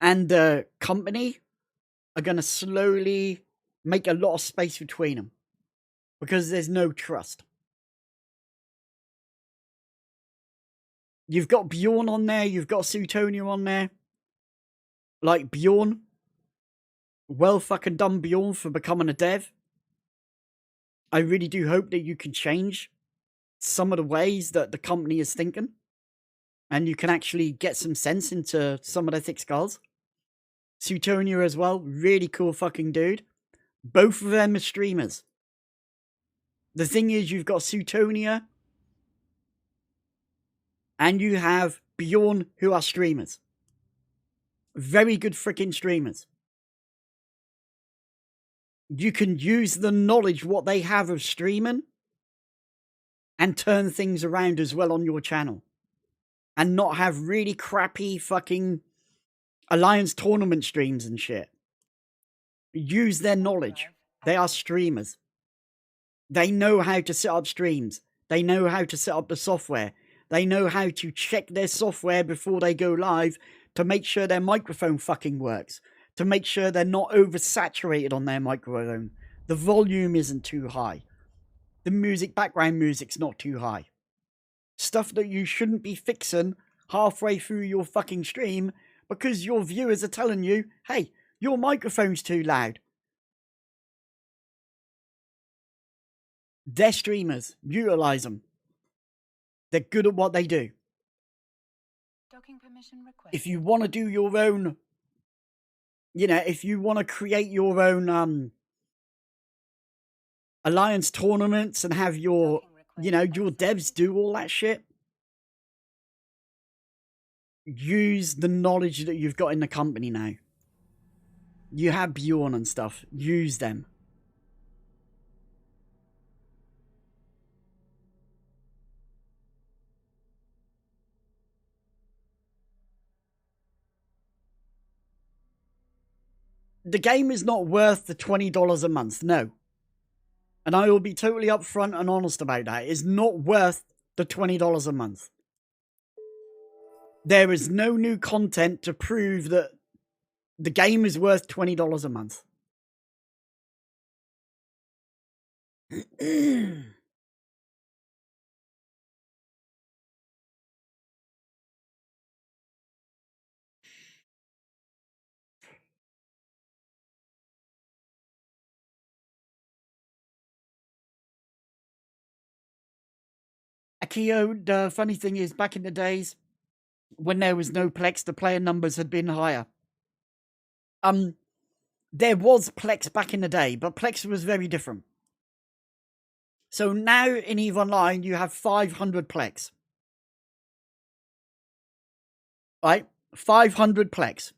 and the company are going to slowly make a lot of space between them because there's no trust. You've got Bjorn on there, you've got Suetonia on there. Like Bjorn, well fucking done Bjorn for becoming a dev. I really do hope that you can change some of the ways that the company is thinking and you can actually get some sense into some of the thick skulls. Suetonia as well, really cool fucking dude. Both of them are streamers. The thing is, you've got Suetonia and you have Bjorn, who are streamers. Very good freaking streamers. You can use the knowledge, what they have of streaming, and turn things around as well on your channel. And not have really crappy fucking Alliance tournament streams and shit. Use their knowledge. They are streamers. They know how to set up streams. They know how to set up the software. They know how to check their software before they go live to make sure their microphone fucking works. To make sure they're not oversaturated on their microphone. The volume isn't too high. The background music's not too high. Stuff that you shouldn't be fixing halfway through your fucking stream because your viewers are telling you, hey, your microphone's too loud. They're streamers. Utilize them. They're good at what they do. Docking permission requested. If you want to do your own, if you want to create your own Alliance tournaments and have your, your devs do all that shit, use the knowledge that you've got in the company now. You have Bjorn and stuff. Use them. The game is not worth the $20 a month, no. And I will be totally upfront and honest about that. It is not worth the $20 a month. There is no new content to prove that the game is worth $20 a month. Akio, the funny thing is, back in the days, when there was no Plex, the player numbers had been higher. There was Plex back in the day, but Plex was very different. So now in EVE Online, you have 500 plex. Right? 500 plex.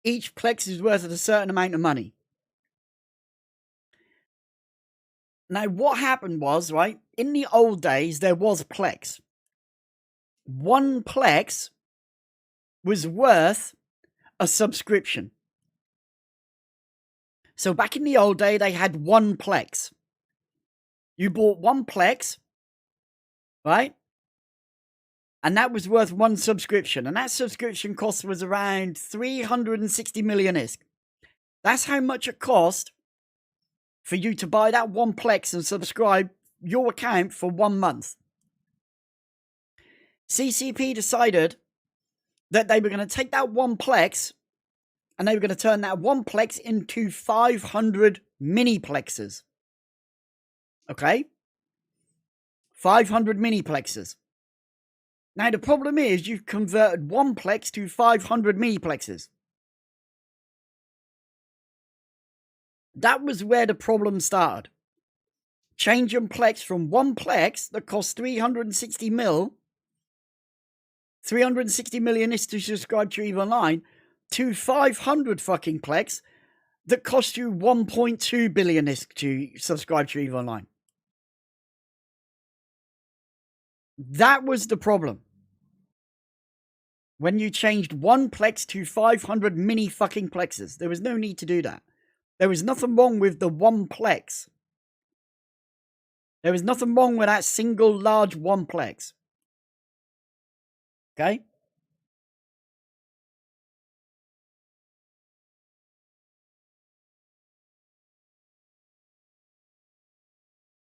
Each plex is worth a certain amount of money. Now, what happened was, right, in the old days, there was plex. One plex was worth a subscription. So back in the old day, they had one plex. You bought one plex, right? And that was worth one subscription. And that subscription cost was around 360 million ISK. That's how much it cost for you to buy that one plex and subscribe your account for 1 month. CCP decided that they were going to take that one plex and they were going to turn that one plex into 500 mini plexes. Okay? 500 mini plexes. Now, the problem is you've converted one plex to 500 mini plexes. That was where the problem started. Changing plex from one plex that cost 360 million is to subscribe to EVE Online, to 500 fucking plex that cost you 1.2 billion is to subscribe to EVE Online. That was the problem. When you changed one plex to 500 mini fucking plexes, there was no need to do that. There was nothing wrong with the one plex. There was nothing wrong with that single large one plex. Okay?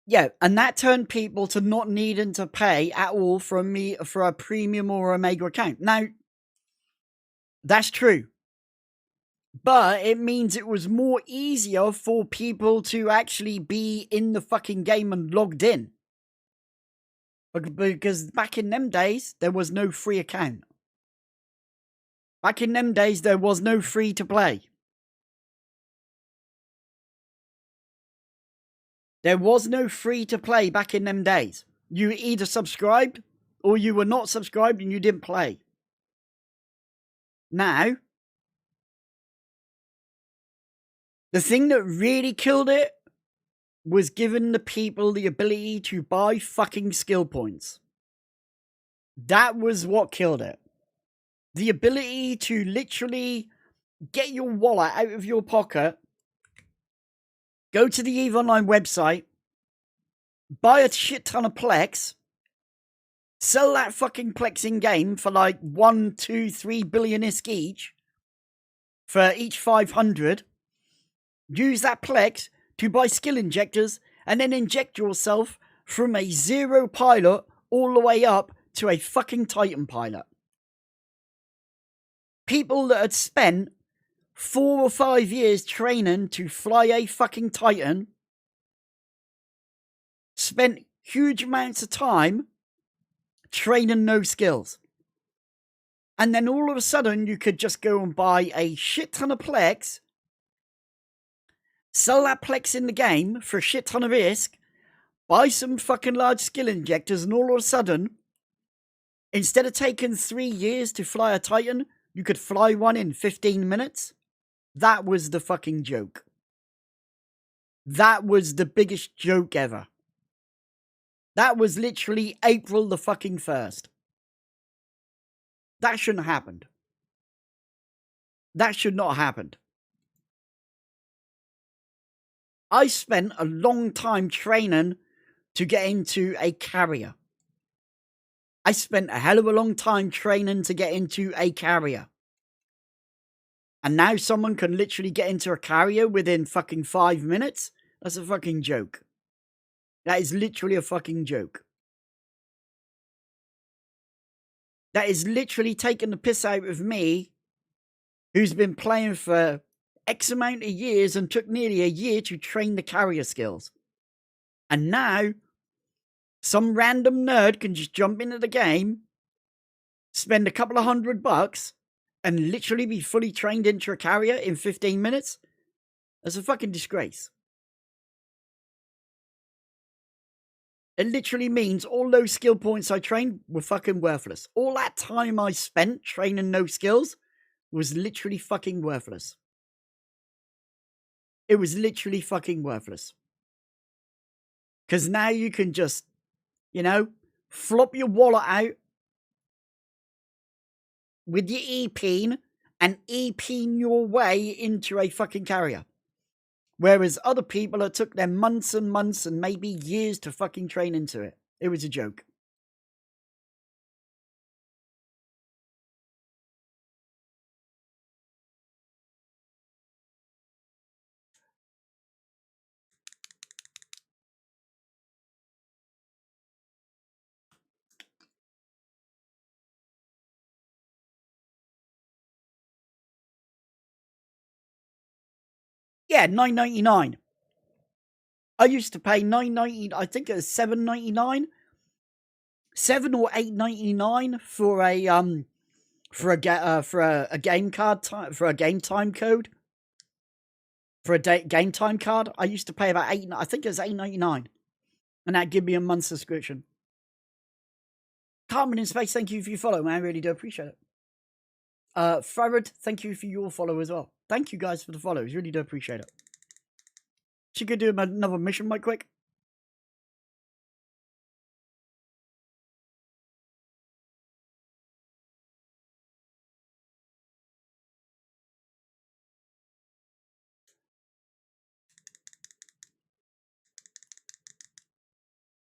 Yeah, and that turned people to not needing to pay at all for a premium or a mega account. Now, that's true. But it means it was more easier for people to actually be in the fucking game and logged in. Because back in them days, there was no free account. Back in them days, there was no free to play. There was no free to play back in them days. You either subscribed or you were not subscribed and you didn't play. Now, the thing that really killed it was giving the people the ability to buy fucking skill points. That was what killed it. The ability to literally get your wallet out of your pocket, go to the EVE Online website, buy a shit ton of plex, sell that fucking plex in game for like 1, 2, 3 billion ISK each, for each 500. Use that plex to buy skill injectors and then inject yourself from a 0 pilot all the way up to a fucking Titan pilot. People that had spent 4 or 5 years training to fly a fucking Titan spent huge amounts of time training no skills. And then all of a sudden you could just go and buy a shit ton of plex, sell that plex in the game for a shit ton of ISK, buy some fucking large skill injectors, and all of a sudden, instead of taking 3 years to fly a Titan, you could fly one in 15 minutes. That was the fucking joke. That was the biggest joke ever. That was literally April the fucking 1st. That shouldn't have happened. That should not have happened. I spent a long time training to get into a carrier. I spent a hell of a long time training to get into a carrier. And now someone can literally get into a carrier within fucking 5 minutes? That's a fucking joke. That is literally a fucking joke. That is literally taking the piss out of me, who's been playing for X amount of years and took nearly a year to train the carrier skills. And now, some random nerd can just jump into the game, spend a couple of $100, and literally be fully trained into a carrier in 15 minutes? That's a fucking disgrace. It literally means all those skill points I trained were fucking worthless. All that time I spent training no skills was literally fucking worthless. It was literally fucking worthless. Because now you can just, you know, flop your wallet out with your e-peen and e-peen your way into a fucking carrier. Whereas other people, it took them months and months and maybe years to fucking train into it. It was a joke. Yeah, $9.99. I used to pay $9.90. I think it was $7.99, $7 or $8.99 for a game card for a game time code for a game time card. I used to pay about I think it was $8.99, and that give me a month subscription. Carmen in Space, thank you for your follow, man. I really do appreciate it. Farad, thank you for your follow as well. Thank you guys for the follows. Really do appreciate it. She could do another mission right quick.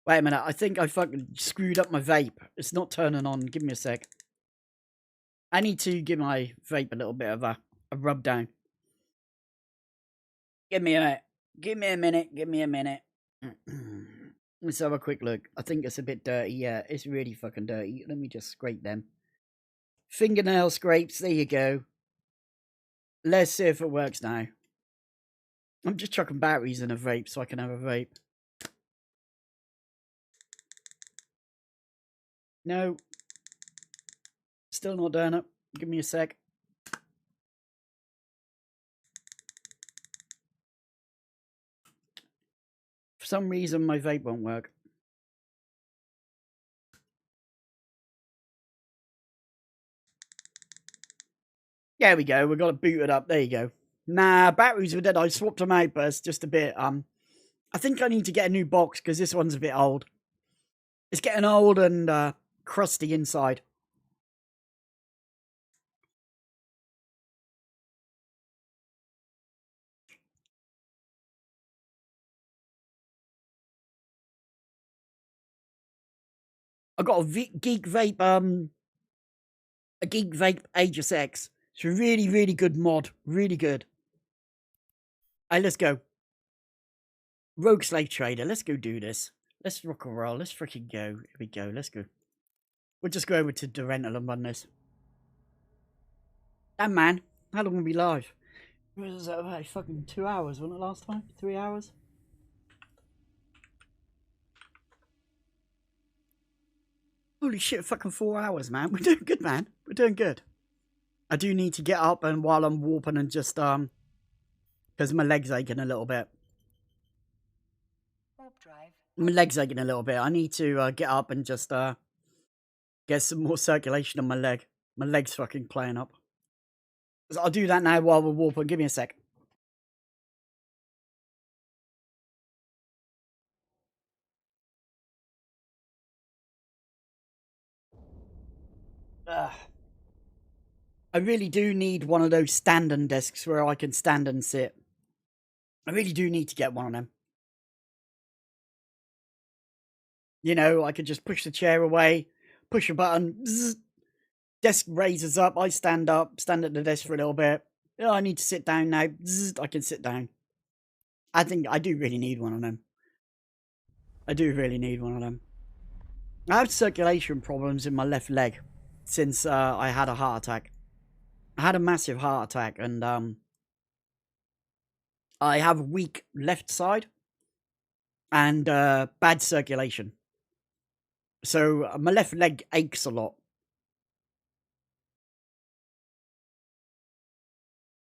Wait a minute, I think I fucking screwed up my vape. It's not turning on. Give me a sec. I need to give my vape a little bit of a rub down. Give me a minute. Give me a minute. Give me a minute. Let's have a quick look. I think it's a bit dirty. Yeah, it's really fucking dirty. Let me just scrape them. Fingernail scrapes. There you go. Let's see if it works now. I'm just chucking batteries in a vape so I can have a vape. No. Still not doing it. Give me a sec. For some reason, my vape won't work. There we go. We've got it booted up. There you go. Nah, batteries were dead. I swapped them out, but it's just a bit, I think I need to get a new box because this one's a bit old. It's getting old and, crusty inside. I got a Geek Vape, a Geek Vape Aegis X. It's a really, really good mod. Really good. Hey, let's go. Rogue Slave Trader. Let's go do this. Let's rock and roll. Let's freaking go. Here we go. Let's go. We'll just go over to the rental and run this. Damn, man. How long were we live? It was about fucking 2 hours, wasn't it, last time? 3 hours? Holy shit, fucking 4 hours, man. We're doing good, man. We're doing good. I do need to get up and while I'm warping and just, because my leg's aching a little bit. Warp drive. My leg's aching a little bit. I need to get up and just get some more circulation on my leg. My leg's fucking playing up. So I'll do that now while we're warping. Give me a sec. I really do need one of those standing desks where I can stand and sit. I really do need to get one of them. You know, I could just push the chair away, push a button, zzz, desk raises up, I stand up, stand at the desk for a little bit. Oh, I need to sit down now, zzz, I can sit down. I think I do really need one of them. I do really need one of them. I have circulation problems in my left leg since I had a heart attack. I had a massive heart attack and I have a weak left side and bad circulation. So my left leg aches a lot.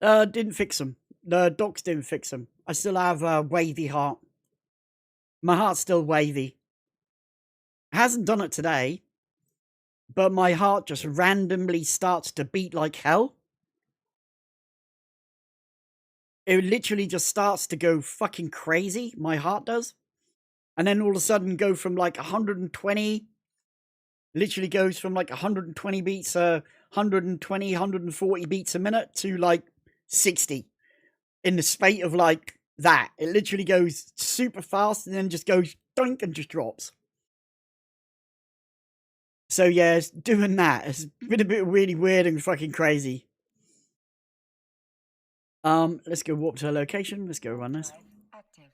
Didn't fix them. The docs didn't fix them. I still have a wavy heart. My heart's still wavy. Hasn't done it today, but my heart just randomly starts to beat like hell. It literally just starts to go fucking crazy. My heart does. And then all of a sudden go from like 120, literally goes from like 120 beats, 120, 140 beats a minute to like 60 in the spate of like that. It literally goes super fast and then just goes doink and just drops. So yeah, doing that has been a bit really weird and fucking crazy. Let's go warp to a location. Let's go run this. Active.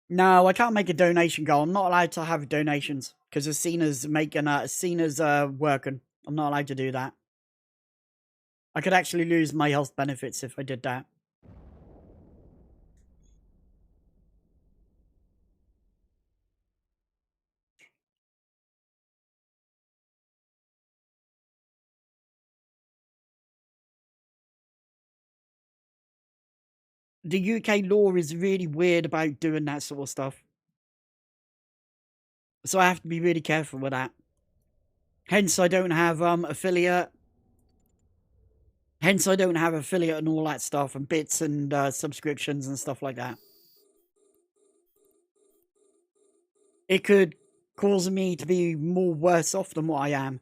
No, I can't make a donation goal. I'm not allowed to have donations because it's seen as working. I'm not allowed to do that. I could actually lose my health benefits if I did that. The UK law is really weird about doing that sort of stuff. So I have to be really careful with that. Hence, I don't have affiliate. Hence, I don't have affiliate and all that stuff and bits and subscriptions and stuff like that. It could cause me to be more worse off than what I am.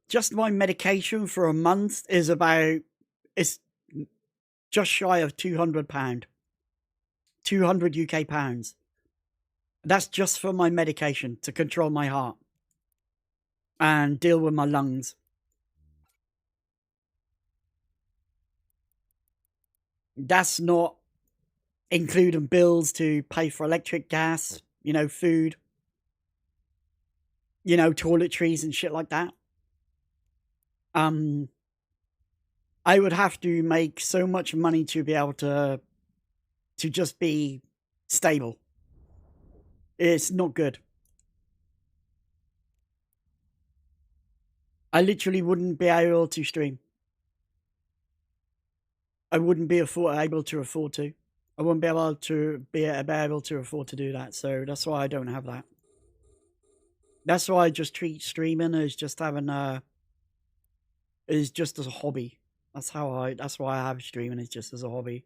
Just my medication for a month is it's just shy of £200. 200 UK pounds. That's just for my medication to control my heart and deal with my lungs. That's not including bills to pay for electric, gas, food, toiletries and shit like that. I would have to make so much money to be able to just be stable. It's not good. I literally wouldn't be able to stream. I wouldn't be able to afford to. I wouldn't be able to afford to do that. So that's why I don't have that. That's why I just treat streaming as just having is just as a hobby. That's why I have streaming is just as a hobby.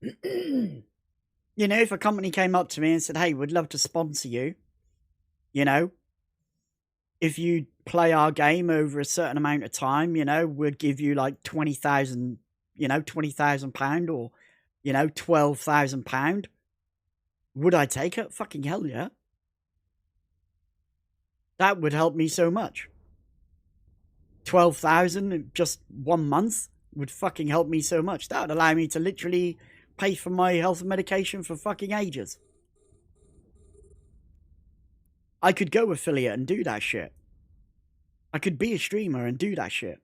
If a company came up to me and said, "Hey, we'd love to sponsor you," if you play our game over a certain amount of time, we'd give you like £20,000, £20,000 or, £12,000. Would I take it? Fucking hell yeah. That would help me so much. 12,000 in just 1 month would fucking help me so much. That would allow me to literally pay for my health and medication for fucking ages. I could go affiliate and do that shit. I could be a streamer and do that shit.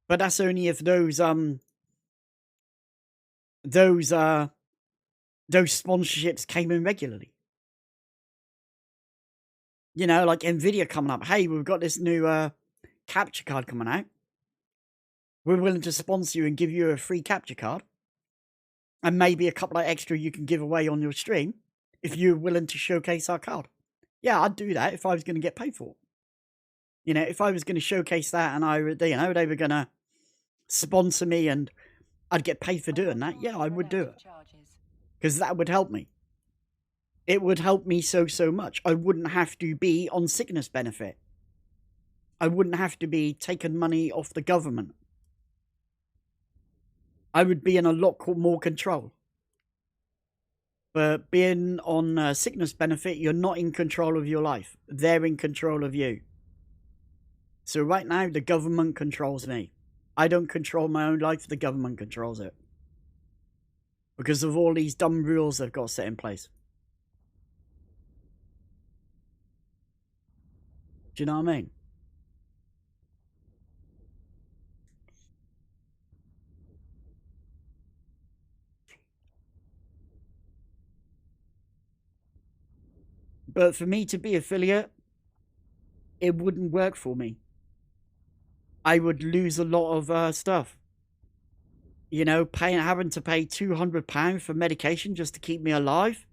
But that's only if those sponsorships came in regularly. Like Nvidia coming up. Hey, we've got this new capture card coming out. We're willing to sponsor you and give you a free capture card. And maybe a couple of extra you can give away on your stream if you're willing to showcase our card. Yeah, I'd do that if I was going to get paid for it. If I was going to showcase that and they were going to sponsor me and I'd get paid for doing that, yeah, I would do it. Because that would help me. It would help me so much. I wouldn't have to be on sickness benefit. I wouldn't have to be taking money off the government. I would be in a lot more control. But being on sickness benefit, you're not in control of your life. They're in control of you. So right now, the government controls me. I don't control my own life. The government controls it. Because of all these dumb rules they've got set in place. Do you know what I mean? But for me to be affiliate, it wouldn't work for me. I would lose a lot of stuff. You know, having to pay £200 for medication just to keep me alive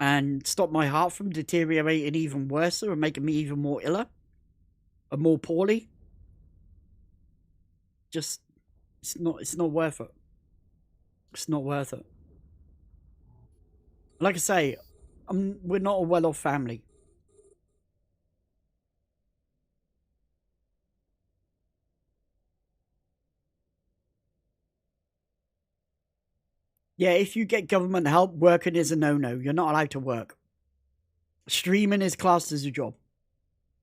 and stop my heart from deteriorating even worse or making me even more iller and more poorly. Just, it's not worth it. It's not worth it. Like I say, we're not a well-off family. Yeah, if you get government help, working is a no-no. You're not allowed to work. Streaming is classed as a job.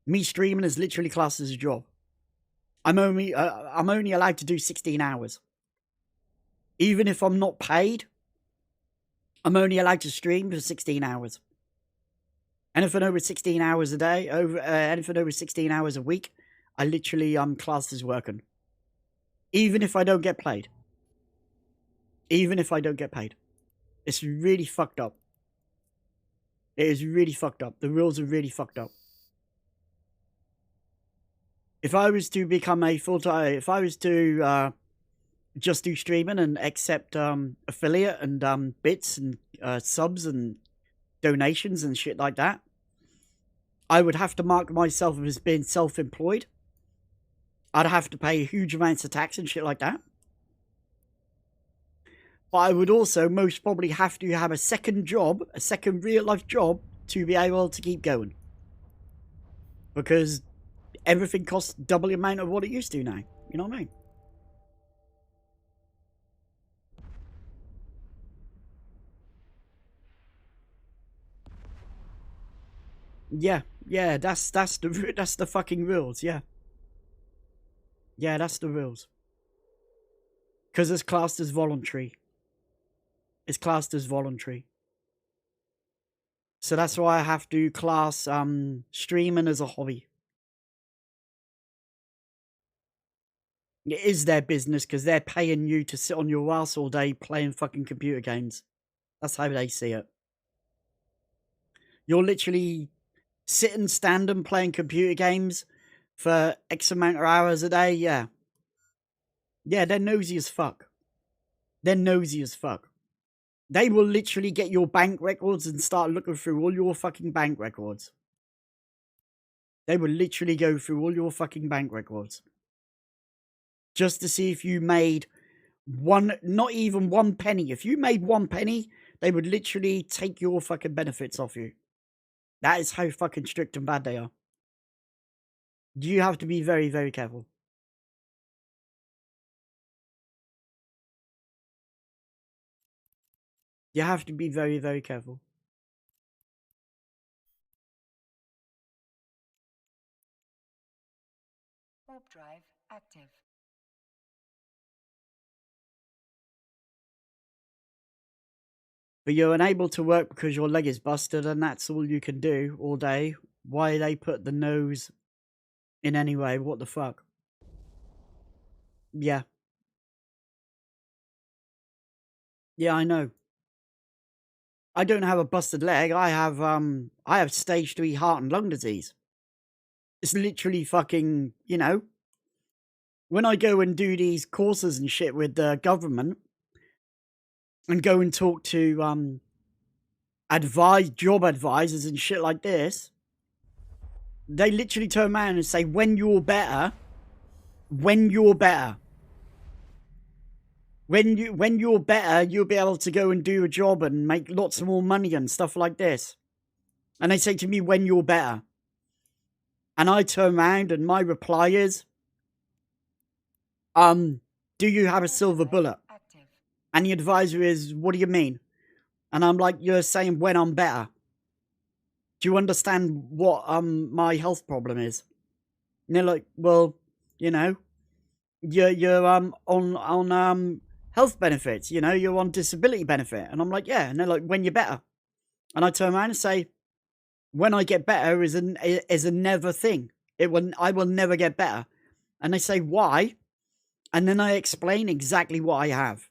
Me streaming is literally classed as a job. I'm only allowed to do 16 hours. Even if I'm not paid, I'm only allowed to stream for 16 hours. Anything over 16 hours a day, anything over 16 hours a week, I literally classed as working. Even if I don't get paid. Even if I don't get paid. It's really fucked up. It is really fucked up. The rules are really fucked up. If I was to become a full-time, if I was to just do streaming and accept affiliate and bits and subs and donations and shit like that, I would have to mark myself as being self-employed. I'd have to pay huge amounts of tax and shit like that. But I would also most probably have to have a second job, a second real-life job, to be able to keep going. Because everything costs double the amount of what it used to now. You know what I mean? Yeah, that's the fucking rules, yeah. Yeah, that's the rules. Because it's classed as voluntary. It's classed as voluntary. So that's why I have to class streaming as a hobby. It is their business because they're paying you to sit on your ass all day playing fucking computer games. That's how they see it. You're literally sitting, standing, playing computer games for X amount of hours a day, yeah. Yeah, they're nosy as fuck. They're nosy as fuck. They will literally get your bank records and start looking through all your fucking bank records. They will literally go through all your fucking bank records. Just to see if you made not even 1 penny. If you made 1 penny, they would literally take your fucking benefits off you. That is how fucking strict and bad they are. You have to be very, very careful. You have to be very, very careful. Warp drive active. But you're unable to work because your leg is busted and that's all you can do all day. Why they put the nose in any way? What the fuck? Yeah. Yeah, I know. I don't have a busted leg. I have stage 3 heart and lung disease. It's literally fucking, you know, when I go and do these courses and shit with the government and go and talk to job advisors and shit like this, they literally turn around and say, when you're better, when you're better, you'll be able to go and do a job and make lots more money and stuff like this. And they say to me, when you're better. And I turn around and my reply is, do you have a silver bullet? And the advisor is, what do you mean? And I'm like, you're saying when I'm better. Do you understand what my health problem is? And they're like, well, you know, you're on health benefits, you know, you're on disability benefit. And I'm like, yeah. And they're like, when you're better. And I turn around and say, when I get better is a never thing. I will never get better. And they say, why? And then I explain exactly what I have.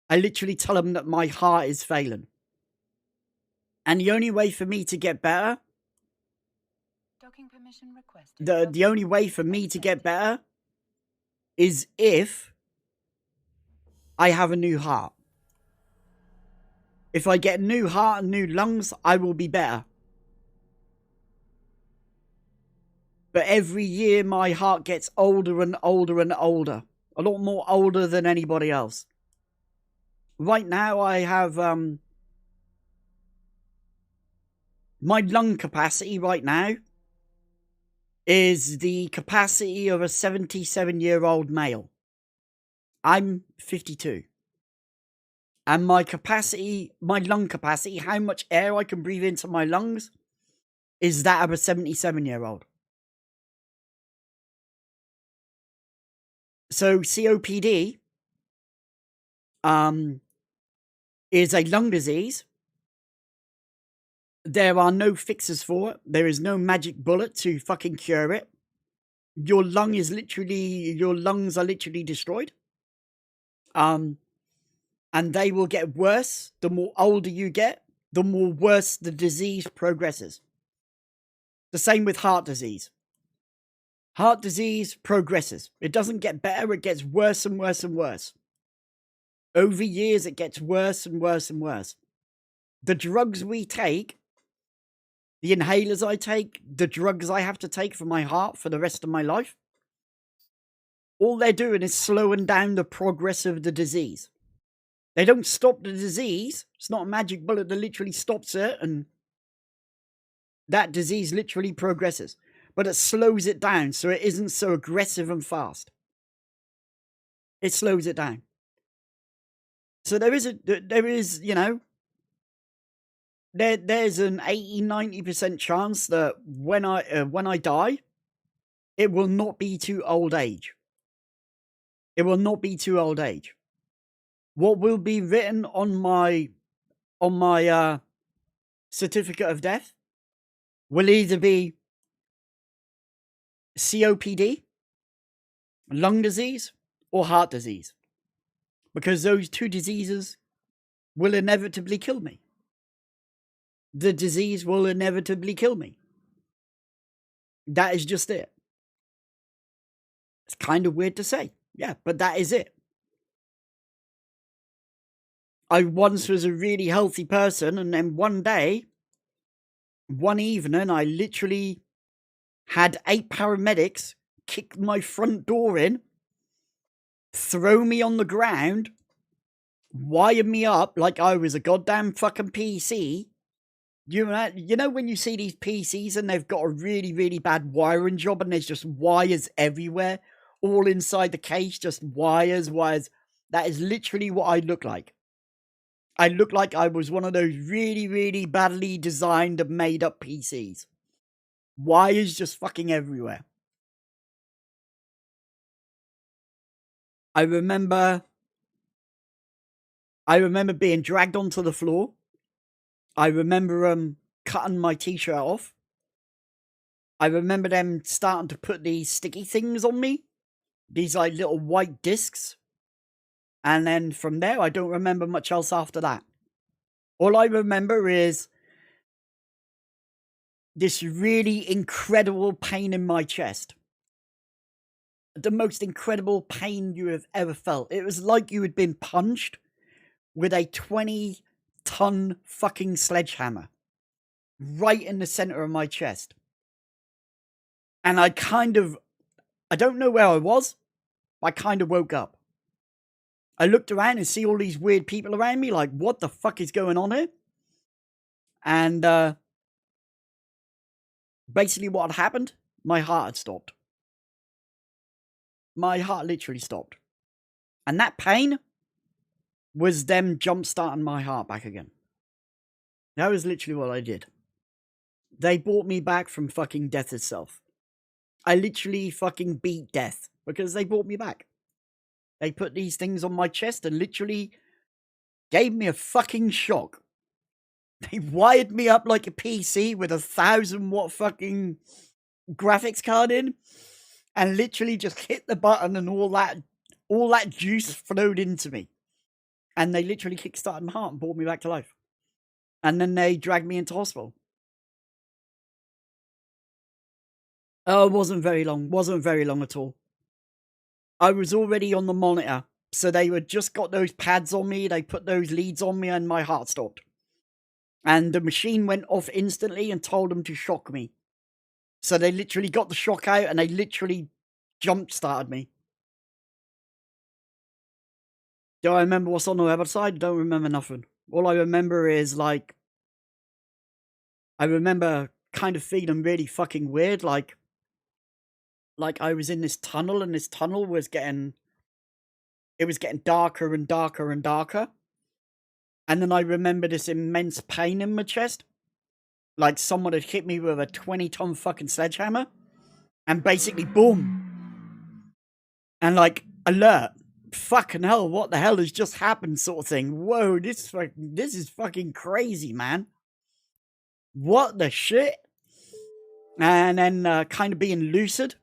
I literally tell them that my heart is failing. And the only way for me to get better Transmission requested. the only way for me to get better is if I have a new heart. If I get a new heart and new lungs, I will be better. But every year my heart gets older and older and older. A lot more older than anybody else. Right now I have my lung capacity right now is the capacity of a 77-year-old male. I'm 52. And my lung capacity, how much air I can breathe into my lungs, is that of a 77-year-old. So COPD is a lung disease. There are no fixes for it. There is no magic bullet to fucking cure it. Your lungs are literally destroyed. And they will get worse. The more older you get, the more worse the disease progresses. The same with heart disease. Heart disease progresses. It doesn't get better, it gets worse and worse and worse. Over years, it gets worse and worse and worse. The drugs we take, the inhalers I take, the drugs I have to take for my heart for the rest of my life, all they're doing is slowing down the progress of the disease. They don't stop the disease. It's not a magic bullet that literally stops it and that disease literally progresses. But it slows it down so it isn't so aggressive and fast. It slows it down. So there's an 80-90% chance that when I die, it will not be to old age. It will not be to old age. What will be written on my certificate of death will either be COPD, lung disease, or heart disease. Because those two diseases will inevitably kill me. The disease will inevitably kill me. That is just it. It's kind of weird to say. Yeah, but that is it. I once was a really healthy person, and then one evening, I literally had 8 paramedics kick my front door in, throw me on the ground, wire me up like I was a goddamn fucking PC. You know when you see these PCs and they've got a really, really bad wiring job and there's just wires everywhere, all inside the case, just wires. That is literally what I look like. I look like I was one of those really, really badly designed and made up PCs. Wires just fucking everywhere. I remember being dragged onto the floor. I remember cutting my t-shirt off. I remember them starting to put these sticky things on me. These like little white discs. And then from there, I don't remember much else after that. All I remember is this really incredible pain in my chest. The most incredible pain you have ever felt. It was like you had been punched with a 20-ton fucking sledgehammer right in the center of my chest. And I don't know where I was, but I kind of woke up. I looked around and see all these weird people around me, like, what the fuck is going on here? And basically what had happened, my heart had stopped. My heart literally stopped. And that pain was them jump-starting my heart back again. That was literally what I did. They brought me back from fucking death itself. I literally fucking beat death because they brought me back. They put these things on my chest and literally gave me a fucking shock. They wired me up like a PC with a 1,000-watt fucking graphics card in and literally just hit the button and all that juice flowed into me. And they literally kickstarted my heart and brought me back to life. And then they dragged me into hospital. Oh, it wasn't very long. Wasn't very long at all. I was already on the monitor. So they had just got those pads on me. They put those leads on me and my heart stopped. And the machine went off instantly and told them to shock me. So they literally got the shock out and they literally jump started me. Do I remember what's on the website? Don't remember nothing. All I remember is like, I remember kind of feeling really fucking weird. Like I was in this tunnel and this tunnel was getting darker and darker and darker. And then I remember this immense pain in my chest. Like someone had hit me with a 20-ton fucking sledgehammer. And basically, boom. And like, alert. Fucking hell, what the hell has just happened sort of thing. Whoa, this is fucking crazy, man. What the shit? And then kind of being lucid.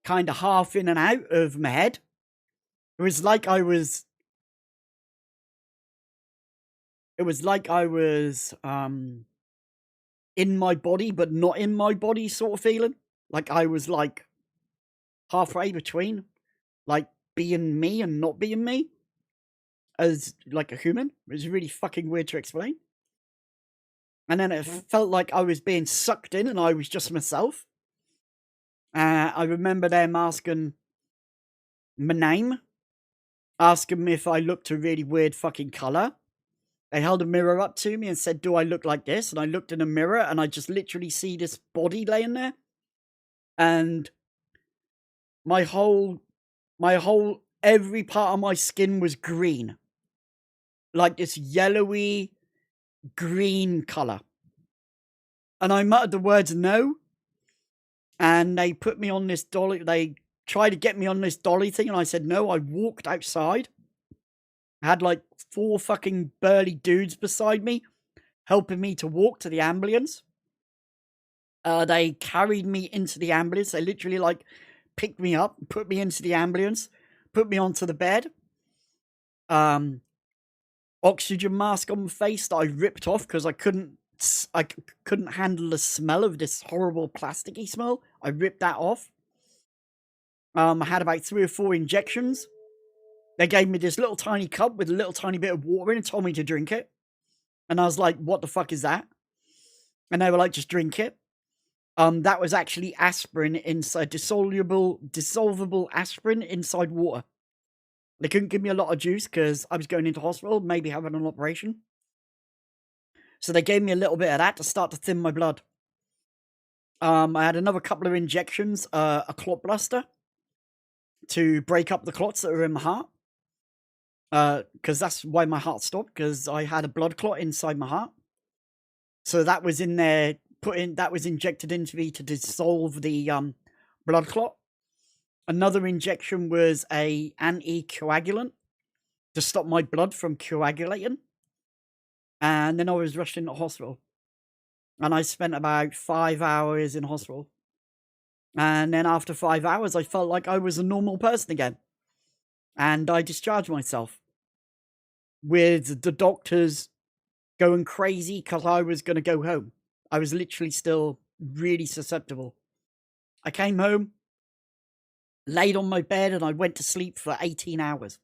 Kind of half in and out of my head. It was like I was in my body, but not in my body sort of feeling. Like I was like halfway between, like being me and not being me as like a human. It was really fucking weird to explain. And then it felt like I was being sucked in and I was just myself. I remember them asking my name, asking me if I looked a really weird fucking colour. They held a mirror up to me and said, do I look like this? And I looked in a mirror and I just literally see this body laying there. And my whole, every part of my skin was green. Like this yellowy green colour. And I muttered the words no. And they put me on this dolly. They tried to get me on this dolly thing. And I said no. I walked outside. I had like 4 fucking burly dudes beside me, helping me to walk to the ambulance. They carried me into the ambulance. They literally like picked me up, put me into the ambulance, put me onto the bed. Oxygen mask on my face that I ripped off because I couldn't handle the smell of this horrible plasticky smell. I ripped that off. I had about 3 or 4 injections. They gave me this little tiny cup with a little tiny bit of water in and told me to drink it. And I was like, what the fuck is that? And they were like, just drink it. That was actually aspirin inside, dissolvable aspirin inside water. They couldn't give me a lot of juice because I was going into hospital, maybe having an operation. So they gave me a little bit of that to start to thin my blood. I had another couple of injections, a clot buster to break up the clots that were in my heart. Because that's why my heart stopped, because I had a blood clot inside my heart. So that was in there, that was injected into me to dissolve the blood clot. Another injection was a anticoagulant to stop my blood from coagulating. And then I was rushed into hospital. And I spent about 5 hours in hospital. And then after 5 hours, I felt like I was a normal person again. And I discharged myself. With the doctors going crazy because I was going to go home. I was literally still really susceptible. I came home, laid on my bed, and I went to sleep for 18 hours.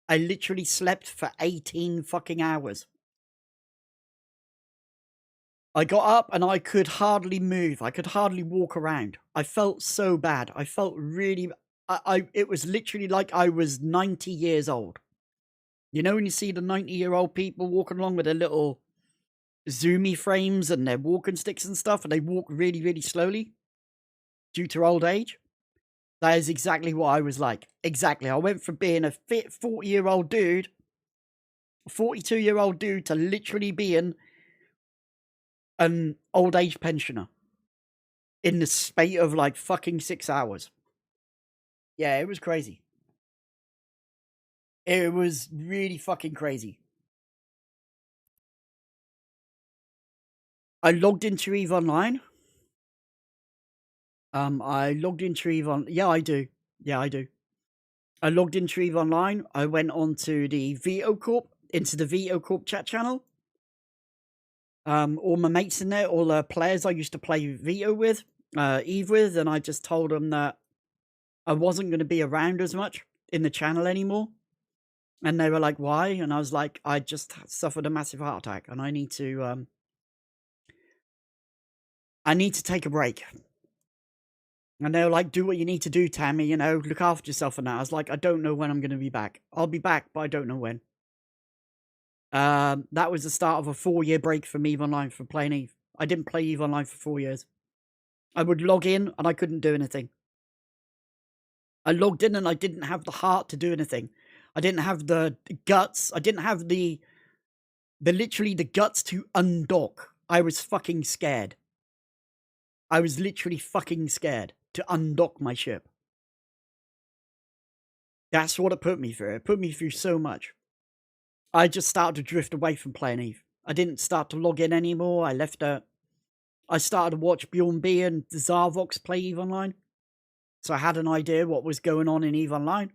I literally slept for 18 fucking hours. I got up and I could hardly move. I could hardly walk around. I felt so bad. I felt really... it was literally like I was 90 years old. You know when you see the 90-year-old people walking along with their little zoomy frames and their walking sticks and stuff, and they walk really, really slowly due to old age? That is exactly what I was like. Exactly. I went from being a fit 40-year-old dude, 42-year-old dude, to literally being an old age pensioner in the spate of like fucking 6 hours. Yeah, it was crazy. It was really fucking crazy. I logged into EVE Online. I logged into EVE yeah, I do. Yeah, I do. I logged into EVE Online. I went on to the Veto Corp, into the Veto Corp chat channel. All my mates in there, all the players I used to play Veto with, Eve with, and I just told them that I wasn't going to be around as much in the channel anymore. And they were like, why? And I was like, I just suffered a massive heart attack and I need to take a break. And they were like, do what you need to do, Tammy, you know, look after yourself and that. I was like, I don't know when I'm going to be back. I'll be back, but I don't know when. That was the start of a 4-year break from EVE Online for playing EVE. I didn't play EVE Online for 4 years. I would log in and I couldn't do anything. I logged in and I didn't have the heart to do anything. I didn't have the guts. I didn't have literally the guts to undock. I was fucking scared. I was literally fucking scared to undock my ship. That's what it put me through. It put me through so much. I just started to drift away from playing EVE. I didn't start to log in anymore. I left it. I started to watch Bjorn B and Zarvox play EVE Online. So I had an idea what was going on in EVE Online.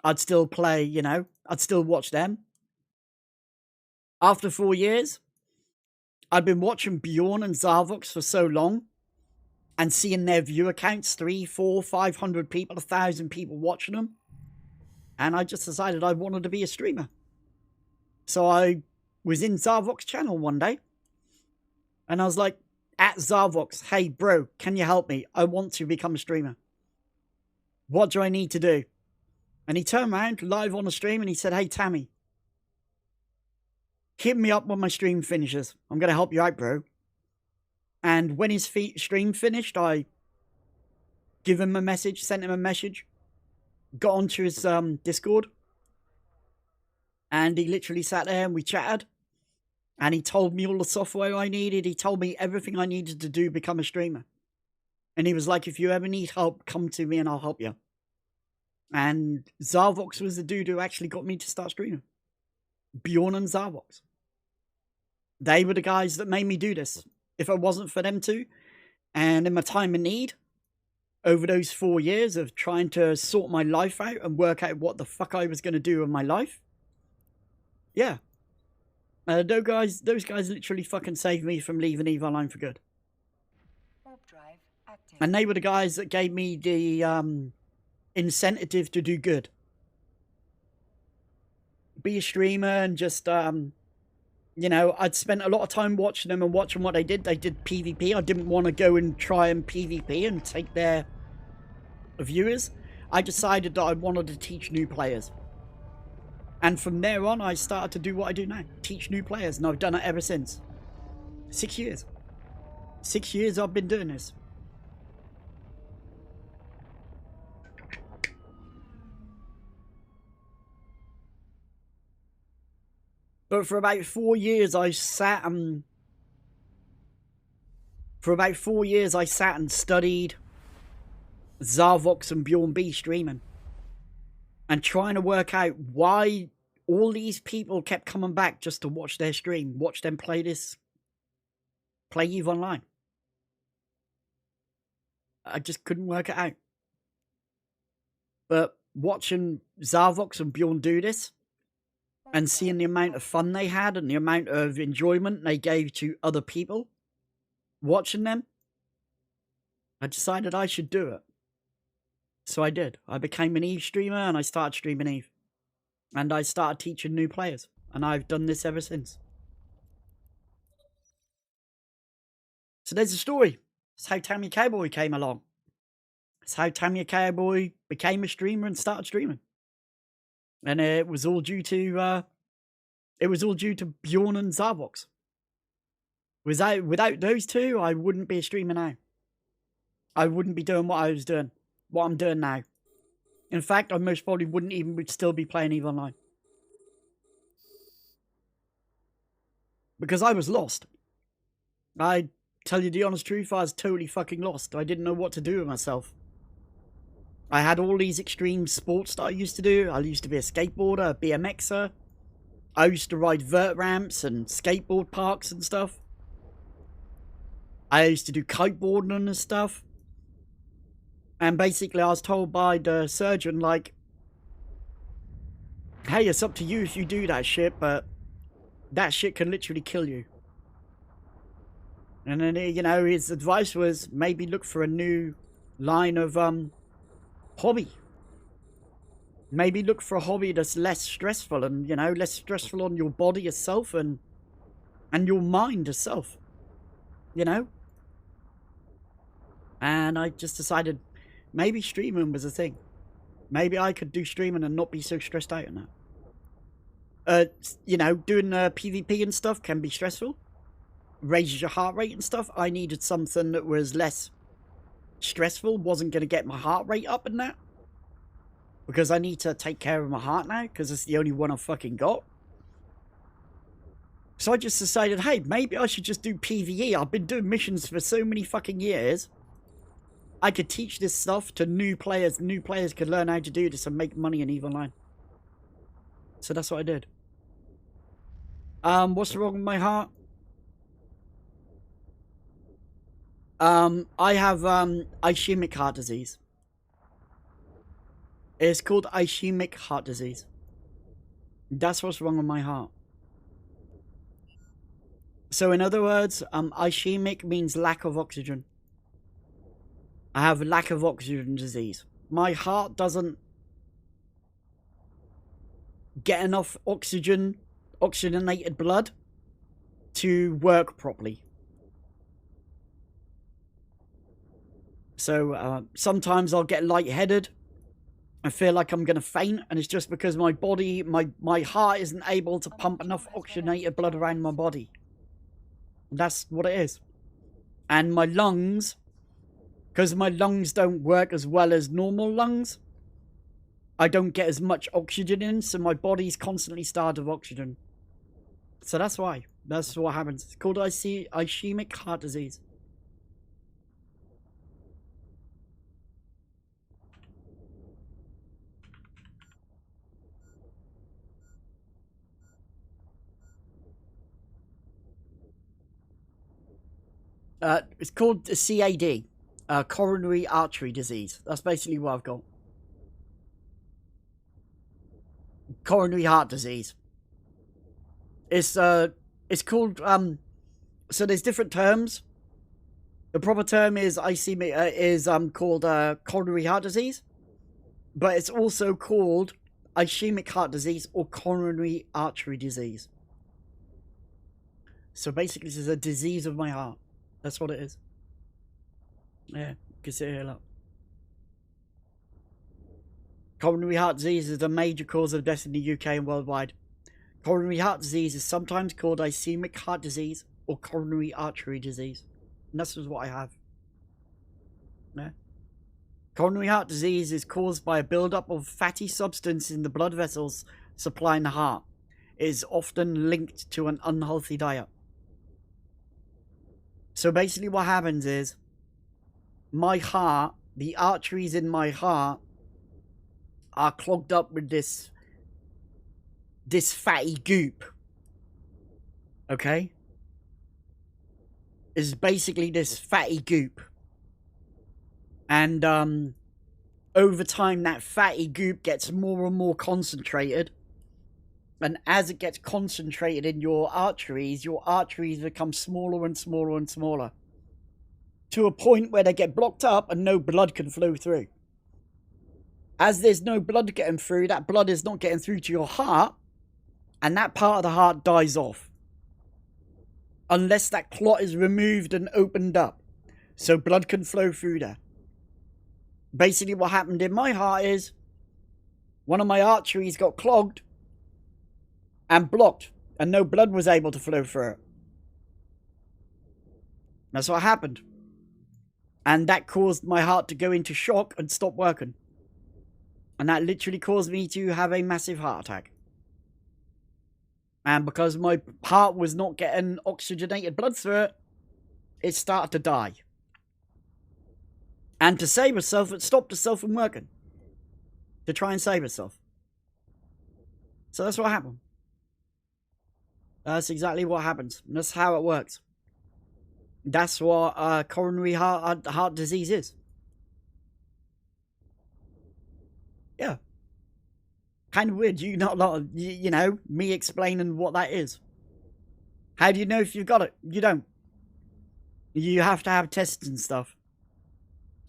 I'd still play, you know, I'd still watch them. After 4 years, I'd been watching Bjorn and Zarvox for so long and seeing their viewer counts, 300, 400, 500 people, 1,000 people watching them. And I just decided I wanted to be a streamer. So I was in Zarvox channel one day and I was like, at Zarvox, hey bro, can you help me? I want to become a streamer. What do I need to do? And he turned around live on the stream and he said, hey Tammy, hit me up when my stream finishes. I'm going to help you out, bro. And when his stream finished, I give him a message, sent him a message, got onto his Discord. And he literally sat there and we chatted. And he told me all the software I needed. He told me everything I needed to do to become a streamer. And he was like, if you ever need help, come to me and I'll help you. And Zarvox was the dude who actually got me to start streaming. Bjorn and Zarvox. They were the guys that made me do this. If it wasn't for them two, and in my time of need, over those 4 years of trying to sort my life out and work out what the fuck I was going to do with my life, yeah. Those guys literally fucking saved me from leaving EVE Online for good. Warp drive active. And they were the guys that gave me the incentive to do good. Be a streamer and just, you know, I'd spent a lot of time watching them and watching what they did. They did PvP. I didn't want to go and try and PvP and take their viewers. I decided that I wanted to teach new players. And from there on, I started to do what I do now. Teach new players. And I've done it ever since. 6 years. 6 years I've been doing this. But for about 4 years, I sat and... studied Zarvox and Bjorn B streaming. And trying to work out why all these people kept coming back just to watch their stream. Watch them play EVE Online. I just couldn't work it out. But watching Zarvox and Bjorn do this, and seeing the amount of fun they had and the amount of enjoyment they gave to other people watching them, I decided I should do it. So I did. I became an EVE streamer and I started streaming EVE. And I started teaching new players. And I've done this ever since. So there's a story. It's how Tammy Cowboy came along. It's how Tammy Cowboy became a streamer and started streaming. And it was all due to Bjorn and Zarvox. Without those two, I wouldn't be a streamer now. I wouldn't be doing what I was doing. What I'm doing now. In fact, I most probably wouldn't even still be playing EVE Online. Because I was lost. I tell you the honest truth, I was totally fucking lost. I didn't know what to do with myself. I had all these extreme sports that I used to do. I used to be a skateboarder, a BMXer. I used to ride vert ramps and skateboard parks and stuff. I used to do kiteboarding and stuff. And basically I was told by the surgeon, like, hey, it's up to you if you do that shit, but that shit can literally kill you. And then, you know, his advice was maybe look for a new line of hobby. Maybe look for a hobby that's less stressful and, you know, less stressful on your body itself and your mind itself. You know? And I just decided maybe streaming was a thing. Maybe I could do streaming and not be so stressed out on that. You know, doing PvP and stuff can be stressful. Raises your heart rate and stuff. I needed something that was less stressful. Wasn't going to get my heart rate up and that. Because I need to take care of my heart now. Because it's the only one I've fucking got. So I just decided, hey, maybe I should just do PvE. I've been doing missions for so many fucking years. I could teach this stuff to new players. New players could learn how to do this and make money in EVE Online. So that's what I did. What's wrong with my heart? I have ischemic heart disease. It's called ischemic heart disease. That's what's wrong with my heart. So in other words, ischemic means lack of oxygen. I have lack of oxygen disease. My heart doesn't get enough oxygenated blood to work properly. So sometimes I'll get lightheaded. I feel like I'm going to faint, and it's just because my body, my heart isn't able to pump enough oxygenated blood around my body. That's what it is. And my lungs, because my lungs don't work as well as normal lungs, I don't get as much oxygen in, so my body's constantly starved of oxygen. So that's why. That's what happens. It's called ischemic heart disease. It's called CAD, coronary artery disease. That's basically what I've got. Coronary heart disease. It's called so there's different terms. The proper term is called coronary heart disease, but it's also called ischemic heart disease or coronary artery disease. So basically, this is a disease of my heart. That's what it is. Yeah, you can see it here, look. Coronary heart disease is a major cause of death in the UK and worldwide. Coronary heart disease is sometimes called ischemic heart disease or coronary artery disease. And that's just what I have. Yeah. Coronary heart disease is caused by a buildup of fatty substance in the blood vessels supplying the heart. It is often linked to an unhealthy diet. So basically what happens is, my heart, the arteries in my heart are clogged up with this fatty goop. Okay? It's basically this fatty goop. And over time that fatty goop gets more and more concentrated. And as it gets concentrated in your arteries become smaller and smaller and smaller. To a point where they get blocked up and no blood can flow through. As there's no blood getting through, that blood is not getting through to your heart. And that part of the heart dies off. Unless that clot is removed and opened up. So blood can flow through there. Basically what happened in my heart is, one of my arteries got clogged and blocked, and no blood was able to flow through it. That's what happened. And that caused my heart to go into shock and stop working. And that literally caused me to have a massive heart attack. And because my heart was not getting oxygenated blood through it, it started to die. And to save itself, it stopped itself from working. To try and save itself. So that's what happened. That's exactly what happens. That's how it works. That's what coronary heart disease is. Yeah. Kind of weird. You know, me explaining what that is. How do you know if you've got it? You don't. You have to have tests and stuff.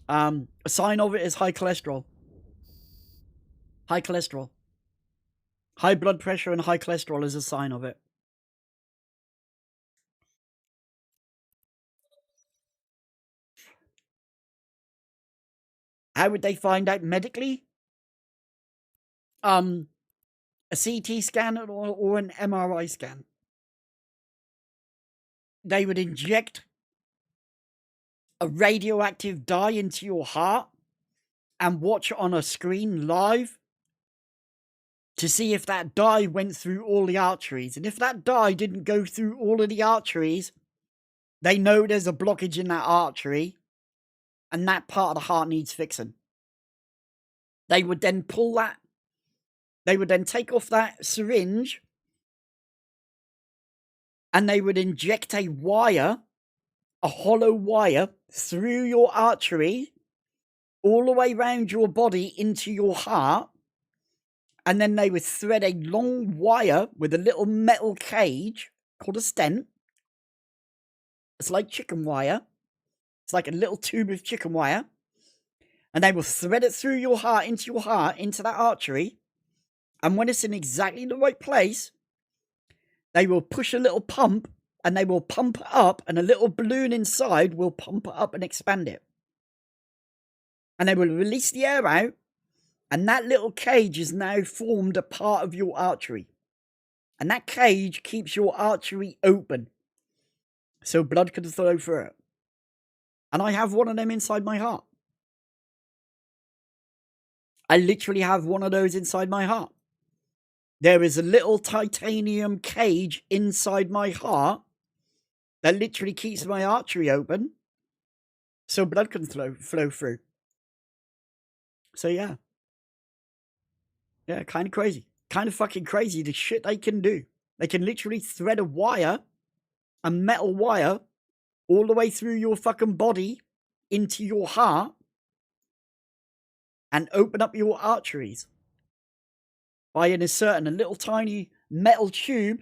A sign of it is high cholesterol. High cholesterol. High blood pressure and high cholesterol is a sign of it. How would they find out medically? A CT scan or an MRI scan. They would inject a radioactive dye into your heart and watch on a screen live to see if that dye went through all the arteries. And if that dye didn't go through all of the arteries, they know there's a blockage in that artery and that part of the heart needs fixing. They would then pull that. They would then take off that syringe and they would inject a wire, a hollow wire, through your artery, all the way around your body into your heart. And then they would thread a long wire with a little metal cage called a stent. It's like chicken wire. It's like a little tube of chicken wire. And they will thread it through your heart, into that artery. And when it's in exactly the right place, they will push a little pump and they will pump it up, and a little balloon inside will pump it up and expand it. And they will release the air out, and that little cage is now formed a part of your artery. And that cage keeps your artery open so blood can flow through it. And I have one of them inside my heart. I literally have one of those inside my heart. There is a little titanium cage inside my heart that literally keeps my artery open so blood can flow through. So yeah. Yeah, kind of crazy. Kind of fucking crazy the shit they can do. They can literally thread a wire, a metal wire, all the way through your fucking body into your heart and open up your arteries by inserting a little tiny metal tube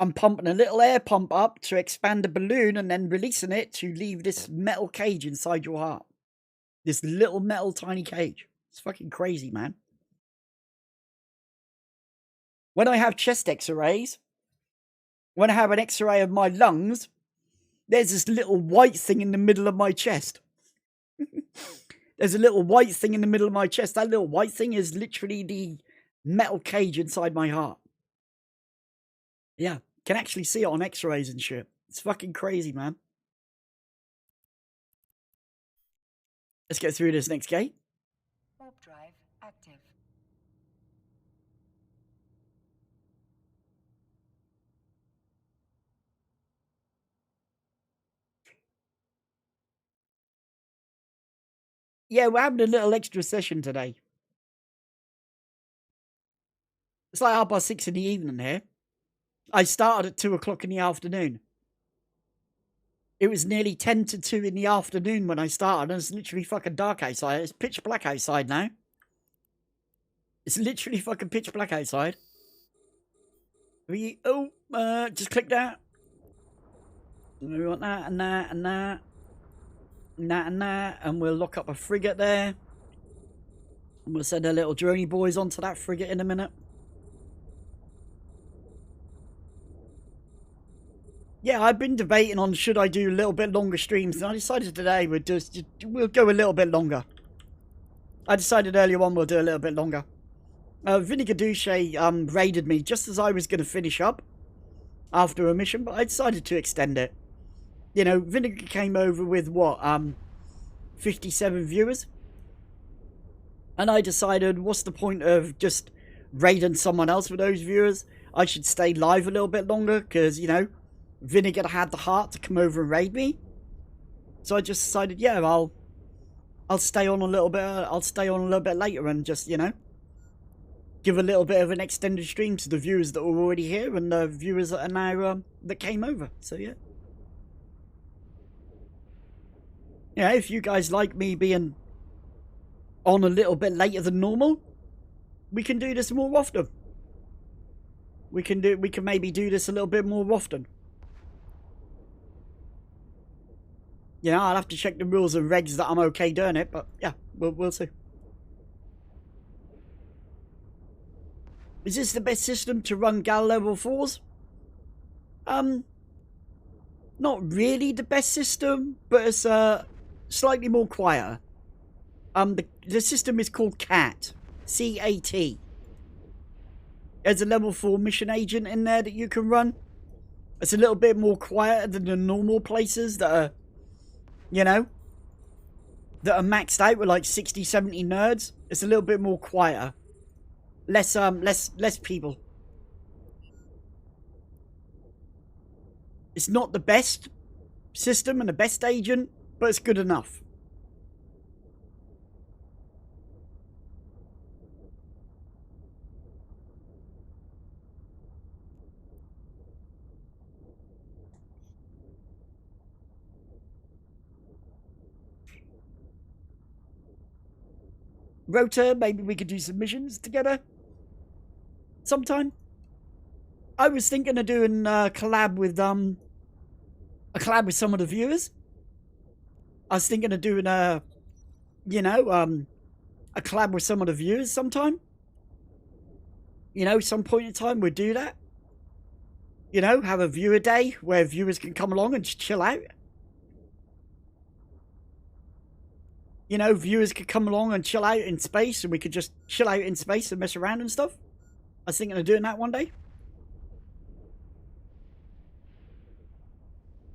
and pumping a little air pump up to expand the balloon and then releasing it to leave this metal cage inside your heart. This little metal tiny cage. It's fucking crazy, man. When I have chest x-rays, when I have an x-ray of my lungs, there's this little white thing in the middle of my chest. There's a little white thing in the middle of my chest. That little white thing is literally the metal cage inside my heart. Yeah, can actually see it on x-rays and shit. It's fucking crazy, man. Let's get through this next gate. Warp drive active. Yeah, we're having a little extra session today. It's like 6:30 in the evening here. I started at 2 o'clock in the afternoon. It was nearly 10 to 2 in the afternoon when I started, and it's literally fucking dark outside. It's pitch black outside now. It's literally fucking pitch black outside. Just click that. We want that and that and that. And that and that. And we'll lock up a frigate there. And we'll send our little droney boys onto that frigate in a minute. Yeah, I've been debating on should I do a little bit longer streams, and I decided today we'll go a little bit longer. I decided earlier on we'll do a little bit longer. Vinegar Douche raided me just as I was going to finish up after a mission, but I decided to extend it. You know, Vinegar came over with what, 57 viewers? And I decided, what's the point of just raiding someone else with those viewers? I should stay live a little bit longer, because, you know, Vinegar had the heart to come over and raid me. So I just decided, yeah, I'll stay on a little bit. I'll stay on a little bit later and just, you know, give a little bit of an extended stream to the viewers that were already here and the viewers that are now that came over. So yeah, yeah. If you guys like me being on a little bit later than normal, we can do this more often. We can maybe do this a little bit more often. You know, I'll have to check the rules and regs that I'm okay doing it, but yeah, we'll see. Is this the best system to run Gallente? Not really the best system, but it's slightly more quieter. The system is called CAT. C-A-T. There's a level 4 mission agent in there that you can run. It's a little bit more quieter than the normal places that are, you know, that are maxed out with like 60, 70 nerds. It's a little bit more quieter. Less people. It's not the best system and the best agent, but it's good enough. Rota, maybe we could do some missions together sometime. I was thinking of doing a collab with some of the viewers. I was thinking of doing a collab with some of the viewers sometime. You know, some point in time we'd do that. You know, have a viewer day where viewers can come along and just chill out. You know, viewers could come along and chill out in space, and we could just chill out in space and mess around and stuff. I was thinking of doing that one day.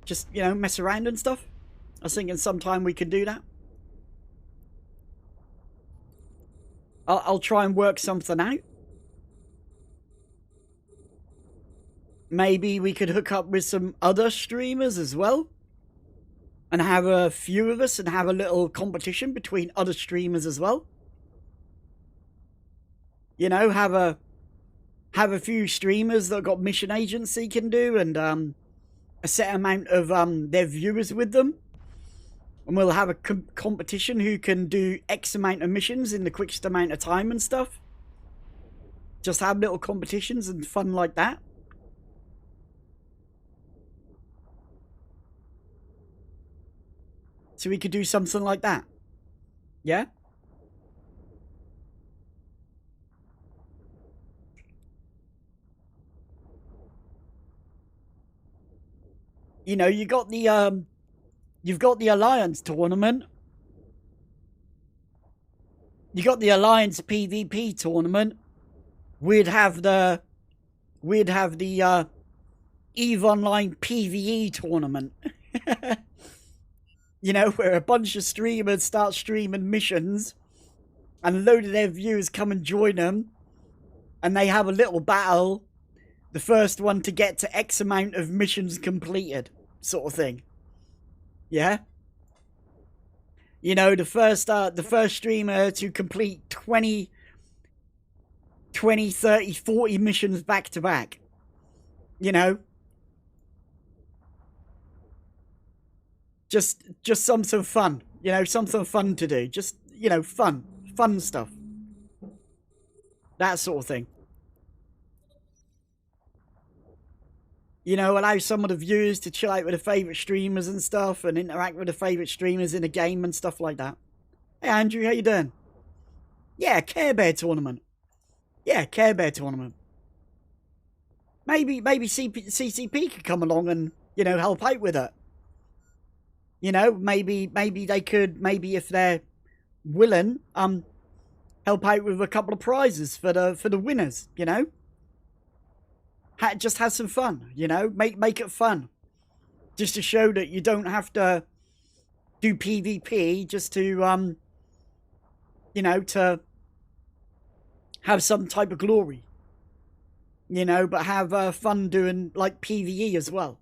Just, you know, mess around and stuff. I was thinking sometime we could do that. I'll try and work something out. Maybe we could hook up with some other streamers as well. And have a few of us and have a little competition between other streamers as well. You know, have a few streamers that got mission agency can do, and a set amount of their viewers with them. And we'll have a competition who can do X amount of missions in the quickest amount of time and stuff. Just have little competitions and fun like that. So we could do something like that. Yeah? You know, you got the you've got the Alliance tournament. You got the Alliance PvP tournament. We'd have the EVE Online PvE tournament. You know, where a bunch of streamers start streaming missions and a load of their viewers come and join them, and they have a little battle. The first one to get to X amount of missions completed, sort of thing. Yeah? You know, the first streamer to complete 20, 30, 40 missions back to back. You know? Just something fun, you know, something fun to do. Just, you know, fun stuff. That sort of thing. You know, allow some of the viewers to chill out with the favourite streamers and stuff, and interact with the favourite streamers in a game and stuff like that. Hey Andrew, how you doing? Yeah, Care Bear tournament. Yeah, Care Bear tournament. Maybe CCP could come along and, you know, help out with it. You know, maybe they could, maybe if they're willing, help out with a couple of prizes for the winners, you know? Just have some fun, you know? Make it fun. Just to show that you don't have to do PvP just to, you know, to have some type of glory. You know, but have fun doing, like, PvE as well.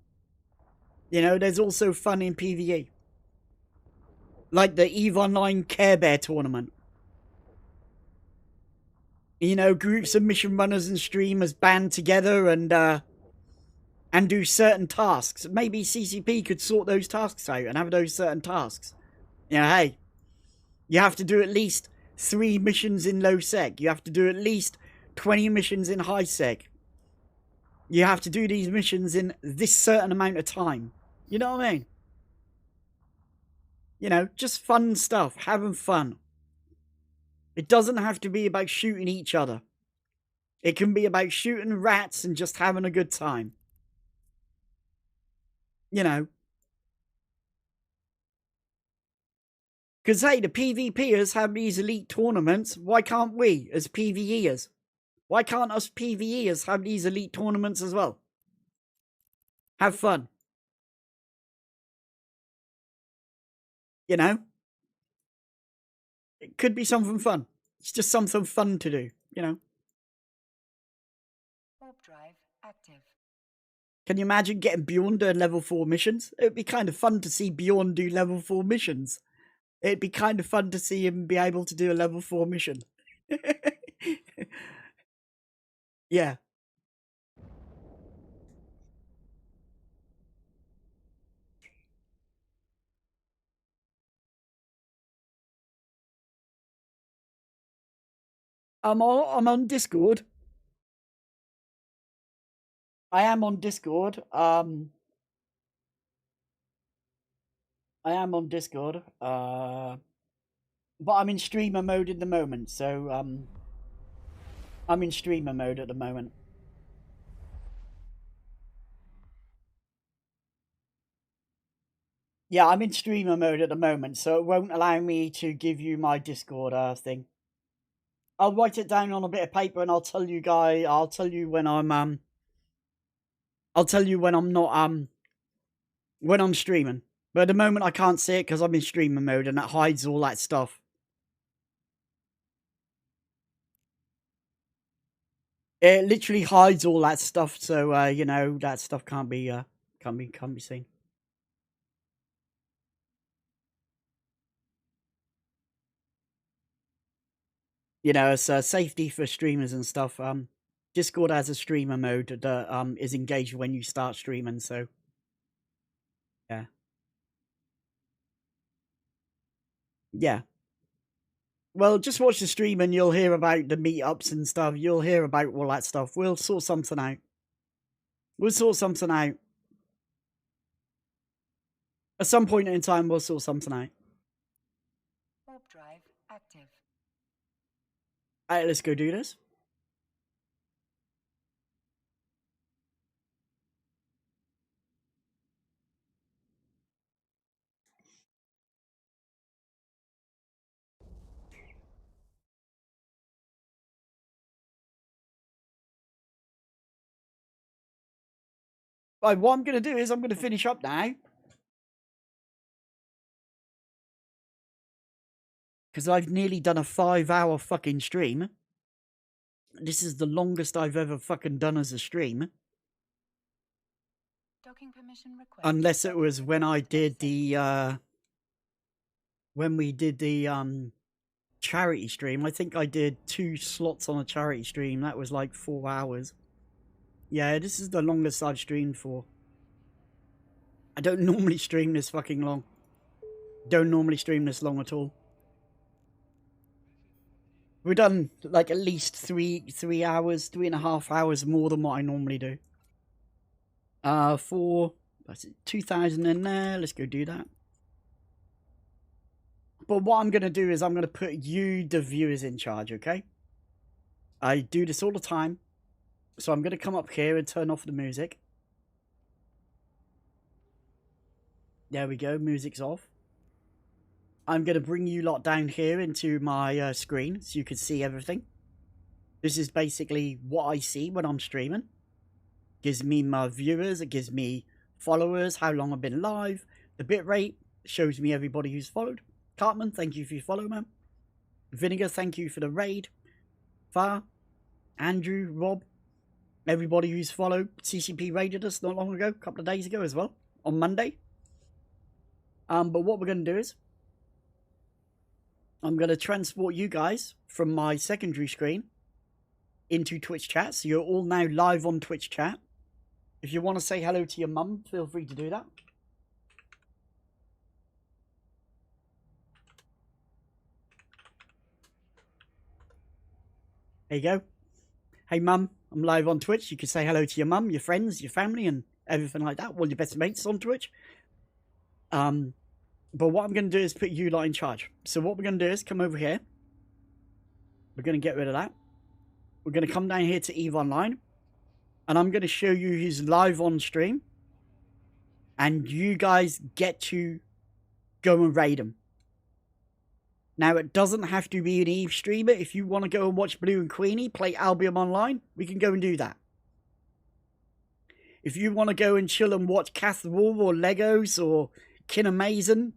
You know, there's also fun in PvE. Like the EVE Online Care Bear tournament. You know, groups of mission runners and streamers band together and do certain tasks. Maybe CCP could sort those tasks out and have those certain tasks. You know, hey, you have to do at least 3 missions in low sec. You have to do at least 20 missions in high sec. You have to do these missions in this certain amount of time. You know what I mean? You know, just fun stuff, having fun. It doesn't have to be about shooting each other. It can be about shooting rats and just having a good time. You know. Because, hey, the PvPers have these elite tournaments. Why can't we, as PvEers? Why can't us PvEers have these elite tournaments as well? Have fun. You know? It could be something fun. It's just something fun to do, you know? Warp drive active. Can you imagine getting Bjorn doing level 4 missions? It would be kind of fun to see Bjorn do level 4 missions. It'd be kind of fun to see him be able to do a level 4 mission. Yeah. I'm on Discord. I am on Discord. I am on Discord. But I'm in streamer mode at the moment, so I'm in streamer mode at the moment. Yeah, I'm in streamer mode at the moment, so it won't allow me to give you my Discord thing. I'll write it down on a bit of paper and I'll tell you guys. I'll tell you when I'm I'll tell you when I'm not when I'm streaming. But at the moment I can't see it because I'm in streamer mode and that hides all that stuff. It literally hides all that stuff, so you know that stuff can't be seen. You know, it's safety for streamers and stuff. Discord has a streamer mode that is engaged when you start streaming, so yeah. Yeah. Well, just watch the stream and you'll hear about the meetups and stuff. You'll hear about all that stuff. We'll sort something out. We'll sort something out. At some point in time, we'll sort something out. Warp drive active. Alright, let's go do this. Right, what I'm going to do is I'm going to finish up now. Because I've nearly done a 5-hour fucking stream. This is the longest I've ever fucking done as a stream. Docking permission request. Unless it was when I did the when we did the charity stream. I think I did 2 slots on a charity stream. That was like 4 hours. Yeah, this is the longest I've streamed for. I don't normally stream this fucking long. Don't normally stream this long at all. We've done like at least 3 hours, 3.5 hours more than what I normally do. For that's it, 2,000 in there. Let's go do that. But what I'm going to do is I'm going to put you, the viewers, in charge, okay? I do this all the time. So I'm going to come up here and turn off the music. There we go, music's off. I'm going to bring you lot down here into my screen so you can see everything. This is basically what I see when I'm streaming. Gives me my viewers, it gives me followers, how long I've been live, the bitrate, shows me everybody who's followed. Cartman, thank you for your follow, man. Vinegar, thank you for the raid. Far, Andrew, Rob, everybody who's followed. CCP raided us not long ago, a couple of days ago as well, on Monday. But what we're going to do is I'm going to transport you guys from my secondary screen into Twitch chat. So you're all now live on Twitch chat. If you want to say hello to your mum, feel free to do that. There you go. Hey mum, I'm live on Twitch. You can say hello to your mum, your friends, your family, and everything like that. All your best mates on Twitch. But what I'm going to do is put you lot in charge. So what we're going to do is come over here. We're going to get rid of that. We're going to come down here to EVE Online. And I'm going to show you who's live on stream. And you guys get to go and raid them. Now, it doesn't have to be an EVE streamer. If you want to go and watch Blue and Queenie play Albion Online, we can go and do that. If you want to go and chill and watch Kath Wall or Legos or Kinamason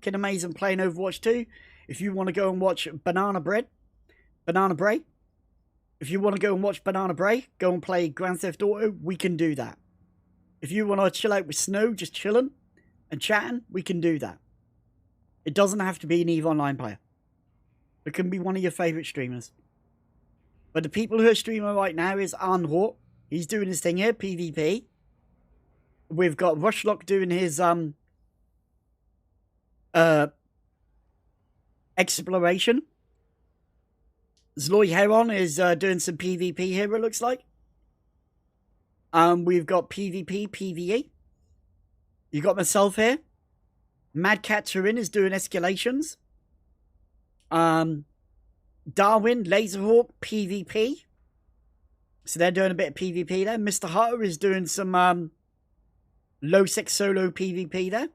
playing Overwatch 2. If you want to go and watch Banana Bray. If you want to go and watch Banana Bray, go and play Grand Theft Auto, we can do that. If you want to chill out with Snow, just chilling and chatting, we can do that. It doesn't have to be an EVE Online player. It can be one of your favourite streamers. But the people who are streaming right now is Arnhort. He's doing his thing here, PvP. We've got Rushlock doing his exploration. Zloy Heron is doing some PvP here, it looks like. We've got PvP, PvE. You got myself here. Mad Cat Turin is doing escalations. Darwin, Laserhawk, PvP. So they're doing a bit of PvP there. Mr. Hutter is doing some low sec solo PvP there.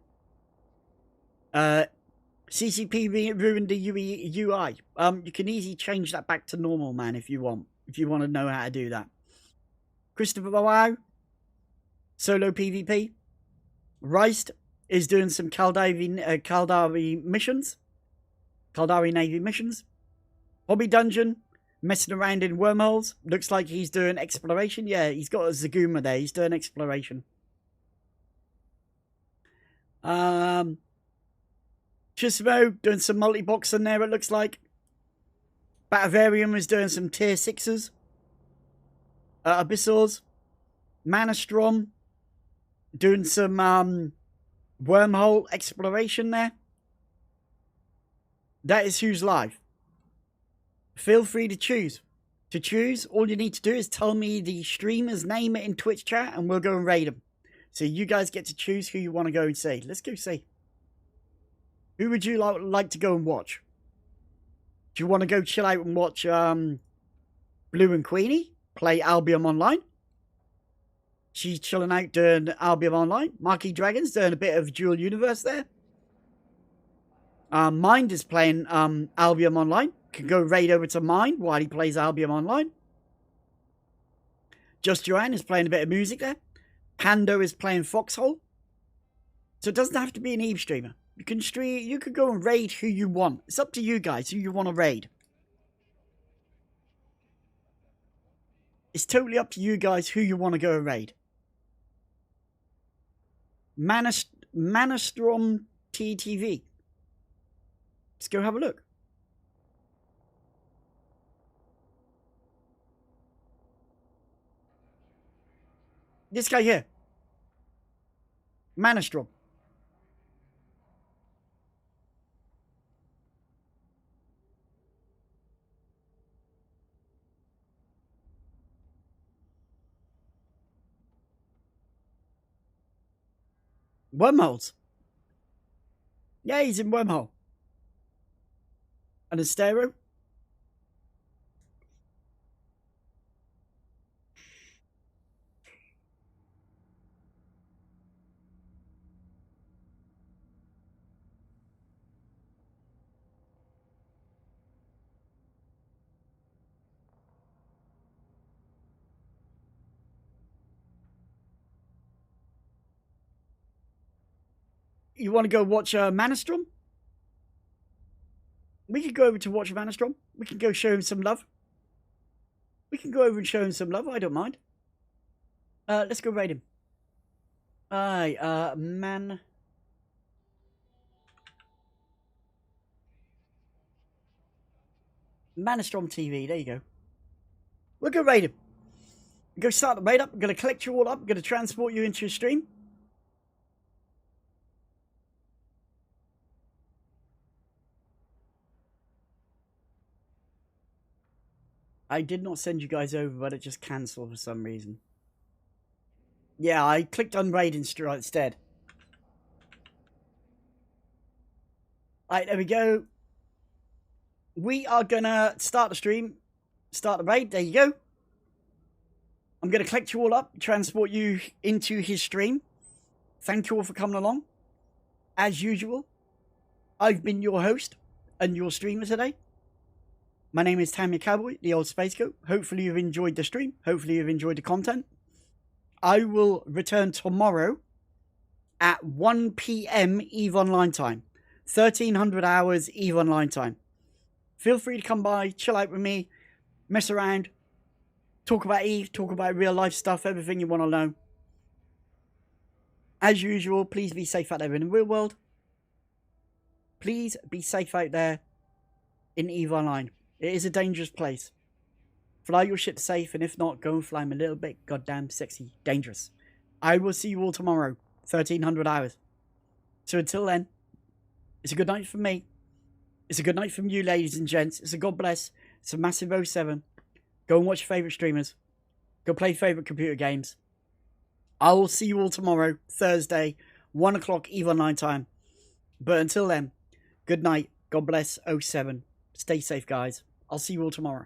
CCP ruined the UI. You can easily change that back to normal, man, if you want. If you want to know how to do that. Christopher Wow, solo PvP. Reist is doing some Caldari missions. Caldari Navy missions. Hobby Dungeon, messing around in wormholes. Looks like he's doing exploration. Yeah, he's got a Zaguma there. He's doing exploration. Chismo doing some multi-box in there, it looks like. Batavarium is doing some tier 6s. Abyssals. Manastrom doing some wormhole exploration there. That is who's live. Feel free to choose. To choose, all you need to do is tell me the streamer's name in Twitch chat and we'll go and raid them. So you guys get to choose who you want to go and see. Let's go see. Who would you like to go and watch? Do you want to go chill out and watch Blue and Queenie play Albion Online? She's chilling out doing Albion Online. Marky Dragon's doing a bit of Dual Universe there. Mind is playing Albion Online. Can go raid over to Mind while he plays Albion Online. Just Joanne is playing a bit of music there. Pando is playing Foxhole. So it doesn't have to be an EVE streamer. You can stream. You could go and raid who you want. It's up to you guys who you want to raid. It's totally up to you guys who you want to go and raid. Manastrom TTV. Let's go have a look. This guy here. Manastrom. Wormholes. Yeah, he's in Wormhole. And Astero. You want to go watch Manastrom? We could go over to watch Manastrom. We can go show him some love. We can go over and show him some love. I don't mind. Let's go raid him. Aye, Manastrom TV. There you go. We'll go raid him. Go start the raid up. I'm going to collect you all up. I'm going to transport you into your stream. I did not send you guys over, but it just cancelled for some reason. Yeah, I clicked on raid instead. Alright, there we go. We are gonna start the stream. Start the raid. There you go. I'm gonna collect you all up, transport you into his stream. Thank you all for coming along. As usual, I've been your host and your streamer today. My name is Tammy Cowboy, the old Space Goat. Hopefully you've enjoyed the stream. Hopefully you've enjoyed the content. I will return tomorrow at 1 PM EVE Online time. 1300 hours EVE Online time. Feel free to come by, chill out with me, mess around, talk about EVE, talk about real life stuff, everything you want to know. As usual, please be safe out there in the real world. Please be safe out there in EVE Online. It is a dangerous place. Fly your ship safe, and if not, go and fly them a little bit goddamn sexy, dangerous. I will see you all tomorrow, 1300 hours. So until then, it's a good night from me. It's a good night from you, ladies and gents. It's a God bless. It's a massive 07. Go and watch your favourite streamers. Go play favourite computer games. I will see you all tomorrow, Thursday, 1 o'clock EVE Online time. But until then, good night. God bless 07. Stay safe, guys. I'll see you all tomorrow.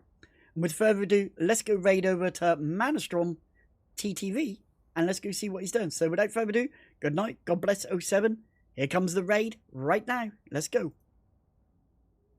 And with further ado, let's go raid over to Manastrom TTV and let's go see what he's done. So without further ado, good night. God bless 07. Here comes the raid right now. Let's go.